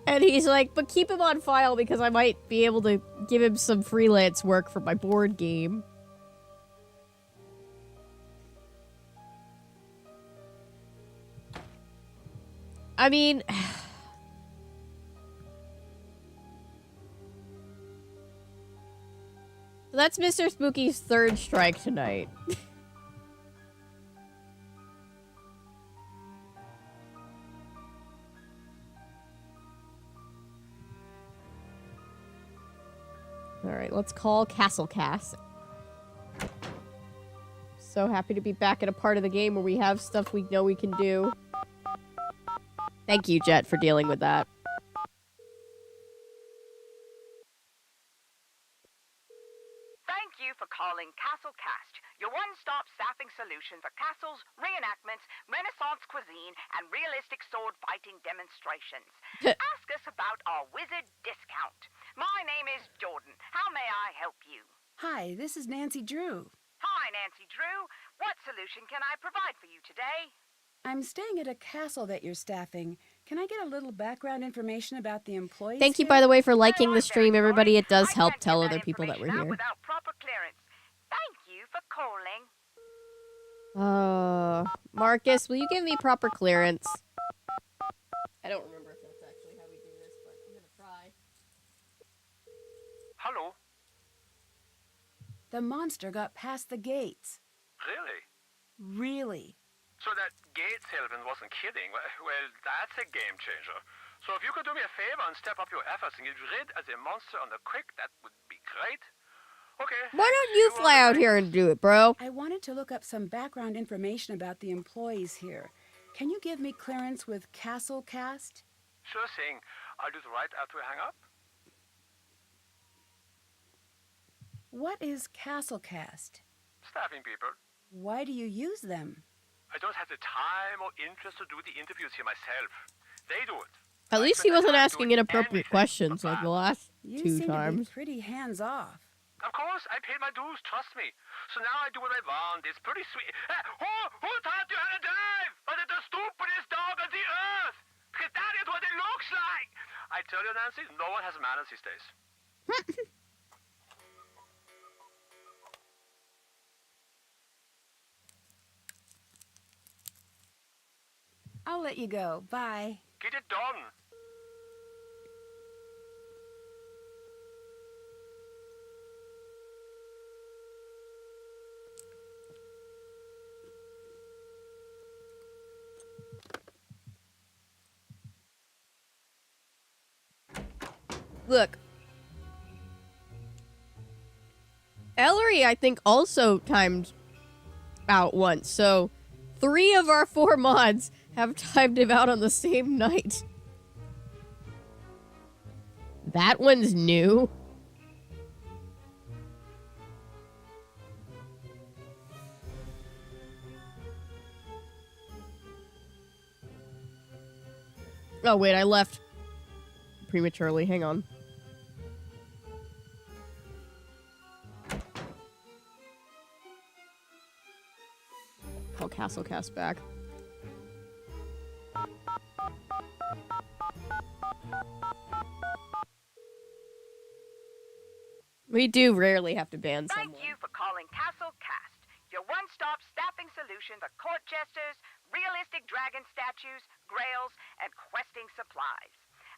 And he's like, but keep him on file because I might be able to give him some freelance work for my board game. I mean... That's Mr. Spooky's 3rd strike tonight. Alright, let's call Castlecast. So happy to be back at a part of the game where we have stuff we know we can do. Thank you, Jet, for dealing with that. Thank you for calling Castlecast, your one-stop staffing solution for castles, reenactments, Renaissance cuisine, and realistic sword fighting demonstrations. Ask us about our wizard discount. My name is Jordan. How may I help you? Hi, this is Nancy Drew. Hi, Nancy Drew. What solution can I provide for you today? I'm staying at a castle that you're staffing. Can I get a little background information about the employees? Thank you, here? by the way, for liking the I'm very stream, everybody. sorry. It does I help can't tell give other that people that we're information out here. Without proper clearance. Thank you for calling. Marcus, will you give me proper clearance? I don't remember if that's actually how we do this, but I'm gonna try. Hello? The monster got past the gates. Really? Really? So that gate salesman wasn't kidding. Well, that's a game changer. So if you could do me a favor and step up your efforts and get rid of the monster on the quick, that would be great. Okay. Why don't you fly out here and do it, bro? I wanted to look up some background information about the employees here. Can you give me clearance with Castlecast? Sure thing. I'll do it right after we hang up. What is Castlecast? Staffing people. Why do you use them? I don't have the time or interest to do the interviews here myself. They do it. At least he wasn't asking inappropriate questions like the last You 2 seem to be times. pretty hands-off. Of course, I paid my dues, trust me. So now I do what I want. It's pretty sweet. Who taught you how to drive? Was it the stupidest dog on the earth? Because that is what it looks like. I tell you, Nancy, no one has manners these days. I'll let you go. Bye. Get it done. Look. Ellery, I think, also timed out once, so 3 of our 4 mods have timed him out on the same night. That one's new. Oh, wait, I left prematurely. Hang on. Call Castlecast back. We do rarely have to ban someone. Thank you for calling Castle Cast, your one-stop staffing solution for court jesters, realistic dragon statues, grails, and questing supplies.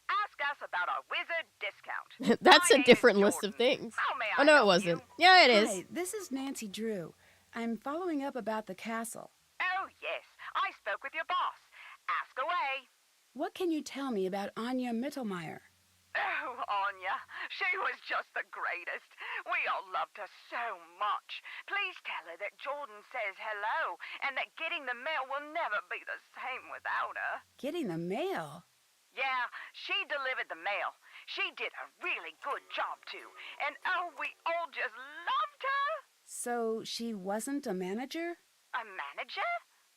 Ask us about our wizard discount. That's My a name is different list of Jordan. things. How may Oh, I no, it help wasn't. you? Yeah, it is. Hi, this is Nancy Drew. I'm following up about the castle. Oh, yes. I spoke with your boss. Ask away. What can you tell me about Anya Mittelmeier? Oh, Anya. She was just the greatest. We all loved her so much. Please tell her that Jordan says hello and that getting the mail will never be the same without her. Getting the mail? Yeah, she delivered the mail. She did a really good job, too. And oh, we all just loved her. So she wasn't a manager? A manager?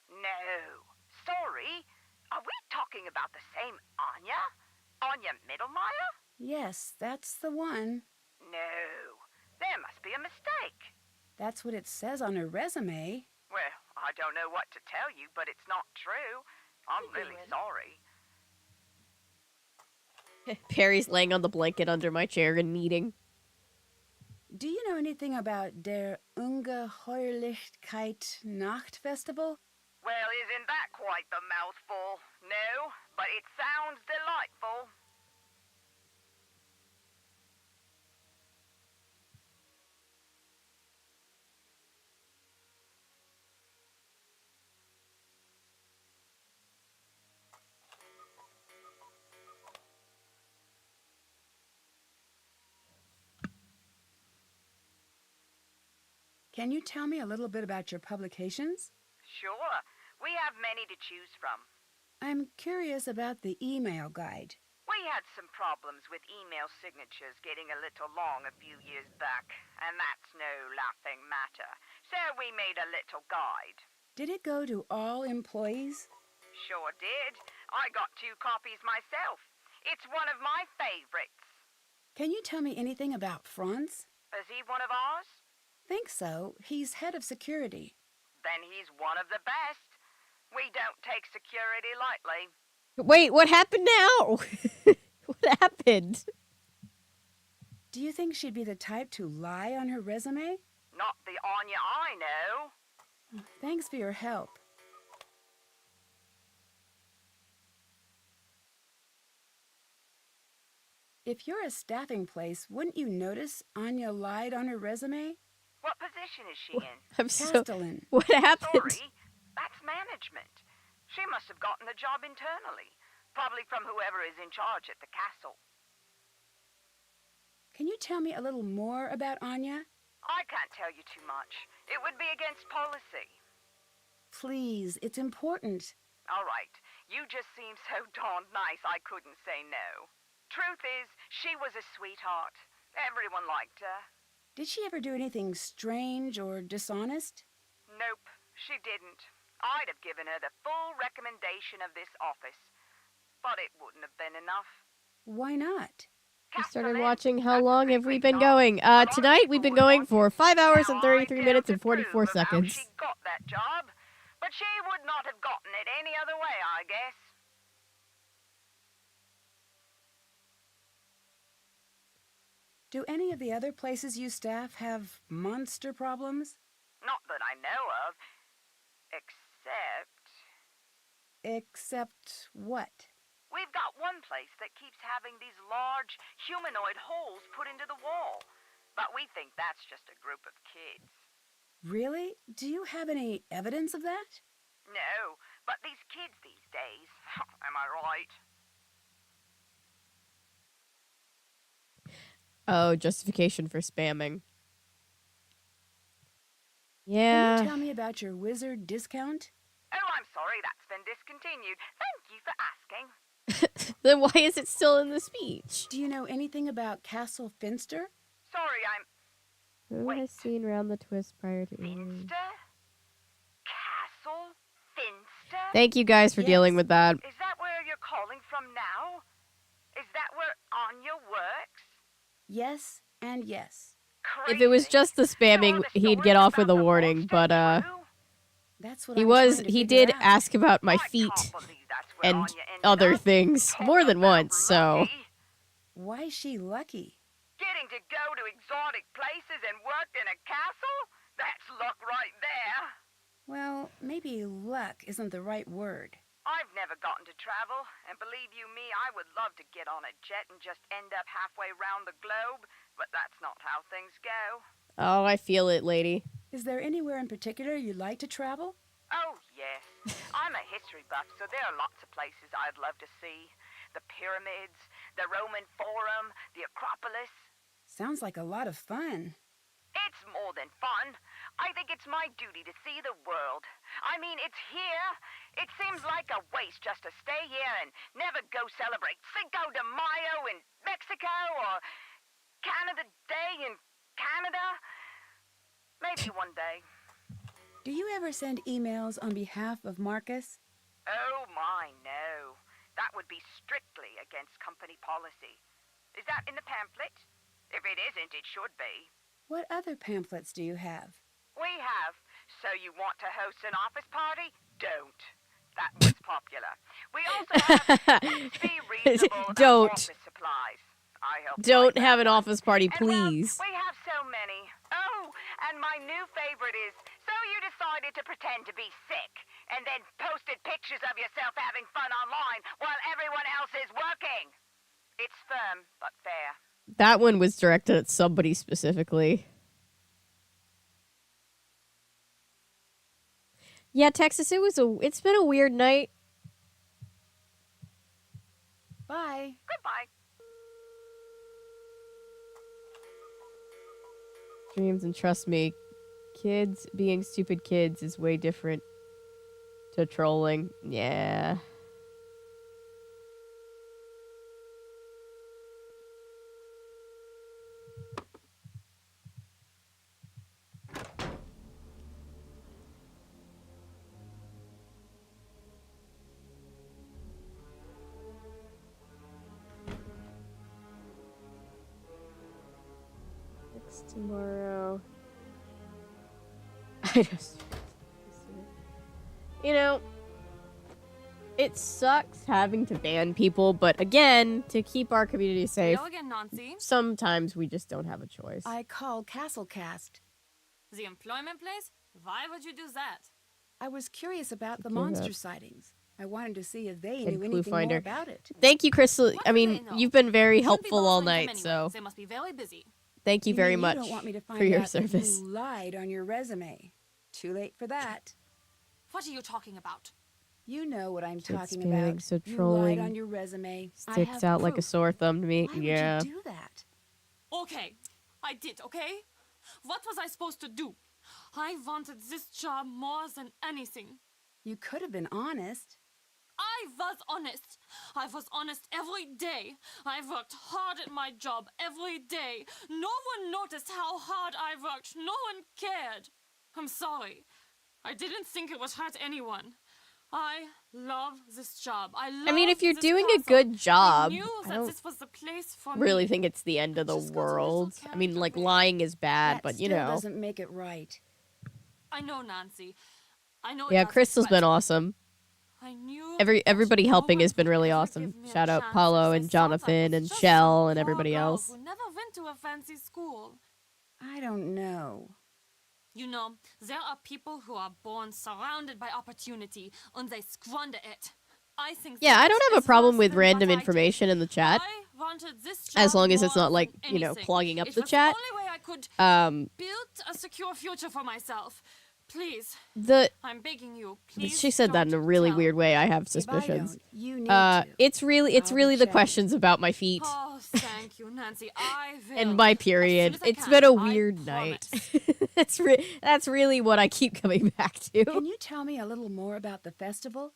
No. Sorry. Are we talking about the same Anya? Anya Mittelmeier? Yes, that's the one. No. There must be a mistake. That's what it says on her resume. Well, I don't know what to tell you, but it's not true. I'm really sorry. Perry's laying on the blanket under my chair and kneading. Do you know anything about der Ungeheuerlichkeit Nachtfestival? Well, isn't that quite the mouthful? No, but it sounds delightful. Can you tell me a little bit about your publications? Sure. We have many to choose from. I'm curious about the email guide. We had some problems with email signatures getting a little long a few years back, and that's no laughing matter. So we made a little guide. Did it go to all employees? Sure did. I got 2 copies myself. It's one of my favorites. Can you tell me anything about Franz? Is he one of ours? Think so. He's head of security. Then he's one of the best. We don't take security lightly. Wait, what happened now? What happened? Do you think she'd be the type to lie on her resume? Not the Anya I know. Thanks for your help. If you're a staffing place, wouldn't you notice Anya lied on her resume? What position is she in? I'm so... Castellan. What happened? Sorry, that's management. She must have gotten the job internally, probably from whoever is in charge at the castle. Can you tell me a little more about Anya? I can't tell you too much. It would be against policy. Please, it's important. All right, you just seem so darned nice I couldn't say no. Truth is, she was a sweetheart. Everyone liked her. Did she ever do anything strange or dishonest? Nope, she didn't. I'd have given her the full recommendation of this office. But it wouldn't have been enough. Why not? We started watching How Long Have We Been Going? Tonight we've been going for 5 hours and 33 minutes and 44 seconds. She got that job, but she would not have gotten it any other way, I guess. Do any of the other places you staff have monster problems? Not that I know of. Except what? We've got one place that keeps having these large humanoid holes put into the wall. But we think that's just a group of kids. Really? Do you have any evidence of that? No, but these kids these days, am I right? Oh, justification for spamming. Can Yeah. you tell me about your wizard discount? Oh, I'm sorry, that's been discontinued. Thank you for asking. Then why is it still in the speech? Do you know anything about Castle Finster? Sorry, I'm Who has seen round the twist prior to Finster? Castle Finster? Thank you guys for dealing with that. Is that where you're calling from now? Is that where Anya works? Yes and yes. If it was just the spamming, he'd get off with a warning, but That's what he I'm was trying to he figure did out. ask about my feet and other things more than once, so Why's she lucky? Getting to go to exotic places and work in a castle? That's luck right there. Well, maybe luck isn't the right word. I've never gotten to travel, and believe you me, I would love to get on a jet and just end up halfway round the globe, but that's not how things go. oh, I feel it, lady. Is there anywhere in particular you'd like to travel? Oh, yes. I'm a history buff, so there are lots of places I'd love to see. The pyramids, the Roman Forum, the Acropolis. Sounds like a lot of fun. It's more than fun. I think it's my duty to see the world. I mean, it's here. It seems like a waste just to stay here and never go celebrate Cinco de Mayo in Mexico or Canada Day in Canada. Maybe one day. Do you ever send emails on behalf of Marcus? Oh, my, no. That would be strictly against company policy. Is that in the pamphlet? If it isn't, it should be. What other pamphlets do you have? We have. So you want to host an office party? Don't. That was popular. We also have be reasonable about Don't. office supplies. I help Don't find have that an one. office party, And, please. Well, we have so many. Oh, and my new favorite is, so you decided to pretend to be sick and then posted pictures of yourself having fun online while everyone else is working. It's firm, but fair. That one was directed at somebody specifically. Yeah, Texas, it's been a weird night. Bye. Goodbye. Dreams, and trust me, kids being stupid kids is way different to trolling. Yeah. Next tomorrow. I just... You know, it sucks having to ban people, but again, to keep our community safe, Hello again, Nancy. sometimes we just don't have a choice. I called Castlecast. The employment place? Why would you do that? I was curious about the Okay, monster that- sightings. I wanted to see if they And knew Clue anything Finder. more about it. Thank you, Crystal. What I do mean, they know? you've been very Shouldn't be helpful all bothering them night, anyway. so They must be very busy. thank you very mean much You don't want me to find for your out that service. you lied on your resume. Too late for that. What are you talking about? You know what I'm Kids talking spamming, about. so You trolling lied on your resume. I Sticks have out like a proof. sore thumb to me. Why Yeah. would you do that? Okay, I did, okay? What was I supposed to do? I wanted this job more than anything. You could have been honest. I was honest. I was honest every day. I worked hard at my job every day. No one noticed how hard I worked. No one cared. I'm sorry. I didn't think it would hurt anyone. I love this job. I mean, love if you're this doing a castle. good job, I knew I that don't this was the place for really me. think it's the end of the Just got a little world. I mean, carried like, away. lying is bad, That but you still know. doesn't make it right. I know, Nancy. I know. it Yeah, doesn't, Crystal's but been awesome. I knew Everybody that helping no has one been really would ever awesome. give me a Shout out chance Paulo if and they thought I Jonathan was and just Shell some and poor everybody girl else. Who never went to a fancy school. I don't know. You know, there are people who are born surrounded by opportunity, and they squander it. I think Yeah, I don't that have a is problem worse with than random what I did. information in the chat. I wanted this As job long as it's more not like, than you know, anything. clogging up It the was chat. the only way I could build a secure future for myself. Please, I'm begging you. Please. She said that in a don't really tell. weird way. I have If I suspicions. don't, you need to. It's really I'll be the checking. questions about my feet Oh, thank you, Nancy. I will. and my As period. soon as I It's can, been a I weird night. promise. That's really what I keep coming back to. Can you tell me a little more about the festival?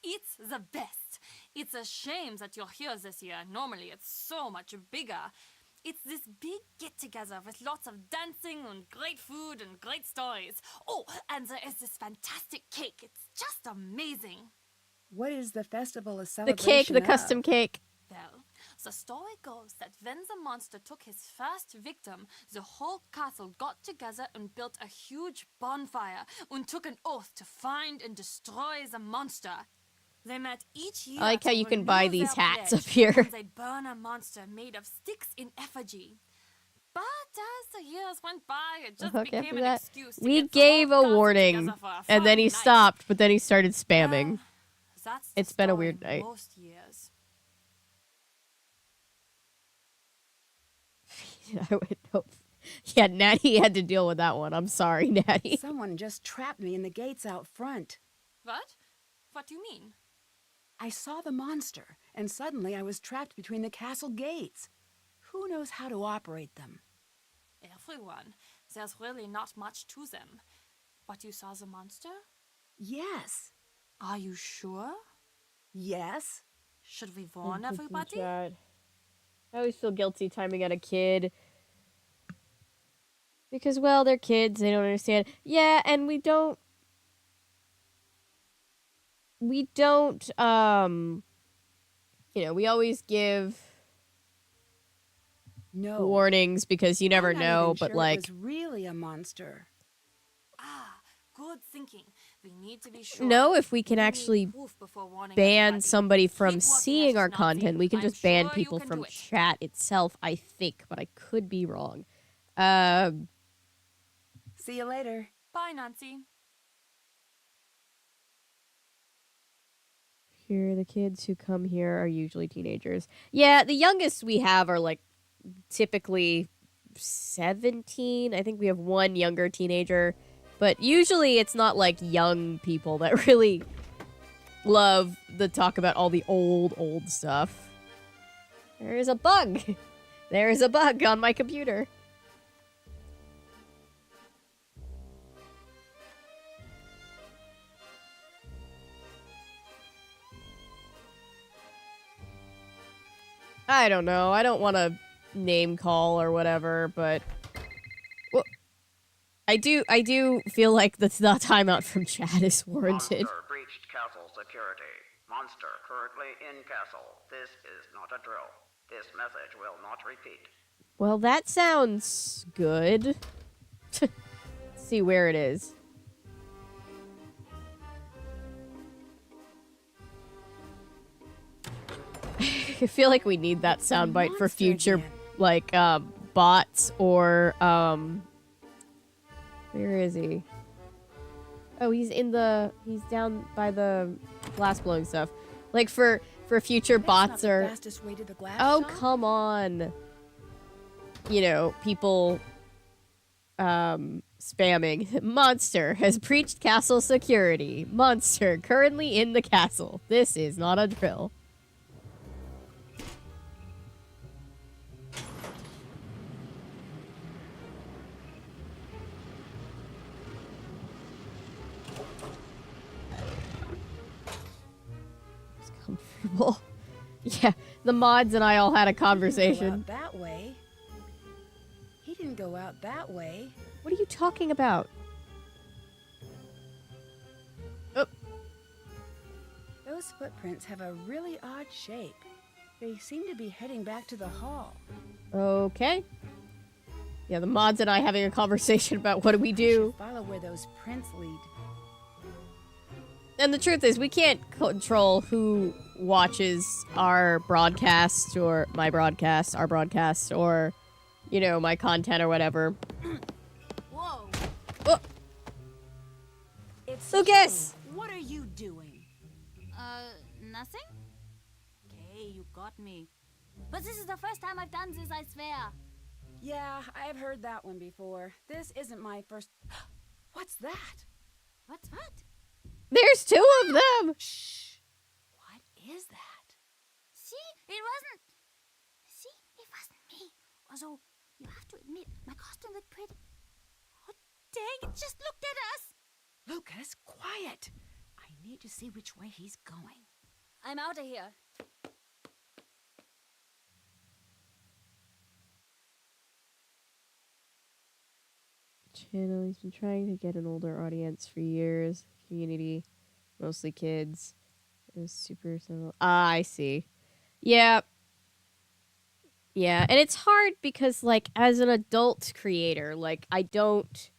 It's the best. It's a shame that you're here this year. Normally, it's so much bigger. It's this big get-together with lots of dancing and great food and great stories. Oh, and there is this fantastic cake. It's just amazing. What is the festival a The celebration cake, the of? custom cake. Well, the story goes that when the monster took his first victim, the whole castle got together and built a huge bonfire and took an oath to find and destroy the monster. They met each year. I like how to you can buy renew these their hats pledge, up here. and they'd burn a monster made of sticks in effigy. But as the years went by, it just Okay, became after an that, excuse to we get the gave whole a castle warning, together for a and then he fun night. stopped, but then he started spamming. Well, that's the It's been a story weird night. Most years. I would hope. Yeah, Natty had to deal with that one. I'm sorry, Natty. Someone just trapped me in the gates out front. What? What do you mean? I saw the monster, and suddenly I was trapped between the castle gates. Who knows how to operate them? Everyone. There's really not much to them. But you saw the monster? Yes. Are you sure? Yes. Should we warn everybody? God. I always feel guilty timing at a kid. Because, well, they're kids. They don't understand. Yeah, and we don't, you know, we always give No. warnings because you never I'm not know, even but sure like, it was really a monster. Ah, good thinking. We need to be sure. no, if we can We need actually proof before warning ban everybody. somebody Keep from working seeing at our it, Nancy. content, we can I'm just ban sure you people can from do it. chat itself, I think, but I could be wrong. See you later. Bye, Nancy. Here, the kids who come here are usually teenagers. Yeah, the youngest we have are like typically 17. I think we have one younger teenager, but usually it's not like young people that really love the talk about all the old stuff. There is a bug. There is a bug on my computer. I don't know. I don't want to name call or whatever, but well, I do feel like the timeout from chat is warranted. Monster breached castle security. Monster currently in castle. This is not a drill. This message will not repeat. Well, that sounds good. Let's see where it is. I feel like we need that soundbite for monster future, again. like, bots or, where is he? Oh, he's down by the glass blowing stuff. Like, for future That's bots not the or, fastest way to the glass oh, shop. come on. You know, people, spamming. Monster has breached castle security. Monster currently in the castle. This is not a drill. It's comfortable. Yeah, the mods and I all had a He didn't go conversation. out that way. He didn't go out that way. What are you talking about? Oh, Those footprints have a really odd shape. They seem to be heading back to the hall. okay. Yeah, the mods and I having a conversation about what do we do. Should follow where those prints lead. And the truth is, we can't control who watches our broadcast or my broadcast, our broadcast, or, you know, my content or whatever. Whoa. Oh, It's Lucas! you. What are you doing? Nothing? Okay, you got me. But this is the first time I've done this, I swear. Yeah, I've heard that one before. This isn't my first... What's that? What's what? There's two of them! Shh. What is that? See, it wasn't me. Although, you have to admit, my costume looked pretty. Oh, dang, it just looked at us. Lucas, quiet. I need to see which way he's going. I'm out of here. Channel, he's been trying to get an older audience for years. Community, mostly kids. It was super simple. Ah, I see. Yeah. Yeah, and it's hard because, like, as an adult creator, like, I don't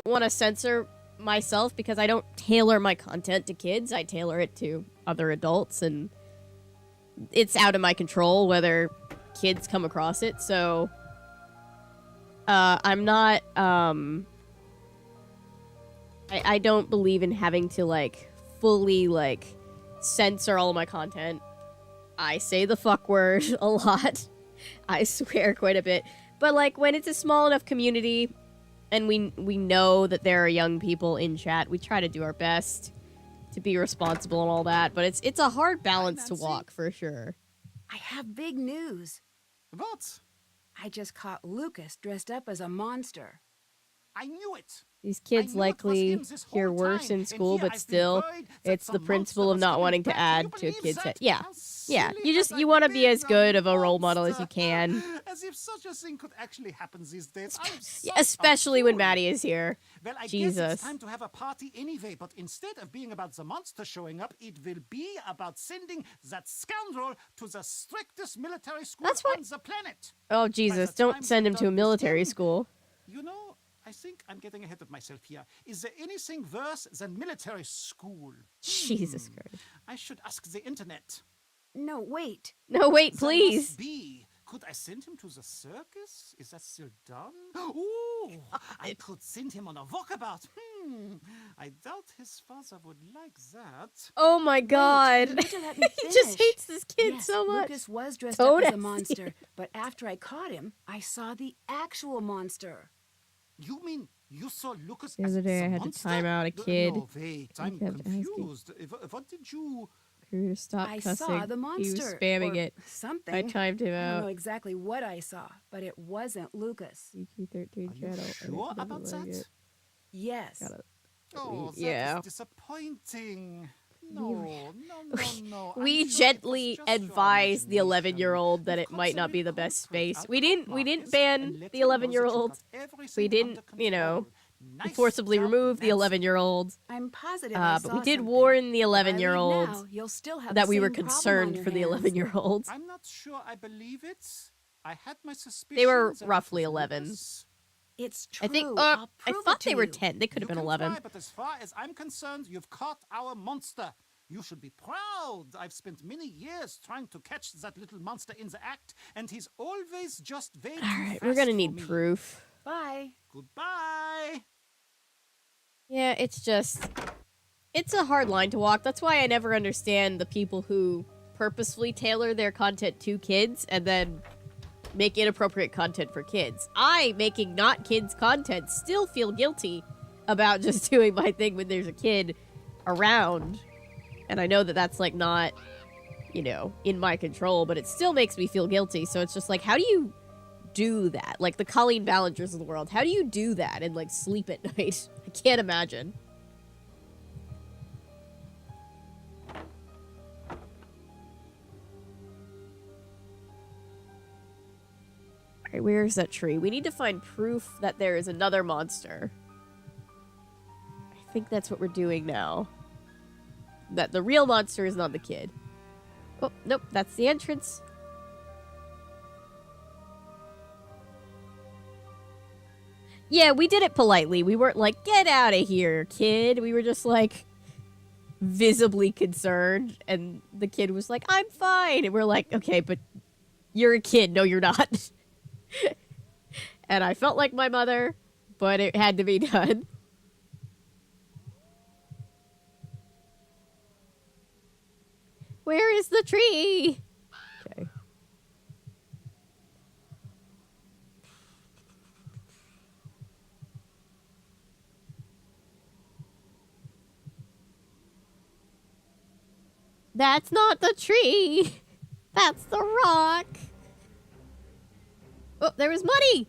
want to censor myself because I don't tailor my content to kids. I tailor it to other adults, and it's out of my control whether kids come across it, so... I'm not, I don't believe in having to, like, fully, like, censor all of my content. I say the fuck word a lot. I swear quite a bit. But, like, when it's a small enough community, and we know that there are young people in chat, we try to do our best to be responsible and all that, but it's a hard balance to walk, for sure. I have big news. What? I just caught Lucas dressed up as a monster. I knew it. These kids likely hear worse in school, but still, it's the principle of not wanting to add to a kid's head. Yeah, yeah. You want to be as good of a role model as you can. As if such a thing could actually happen these days. Yeah, especially when Maddie is here. Well, I Jesus. guess it's time to have a party anyway, but instead of being about the monster showing up, it will be about sending that scoundrel to the strictest military school on the planet. Oh, Jesus, don't send him to a military school. You know, I think I'm getting ahead of myself here. Is there anything worse than military school? Jesus Christ. I should ask the internet. No, wait. No, wait, There please. must be. Could I send him to the circus? Is that still done? Ooh, I could send him on a walkabout. I doubt his father would like that. Oh my God. Wait, you let me He just finish. hates this kid Yes, so much. Lucas was dressed Don't up as a ask monster, you. but after I caught him, I saw the actual monster. You mean you saw Lucas The as other day the I had to monster? time out a kid. No, wait, He I'm kept asking. confused. What did you... Crew to stop I cussing. saw the He monster. was spamming or it. Something. I timed him I don't know out. exactly what I saw, but it wasn't Lucas. CQ13 Are you channel. sure about that? Yes. Oh, that Yeah. is disappointing. No. We I'm sure it gently was just your advise the imagination. 11-year-old that You've it might not be the constantly best conquered space. our We didn't Marcus ban and the let him know that you 11-year-old. got everything We didn't, under you know, control. Nice forcibly job, remove the Nancy. 11-year-old. I'm positive I But saw we did something. warn the If I leave 11-year-old now, you'll still have that the we were same problem on concerned your for the hands. 11-year-old. I'm not sure I believe it. I had my suspicions. They were that it roughly was 11. Lucas. It's true. I think. I'll I prove thought it to they were you. 10. They could have You been can 11. try, but as far as I'm concerned, you've caught our monster. You should be proud. I've spent many years trying to catch that little monster in the act, and he's always just way too All right, fast we're gonna for need me. proof. Bye. Goodbye. Yeah, it's a hard line to walk. That's why I never understand the people who purposefully tailor their content to kids and then make inappropriate content for kids. I, making not kids content, still feel guilty about just doing my thing when there's a kid around. And I know that that's, like, not, you know, in my control, but it still makes me feel guilty. So it's just like, how do you do that? Like the Colleen Ballingers of the world. How do you do that and, like, sleep at night? I can't imagine. Alright, where is that tree? We need to find proof that there is another monster. I think that's what we're doing now. That the real monster is not the kid. Oh, nope, that's the entrance. Yeah, we did it politely. We weren't like, get out of here, kid. We were just like, visibly concerned. And the kid was like, I'm fine. And we're like, okay, but you're a kid. No, you're not. And I felt like my mother, but it had to be done. Where is the tree? Okay. That's not the tree. That's the rock. Oh, there was money.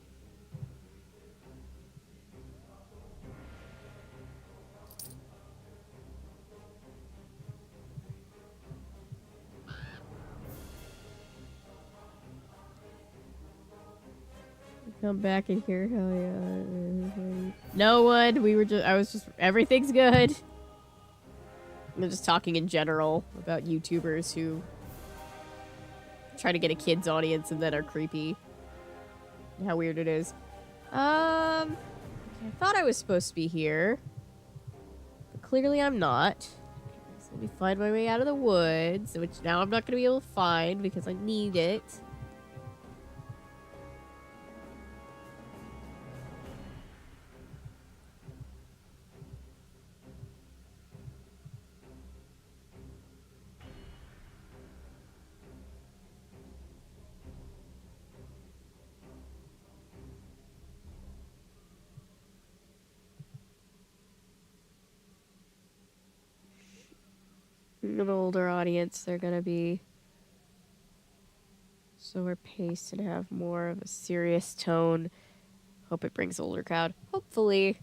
Come back in here. Hell yeah. No one. I was just, everything's good. I'm just talking in general about YouTubers who try to get a kid's audience and then are creepy. And how weird it is. I thought I was supposed to be here. But clearly I'm not. So let me find my way out of the woods, which now I'm not going to be able to find because I need it. An older audience, they're gonna be slower paced and have more of a serious tone. Hope it brings older crowd. Hopefully.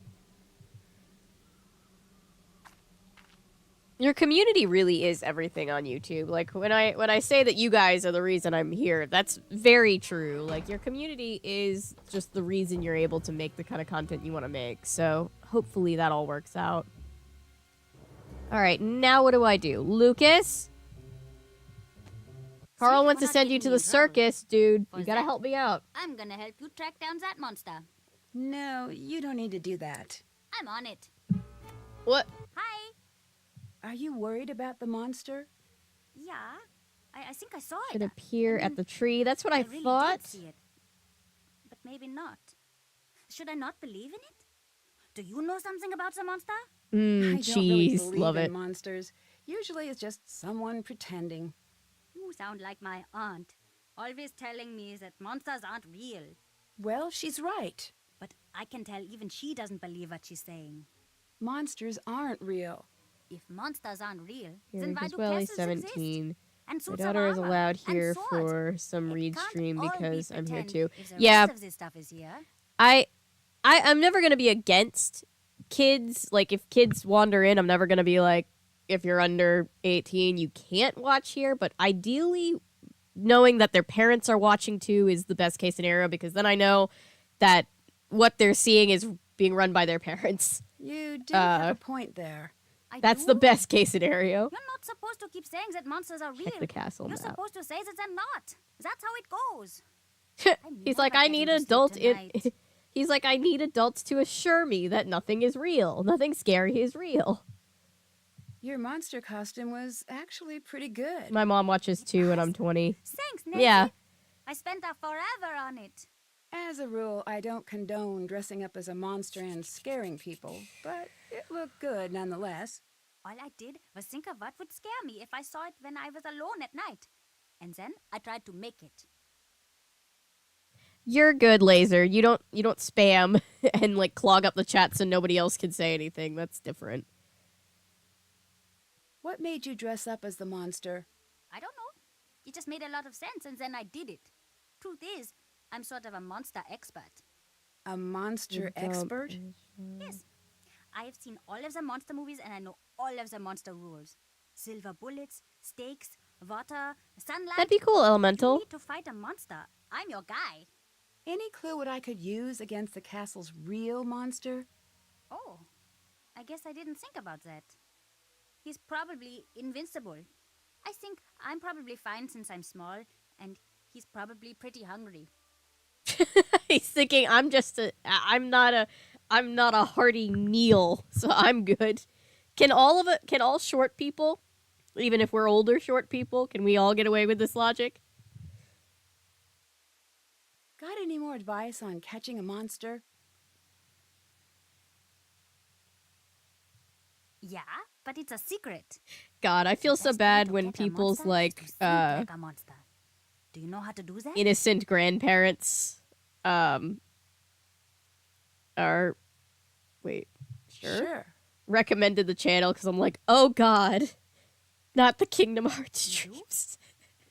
Your community really is everything on YouTube. Like when I say that you guys are the reason I'm here, that's very true. Like your community is just the reason you're able to make the kind of content you want to make. So hopefully that all works out. All right, now what do? Lucas? Carl wants to send you to the circus, dude. You gotta help me out. I'm gonna help you track down that monster. No, you don't need to do that. I'm on it. What? Hi. Are you worried about the monster? Yeah, I think I saw Should it. appear at the tree. That's what I really thought. did see it. But maybe not. Should I not believe in it? Do you know something about the monster? I don't really Cheese. believe Love in it. monsters. Usually it's just someone pretending. You sound like my aunt, always telling me that monsters aren't real. Well, she's right. But I can tell even she doesn't believe what she's saying. Monsters aren't real. If monsters aren't real, Here, then why because do Welly's castles exist? 17. And My suits daughter of is armor, allowed and here swords. for some It read can't stream all be because I'm here pretend too. if the Yeah, rest of this stuff is here. I'm never gonna be against kids. Like if kids wander in, I'm never gonna be like, if you're under 18, you can't watch here. But ideally, knowing that their parents are watching too is the best case scenario because then I know that what they're seeing is being run by their parents. You do have a point there. That's the best case scenario. You're not supposed to keep saying that monsters are real. Check the castle You're map. supposed to say that they're not. That's how it goes. He's like, I need adults. He's like, I need adults to assure me that nothing is real. Nothing scary is real. Your monster costume was actually pretty good. My mom watches too, and I'm 20. Thanks, Nancy. Yeah. I spent forever on it. As a rule, I don't condone dressing up as a monster and scaring people, but it looked good nonetheless. All I did was think of what would scare me if I saw it when I was alone at night. And then I tried to make it. You're good, Laser. You don't spam and like clog up the chat so nobody else can say anything. That's different. What made you dress up as the monster? I don't know. It just made a lot of sense, and then I did it. Truth is, I'm sort of a monster expert. A monster expert? Yes. I have seen all of the monster movies, and I know all of the monster rules. Silver bullets, stakes, water, sunlight. That'd be cool, Elemental. You need to fight a monster. I'm your guy. Any clue what I could use against the castle's real monster? Oh, I guess I didn't think about that. He's probably invincible. I think I'm probably fine since I'm small, and he's probably pretty hungry. He's thinking I'm not a hearty Neil, so I'm good. Can all short people, even if we're older short people, can we all get away with this logic? Got any more advice on catching a monster? Yeah, but it's a secret. God, I feel so Best way bad to when catch a people's monster is like to think like a monster. Do you know how to do that? innocent grandparents are wait, sure. Recommended the channel because I'm like, oh God, not the Kingdom Hearts streams.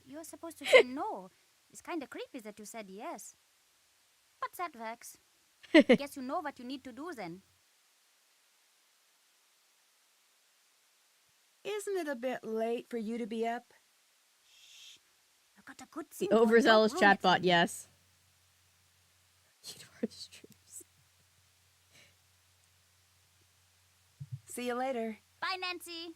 You're supposed to say no. It's kind of creepy that you said yes. But that works. Guess you know what you need to do then. Isn't it a bit late for you to be up? I've got a good The thing going. overzealous Don't ruin it for chatbot, me. yes. Kingdom Hearts streams. See you later. Bye, Nancy.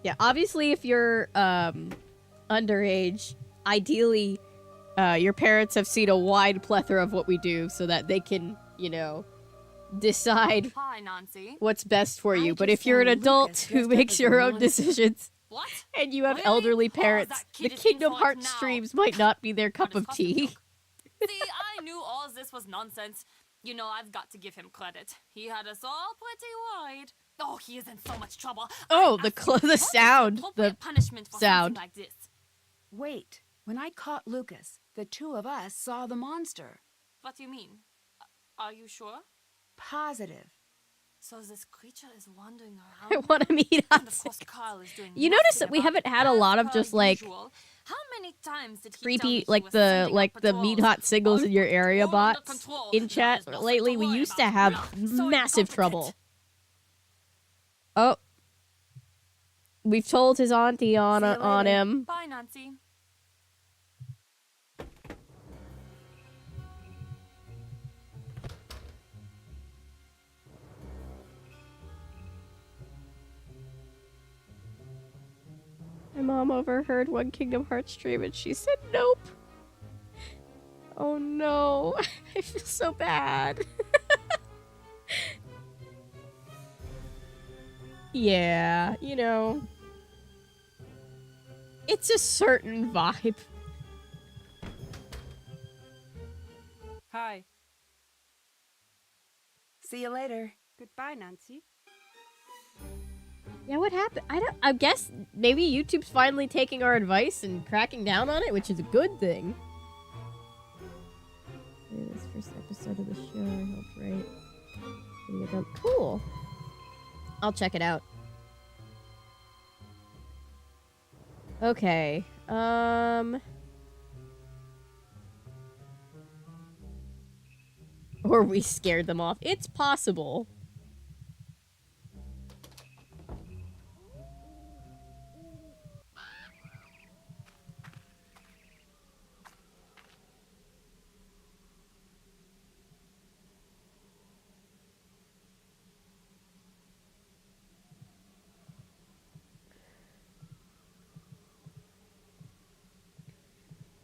Yeah, obviously if you're underage, ideally your parents have seen a wide plethora of what we do so that they can, you know, decide Hi, Nancy. what's best for you. I But just if you're an saw adult Lucas who dressed up makes as a your own monster. decisions What? and you have Really? elderly Oh, parents, that kid the is Kingdom in for it Hearts now. streams might not be their cup What a of disgusting tea. joke. See, I knew all this was nonsense. You know, I've got to give him credit. He had us all pretty worried. Oh, he is in so much trouble. Oh, I the asked him, the what is sound, appropriate the punishment for sound. something like this? Wait, when I caught Lucas, the two of us saw the monster. What do you mean? Are you sure? Positive. So this creature is wandering I around. want to meet And of us. course, Carl is doing You notice nothing that we about haven't it, had a as lot of per just like usual. How many times did he tell me creepy, he like was the sending out meat patrols? hot signals in your I've got it area all under bots control. in There chat is nothing lately. to We worry used to about. have Blah. So massive trouble. incompetent. Oh, we've told his auntie on See you on later. him. Bye, Nancy. My mom overheard one Kingdom Hearts stream and she said nope. Oh no, I feel so bad. Yeah, you know, it's a certain vibe. Hi. See you later. Goodbye, Nancy. Yeah, what happened? I guess maybe YouTube's finally taking our advice and cracking down on it, which is a good thing. Yeah, this first episode of the show I helped write. Getting it done. Cool. I'll check it out. Okay. Or we scared them off. It's possible.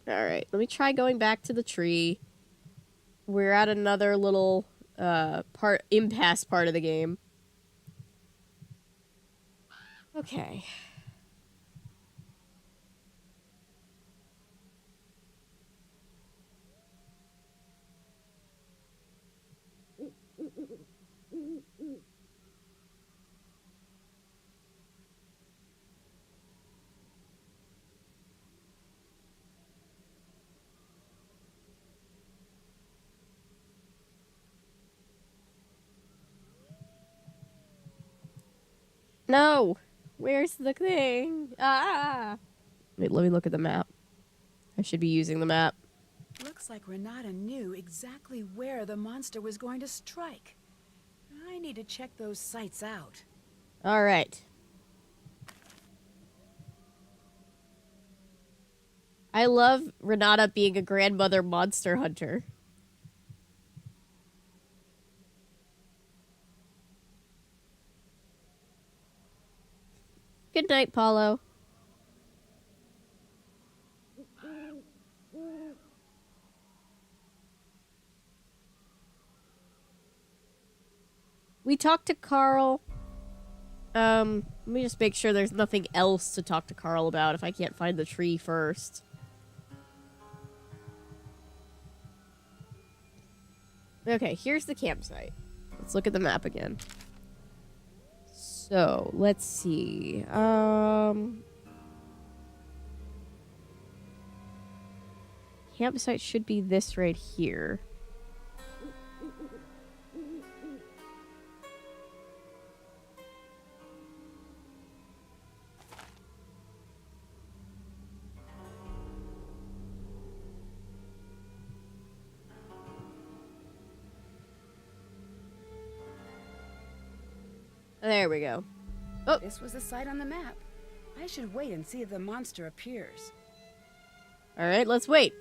Alright, let me try going back to the tree. We're at another little impasse part of the game. Okay. No! Where's the thing? Ah! Wait, let me look at the map. I should be using the map. Looks like Renata knew exactly where the monster was going to strike. I need to check those sites out. Alright. I love Renata being a grandmother monster hunter. Good night, Paulo. We talked to Carl. Let me just make sure there's nothing else to talk to Carl about if I can't find the tree first. Okay, here's the campsite. Let's look at the map again. So, let's see. Campsite should be this right here. There we go. Oh, This was the site on the map. I should wait and see if the monster appears. all right, let's wait.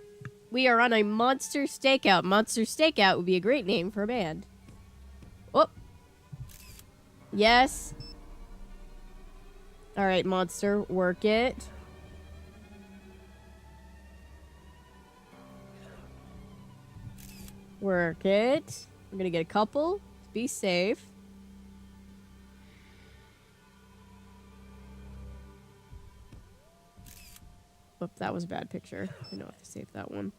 We are on a monster stakeout. Monster stakeout would be a great name for a band. Oh. Yes. All right, monster, work it. Work it. We're gonna get a couple. Be safe. Whoop, that was a bad picture. I know I have to save that one.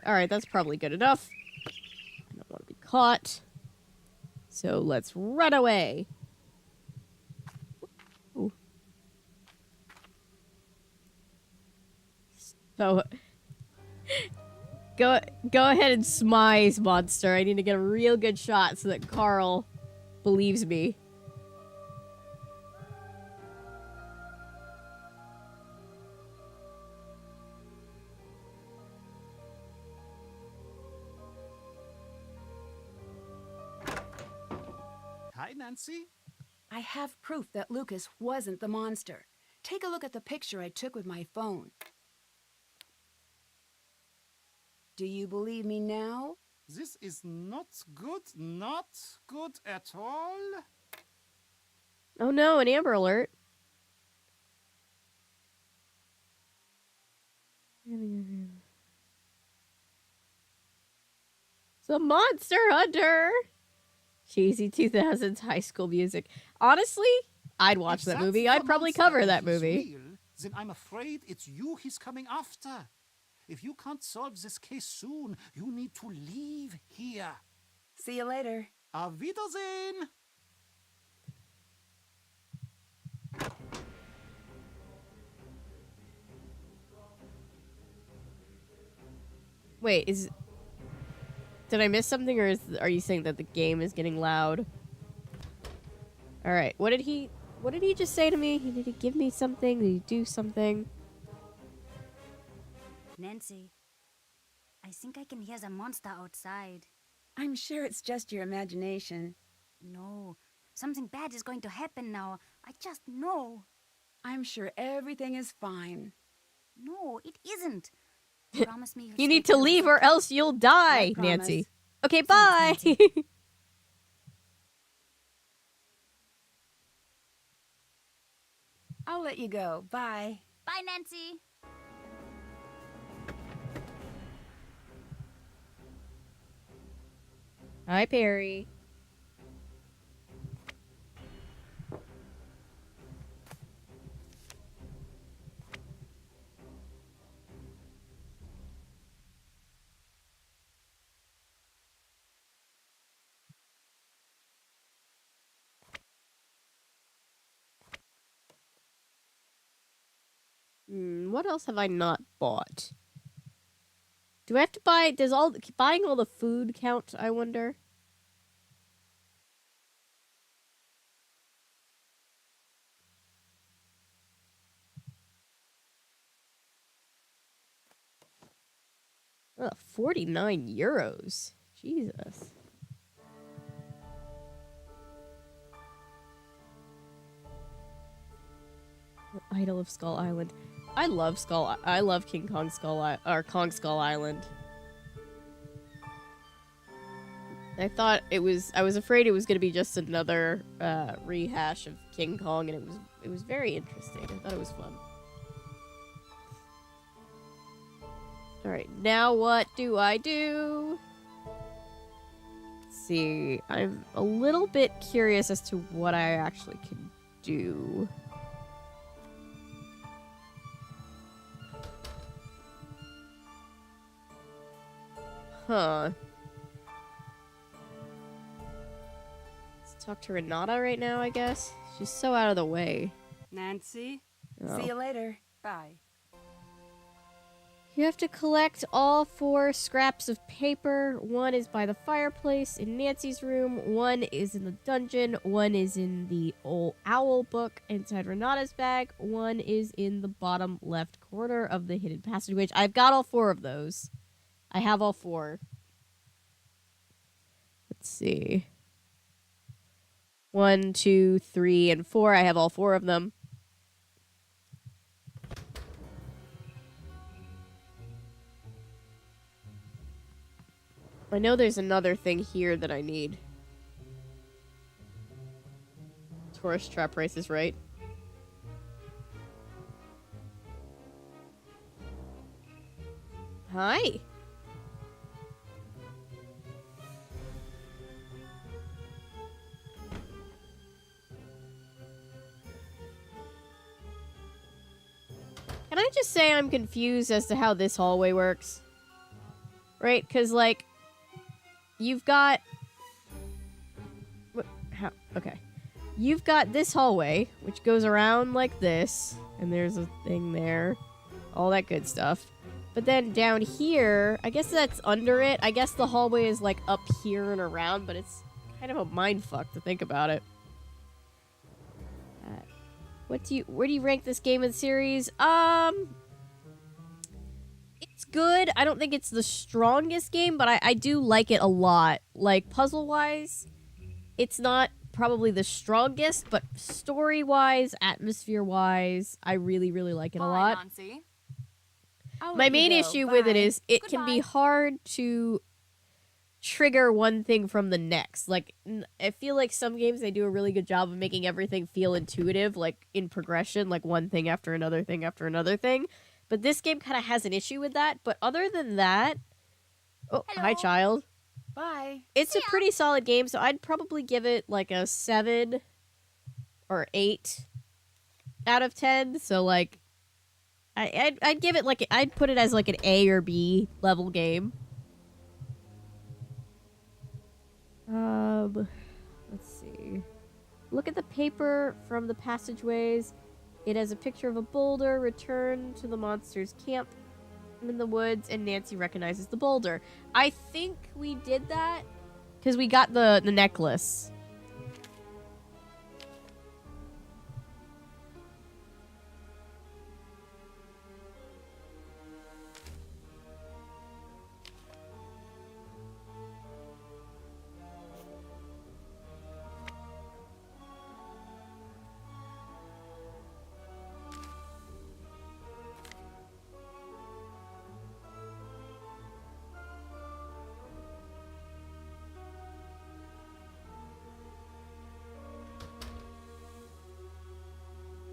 Alright, that's probably good enough. I don't want to be caught. So let's run away. Ooh. So, go ahead and smize, monster. I need to get a real good shot so that Carl believes me. Hi, Nancy. I have proof that Lucas wasn't the monster. Take a look at the picture I took with my phone. Do you believe me now? This is not good at all. Oh no, an Amber Alert. It's a Monster Hunter! Cheesy 2000s High School Music. Honestly, I'd watch If that that's movie. the I'd probably monster cover and that he's movie. real, then I'm afraid it's you he's coming after. If you can't solve this case soon, you need to leave here. See you later. Auf Wiedersehen! Wait, did I miss something, or are you saying that the game is getting loud? All right, what did he just say to me? Did he give me something? Did he do something? Nancy, I think I can hear the monster outside. I'm sure it's just your imagination. No, something bad is going to happen now. I just know. I'm sure everything is fine. No, it isn't. Promise me you'll You stay need to close. leave or else you'll die, I promise. Nancy. Okay, bye. Nancy. I'll let you go. Bye. Bye, Nancy. Hi, Perry. What else have I not bought? Do I have to buy? Does buying all the food count? I wonder. Ugh, 49 euros. Jesus. Idol of Skull Island. I love King Kong Kong Skull Island. I was afraid it was going to be just another rehash of King Kong, and it was very interesting. I thought it was fun. All right, now what do I do? Let's see. I'm a little bit curious as to what I actually can do. Huh. Let's talk to Renata right now, I guess. She's so out of the way. Nancy, Oh. See you later. bye. You have to collect all 4 scraps of paper. 1 is by the fireplace in Nancy's room. 1 is in the dungeon. 1 is in the old owl book inside Renata's bag. 1 is in the bottom left corner of the hidden passageway. I've got all 4 of those. I have all 4. Let's see. 1, 2, 3, and 4. I have all 4 of them. I know there's another thing here that I need. Tourist trap race is right. Hi. Can I just say I'm confused as to how this hallway works? Right? Because, like, you've got... What? How? Okay. You've got this hallway, which goes around like this, and there's a thing there. All that good stuff. But then down here, I guess that's under it. I guess the hallway is, like, up here and around, but it's kind of a mindfuck to think about it. Where do you rank this game in the series? It's good. I don't think it's the strongest game, but I do like it a lot. Like, puzzle-wise, it's not probably the strongest, but story-wise, atmosphere-wise, I really, really like it a lot. Nancy. My main issue with it is it can be hard to trigger one thing from the next. Like, I feel like some games, they do a really good job of making everything feel intuitive, like in progression, like one thing after another thing after another thing. But this game kind of has an issue with that. But other than that... Oh, hi, child. Bye. It's a pretty solid game, so I'd probably give it like a 7 or 8 out of 10. So, like, I'd give it like... I'd put it as like an A or B level game. Let's see. Look at the paper from the passageways. It has a picture of a boulder. Return to the monster's camp in the woods, and Nancy recognizes the boulder. I think we did that because we got the necklace.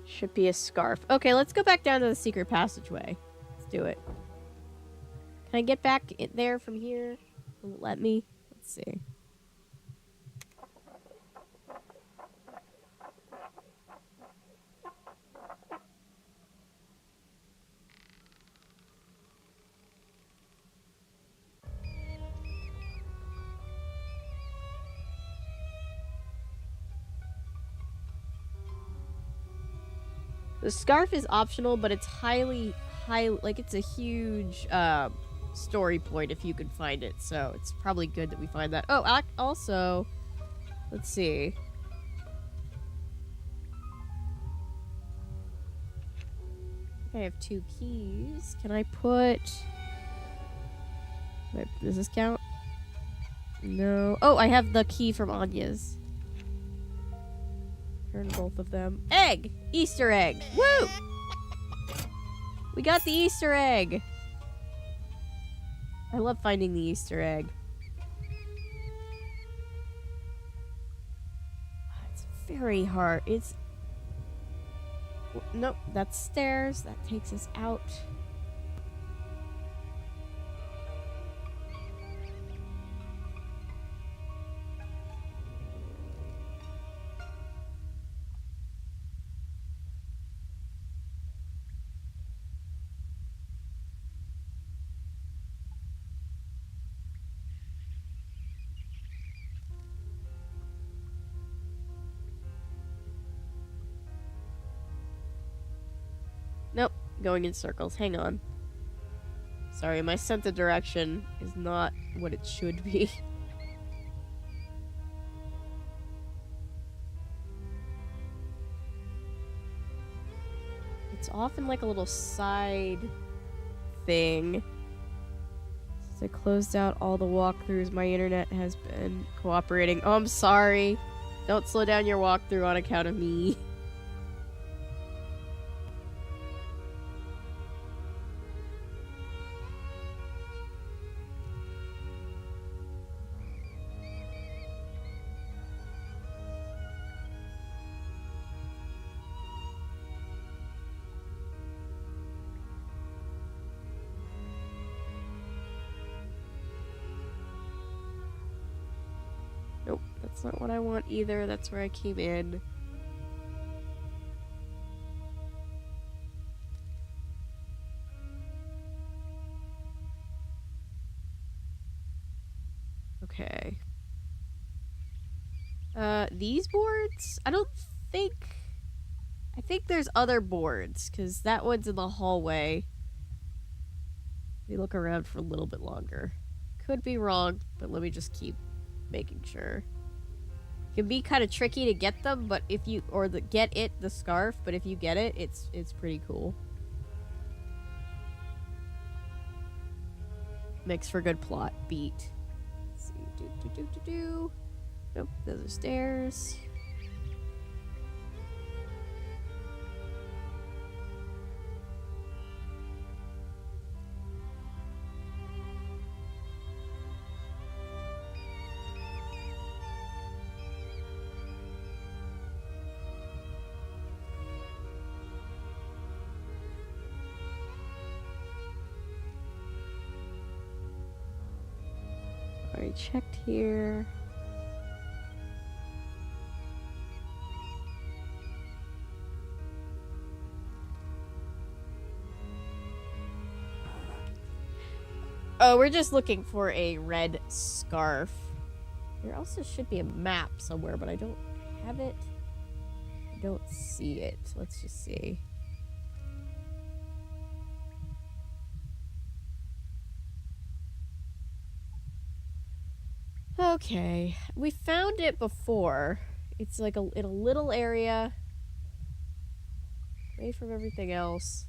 Should be a scarf. Okay, let's go back down to the secret passageway. Let's do it. Can I get back in there from here? Will it let me? Let's see. The scarf is optional, but it's highly, like, it's a huge story point if you can find it. So it's probably good that we find that. Oh, also, let's see. I have 2 keys. Can I put... Wait, does this count? No. Oh, I have the key from Anya's. Turn both of them. Egg! Easter egg! Woo! We got the Easter egg! I love finding the Easter egg. It's very hard. It's... Nope, that's stairs. That takes us out. going in circles. Hang on. Sorry, my sense of direction is not what it should be. It's often like a little side thing. Since I closed out all the walkthroughs, my internet has been cooperating. Oh, I'm sorry. Don't slow down your walkthrough on account of me. Nope, that's not what I want either. That's where I came in. Okay. These boards? I think there's other boards, because that one's in the hallway. Let me look around for a little bit longer. Could be wrong, but let me just keep making sure. It can be kind of tricky to get them, but if you the scarf, but if you get it, it's pretty cool. Makes for good plot beat. Let's see. Nope, those are stairs. Already checked here. Oh, we're just looking for a red scarf. There also should be a map somewhere, but I don't have it. I don't see it. Let's just see. Okay, we found it before. It's like in a little area, away from everything else.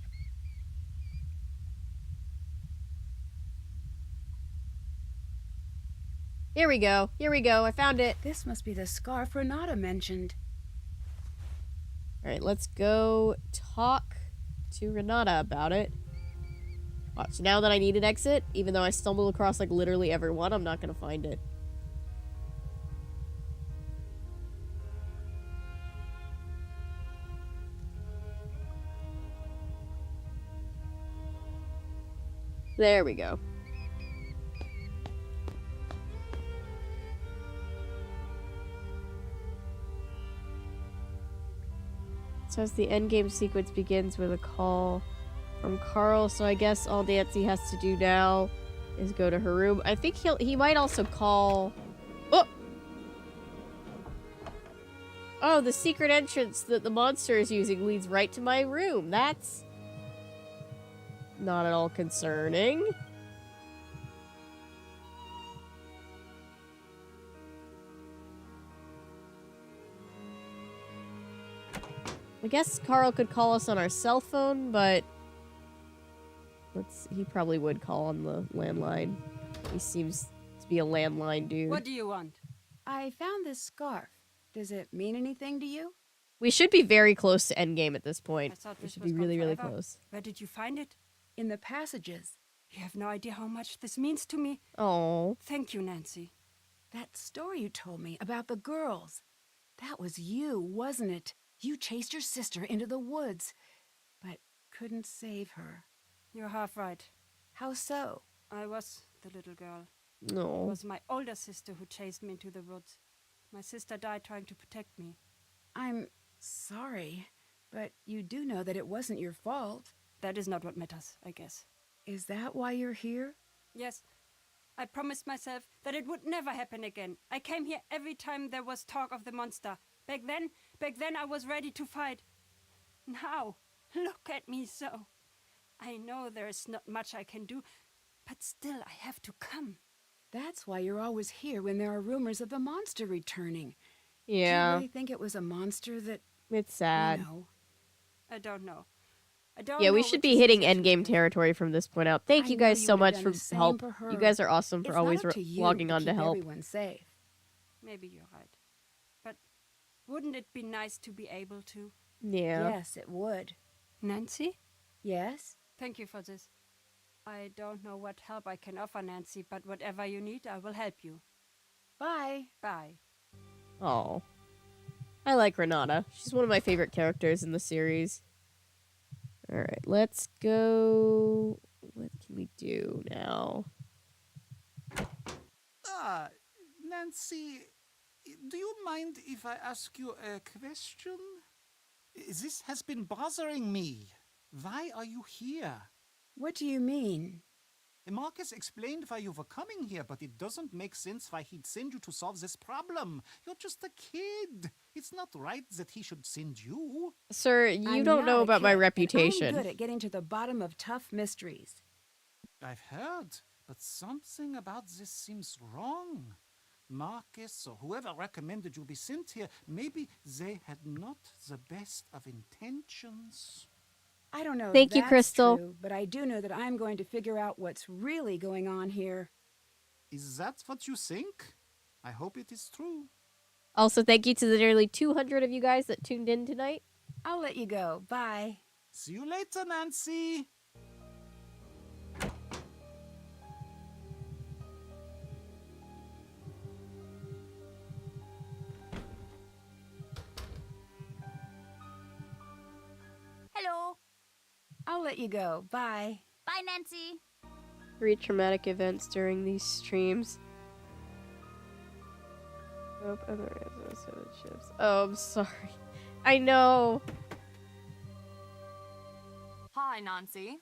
Here we go. Here we go. I found it. This must be the scarf Renata mentioned. Alright, let's go talk to Renata about it. Watch, now that I need an exit, even though I stumbled across like literally every one, I'm not gonna find it. There we go. So as the endgame sequence begins with a call from Carl, so I guess all Nancy has to do now is go to her room. I think he might also call... Oh! Oh, the secret entrance that the monster is using leads right to my room. That's not at all concerning. I guess Carl could call us on our cell phone, but he probably would call on the landline. He seems to be a landline dude. What do you want? I found this scarf. Does it mean anything to you? We should be very close to endgame at this point. I thought We this should was be gone really, really forever. close. Where did you find it? In the passages. You have no idea how much this means to me. Oh. Thank you, Nancy. That story you told me about the girls. That was you, wasn't it? You chased your sister into the woods, but couldn't save her. You're half right. How so? I was the little girl. It No. was my older sister who chased me into the woods. My sister died trying to protect me. I'm sorry, but you do know that it wasn't your fault. That is not what matters, I guess. Is that why you're here? Yes. I promised myself that it would never happen again. I came here every time there was talk of the monster. Back then I was ready to fight. Now, look at me so. I know there's not much I can do, but still I have to come. That's why you're always here when there are rumors of the monster returning. Do Yeah, you really think it was a monster that, it's sad. you know? I don't know. I don't Yeah, know we which should be is hitting easier to endgame live. territory from this point out. Thank I you know guys you so would much have for done the same help. for her. You guys are awesome for It's always not up to you logging to on to keep help. everyone safe. Maybe you're right. But wouldn't it be nice to be able to? Yeah. Yes, it would. Nancy? Yes? Thank you for this. I don't know what help I can offer, Nancy, but whatever you need, I will help you. Bye. Bye. Oh. I like Renata. She's one of my favorite characters in the series. Alright, let's go... What can we do now? Nancy, do you mind if I ask you a question? This has been bothering me. Why are you here? What do you mean? Marcus explained why you were coming here, but it doesn't make sense why he'd send you to solve this problem. You're just a kid. It's not right that he should send you. Sir, you I'm don't not know a about my kid, and reputation. I'm good at getting to the bottom of tough mysteries. I've heard, but something about this seems wrong. Marcus or whoever recommended you be sent here, maybe they had not the best of intentions. I don't know if Thank you, that's Crystal. true, but I do know that I'm going to figure out what's really going on here. Is that what you think? I hope it is true. Also, thank you to the nearly 200 of you guys that tuned in tonight. I'll let you go. Bye. See you later, Nancy. Hello. I'll let you go. Bye. Bye, Nancy. 3 traumatic events during these streams. Nope, other ships. Oh, I'm sorry. I know. Hi, Nancy.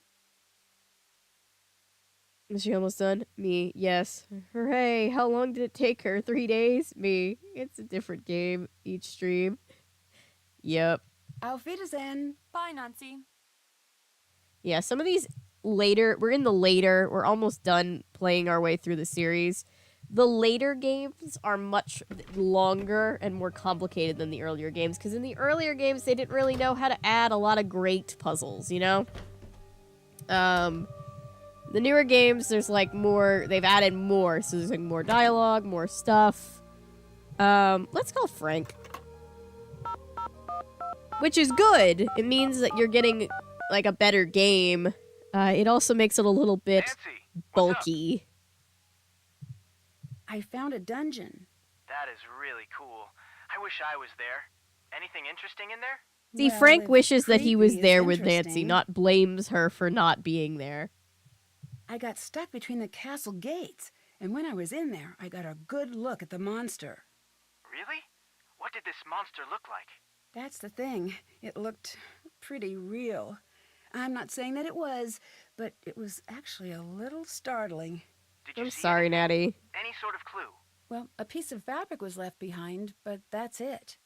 Is she almost done? Me, yes. Hooray, how long did it take her? 3 days? Me. It's a different game each stream. Yep. Auf Wiedersehen. Bye, Nancy. Yeah, some of these later, we're almost done playing our way through the series. The later games are much longer and more complicated than the earlier games, because in the earlier games, they didn't really know how to add a lot of great puzzles, you know? The newer games, there's like more, they've added more, so there's like more dialogue, more stuff. Let's call Frank. Which is good. It means that you're getting like a better game. It also makes it a little bit Nancy, what's up? bulky. I found a dungeon. That is really cool. I wish I was there. Anything interesting in there? See, Well, Frank if wishes that he was creepy is there with Nancy, interesting. not blames her for not being there. I got stuck between the castle gates, and when I was in there, I got a good look at the monster. Really? What did this monster look like? That's the thing. It looked pretty real. I'm not saying that it was, but it was actually a little startling. Did you I'm see sorry, anything? Natty. Any sort of clue? Well, a piece of fabric was left behind, but that's it.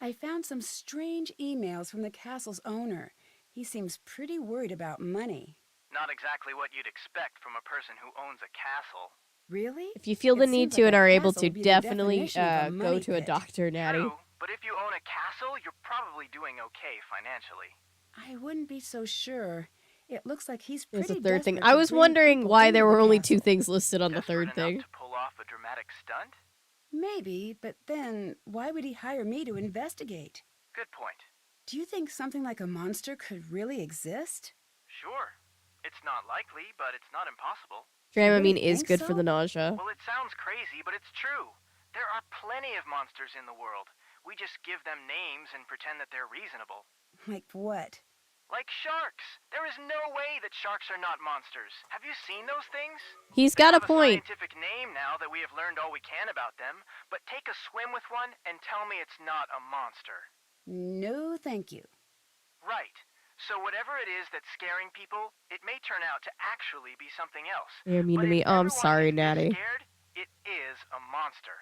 I found some strange emails from the castle's owner. He seems pretty worried about money. Not exactly what you'd expect from a person who owns a castle. Really? If you feel the It need seems to like and a are able castle to, would be the definitely definition of a go money to a pit. doctor, Natty. True, but if you own a castle, you're probably doing okay financially. I wouldn't be so sure. It looks like he's There's pretty a third thing. desperate I to was bring wondering people why into there the were only castle. 2 things listed on the Desperate third enough thing. to pull off a dramatic stunt? Maybe, but then why would he hire me to investigate? Good point. Do you think something like a monster could really exist? Sure. It's not likely, but it's not impossible. Dramamine really is think good for so? the nausea. Well, it sounds crazy, but it's true. There are plenty of monsters in the world. We just give them names and pretend that they're reasonable. Like what? Like sharks. There is no way that sharks are not monsters. Have you seen those things? He's They got a have point. scientific name now that we have learned all we can about them, but take a swim with one and tell me it's not a monster. No, thank you. Right. So whatever it is that's scaring people, it may turn out to actually be something else. You're mean But to me. if Oh, I'm everyone sorry, is this Natty. scared, it is a monster.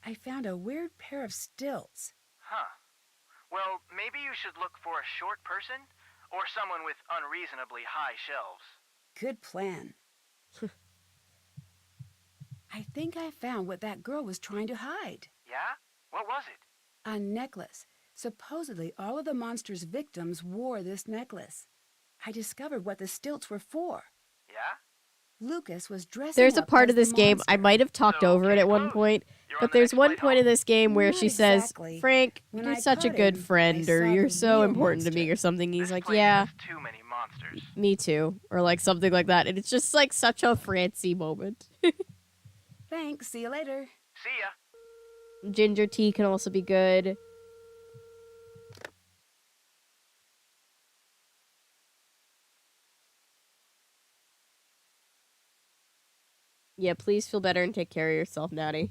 I found a weird pair of stilts. Huh. Well, maybe you should look for a short person or someone with unreasonably high shelves. Good plan. I think I found what that girl was trying to hide. Yeah? What was it? A necklace. Supposedly, all of the monster's victims wore this necklace. I discovered what the stilts were for. Yeah? Lucas was dressing There's a up part as of this the game, I monster. might have talked So, over it okay, at one close. point, You're on but the there's next one flight point home? in this game where Not she says, exactly. Frank, When you're I such a caught good him, friend, I or saw you're the so real important to me, monster. or something. He's This like, place yeah, has too many monsters. me too. Or like something like that. And it's just like such a Francie moment. Thanks, see you later. See ya. Ginger tea can also be good. Yeah, please feel better and take care of yourself, Natty.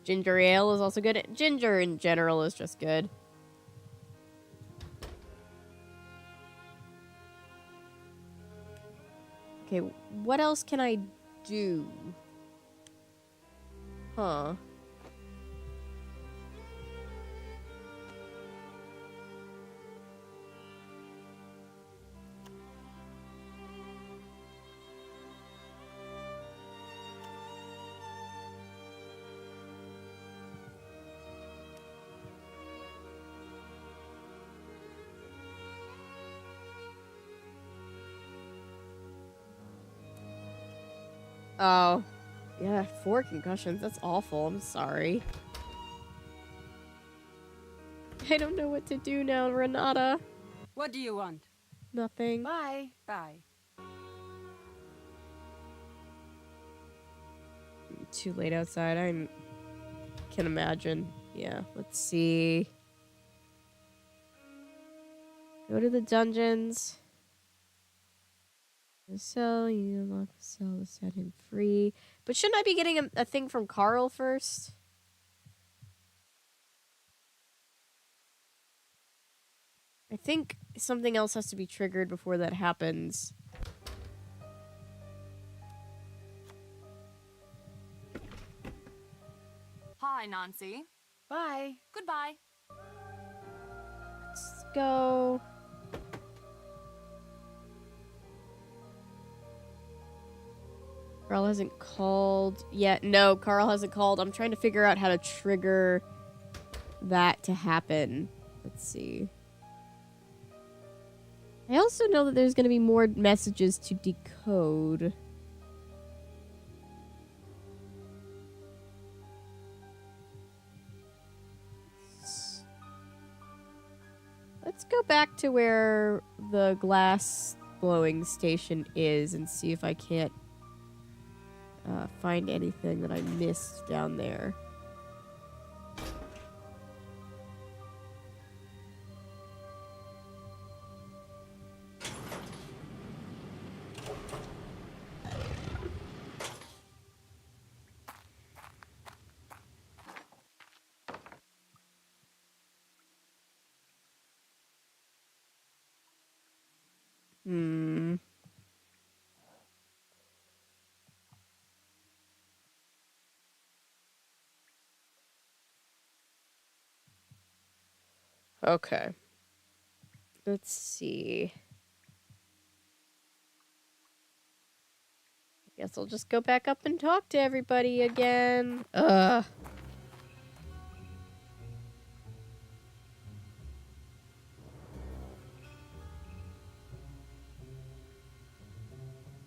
Ginger ale is also good. Ginger in general is just good. Okay, what else can I do? Huh. Oh. Yeah, 4 concussions. That's awful. I'm sorry. I don't know what to do now, Renata. What do you want? Nothing. Bye. Bye. Too late outside. I can imagine. Yeah, let's see. Go to the dungeons. The cell, you unlock the cell to set him free. But shouldn't I be getting a thing from Carl first? I think something else has to be triggered before that happens. Hi, Nancy. Bye. Goodbye. Let's go. Carl hasn't called yet. No, Carl hasn't called. I'm trying to figure out how to trigger that to happen. Let's see. I also know that there's going to be more messages to decode. Let's go back to where the glass blowing station is and see if I can't find anything that I missed down there. Okay. Let's see. I guess I'll just go back up and talk to everybody again. Ugh.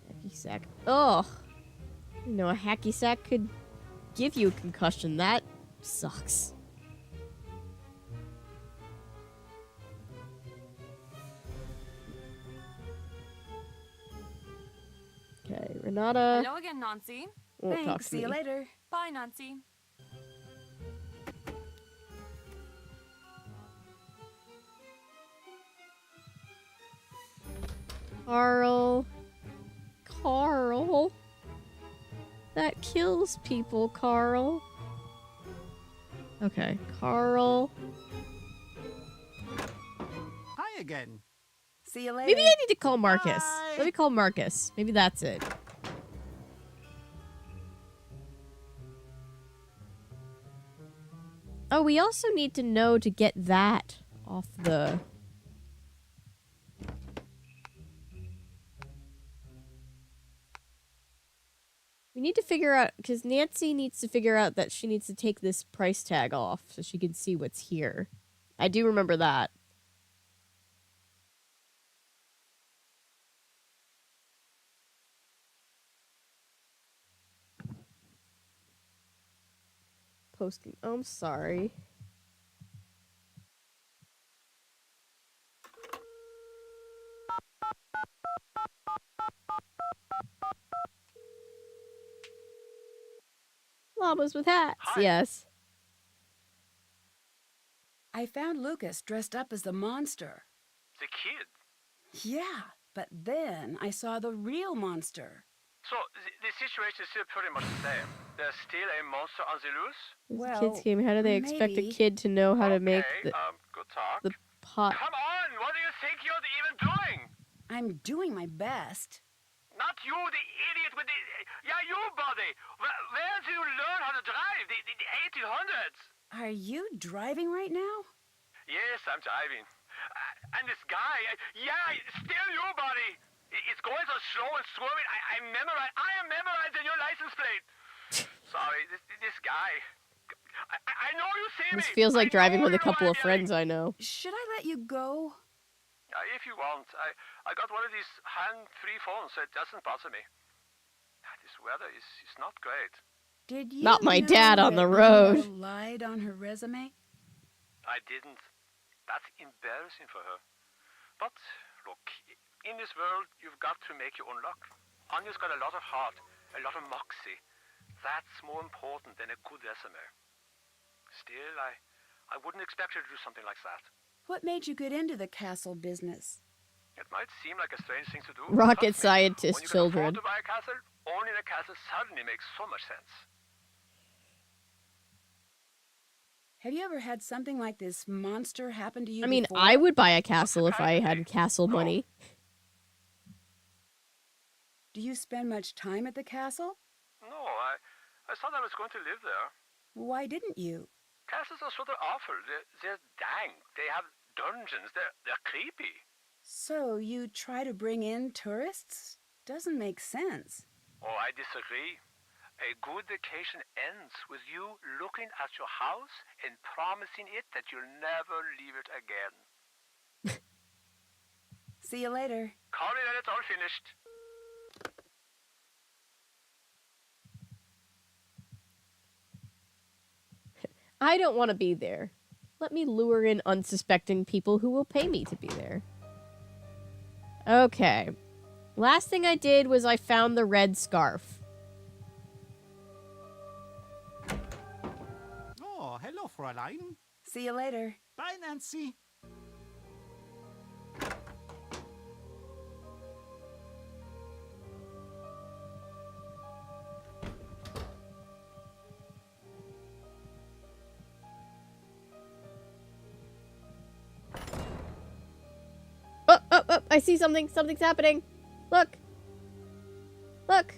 Hacky sack. Ugh. You know, a hacky sack could give you a concussion. That sucks. Okay, Renata. Hello again, Nancy. Won't talk Thanks, to see you me. later. Bye, Nancy. Carl. Carl. That kills people, Carl. Okay, Carl. Hi again. See you later. Maybe I need to call Marcus. Bye. Let me call Marcus. Maybe that's it. Oh, we also need to know to get that off the... We need to figure out, because Nancy needs to figure out that she needs to take this price tag off so she can see what's here. I do remember that. Posting. Oh, I'm sorry. Llamas with hats. Hi. Yes. I found Lucas dressed up as the monster. The kid. Yeah, but then I saw the real monster. So, the situation is still pretty much the same. There's still a monster on the loose? This is a Well, kid's game. How do they expect a maybe. kid to know how to make Okay, good talk. the pot? Come on, what do you think you're even doing? I'm doing my best. Not you, the idiot with the... Yeah, you, buddy. Where do you learn how to drive? The 1800s? Are you driving right now? Yes, I'm driving. And this guy, yeah, still you, buddy. It's going so slow and swerving. I am memorizing your license plate. Sorry, this guy. I know you see me. This feels like driving with a you know couple I'm of friends I know. Should I let you go? If you want. I got one of these hand-free phones, so it doesn't bother me. This weather is not great. Did you Not my know dad on that the Anna road. lied on her resume? I didn't. That's embarrassing for her. But, look, in this world, you've got to make your own luck. Anya's got a lot of heart, a lot of moxie. That's more important than a good resume. Still, I wouldn't expect her to do something like that. What made you get into the castle business? It might seem like a strange thing to do. Rocket Trust me, scientist when you can children. afford to buy a castle, owning a castle suddenly makes so much sense. Have you ever had something like this monster happen to you I mean, before? I would buy a castle if I had castle money. Do you spend much time at the castle? No, I thought I was going to live there. Why didn't you? Castles are sort of awful. They're dank. They have dungeons. They're creepy. So you try to bring in tourists? Doesn't make sense. Oh, I disagree. A good vacation ends with you looking at your house and promising it that you'll never leave it again. See you later. Call me when it's all finished. I don't want to be there. Let me lure in unsuspecting people who will pay me to be there. Okay. Last thing I did was I found the red scarf. Oh, hello, Fräulein. See you later. Bye, Nancy. Oh, I see something. Something's happening. Look. Look.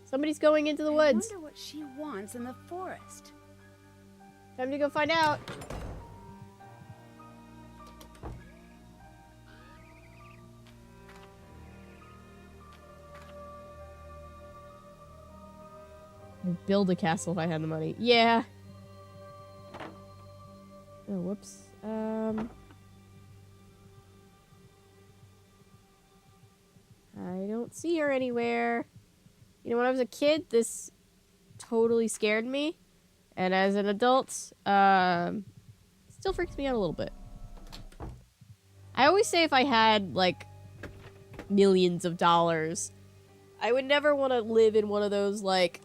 Somebody's going into the woods. I wonder what she wants in the forest. Time to go find out. I'd build a castle if I had the money. Yeah. Oh, whoops. I don't see her anywhere. You know, when I was a kid, this totally scared me. And as an adult, still freaks me out a little bit. I always say if I had, like, millions of dollars, I would never want to live in one of those, like,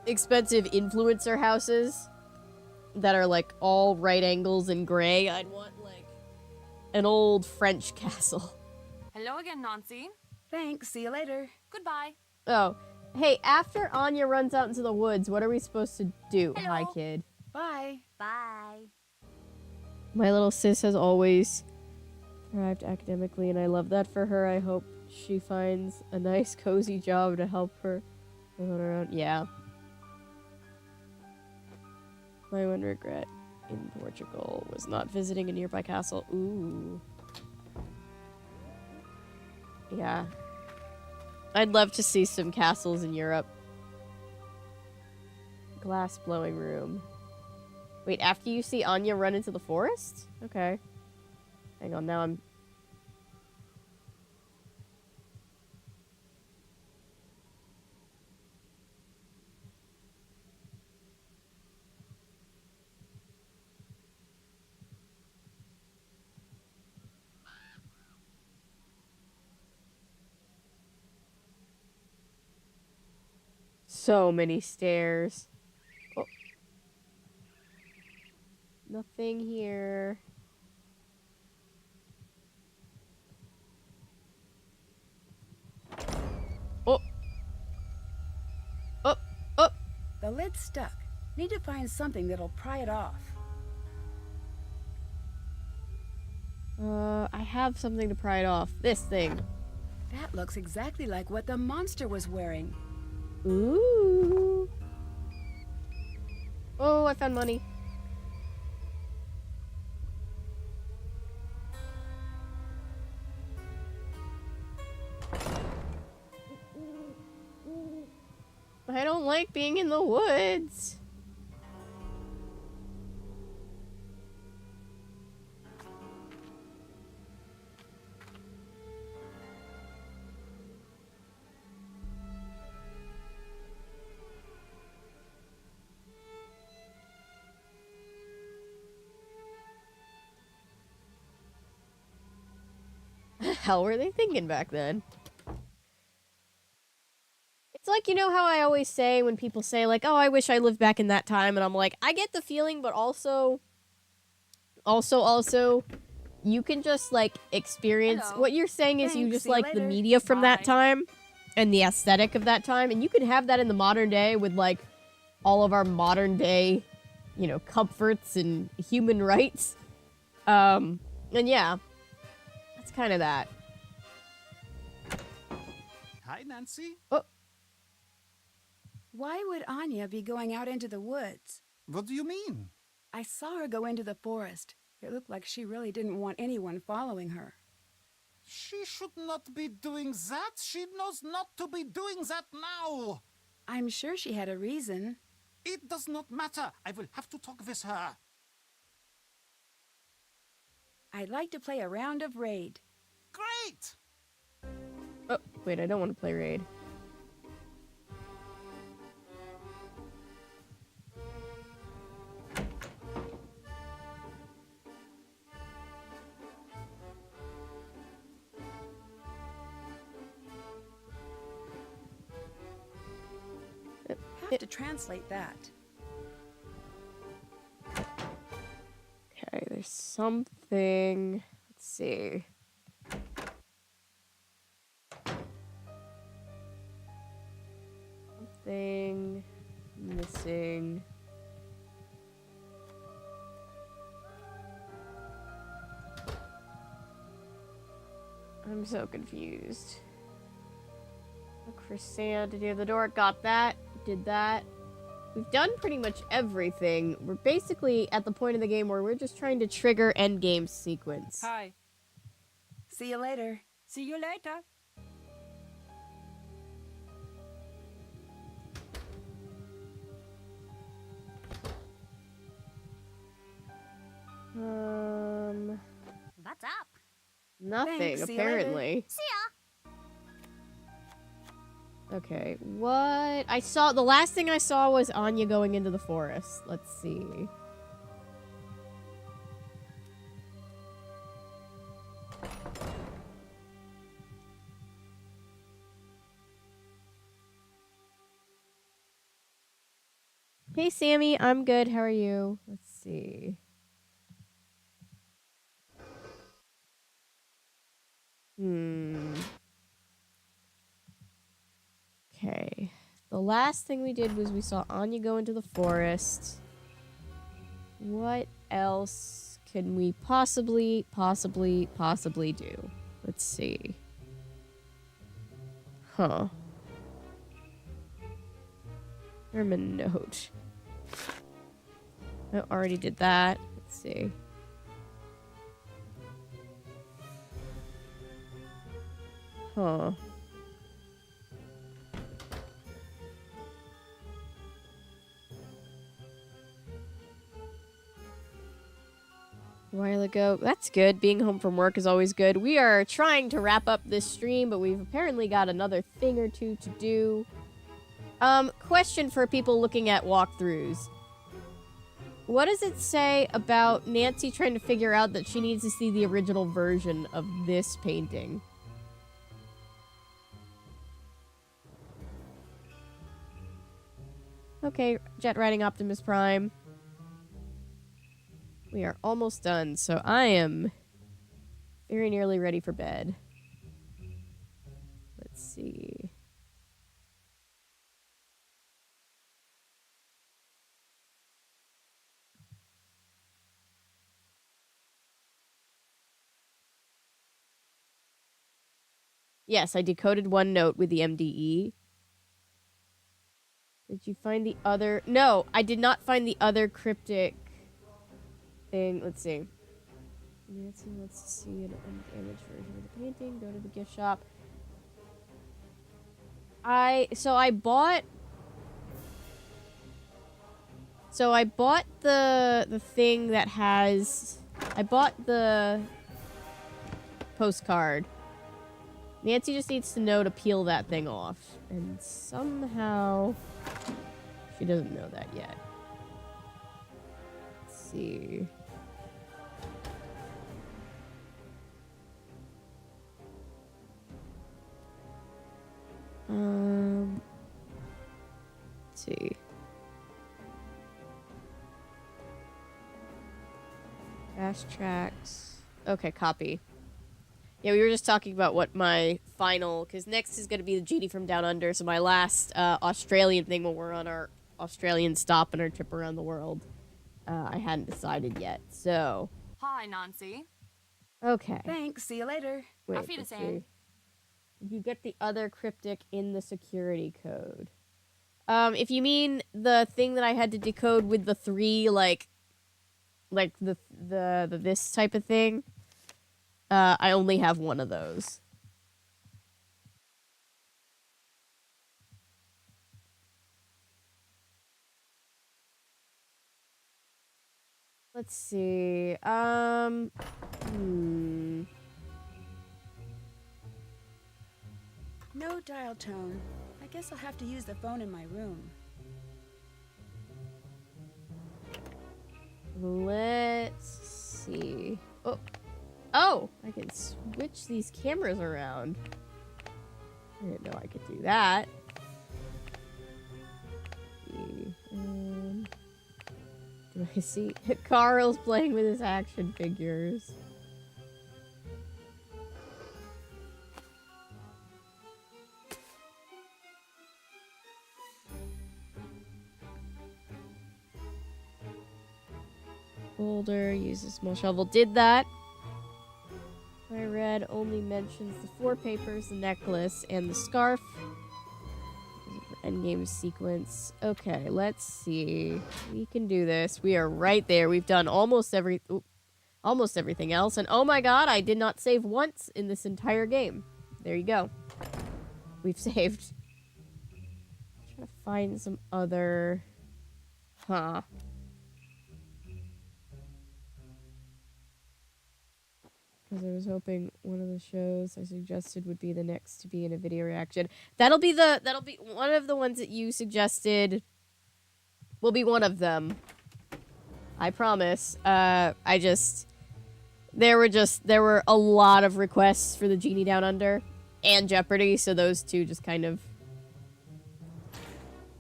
expensive influencer houses that are, like, all right angles and gray. I'd want, like, an old French castle. Hello again, Nancy. Thanks. See you later. Goodbye. Oh. Hey, after Anya runs out into the woods, what are we supposed to do? Hello. Hi, kid. Bye. Bye. My little sis has always thrived academically, and I love that for her. I hope she finds a nice, cozy job to help her live on her own. Yeah. My one regret in Portugal was not visiting a nearby castle. Ooh. Yeah. I'd love to see some castles in Europe. Glass blowing room. Wait, after you see Anya run into the forest? Okay. Hang on, now I'm... So many stairs. Oh. Nothing here. Oh. Oh. Oh. The lid's stuck. Need to find something that'll pry it off. I have something to pry it off. This thing. That looks exactly like what the monster was wearing. Ooh. Oh, I found money. I don't like being in the woods. Hell were they thinking back then? It's like, you know how I always say when people say like, oh, I wish I lived back in that time, and I'm like, I get the feeling, but also, you can just like experience Hello. what you're saying is you Thanks, just see you like the later. media from that Bye. time and the aesthetic of that time, and you can have that in the modern day with like all of our modern day, you know, comforts and human rights. And yeah, that's kind of that. Hi, Nancy. Oh, Why would Anya be going out into the woods? What do you mean? I saw her go into the forest. It looked like she really didn't want anyone following her. She should not be doing that. She knows not to be doing that now. I'm sure she had a reason. It does not matter. I will have to talk with her. I'd like to play a round of Raid. Great! oh, wait, I don't want to play Raid. Have to translate that. Okay, there's something. Let's see. Something missing. I'm so confused. Look for sand near the door. Got that. Did that. We've done pretty much everything. We're basically at the point of the game where we're just trying to trigger end game sequence. Hi. See you later. See you later. What's up? Nothing, Thanks, see you later. apparently. See ya. Okay, what? I saw, the last thing I saw was Anya going into the forest. Let's see. Hey, Sammy, I'm good. How are you? Let's see. Okay. The last thing we did was we saw Anya go into the forest. What else can we possibly do? Let's see. Huh. Herman note. I already did that. Let's see. Huh. A while ago. That's good. Being home from work is always good. We are trying to wrap up this stream, but we've apparently got another thing or two to do. Question for people looking at walkthroughs. What does it say about Nancy trying to figure out that she needs to see the original version of this painting? Okay, Jet Riding Optimus Prime. We are almost done, so I am very nearly ready for bed. Let's see. Yes, I decoded one note with the MDE. Did you find the other? No, I did not find the other cryptic thing. Let's see. Nancy wants to see an undamaged version of the painting. Go to the gift shop. I bought the thing that has. I bought the postcard. Nancy just needs to know to peel that thing off. And somehow she doesn't know that yet. Let's see. Let's see. Fast tracks. Okay, copy. Yeah, we were just talking about what my final... Because next is going to be the Genie from Down Under, so my last Australian thing when we're on our Australian stop and our trip around the world. I hadn't decided yet, so... Hi, Nancy. Okay. Thanks. See you later. Wait, Auf let's Wiedersehen. see. You get the other cryptic in the security code. If you mean the thing that I had to decode with the three, like the this type of thing, I only have one of those. Let's see. No dial tone. I guess I'll have to use the phone in my room. Let's see. Oh, I can switch these cameras around. I didn't know I could do that. Do I see? Carl's playing with his action figures. Boulder uses small shovel. Did that. I read only mentions the 4 papers, the necklace, and the scarf. Endgame sequence. Okay, let's see. We can do this. We are right there. We've done almost everything else. And oh my god, I did not save once in this entire game. There you go. We've saved. I'm trying to find some other... Huh. Because I was hoping one of the shows I suggested would be the next to be in a video reaction. That'll be one of the ones that you suggested. Will be one of them. I promise. There were a lot of requests for the Genie Down Under and Jeopardy, so those two just kind of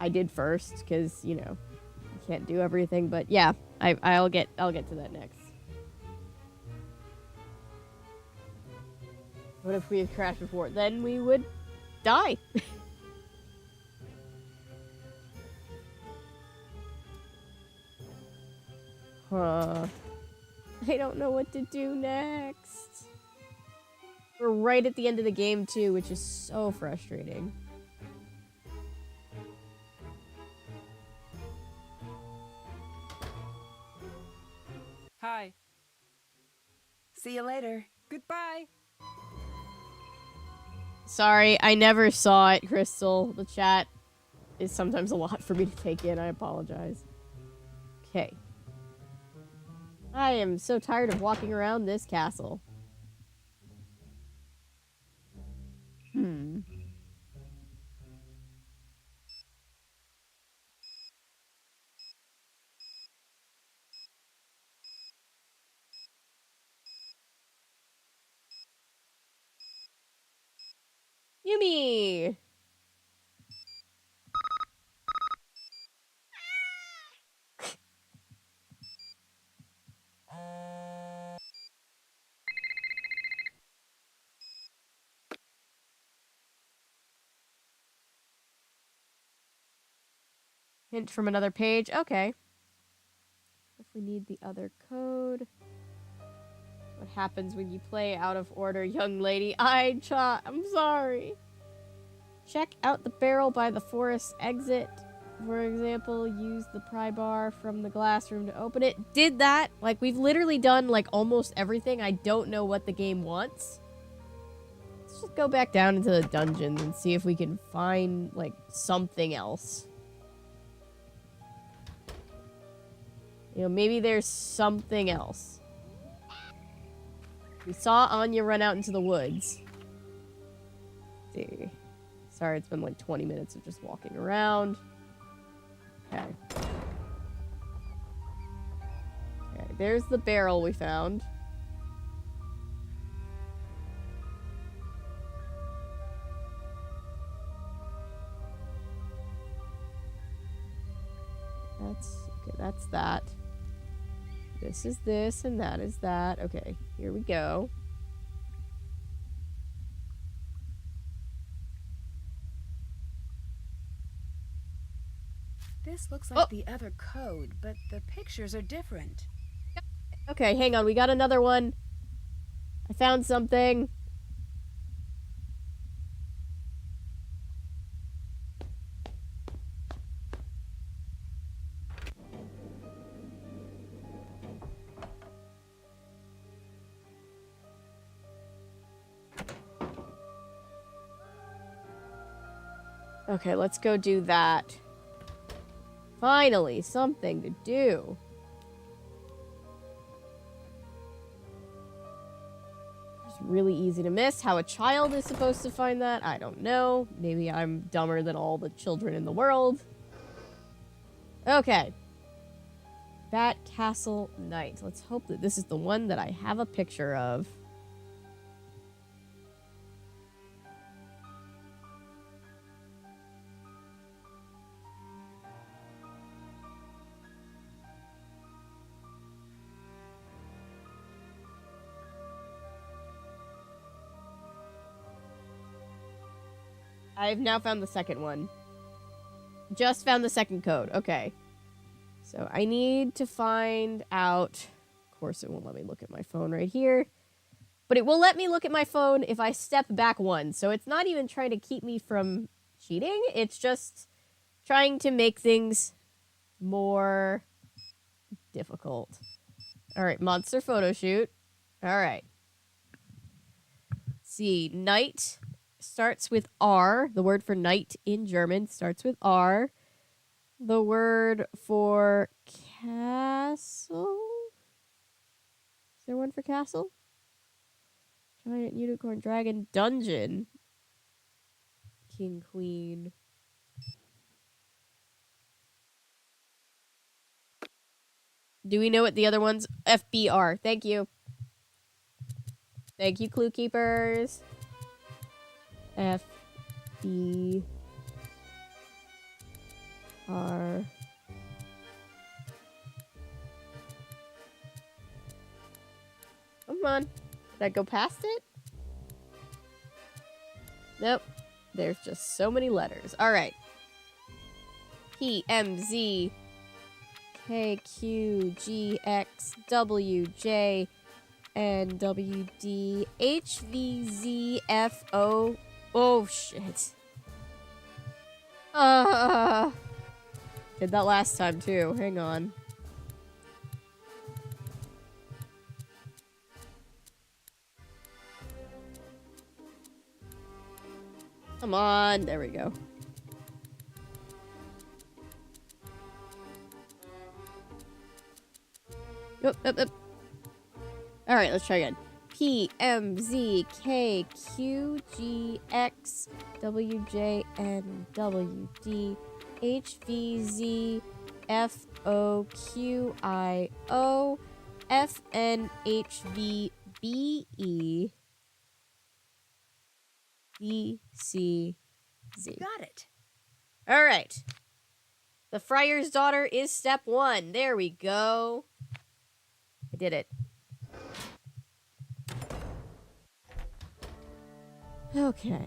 I did first because, you know, you can't do everything, but yeah, I'll get to that next. What if we had crashed before? Then we would die. Huh. I don't know what to do next. We're right at the end of the game, too, which is so frustrating. Hi. See you later. Goodbye. Sorry, I never saw it, Crystal. The chat is sometimes a lot for me to take in. I apologize. Okay. I am so tired of walking around this castle. Yumi! Hint from another page. Okay. If we need the other code. What happens when you play out of order, young lady? I'm sorry. Check out the barrel by the forest exit. For example, use the pry bar from the glass room to open it. Did that. Like, we've literally done, like, almost everything. I don't know what the game wants. Let's just go back down into the dungeons and see if we can find, like, something else. You know, maybe there's something else. We saw Anya run out into the woods. Let's see. Sorry, it's been like 20 minutes of just walking around. Okay. Okay, there's the barrel we found. That's that. This is this, and that is that. Okay, here we go. This looks like the other code, but the pictures are different. Okay, hang on. We got another one. I found something. Okay, let's go do that. Finally, something to do. It's really easy to miss. How a child is supposed to find that, I don't know. Maybe I'm dumber than all the children in the world. Okay. Bat Castle Night. Let's hope that this is the one that I have a picture of. I've now found the second one. Just found the second code. Okay. So I need to find out... Of course, it won't let me look at my phone right here. But it will let me look at my phone if I step back one. So it's not even trying to keep me from cheating. It's just trying to make things more difficult. Alright, monster photo shoot. Alright. Let's see. Night... starts with R. The word for night in German starts with R. The word for castle? Is there one for castle? Giant unicorn dragon dungeon. King queen. Do we know what the other ones? FBR. Thank you. Thank you, clue keepers. F B R. Come on. Did I go past it? Nope. There's just so many letters. Alright. P M Z K Q G X W J N W D H V Z F O. Oh, shit. Did that last time, too. Hang on. Come on. There we go. Yep. Alright, let's try again. P, M, Z, K, Q, G, X, W, J, N, W, D, H, V, Z, F, O, Q, I, O, F, N, H, V, B, E, B, C, Z. Got it. Alright. The Friar's Daughter is step 1. There we go. I did it. Okay.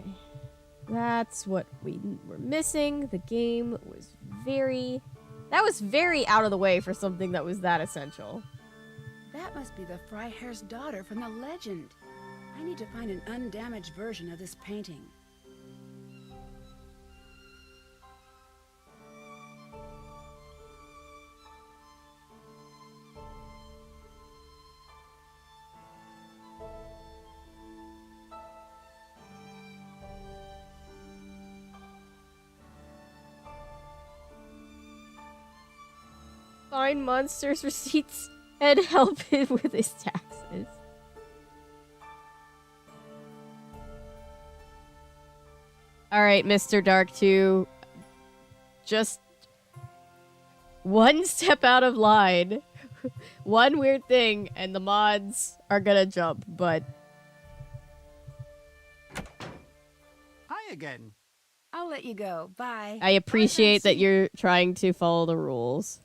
That's what we were missing. The game was that was very out of the way for something that was that essential. That must be the Freiherr's daughter from the legend. I need to find an undamaged version of this painting. Find Monster's receipts and help him with his taxes. Alright, Mr. Dark 2. Just one step out of line. One weird thing, and the mods are gonna jump, but... Hi again. I'll let you go. Bye. I appreciate Bye, that Nancy. you're trying to follow the rules.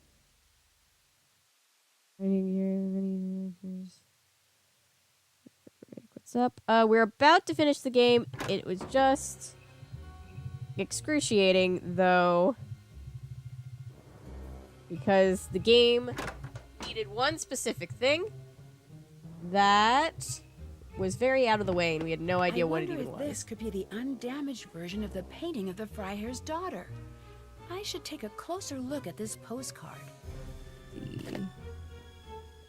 What's up? We're about to finish the game. It was just excruciating, though, because the game needed one specific thing that was very out of the way, and we had no idea what it even I wonder if this was. could be the undamaged version of the painting of the Freiherr's daughter. I should take a closer look at this postcard.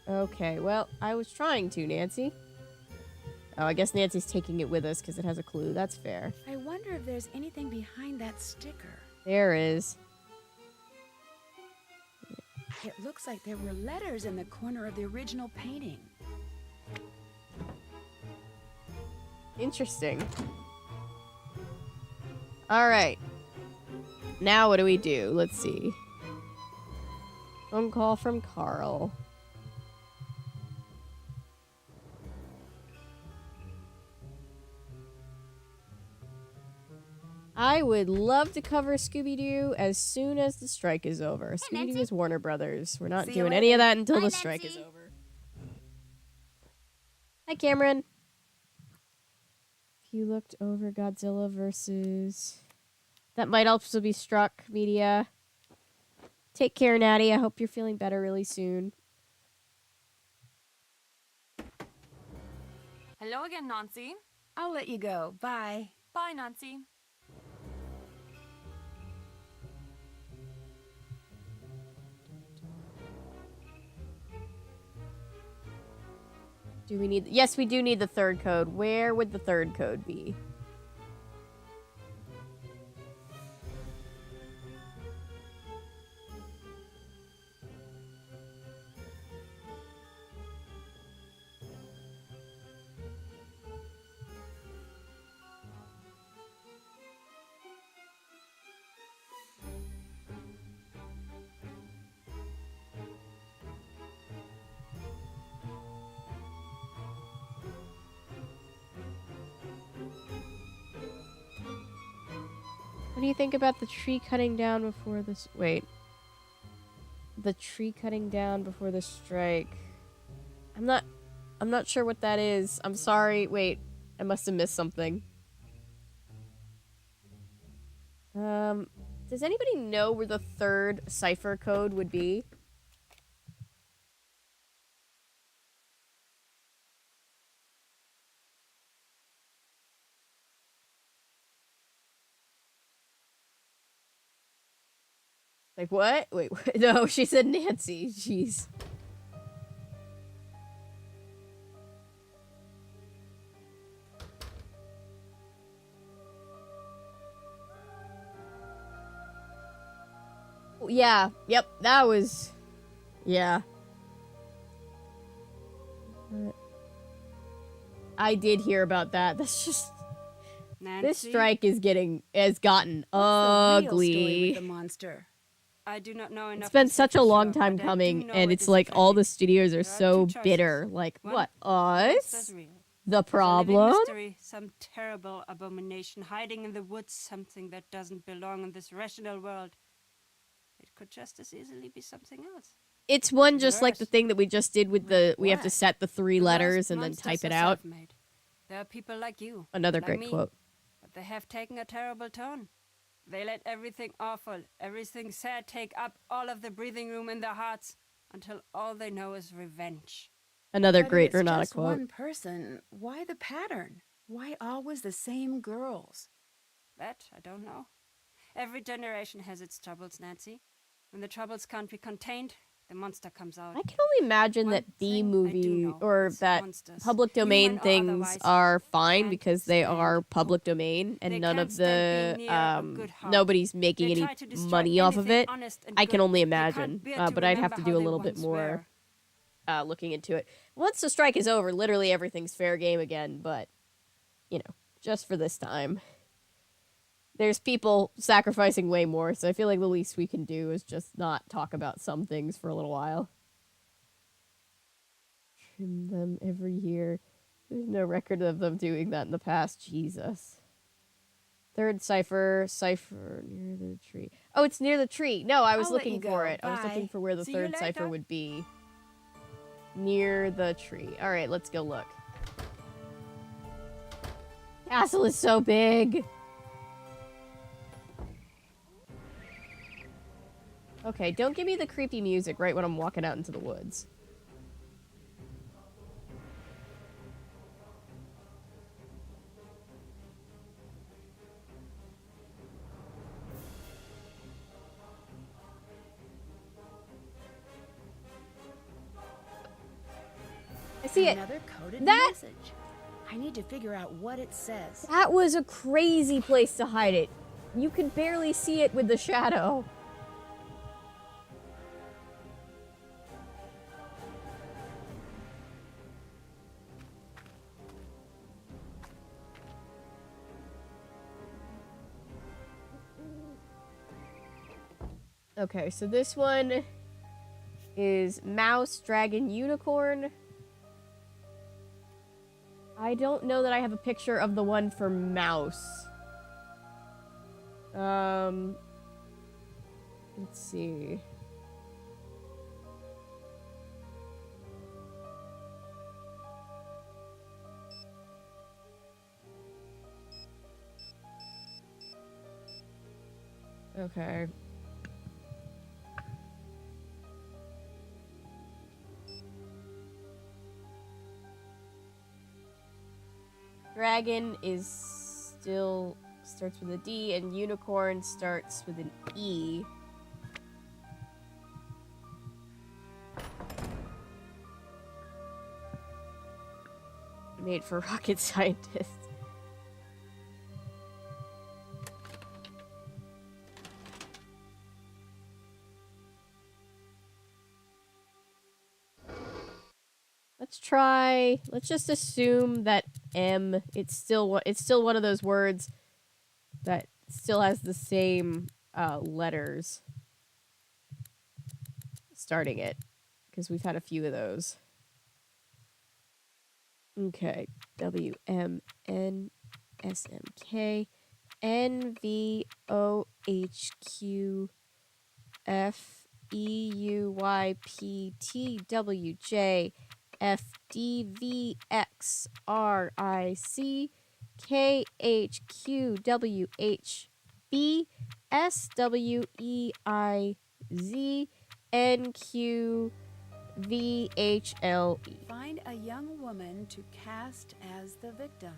Okay, well, I was trying to, Nancy. Oh, I guess Nancy's taking it with us because it has a clue. That's fair. I wonder if there's anything behind that sticker. There is. It looks like there were letters in the corner of the original painting. Interesting. Alright. Now what do we do? Let's see. Phone call from Carl. I would love to cover Scooby-Doo as soon as the strike is over. Scooby-Doo Nancy. is Warner Brothers. We're not See you doing any of later. that until Bye, the strike is Nancy. over. Hi, Cameron. If you looked over Godzilla versus... That might also be Struck Media. Take care, Natty. I hope you're feeling better really soon. Hello again, Nancy. I'll let you go. Bye. Bye, Nancy. Do we need... Yes, we do need the third code. Where would the third code be? What do you think about the tree cutting down before this... Wait. The tree cutting down before the strike. I'm not sure what that is. I'm sorry. Wait. I must have missed something. Does anybody know where the third cipher code would be? Like, what? Wait, what? No, she said Nancy. Jeez. yeah. Yep, that was... Yeah. I did hear about that. That's just... Nancy, This strike has gotten What's the real story ugly. with the monster? I do not know enough. It's been to say such a for long sure, time but I do coming, know and it it's is like all the offending. studios are There so two choices. bitter. Like, One, what, monsters us? real. The There's a living problem? mystery, some terrible abomination hiding in the woods, something that doesn't belong in this rational world. It could just as easily be something else. It's one just like the Worse. thing that we just did with the... We have to what? set the 3 The letters worst and then monsters type it are out. self-made. There are people like you. Another like great me, quote. But they have taken a terrible turn. They let everything awful, everything sad take up all of the breathing room in their hearts until all they know is revenge. Another But if great it's Renata just quote. one person, why the pattern? Why always the same girls? That I don't know. Every generation has its troubles, Nancy. When the troubles can't be contained, the monster comes out. I can only imagine One that thing I do B-movie know or is that monsters, public domain human or things otherwise, are fine can't because they stand are public hope. domain and They none can't of stand the being near a good heart. nobody's making They any try to destroy money off of anything it. honest and I can good. only They can't imagine, bear to but I'd have remember to how do a they little bit once more were. looking into it. Once the strike is over, literally everything's fair game again, but you know, just for this time. There's people sacrificing way more, so I feel like the least we can do is just not talk about some things for a little while. Trim them every year. There's no record of them doing that in the past. Jesus. Third cipher near the tree. Oh, it's near the tree. No, I was I'll let looking you for go. it. I was looking Bye. for where the See you third cipher later. would be. Near the tree. All right, let's go look. Castle is so big. Okay, don't give me the creepy music right when I'm walking out into the woods. I see it. Another coded That- message. I need to figure out what it says. That was a crazy place to hide it. You could barely see it with the shadow. Okay, so this one is mouse, dragon, unicorn. I don't know that I have a picture of the one for mouse. Let's see. Okay. Dragon is still starts with a D, and unicorn starts with an E. Made for rocket scientists. Let's just assume that M, it's still one of those words that still has the same letters starting it, because we've had a few of those. Okay, W M N S M K N V O H Q F E U Y P T W J F D V X R I C K H Q W H B S W E I Z N Q V H L E. Find a young woman to cast as the victim.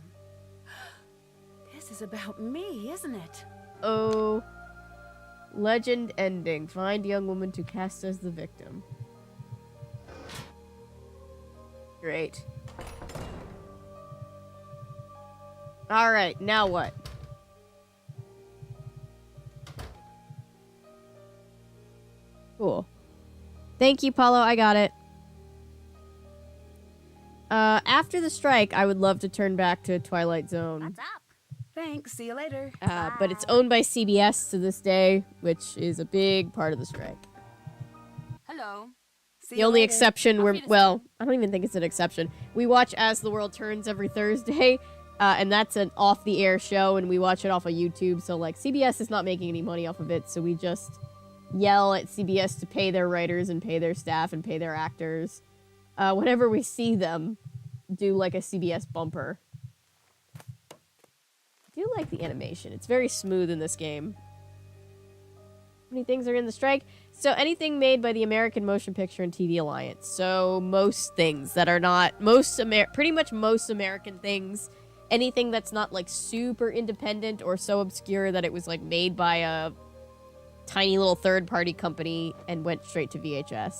This is about me, isn't it? Oh, legend ending. Find young woman to cast as the victim. Great. Alright, now what? Cool. Thank you, Paulo. I got it. After the strike, I would love to turn back to Twilight Zone. What's up? Thanks. See you later. But it's owned by CBS to this day, which is a big part of the strike. Hello. See The you only later. exception Auf well, I don't even think it's an exception. We watch As the World Turns every Thursday, and that's an off-the-air show, and we watch it off of YouTube. So, like, CBS is not making any money off of it, so we just yell at CBS to pay their writers and pay their staff and pay their actors. Whenever we see them do, like, a CBS bumper. I do like the animation. It's very smooth in this game. How many things are in the strike? So anything made by the American Motion Picture and TV Alliance. So most things that are not pretty much most American things. Anything that's not like super independent or so obscure that it was like made by a tiny little third-party company and went straight to VHS.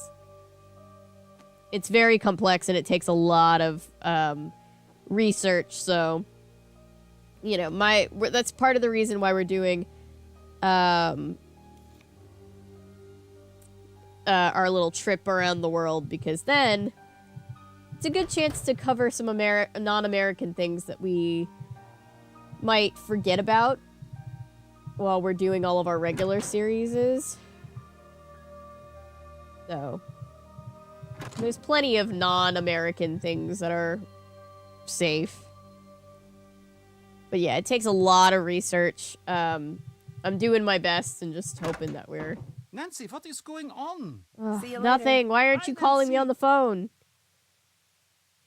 It's very complex and it takes a lot of research. So, you know, that's part of the reason why we're doing our little trip around the world, because then it's a good chance to cover some non-American things that we might forget about while we're doing all of our regular series. So there's plenty of non-American things that are safe. But yeah, it takes a lot of research. I'm doing my best and just hoping that we're... Nancy, what is going on? See you later. Nothing. Why aren't Hi, you calling me Nancy. on the phone?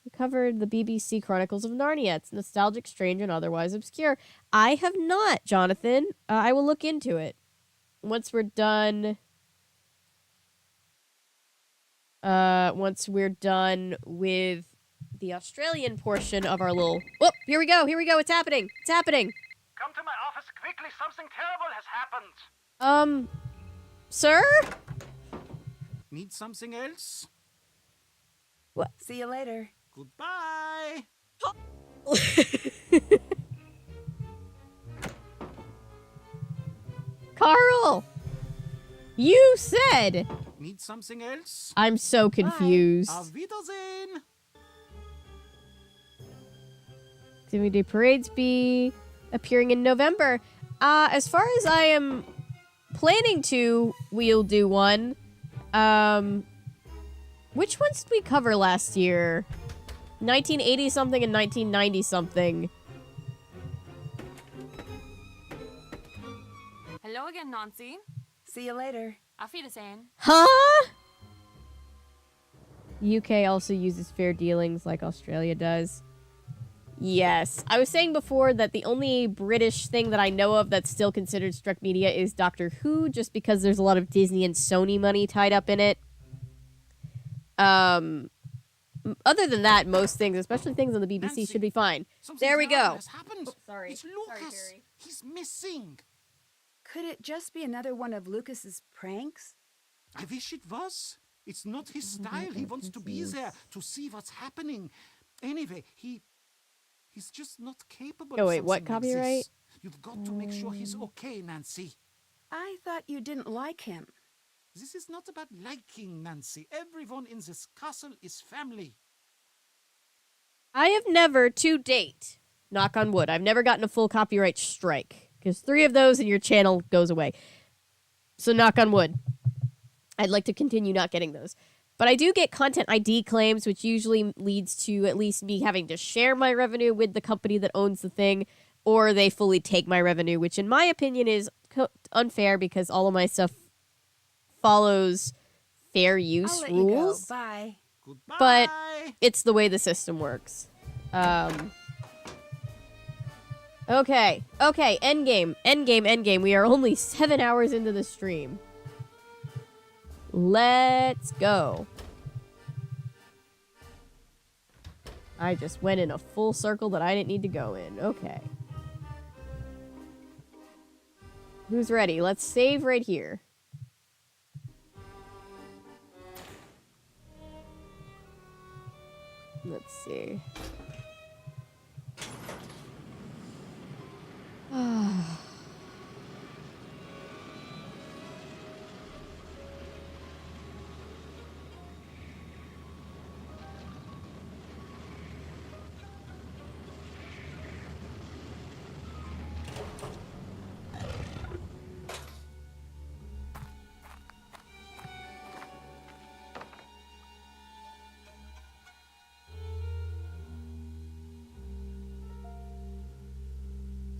We covered the BBC Chronicles of Narnia. It's nostalgic, strange, and otherwise obscure. I have not, Jonathan. I will look into it. Once we're done... once we're done with the Australian portion of our little... Oh, here we go. Here we go. It's happening. It's happening. Come to my office quickly. Something terrible has happened. Sir? Need something else? See you later. Goodbye. Carl! You said... Need something else? I'm so confused. Auf Wiedersehen. Activity parades be appearing in November. As far as I am planning to, we'll do one. Which ones did we cover last year? 1980 something and 1990 something. Hello again, Nancy. See you later. Auf Wiedersehen. Huh? UK also uses fair dealings like Australia does. Yes. I was saying before that the only British thing that I know of that's still considered struck media is Doctor Who, just because there's a lot of Disney and Sony money tied up in it. Other than that, most things, especially things on the BBC, Nancy, should be fine. Something There we terrible go. has happened. Sorry. It's Lucas. Sorry, Terry. He's missing. Could it just be another one of Lucas's pranks? I wish it was. It's not his style. He wants to be there to see what's happening. Anyway, he's just not capable Oh, of wait, something what like copyright? this. You've got to make sure he's okay, Nancy. I thought you didn't like him. This is not about liking, Nancy. Everyone in this castle is family. I have never, to date, knock on wood, I've never gotten a full copyright strike. Because 3 of those and your channel goes away. So knock on wood. I'd like to continue not getting those. But I do get content ID claims, which usually leads to at least me having to share my revenue with the company that owns the thing, or they fully take my revenue, which in my opinion is unfair because all of my stuff follows fair use I'll let you go. rules. Bye. Goodbye. But it's the way the system works. Okay, endgame. We are only 7 hours into the stream. Let's go. I just went in a full circle that I didn't need to go in. Okay. Who's ready? Let's save right here. Let's see.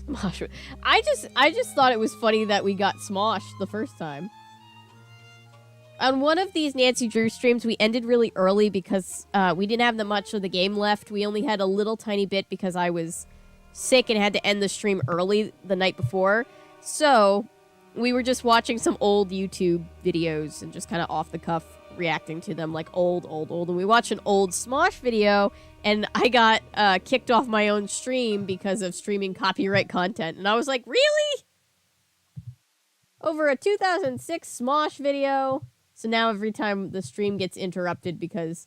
Smosh. I just thought it was funny that we got smoshed the first time. On one of these Nancy Drew streams, we ended really early because we didn't have that much of the game left. We only had a little tiny bit because I was sick and had to end the stream early the night before. So we were just watching some old YouTube videos and just kind of off the cuff reacting to them, like old. And we watched an old Smosh video, and I got kicked off my own stream because of streaming copyright content. And I was like, really? Over a 2006 Smosh video? So now every time the stream gets interrupted because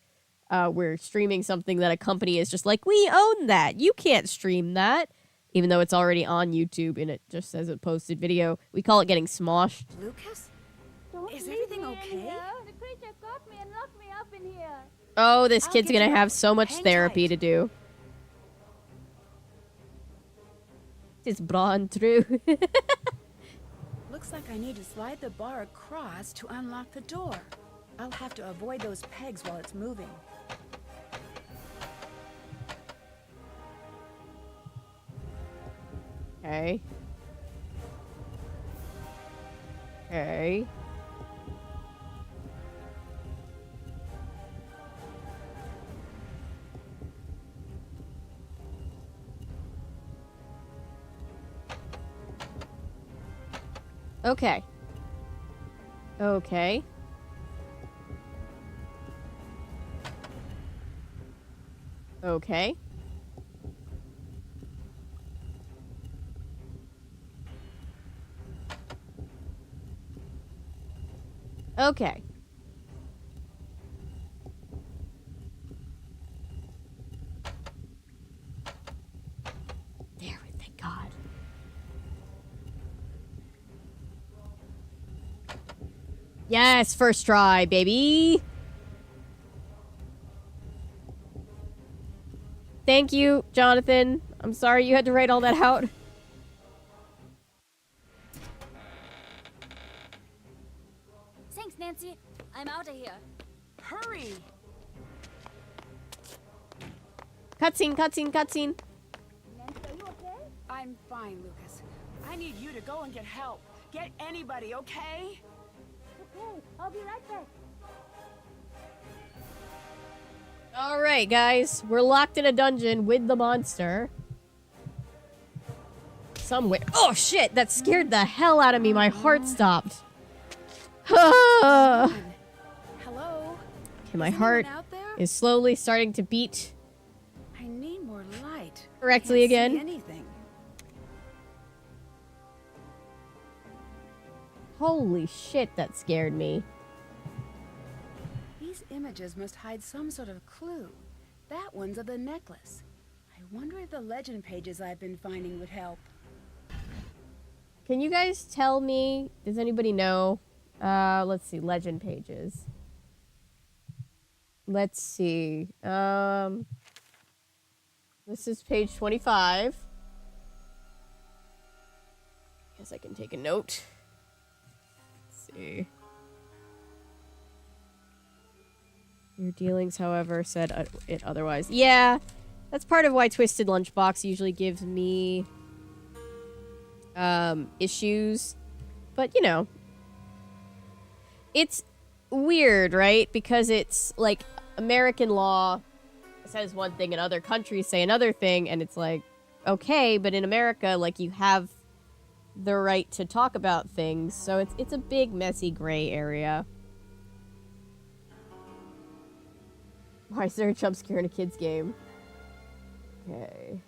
we're streaming something that a company is just like, we own that. You can't stream that. Even though it's already on YouTube and it just says a posted video. We call it getting smoshed. Lucas? Is everything okay? The creature got me and locked me up in here. Oh, this I'll kid's get gonna you have out. so much Hang therapy tight. to do. It's brawn through. Looks like I need to slide the bar across to unlock the door. I'll have to avoid those pegs while it's moving. Okay. Okay. Okay. Okay. Okay. Okay. There, thank God. Yes, first try, baby. Thank you, Jonathan. I'm sorry you had to write all that out. Thanks, Nancy. I'm out of here. Hurry! Cutscene. Nancy, are you okay? I'm fine, Lucas. I need you to go and get help. Get anybody, okay? Okay, I'll be right back. All right, guys. We're locked in a dungeon with the monster. Somewhere. Oh, shit. That scared the hell out of me. My heart stopped. Okay, Hello? my Is heart anyone out there? is slowly starting to beat I need more light. correctly Can't see again. anything. Holy shit, that scared me. These images must hide some sort of clue. That one's of the necklace. I wonder if the legend pages I've been finding would help. Can you guys tell me? Does anybody know? Let's see. Legend pages. Let's see. This is page 25. Guess I can take a note. Let's see. Your dealings, however, said it otherwise. Yeah, that's part of why Twisted Lunchbox usually gives me issues. But, you know, it's weird, right? Because it's like American law says one thing and other countries say another thing, and it's like, okay, but in America, like, you have the right to talk about things, so it's a big, messy, gray area. Why is there a jump scare in a kid's game? Okay.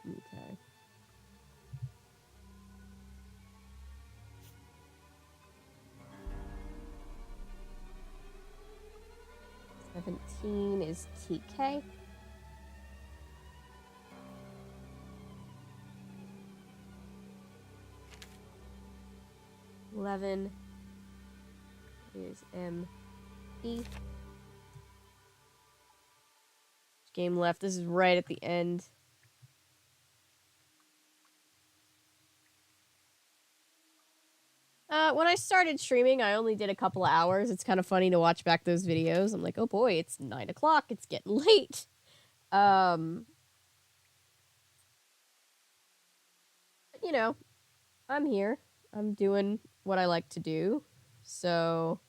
Okay. $17 is TK. $11 is ME. Game left. This is right at the end. When I started streaming, I only did a couple of hours. It's kind of funny to watch back those videos. I'm like, oh boy, it's 9 o'clock. It's getting late. You know, I'm here. I'm doing what I like to do. So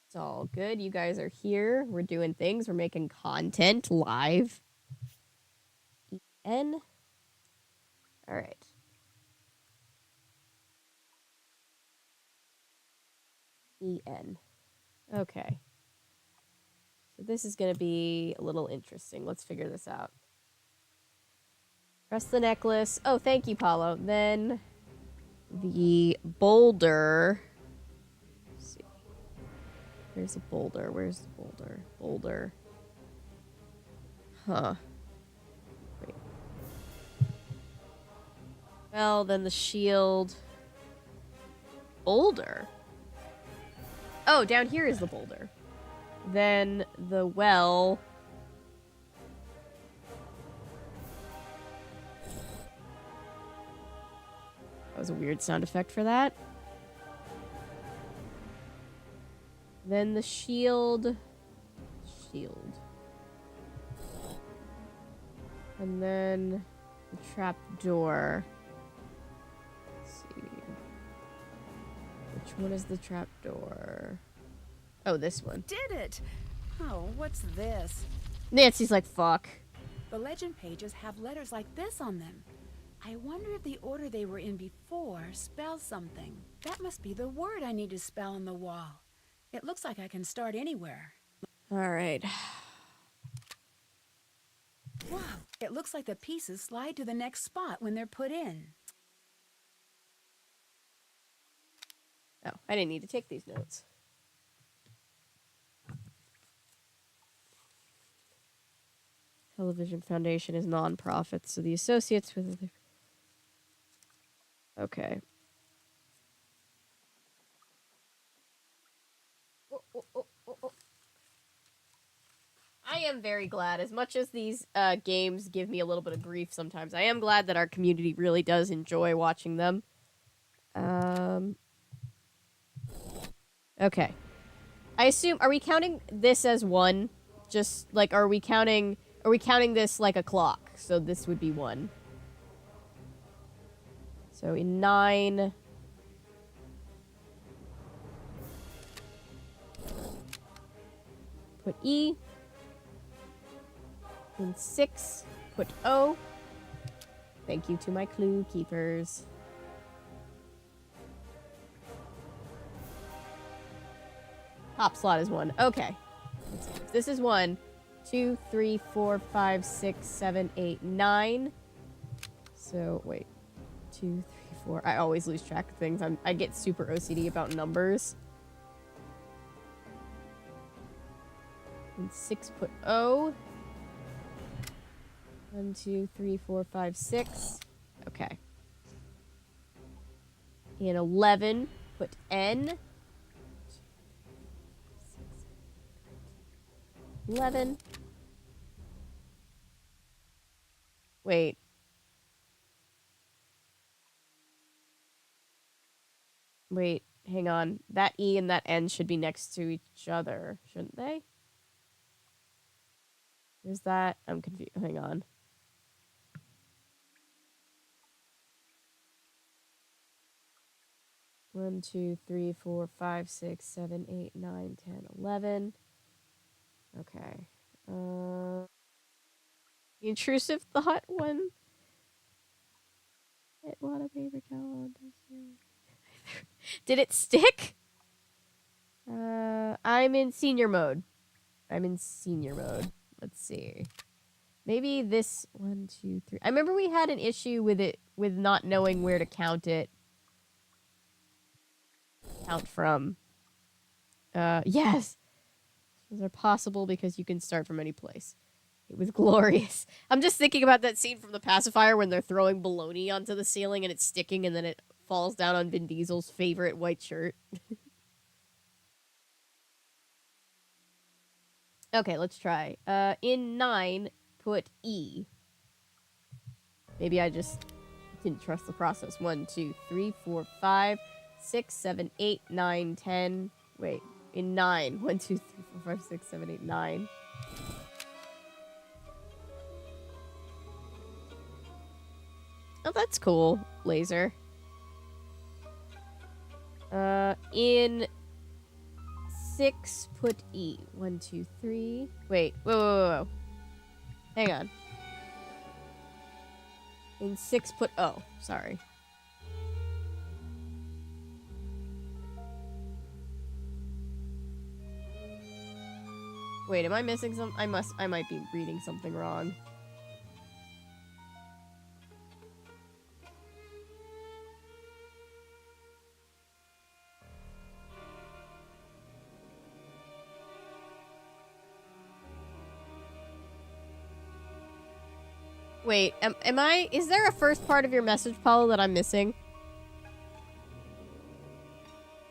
it's all good. You guys are here. We're doing things. We're making content live. EN. All right. EN. Okay. So this is going to be a little interesting. Let's figure this out. Press the necklace. Oh, thank you, Paulo. Then the boulder. Let's see. Where's the boulder? Where's the boulder? Boulder. Huh. Wait. Well, then the shield. Boulder. Oh, down here is the boulder. Then the well. That was a weird sound effect for that. Then the shield. Shield. And then the trap door. Let's see. Which one is the trap door? Oh, this one. Did it! Oh, what's this? Nancy's like, fuck. The legend pages have letters like this on them. I wonder if the order they were in before spells something. That must be the word I need to spell on the wall. It looks like I can start anywhere. All right. Wow, it looks like the pieces slide to the next spot when they're put in. Oh, I didn't need to take these notes. Television Foundation is non-profit, so the associates with the... Okay. I am very glad, as much as these games give me a little bit of grief sometimes, I am glad that our community really does enjoy watching them. Okay. I assume, are we counting this as one? Just, like, are we counting this like a clock? So this would be 1. So in 9... put E. In 6, put O. Thank you to my clue keepers. Top slot is 1. Okay. This is 1, 2, 3, 4, 5, 6, 7, 8, 9. So, wait. 2, 3, 4. I always lose track of things. I get super OCD about numbers. In 6, put O. 1, 2, 3, 4, 5, 6. Okay. In 11, put N. 11. Wait. Wait, hang on. That E and that N should be next to each other, shouldn't they? Is that? I'm confused. Hang on. One, 2, 3, 4, 5, 6, 7, 8, 9, 10, 11. Okay. The intrusive thought one. It want a paper towel. Did it stick? I'm in senior mode. Let's see. Maybe this 1, 2, 3. I remember we had an issue with it, with not knowing where to count it. Count from. Yes. Those are possible because you can start from any place. It was glorious. I'm just thinking about that scene from The Pacifier when they're throwing bologna onto the ceiling and it's sticking and then it falls down on Vin Diesel's favorite white shirt. Okay, let's try. In 9, put E. Maybe I just didn't trust the process. 1, 2, 3, 4, 5, 6, 7, 8, 9, 10. Wait, in 9. 1, 2, 3, 4, 5, 6, 7, 8, 9. Oh, that's cool. Laser. In 6, put E. 1, 2, 3. Wait, whoa. Hang on. In 6, put O. Sorry. Wait, am I missing some? I might be reading something wrong. Wait, am I? Is there a first part of your message, Paulo, that I'm missing?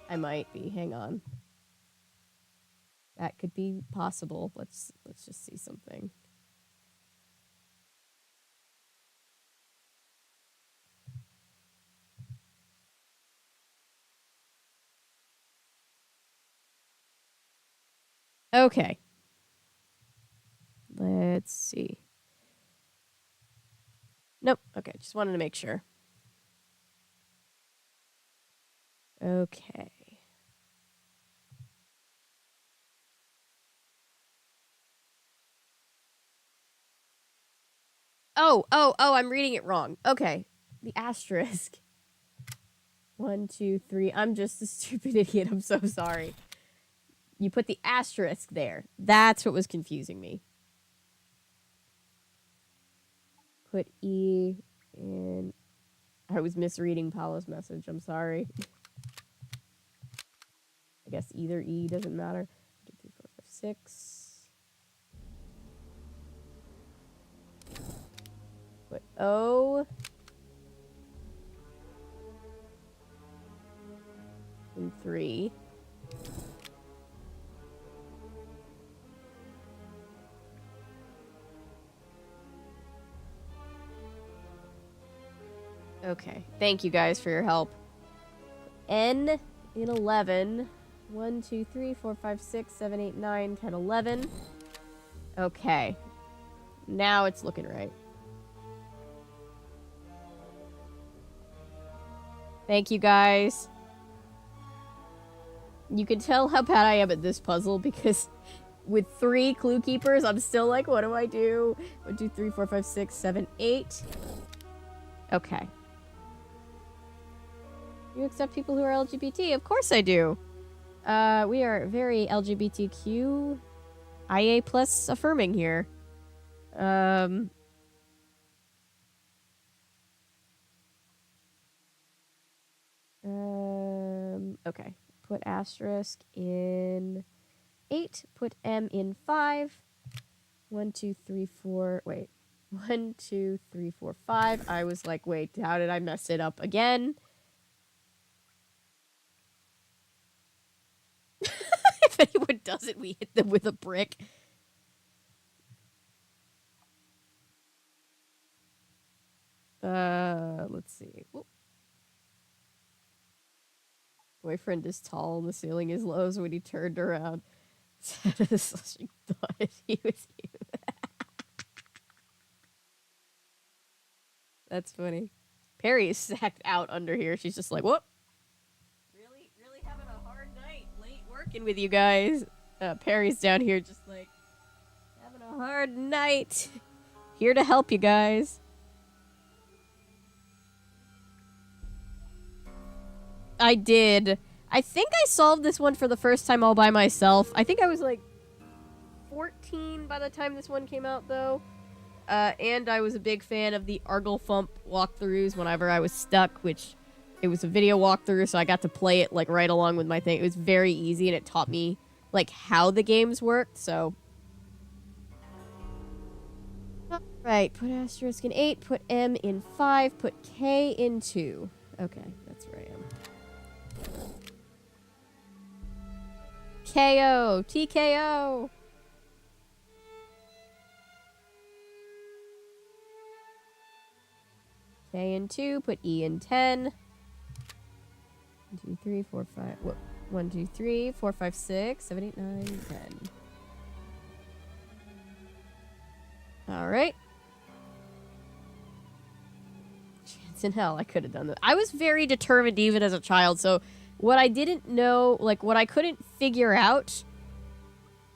I might be. Hang on. That could be possible. Let's just see something. Okay. Let's see. Nope. Okay, just wanted to make sure. Okay. Oh, I'm reading it wrong. Okay. The asterisk. 1, 2, 3. I'm just a stupid idiot. I'm so sorry. You put the asterisk there. That's what was confusing me. Put E in... I was misreading Paulo's message. I'm sorry. I guess either E doesn't matter. 1, 2, 3, 4, 5, 6. Put O. In 3. Okay. Thank you guys for your help. N in 11. 1, 2, 3, 4, 5, 6, 7, 8, 9, 10, 11. Okay. Now it's looking right. Thank you guys. You can tell how bad I am at this puzzle because with 3 clue keepers, I'm still like, what do I do? 1, 2, 3, 4, 5, 6, 7, 8. Okay. You accept people who are LGBT? Of course I do. We are very LGBTQ IA plus affirming here. Okay. Put asterisk in 8. Put M in 5. 1, 2, 3, 4. Wait. 1, 2, 3, 4, 5. I was like, wait, how did I mess it up again? If anyone does it, we hit them with a brick. Let's see. Whoop. Boyfriend is tall and the ceiling is low, so when he turned around, thought he was you. That's funny. Perry is sacked out under here. She's just like, whoop. Really having a hard night. Late working with you guys. Perry's down here just like, having a hard night. Here to help you guys. I did. I think I solved this one for the first time all by myself. I think I was like 14 by the time this one came out, though. And I was a big fan of the Arglethump walkthroughs whenever I was stuck, which it was a video walkthrough, so I got to play it like right along with my thing. It was very easy, and it taught me like how the games worked, so... Alright, put asterisk in 8, put M in 5, put K in 2. Okay, that's where I am. KO! TKO! K in 2, put E in 10. 1, 2, 3, 4, 5. What? 1, 2, 3, 4, 5, 6, 7, 8, 9, 10. Alright. Chance in hell, I could have done that. I was very determined even as a child, so what I didn't know, like what I couldn't figure out,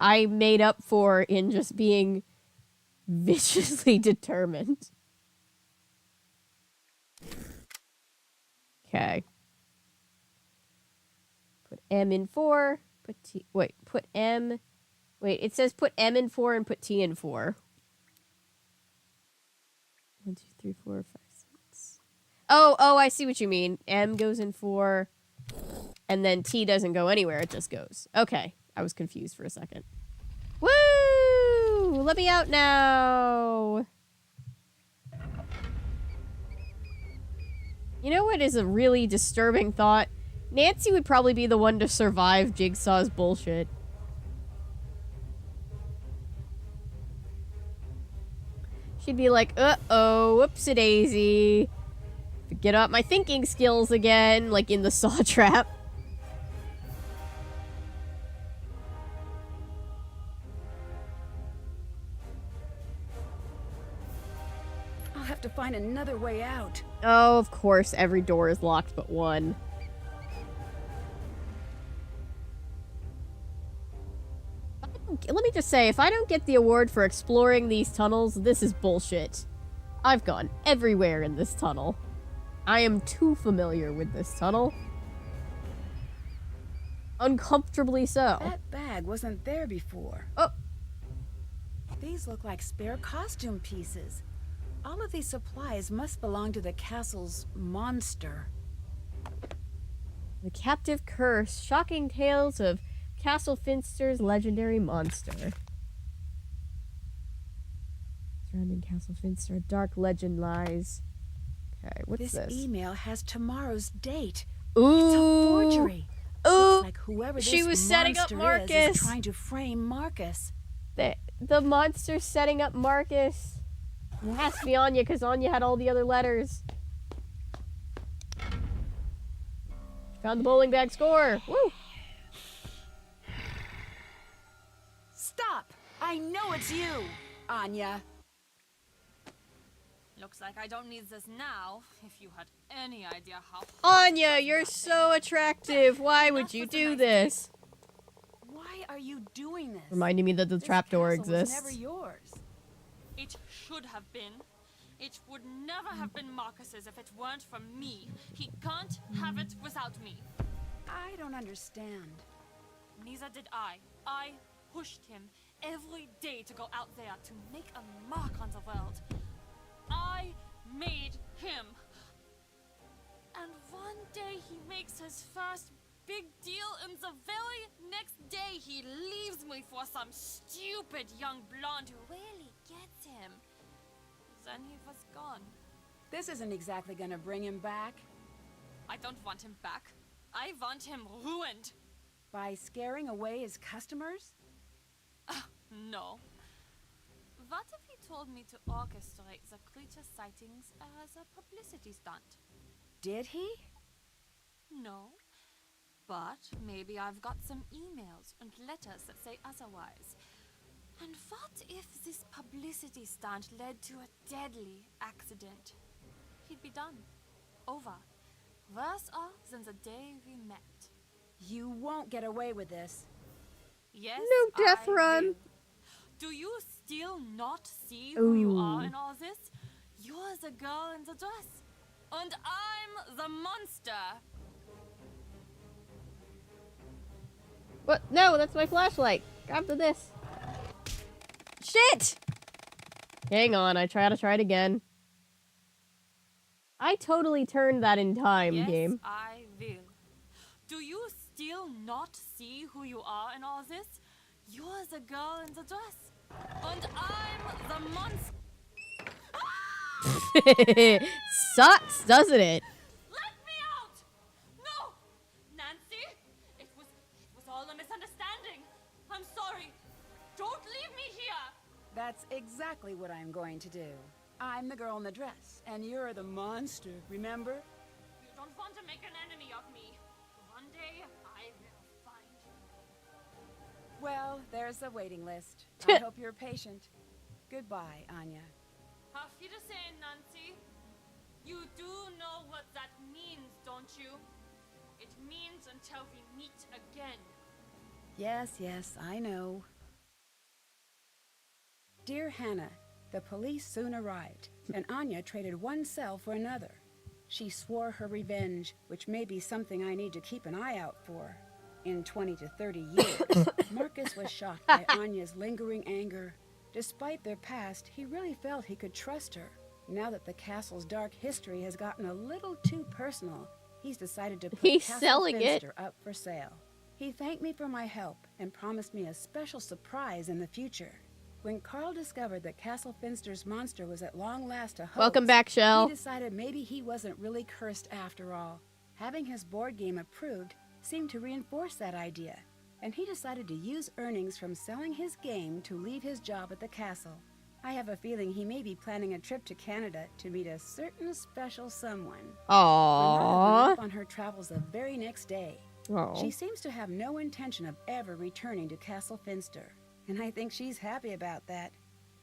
I made up for in just being viciously determined. Okay. Put M in 4. Put T. Wait, put M. Wait, it says put M in 4 and put T in 4. 1, 2, 3, 4, 5, 6. Oh, I see what you mean. M goes in 4, and then T doesn't go anywhere. It just goes. Okay, I was confused for a second. Woo! Let me out now. You know what is a really disturbing thought? Nancy would probably be the one to survive Jigsaw's bullshit. She'd be like, uh-oh, whoopsie-daisy. Get out my thinking skills again, like in the Saw trap. I'll have to find another way out. Oh, of course, every door is locked but one. Let me just say, if I don't get the award for exploring these tunnels, this is bullshit. I've gone everywhere in this tunnel. I am too familiar with this tunnel. Uncomfortably so. That bag wasn't there before. Oh. These look like spare costume pieces. All of these supplies must belong to the castle's monster. The Captive Curse. Shocking tales of Castle Finster's legendary monster. Surrounding Castle Finster, a dark legend lies. Okay, what's this? This email has tomorrow's date. Ooh. It's a forgery. Ooh. Looks like whoever this She was setting up monster Marcus. is trying to frame Marcus. The monster's setting up Marcus. It has to be Anya, because Anya had all the other letters. Found the bowling bag score. Woo! Stop! I know it's you, Anya. Looks like I don't need this now. If you had any idea how... Anya, you're so attractive. Why would you do this? Why are you doing this? Reminding me that the trapdoor Castle was exists. never yours. It should have been. It would never have been Marcus's if it weren't for me. He can't have it without me. I don't understand. Neither did I. I pushed him every day to go out there to make a mark on the world. I made him. And one day he makes his first big deal, and the very next day he leaves me for some stupid young blonde who really gets him. Then he was gone. This isn't exactly gonna bring him back. I don't want him back. I want him ruined. By scaring away his customers? No. What if he told me to orchestrate the creature sightings as a publicity stunt? Did he? No. But maybe I've got some emails and letters that say otherwise. And what if this publicity stunt led to a deadly accident? He'd be done. Over. Worse off than the day we met. You won't get away with this. Yes, No death I run. will. Do you still not see who you are Ooh. in all this? You're the girl in the dress. And I'm the monster. What? No, that's my flashlight. Grab the this. Shit! Hang on, I try it again. I totally turned that in time, Yes, game. I will. Do you still not see who you are in all this? You're the girl in the dress. And I'm the monster. Sucks, doesn't it? Let me out! No! Nancy! It was all a misunderstanding. I'm sorry. Don't leave me here! That's exactly what I'm going to do. I'm the girl in the dress, and you're the monster, remember? You don't want to make an enemy of me. One day, I will find you. Well, there's the waiting list. I hope you're patient. Goodbye, Anya. Auf Wiedersehen, Nancy. You do know what that means, don't you? It means until we meet again. Yes, I know. Dear Hannah, the police soon arrived, and Anya traded one cell for another. She swore her revenge, which may be something I need to keep an eye out for. In 20 to 30 years, Marcus was shocked by Anya's lingering anger. Despite their past, he really felt he could trust her. Now that the castle's dark history has gotten a little too personal, he's decided to put He's Castle selling it. Finster up for sale. He thanked me for my help and promised me a special surprise in the future. When Carl discovered that Castle Finster's monster was at long last a hoax, Welcome back, Shell. he decided maybe he wasn't really cursed after all. Having his board game approved seemed to reinforce that idea, and he decided to use earnings from selling his game to leave his job at the castle. I have a feeling he may be planning a trip to Canada to meet a certain special someone. Renata went Aww. off on her travels the very next day. Aw. She seems to have no intention of ever returning to Castle Finster, and I think she's happy about that.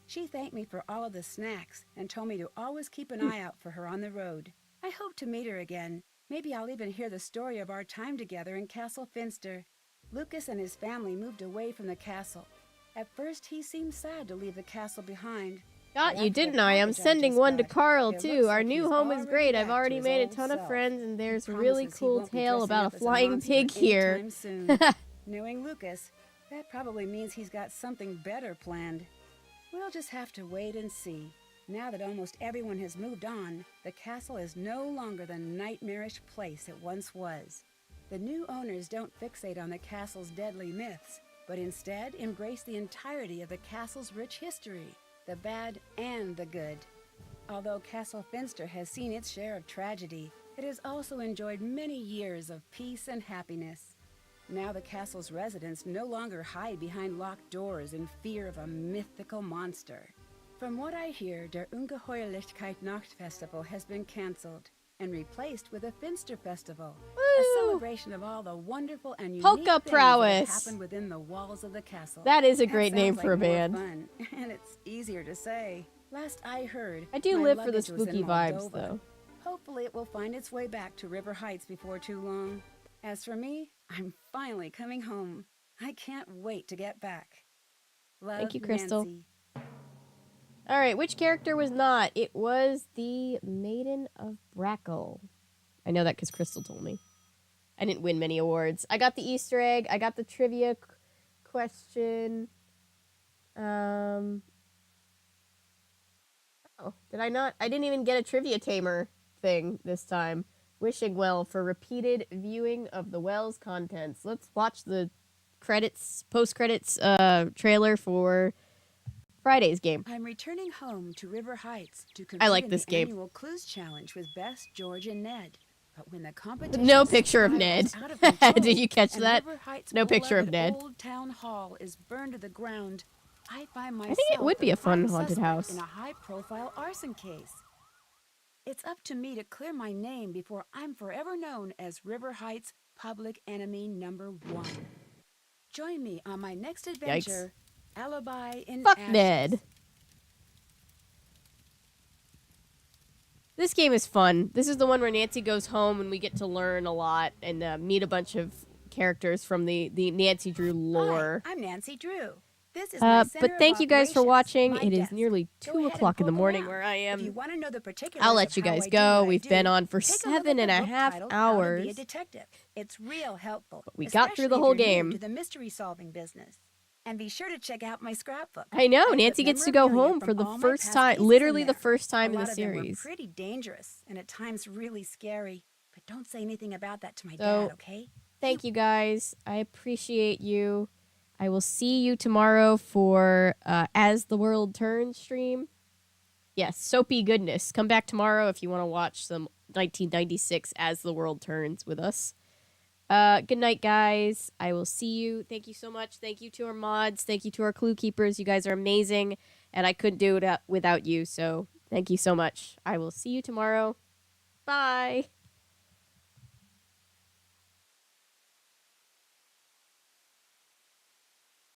She thanked me for all of the snacks and told me to always keep an eye out for her on the road. I hope to meet her again. Maybe I'll even hear the story of our time together in Castle Finster. Lucas and his family moved away from the castle. At first, he seemed sad to leave the castle behind. Got But you, after the didn't I? I'm package sending just one to got, Carl, it too. looks Our like new he's home is already great. I've back already to his made a old ton of self. friends, and there's a He really promises he cool won't be tale dressing about a up as flying monster pig here. anytime soon. Knowing Lucas, that probably means he's got something better planned. We'll just have to wait and see. Now that almost everyone has moved on, the castle is no longer the nightmarish place it once was. The new owners don't fixate on the castle's deadly myths, but instead embrace the entirety of the castle's rich history, the bad and the good. Although Castle Finster has seen its share of tragedy, it has also enjoyed many years of peace and happiness. Now the castle's residents no longer hide behind locked doors in fear of a mythical monster. From what I hear, der Ungeheuerlichkeit Nachtfestival has been cancelled and replaced with a Finster Festival, a celebration of all the wonderful and unique Polka things that prowess. have happened within the walls of the castle. That is a That great name sounds for a like more band. fun, and it's easier to say. Last I heard, I do my live for the luggage was in spooky vibes, Moldova. though. Hopefully it will find its way back to River Heights before too long. As for me, I'm finally coming home. I can't wait to get back. Love, Thank you, Crystal. Nancy. All right, which character was not? It was the Maiden of Brackle. I know that because Crystal told me. I didn't win many awards. I got the Easter egg. I got the trivia question. Oh, did I not? I didn't even get a trivia tamer thing this time. Wishing well for repeated viewing of the Wells contents. Let's watch the post-credits trailer for Friday's game. I'm returning home to River Heights to compete I like in this the game. annual Clues Challenge with Bess, George, and Ned. But when the competition No picture of Ned. spirals out of control Did you catch and that? River Heights' No picture of beloved Ned. Old Town Hall is burned to the ground, I find I myself think it would be the a fun prime haunted suspect house. in a high-profile arson case. It's up to me to clear my name before I'm forever known as River Heights' public enemy number 1. Join me on my next adventure, Alibi in Fuck Ashes. Ned. This game is fun. This is the one where Nancy goes home and we get to learn a lot and meet a bunch of characters from the Nancy Drew lore. Hi, I'm Nancy Drew. This is my center But thank of you guys for operations, watching. my It is desk. nearly Go 2 ahead and o'clock in the poke morning around. where I If you am. want to know the particulars I'll let of you how guys I do go. what I We've do, been on for take a look at 7 and the a book half titled How to Be a hours. Detective. It's real helpful. We got through the especially whole if you're game. new to the mystery solving business. And be sure to check out my scrapbook. I know, I put Nancy gets to go memorabilia home from for the all my first past time, cases literally in the there. first time A in lot the of them were series. pretty dangerous and at times really scary. But don't say anything about that to my So, dad, okay? Thank you guys. I appreciate you. I will see you tomorrow for As the World Turns stream. Yes, soapy goodness. Come back tomorrow if you want to watch some 1996 As the World Turns with us. Good night, guys. I will see you. Thank you so much. Thank you to our mods. Thank you to our clue keepers. You guys are amazing, and I couldn't do it without you, so Thank you so much. I will see you tomorrow. Bye.